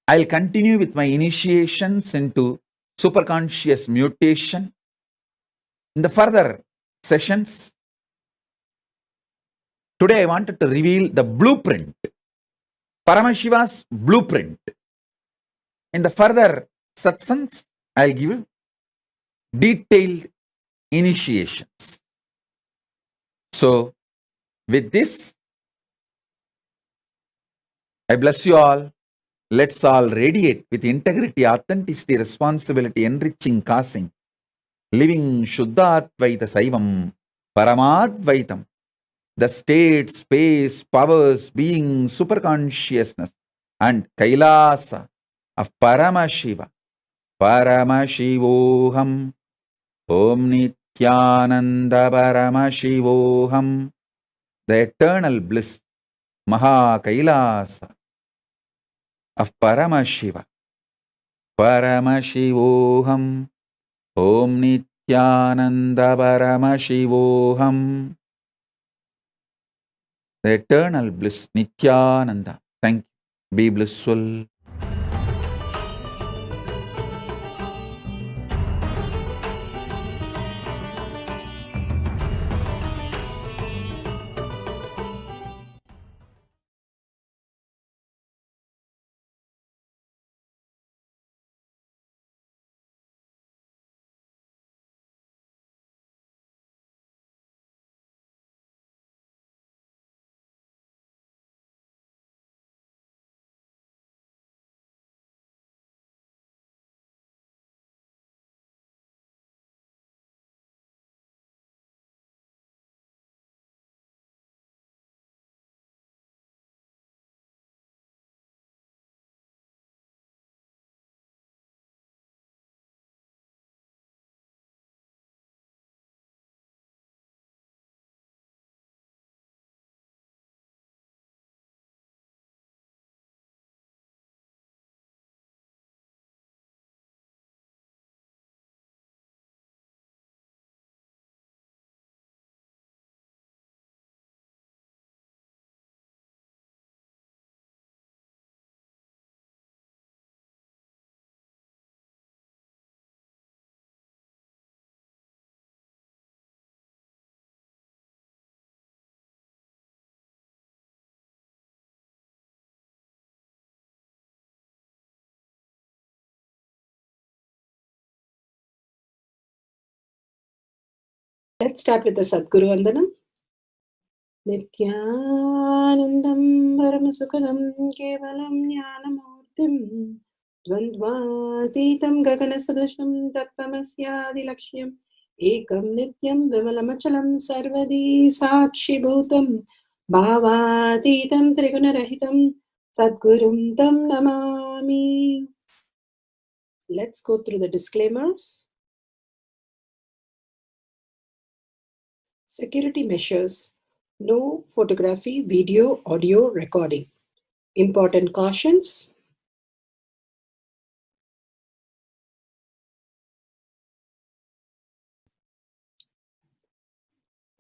I'll continue with my initiations into superconscious mutation in the further sessions. Today I wanted to reveal the blueprint, Paramashiva's blueprint. In the further satsangs, I'll give detailed initiations. So, with this, I bless you all. Let's all radiate with integrity, authenticity, responsibility, enriching, causing, living Shuddhatvaita Saivam, Paramadvaitam, the state, space, powers, being, superconsciousness, and Kailasa of Paramashiva, Paramashivoham, Om Nithyananda Paramashivoham, the eternal bliss, Maha Kailasa of Paramashiva, Paramashivoham, Om Nithyananda Paramashivoham, the eternal bliss, Nithyananda. Thank you. Be blissful. Let's start with the Sadguru Vandanam. Nithyanandam Paramasukadam Kevalam Jnanamurtim Dvandvatitam Gaganasadusham Tattvamasyaadilakshya Ekam Nityam Vimalamachalam Sarvadi Sakshi Bhutam Bhavatitam Trigunarahitam Sadgurum Tam Namami. Let's go through the disclaimers. Security measures. No photography, video, audio recording. Important cautions.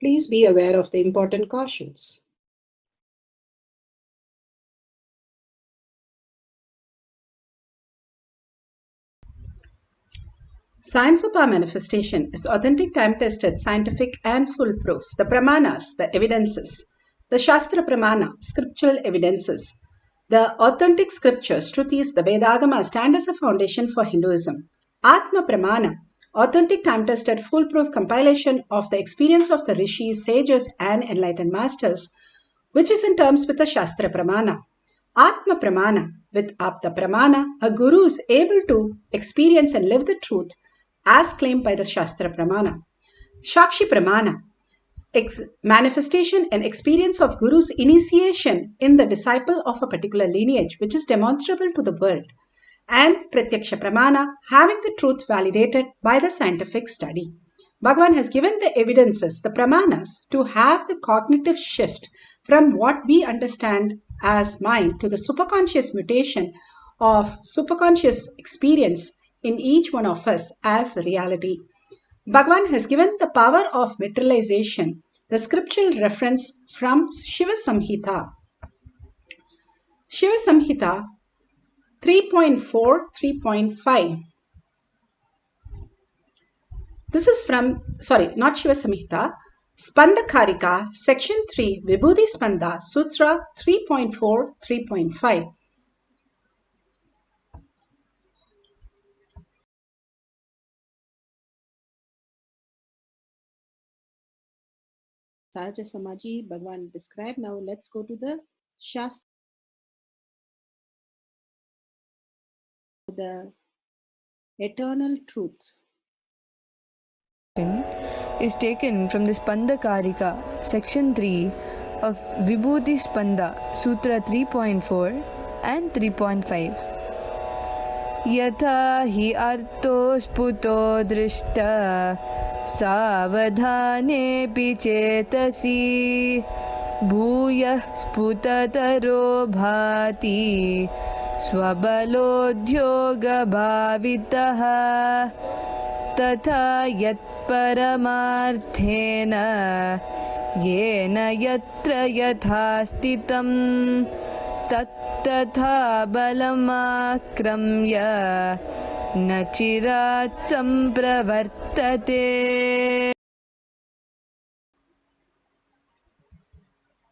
Please be aware of the important cautions. Science of our manifestation is authentic, time-tested, scientific and foolproof. The pramanas, the evidences, the Shastra Pramana, scriptural evidences, the authentic scriptures, Shrutis, the Vedagama stand as a foundation for Hinduism. Atma Pramana, authentic, time-tested, foolproof compilation of the experience of the rishis, sages and enlightened masters, which is in terms with the Shastra Pramana. Atma Pramana, with Apta Pramana, a guru is able to experience and live the truth as claimed by the Shastra Pramana. Shakshi Pramana, manifestation and experience of Guru's initiation in the disciple of a particular lineage, which is demonstrable to the world. And Pratyaksha Pramana, having the truth validated by the scientific study. Bhagavan has given the evidences, the pramanas, to have the cognitive shift from what we understand as mind to the superconscious mutation of superconscious experience in each one of us as reality. Bhagavan has given the power of materialization, the scriptural reference from Shiva Samhita. Shiva Samhita 3.4, 3.5. This is from, not Shiva Samhita, Spandakarika, section 3, Vibhuti Spanda, Sutra 3.4, 3.5. Sahaja Samaji, Bhagavan described. Now let's go to the Shastra. The eternal truth is taken from the Spandakarika, section 3 of Vibhuti Spanda, Sutra 3.4 and 3.5. Yatha hi arto sputo drishta savadhane pichetasi bhuyah sputataro bhati swabalodyyoga bhavitaha तथा यत्परमार्थेन येन यत्र यथा स्थितं तत्तथा बलमाक्रम्य न चिरात् सम्प्रवर्तते.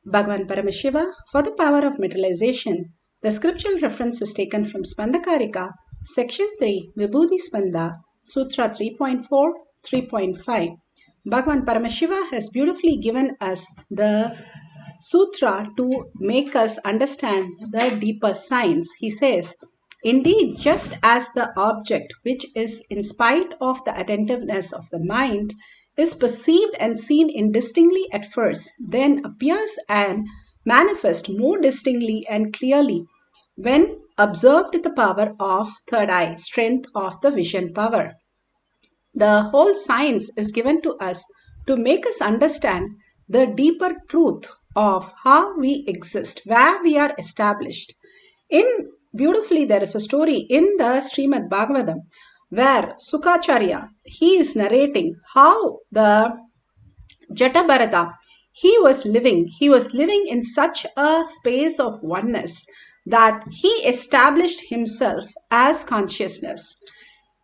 Bhagavan Paramashiva, for the power of materialization, the scriptural reference is taken from Spandakarika, section 3, Vibhuti Spanda, Sutra 3.4, 3.5. Bhagavan Paramashiva has beautifully given us the sutra to make us understand the deeper science. He says, indeed, just as the object, which is in spite of the attentiveness of the mind, is perceived and seen indistinctly at first, then appears and manifests more distinctly and clearly when observed with the power of third eye, strength of the vision power. The whole science is given to us to make us understand the deeper truth of how we exist, where we are established. Beautifully, there is a story in the Srimad Bhagavatam where Sukacharya, he is narrating how the Jatabharata, he was living in such a space of oneness that he established himself as consciousness.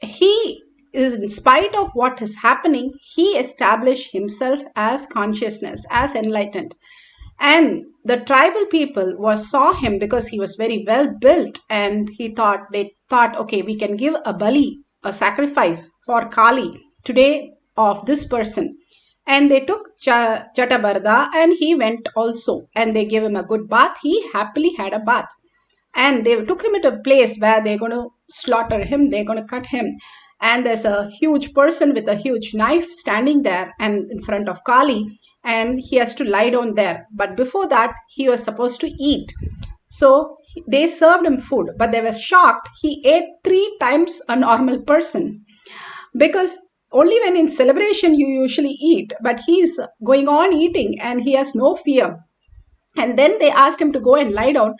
He is, in spite of what is happening, he established himself as consciousness, as enlightened. And the tribal people saw him because he was very well built, and they thought, okay, we can give a bali, a sacrifice for Kali today of this person. And they took Jatabharata and he went also, and they gave him a good bath. He happily had a bath. And they took him to a place where they're going to slaughter him, they're going to cut him. And there's a huge person with a huge knife standing there and in front of Kali, and he has to lie down there. But before that, he was supposed to eat. So they served him food, but they were shocked. He ate 3 times a normal person, because only when in celebration you usually eat, but he's going on eating and he has no fear. And then they asked him to go and lie down.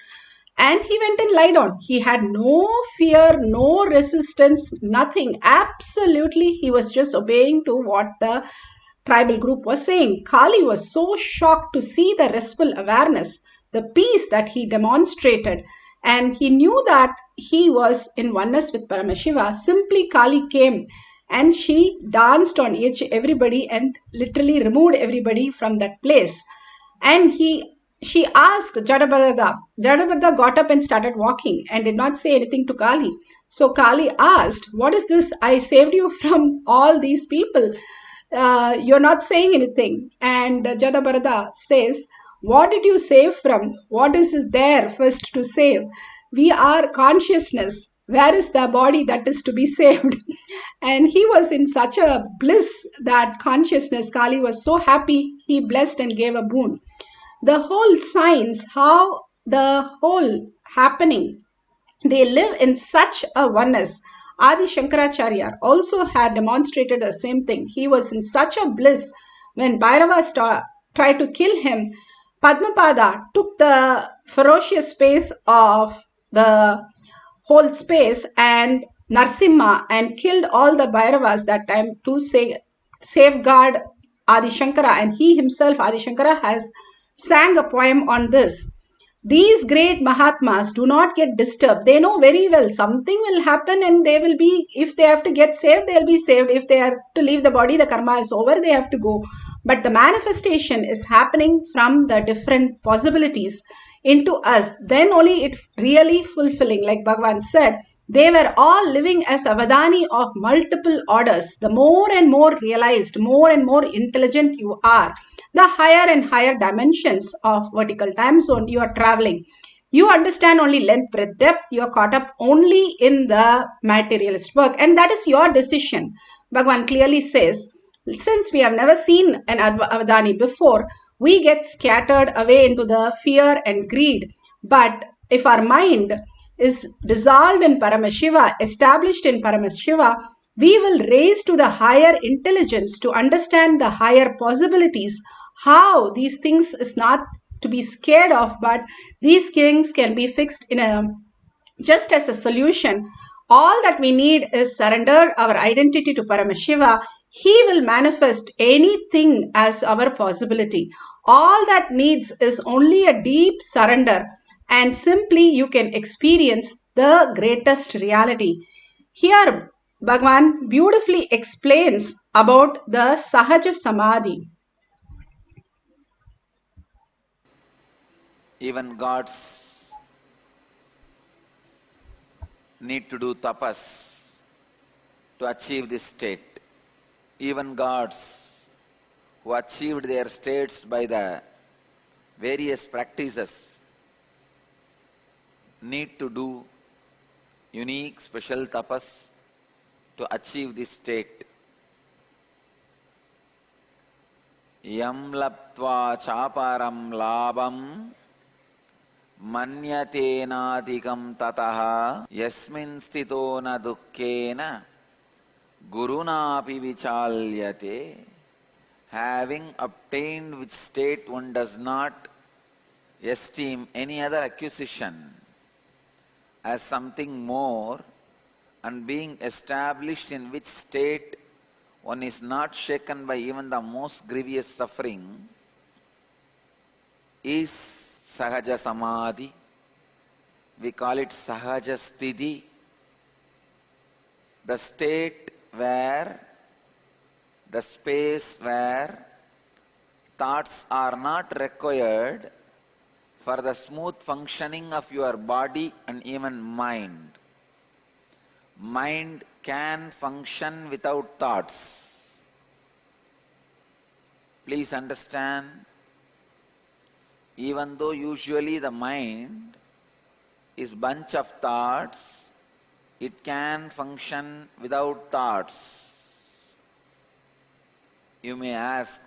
And he went and lied down. He had no fear, no resistance, nothing. Absolutely, he was just obeying to what the tribal group was saying. Kali was so shocked to see the restful awareness, the peace that he demonstrated, and he knew that he was in oneness with Paramashiva. Simply Kali came and she danced on everybody and literally removed everybody from that place. And she asked Jadabhadra. Jadabhadra got up and started walking and did not say anything to Kali. So Kali asked, "What is this? I saved you from all these people. You're not saying anything." And Jadabhadra says, "What did you save from? What is there first to save? We are consciousness. Where is the body that is to be saved?" And he was in such a bliss, that consciousness, Kali was so happy, he blessed and gave a boon. The whole science, how the whole happening, they live in such a oneness. Adi Shankaracharya also had demonstrated the same thing. He was in such a bliss when Bhairava tried to kill him. Padmapada took the ferocious space of the whole space and Narsimha and killed all the Bhairavas that time to safeguard Adi Shankara, and he himself, Adi Shankara, has sang a poem on this. These great Mahatmas do not get disturbed. They know very well something will happen and they will be, if they have to get saved, they'll be saved. If they are to leave the body, the karma is over, they have to go. But the manifestation is happening from the different possibilities into us. Then only it really fulfilling. Like Bhagavan said, they were all living as Avadani of multiple orders. The more and more realized, more and more intelligent you are, the higher and higher dimensions of vertical time zone you are traveling. You understand only length, breadth, depth. You are caught up only in the materialist work, and that is your decision. Bhagavan clearly says, since we have never seen an Avadani before, we get scattered away into the fear and greed. But if our mind is dissolved in Paramashiva, established in Paramashiva, we will raise to the higher intelligence to understand the higher possibilities. How these things is not to be scared of, but these things can be fixed in a just as a solution. All that we need is surrender our identity to Paramashiva. He will manifest anything as our possibility. All that needs is only a deep surrender, and simply you can experience the greatest reality. Here, Bhagavan beautifully explains about the Sahaja Samadhi. Even gods need to do tapas to achieve this state. Even gods who achieved their states by the various practices need to do unique special tapas to achieve this state. Yam laptva chaparam labam manyatenadikam tataha yasmin sthito na dukkena gurunapi vichalyate. Having obtained which state one does not esteem any other acquisition as something more, and being established in which state one is not shaken by even the most grievous suffering, is Sahaja Samadhi. We call it Sahaja Sthiti, the state where, the space where thoughts are not required for the smooth functioning of your body and even mind. Mind can function without thoughts. Please understand, even though usually the mind is bunch of thoughts, it can function without thoughts. You may ask,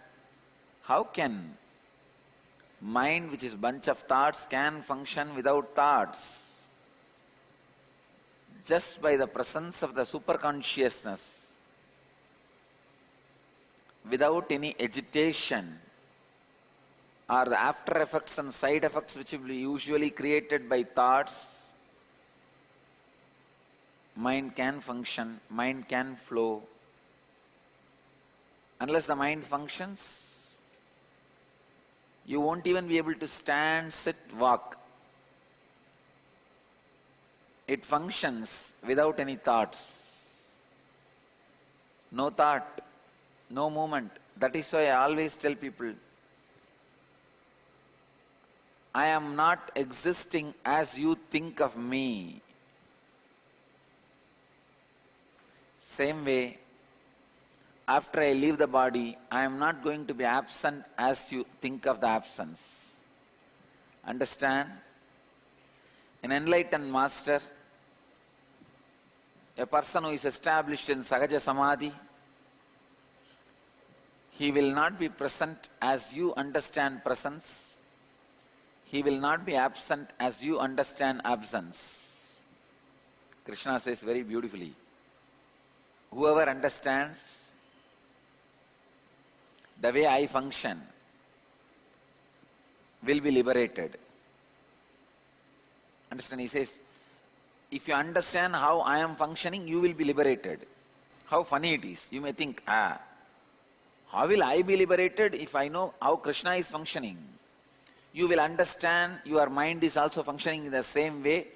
how can mind, which is bunch of thoughts, can function without thoughts? Just by the presence of the superconsciousness, without any agitation or the after effects and side effects which will be usually created by thoughts, mind can function, mind can flow. Unless the mind functions, you won't even be able to stand, sit, walk. It functions without any thoughts. No thought, no movement. That is why I always tell people, I am not existing as you think of me. Same way, after I leave the body, I am not going to be absent as you think of the absence. Understand? An enlightened master, a person who is established in Sahaja Samadhi, he will not be present as you understand presence. He will not be absent as you understand absence. Krishna says very beautifully, whoever understands the way I function will be liberated. Understand? He says, if you understand how I am functioning, you will be liberated. How funny it is. You may think, how will I be liberated if I know how Krishna is functioning? You will understand your mind is also functioning in the same way,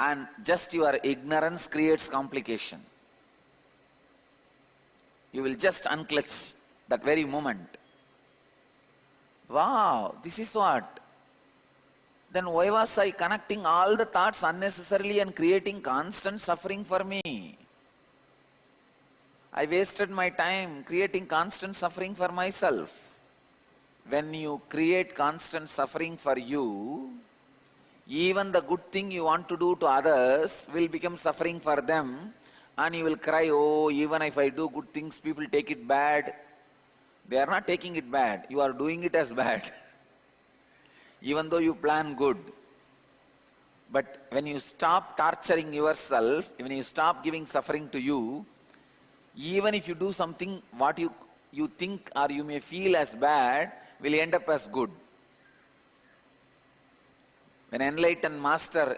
and just your ignorance creates complication. You will just unclutch that very moment. Wow, this is what? Then why was I connecting all the thoughts unnecessarily and creating constant suffering for me? I wasted my time creating constant suffering for myself. When you create constant suffering for you, even the good thing you want to do to others will become suffering for them, and you will cry, oh, even if I do good things, people take it bad. They are not taking it bad. You are doing it as bad. Even though you plan good. But when you stop torturing yourself, when you stop giving suffering to you, even if you do something what you think or you may feel as bad, will end up as good. When enlightened master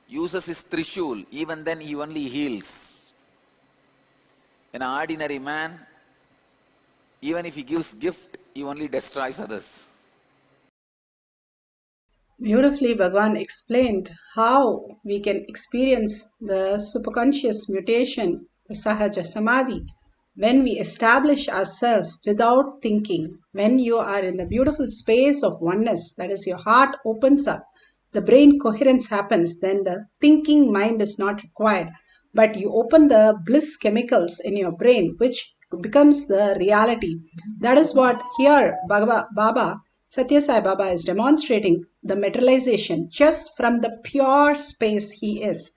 uses his trishul, even then he only heals. When an ordinary man, even if he gives gift, he only destroys others. Beautifully, Bhagavan explained how we can experience the superconscious mutation, the Sahaja Samadhi, when we establish ourselves without thinking. When you are in the beautiful space of oneness, that is, your heart opens up, the brain coherence happens, then the thinking mind is not required. But you open the bliss chemicals in your brain, which becomes the reality. That is what here Baba Satya Sai Baba is demonstrating, the materialization just from the pure space he is.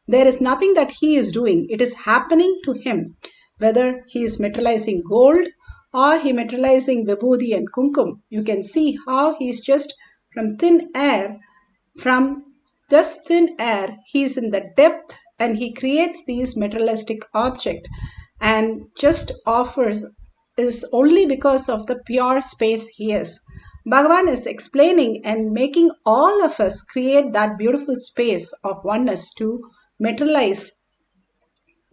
There is nothing that he is doing. It is happening to him. Whether he is materializing gold or he materializing vibhuti and kumkum, you can see how he is just from thin air, he is in the depth and he creates these materialistic objects and just offers is only because of the pure space he is. Bhagavan is explaining and making all of us create that beautiful space of oneness to materialize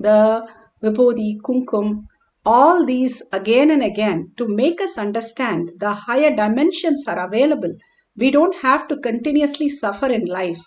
the vibhuti, kumkum, all these again and again to make us understand the higher dimensions are available. We don't have to continuously suffer in life.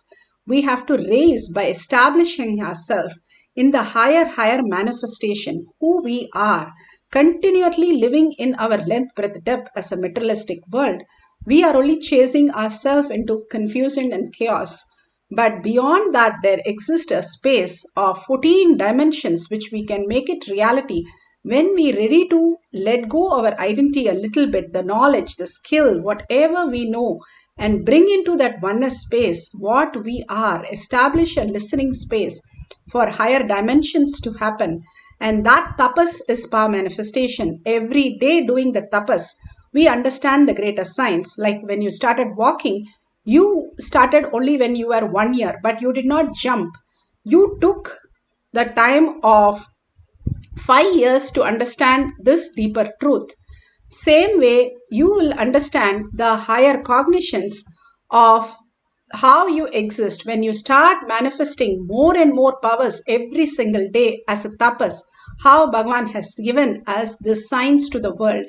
We have to raise by establishing ourselves in the higher manifestation, who we are, continually living in our length, breadth, depth as a materialistic world. We are only chasing ourselves into confusion and chaos. But beyond that, there exists a space of 14 dimensions which we can make it reality when we are ready to let go our identity a little bit, the knowledge, the skill, whatever we know, and bring into that oneness space what we are, establish a listening space for higher dimensions to happen. And that tapas is power manifestation. Every day doing the tapas, we understand the greater science. Like when you started walking, you started only when you were 1 year, but you did not jump. You took the time of 5 years to understand this deeper truth. Same way, you will understand the higher cognitions of how you exist, when you start manifesting more and more powers every single day as a tapas, how Bhagavan has given us this signs to the world.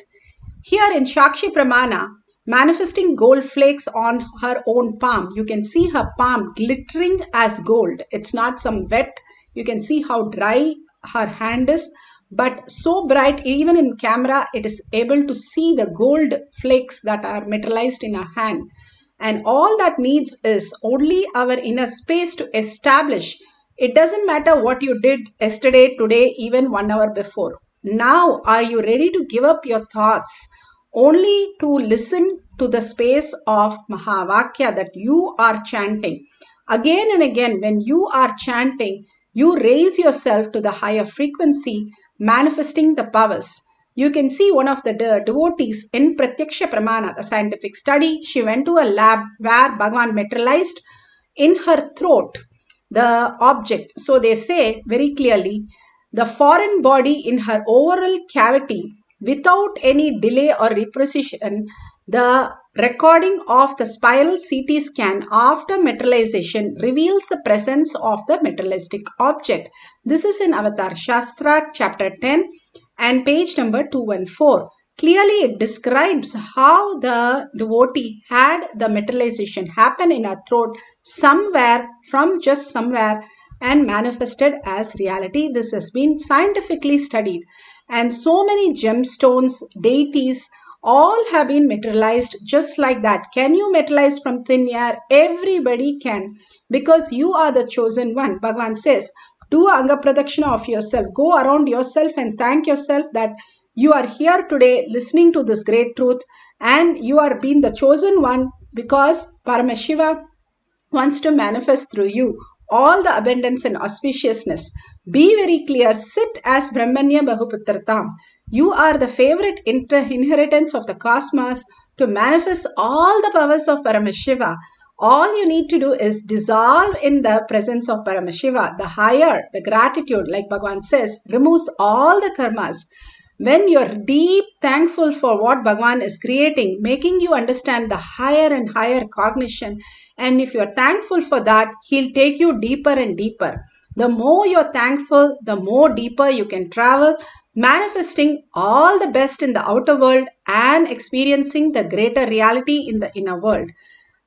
Here in Shakshi Pramana, manifesting gold flakes on her own palm. You can see her palm glittering as gold. It's not some wet. You can see how dry her hand is, but so bright, even in camera, it is able to see the gold flakes that are materialized in her hand. And all that needs is only our inner space to establish. It doesn't matter what you did yesterday, today, even 1 hour before. Now, are you ready to give up your thoughts only to listen to the space of Mahavakya that you are chanting? Again and again, when you are chanting, you raise yourself to the higher frequency, manifesting the powers. You can see one of the devotees in Pratyaksha Pramana, the scientific study. She went to a lab where Bhagavan materialized in her throat the object. So they say very clearly, the foreign body in her oral cavity, without any delay or reprocession, the recording of the spiral CT scan after materialization reveals the presence of the materialistic object. This is in Avatar Shastra, chapter 10 and page number 214. Clearly, it describes how the devotee had the materialization happen in her throat somewhere, from just somewhere, and manifested as reality. This has been scientifically studied. And so many gemstones, deities, all have been materialized just like that. Can you materialize from thin air? Everybody can, because you are the chosen one. Bhagavan says, do Anga Pradakshina of yourself. Go around yourself and thank yourself that you are here today listening to this great truth, and you are being the chosen one because Paramashiva wants to manifest through you all the abundance and auspiciousness. Be very clear. Sit as Brahmanya Bahuputratam. You are the favorite inheritance of the cosmos to manifest all the powers of Paramashiva. All you need to do is dissolve in the presence of Paramashiva. The higher, the gratitude, like Bhagavan says, removes all the karmas. When you're deep thankful for what Bhagavan is creating, making you understand the higher and higher cognition, and if you're thankful for that, he'll take you deeper and deeper. The more you're thankful, the more deeper you can travel, manifesting all the best in the outer world and experiencing the greater reality in the inner world.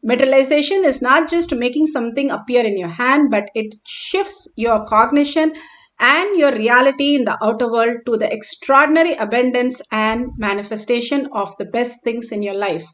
Materialization is not just making something appear in your hand, but it shifts your cognition and your reality in the outer world to the extraordinary abundance and manifestation of the best things in your life.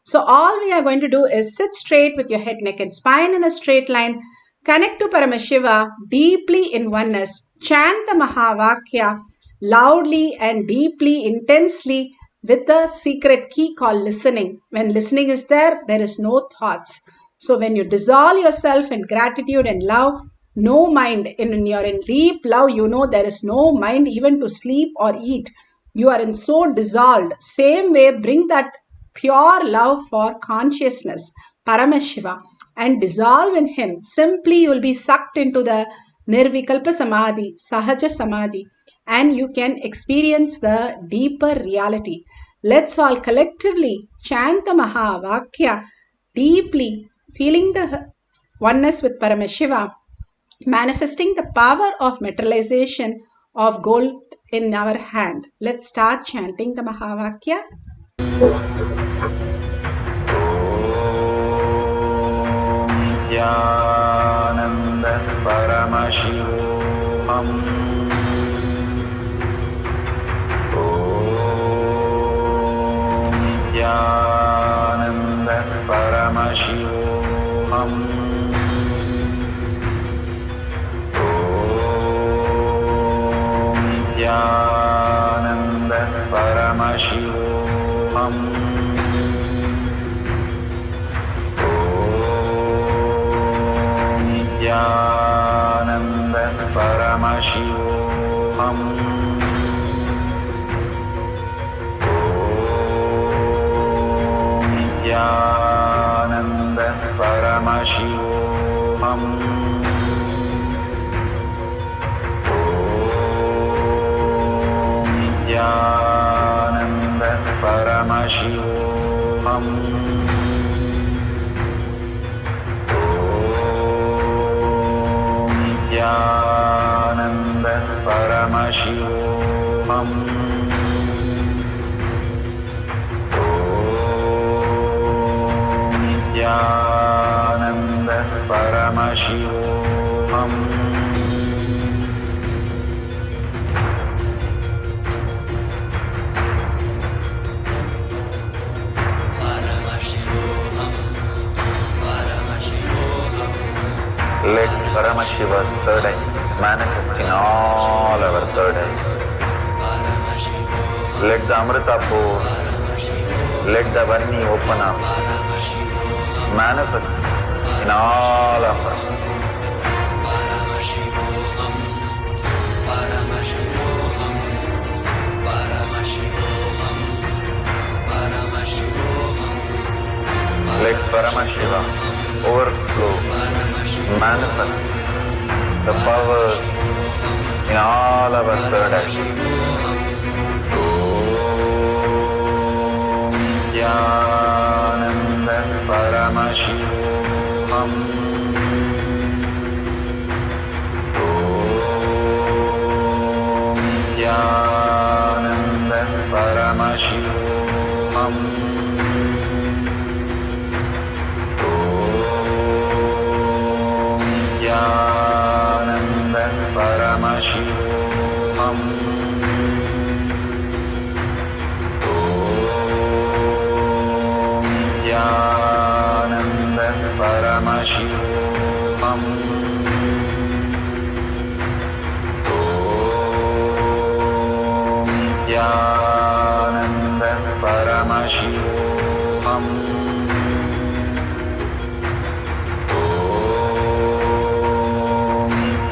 So all we are going to do is sit straight with your head, neck and spine in a straight line. Connect to Paramashiva deeply in oneness. Chant the Mahavakya loudly and deeply, intensely, with the secret key called listening. When listening is there, there is no thoughts. So when you dissolve yourself in gratitude and love, no mind, you're in deep love, you know there is no mind even to sleep or eat. You are in so dissolved. Same way, bring that pure love for consciousness, Paramashiva, and dissolve in him. Simply you will be sucked into the Nirvikalpa Samadhi, Sahaja Samadhi, and you can experience the deeper reality. Let's all collectively chant the Mahavakya deeply, feeling the oneness with Paramashiva, manifesting the power of materialization of gold in our hand. Let's start chanting the Mahavakya. Nithyananda Paramashivam. Nithyananda Paramashivoham. Nithyananda Paramashivoham. Nithyananda Paramashivoham. Nithyananda Paramashivoham. Nithyananda Paramashivoham. Nithyananda Paramashivoham. Om Nithyananda Paramashivoham. Let Paramashiva's third eye manifest in all our third eyes. Let the Amrita pour, let the Varni open up, manifest in all of us. Let Paramashiva overflow, manifest the powers in all our third eyes. Om Nithyananda Paramashivoham. Om Nithyananda Paramashivoham. Nithyananda Paramashivoham. Om Nithyananda Paramashivoham. Om Nithyananda Paramashivoham.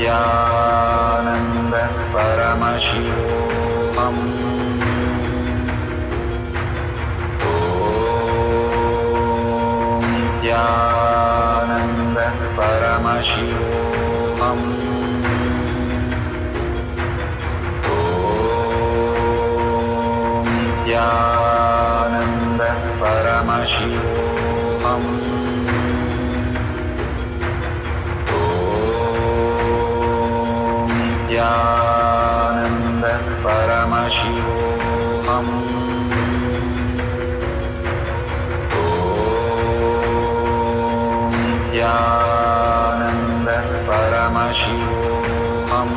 Nithyananda Paramashivoham. Om Nithyananda Paramashivoham. Om Nithyananda Paramashivoham. Nithyananda Paramashivoham. Om Nithyananda Paramashivoham. Om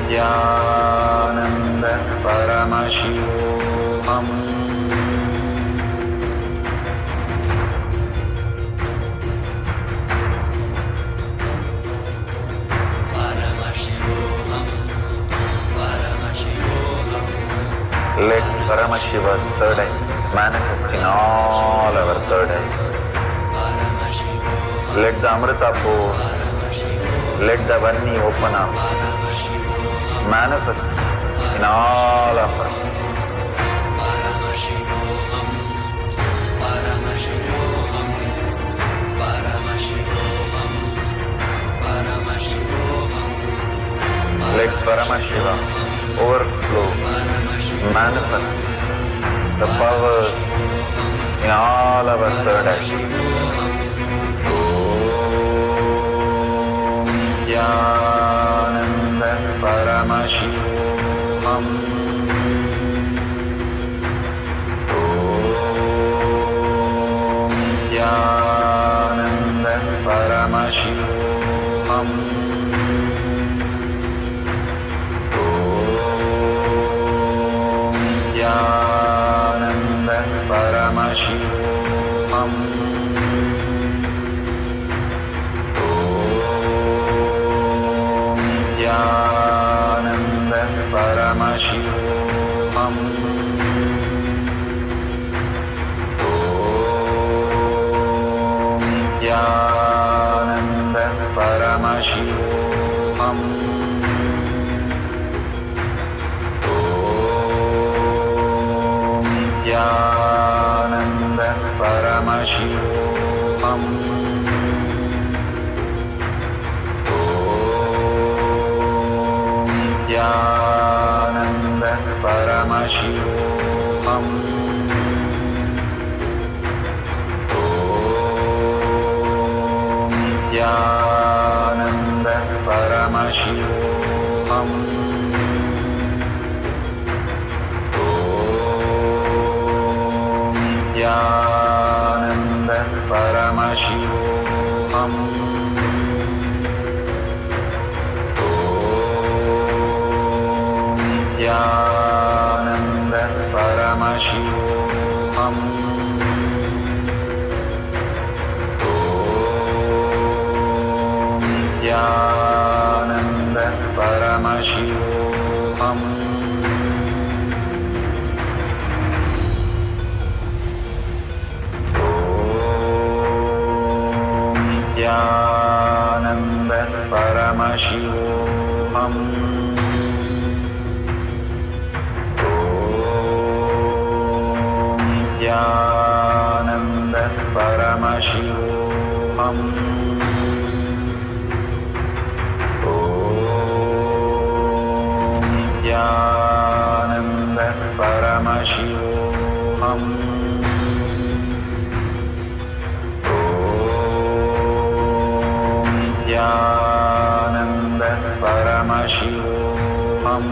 Nithyananda Paramashivoham. Let Paramashiva's third eye manifest in all our third eyes. Let the Amrita pour, let the Varni open up, manifest in all of us. Let Paramashiva overflow, manifest the powers in all our third eyes. Om Nithyananda Paramashivoham. Om Nithyananda Paramashivoham. Nithyananda Paramashivoham. Om Nithyananda Paramashivoham. Om Nithyananda Paramashivoham. Nithyananda Paramashivoham. Om Nithyananda Paramashivoham. Om Paramashivoham. Nithyananda Paramashivoham. Nithyananda Paramashivoham. Nithyananda Paramashivoham. Nithyananda Paramashivoham. Nithyananda Paramashivoham. Nithyananda Paramashivoham. Nithyananda Paramashivoham.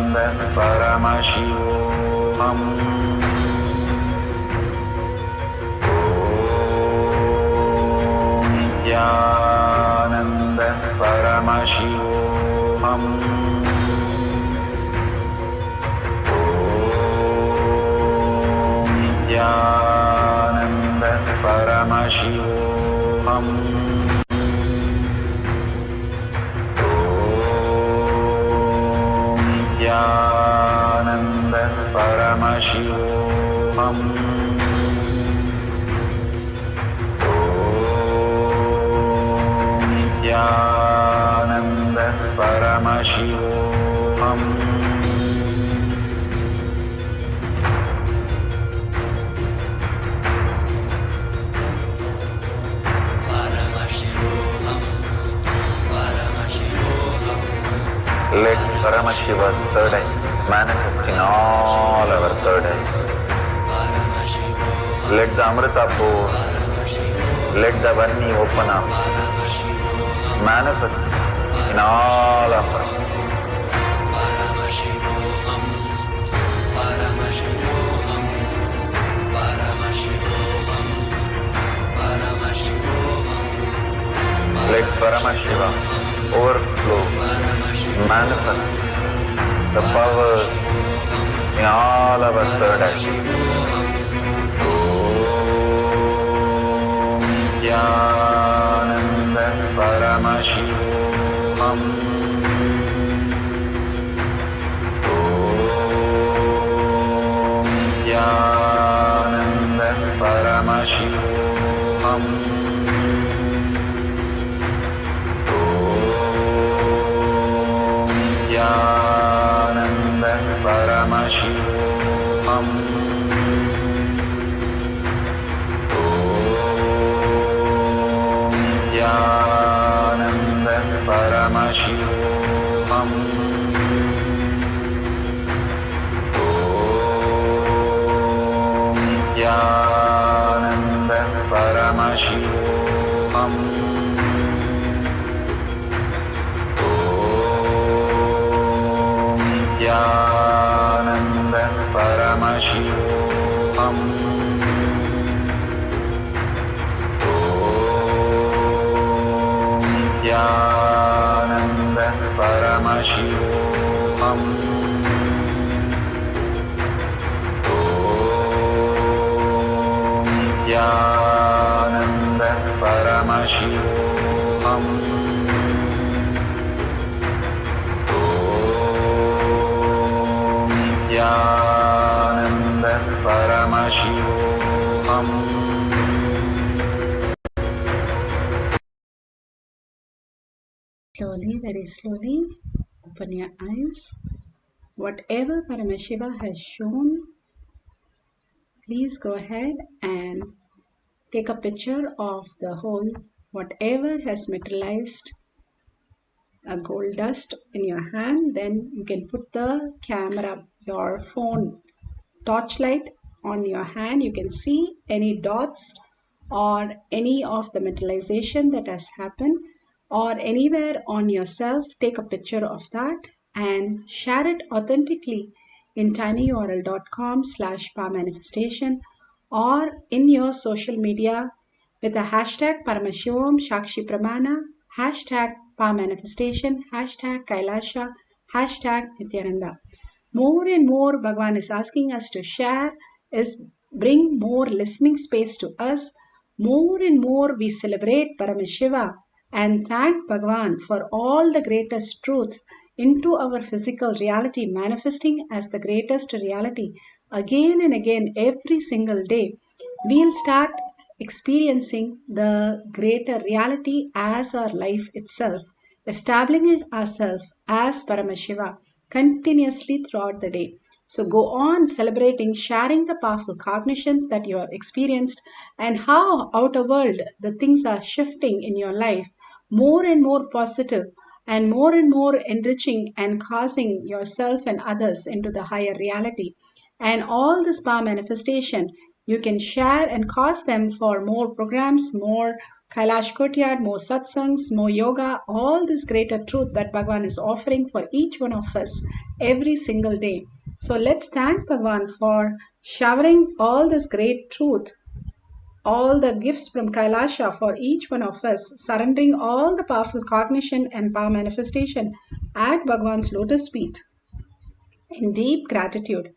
Nithyananda Paramashivoham. Nithyananda Paramashivoham. Nithyananda Paramashivoham. Nithyananda Paramashivoham. Nithyananda Paramashivoham. Let Paramashiva's third eye manifest in all our third eyes. Let the Amrita pour, let the Varni open up, manifest in all of us. Let Paramashiva overflow, manifest the powers in all our third eye. Nithyananda Paramashivoham. Nithyananda Paramashivoham. Nithyananda Paramashivoham. Nithyananda Paramashivoham. Nithyananda Paramashivoham. Nithyananda Paramashivoham. Nithyananda Paramashivoham. Nithyananda Paramashivoham. Nithyananda Paramashivoham. Slowly, very slowly, open your eyes. Whatever Paramashiva has shown, please go ahead and take a picture of the whole, whatever has materialized, a gold dust in your hand. Then you can put the camera, your phone torchlight on your hand, you can see any dots or any of the materialization that has happened, or anywhere on yourself. Take a picture of that and share it authentically in tinyurl.com/powermanifestation or in your social media with the hashtag Paramashivoham Shakshi Pramana, hashtag Powermanifestation, hashtag KAILASA, hashtag Nithyananda. More and more Bhagavan is asking us to share, is bring more listening space to us. More and more we celebrate Paramashiva and thank Bhagavan for all the greatest truth into our physical reality, manifesting as the greatest reality again and again every single day. We'll start experiencing the greater reality as our life itself, establishing ourselves as Paramashiva continuously throughout the day. So go on celebrating, sharing the powerful cognitions that you have experienced and how outer world the things are shifting in your life, more and more positive and more enriching and causing yourself and others into the higher reality. And all this power manifestation, you can share and cause them for more programs, more Kailash Kotyad, more satsangs, more yoga, all this greater truth that Bhagavan is offering for each one of us every single day. So let's thank Bhagavan for showering all this great truth, all the gifts from Kailasha for each one of us, surrendering all the powerful cognition and power manifestation at Bhagavan's lotus feet in deep gratitude.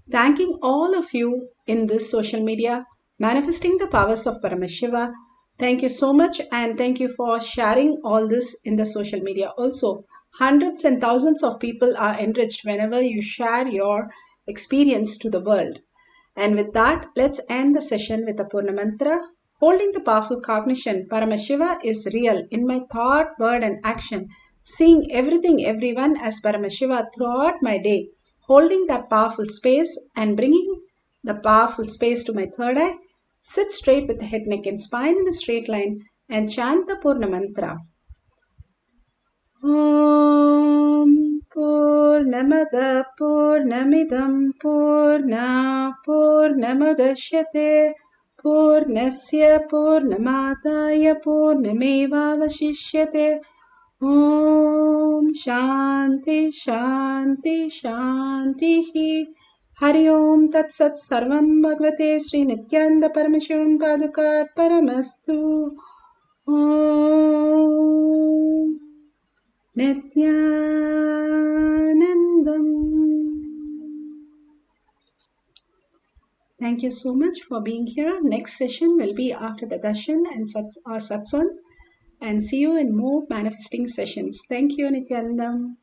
Thanking all of you in this social media, manifesting the powers of Paramashiva. Thank you so much, and thank you for sharing all this in the social media. Also, hundreds and thousands of people are enriched whenever you share your experience to the world. And with that, let's end the session with a Purna Mantra. Holding the powerful cognition, Paramashiva is real in my thought, word, and action. Seeing everything, everyone as Paramashiva throughout my day. Holding that powerful space and bringing the powerful space to my third eye. Sit straight with the head, neck, and spine in a straight line and chant the Purna Mantra. Om Purnamada Purnamidam Purna Purnamudashyate Purnasya Purnamadaya Purnameva Vashishyate. Om Shanti Shanti Shanti. Hari Om Tat Sat Sarvam Bhagavate Sri Nithyananda Paramashivam Padukat Paramastu. Om Nithyanandam. Thank you so much for being here. Next session will be after the darshan and satsang. And see you in more manifesting sessions. Thank you, Nithyanandam.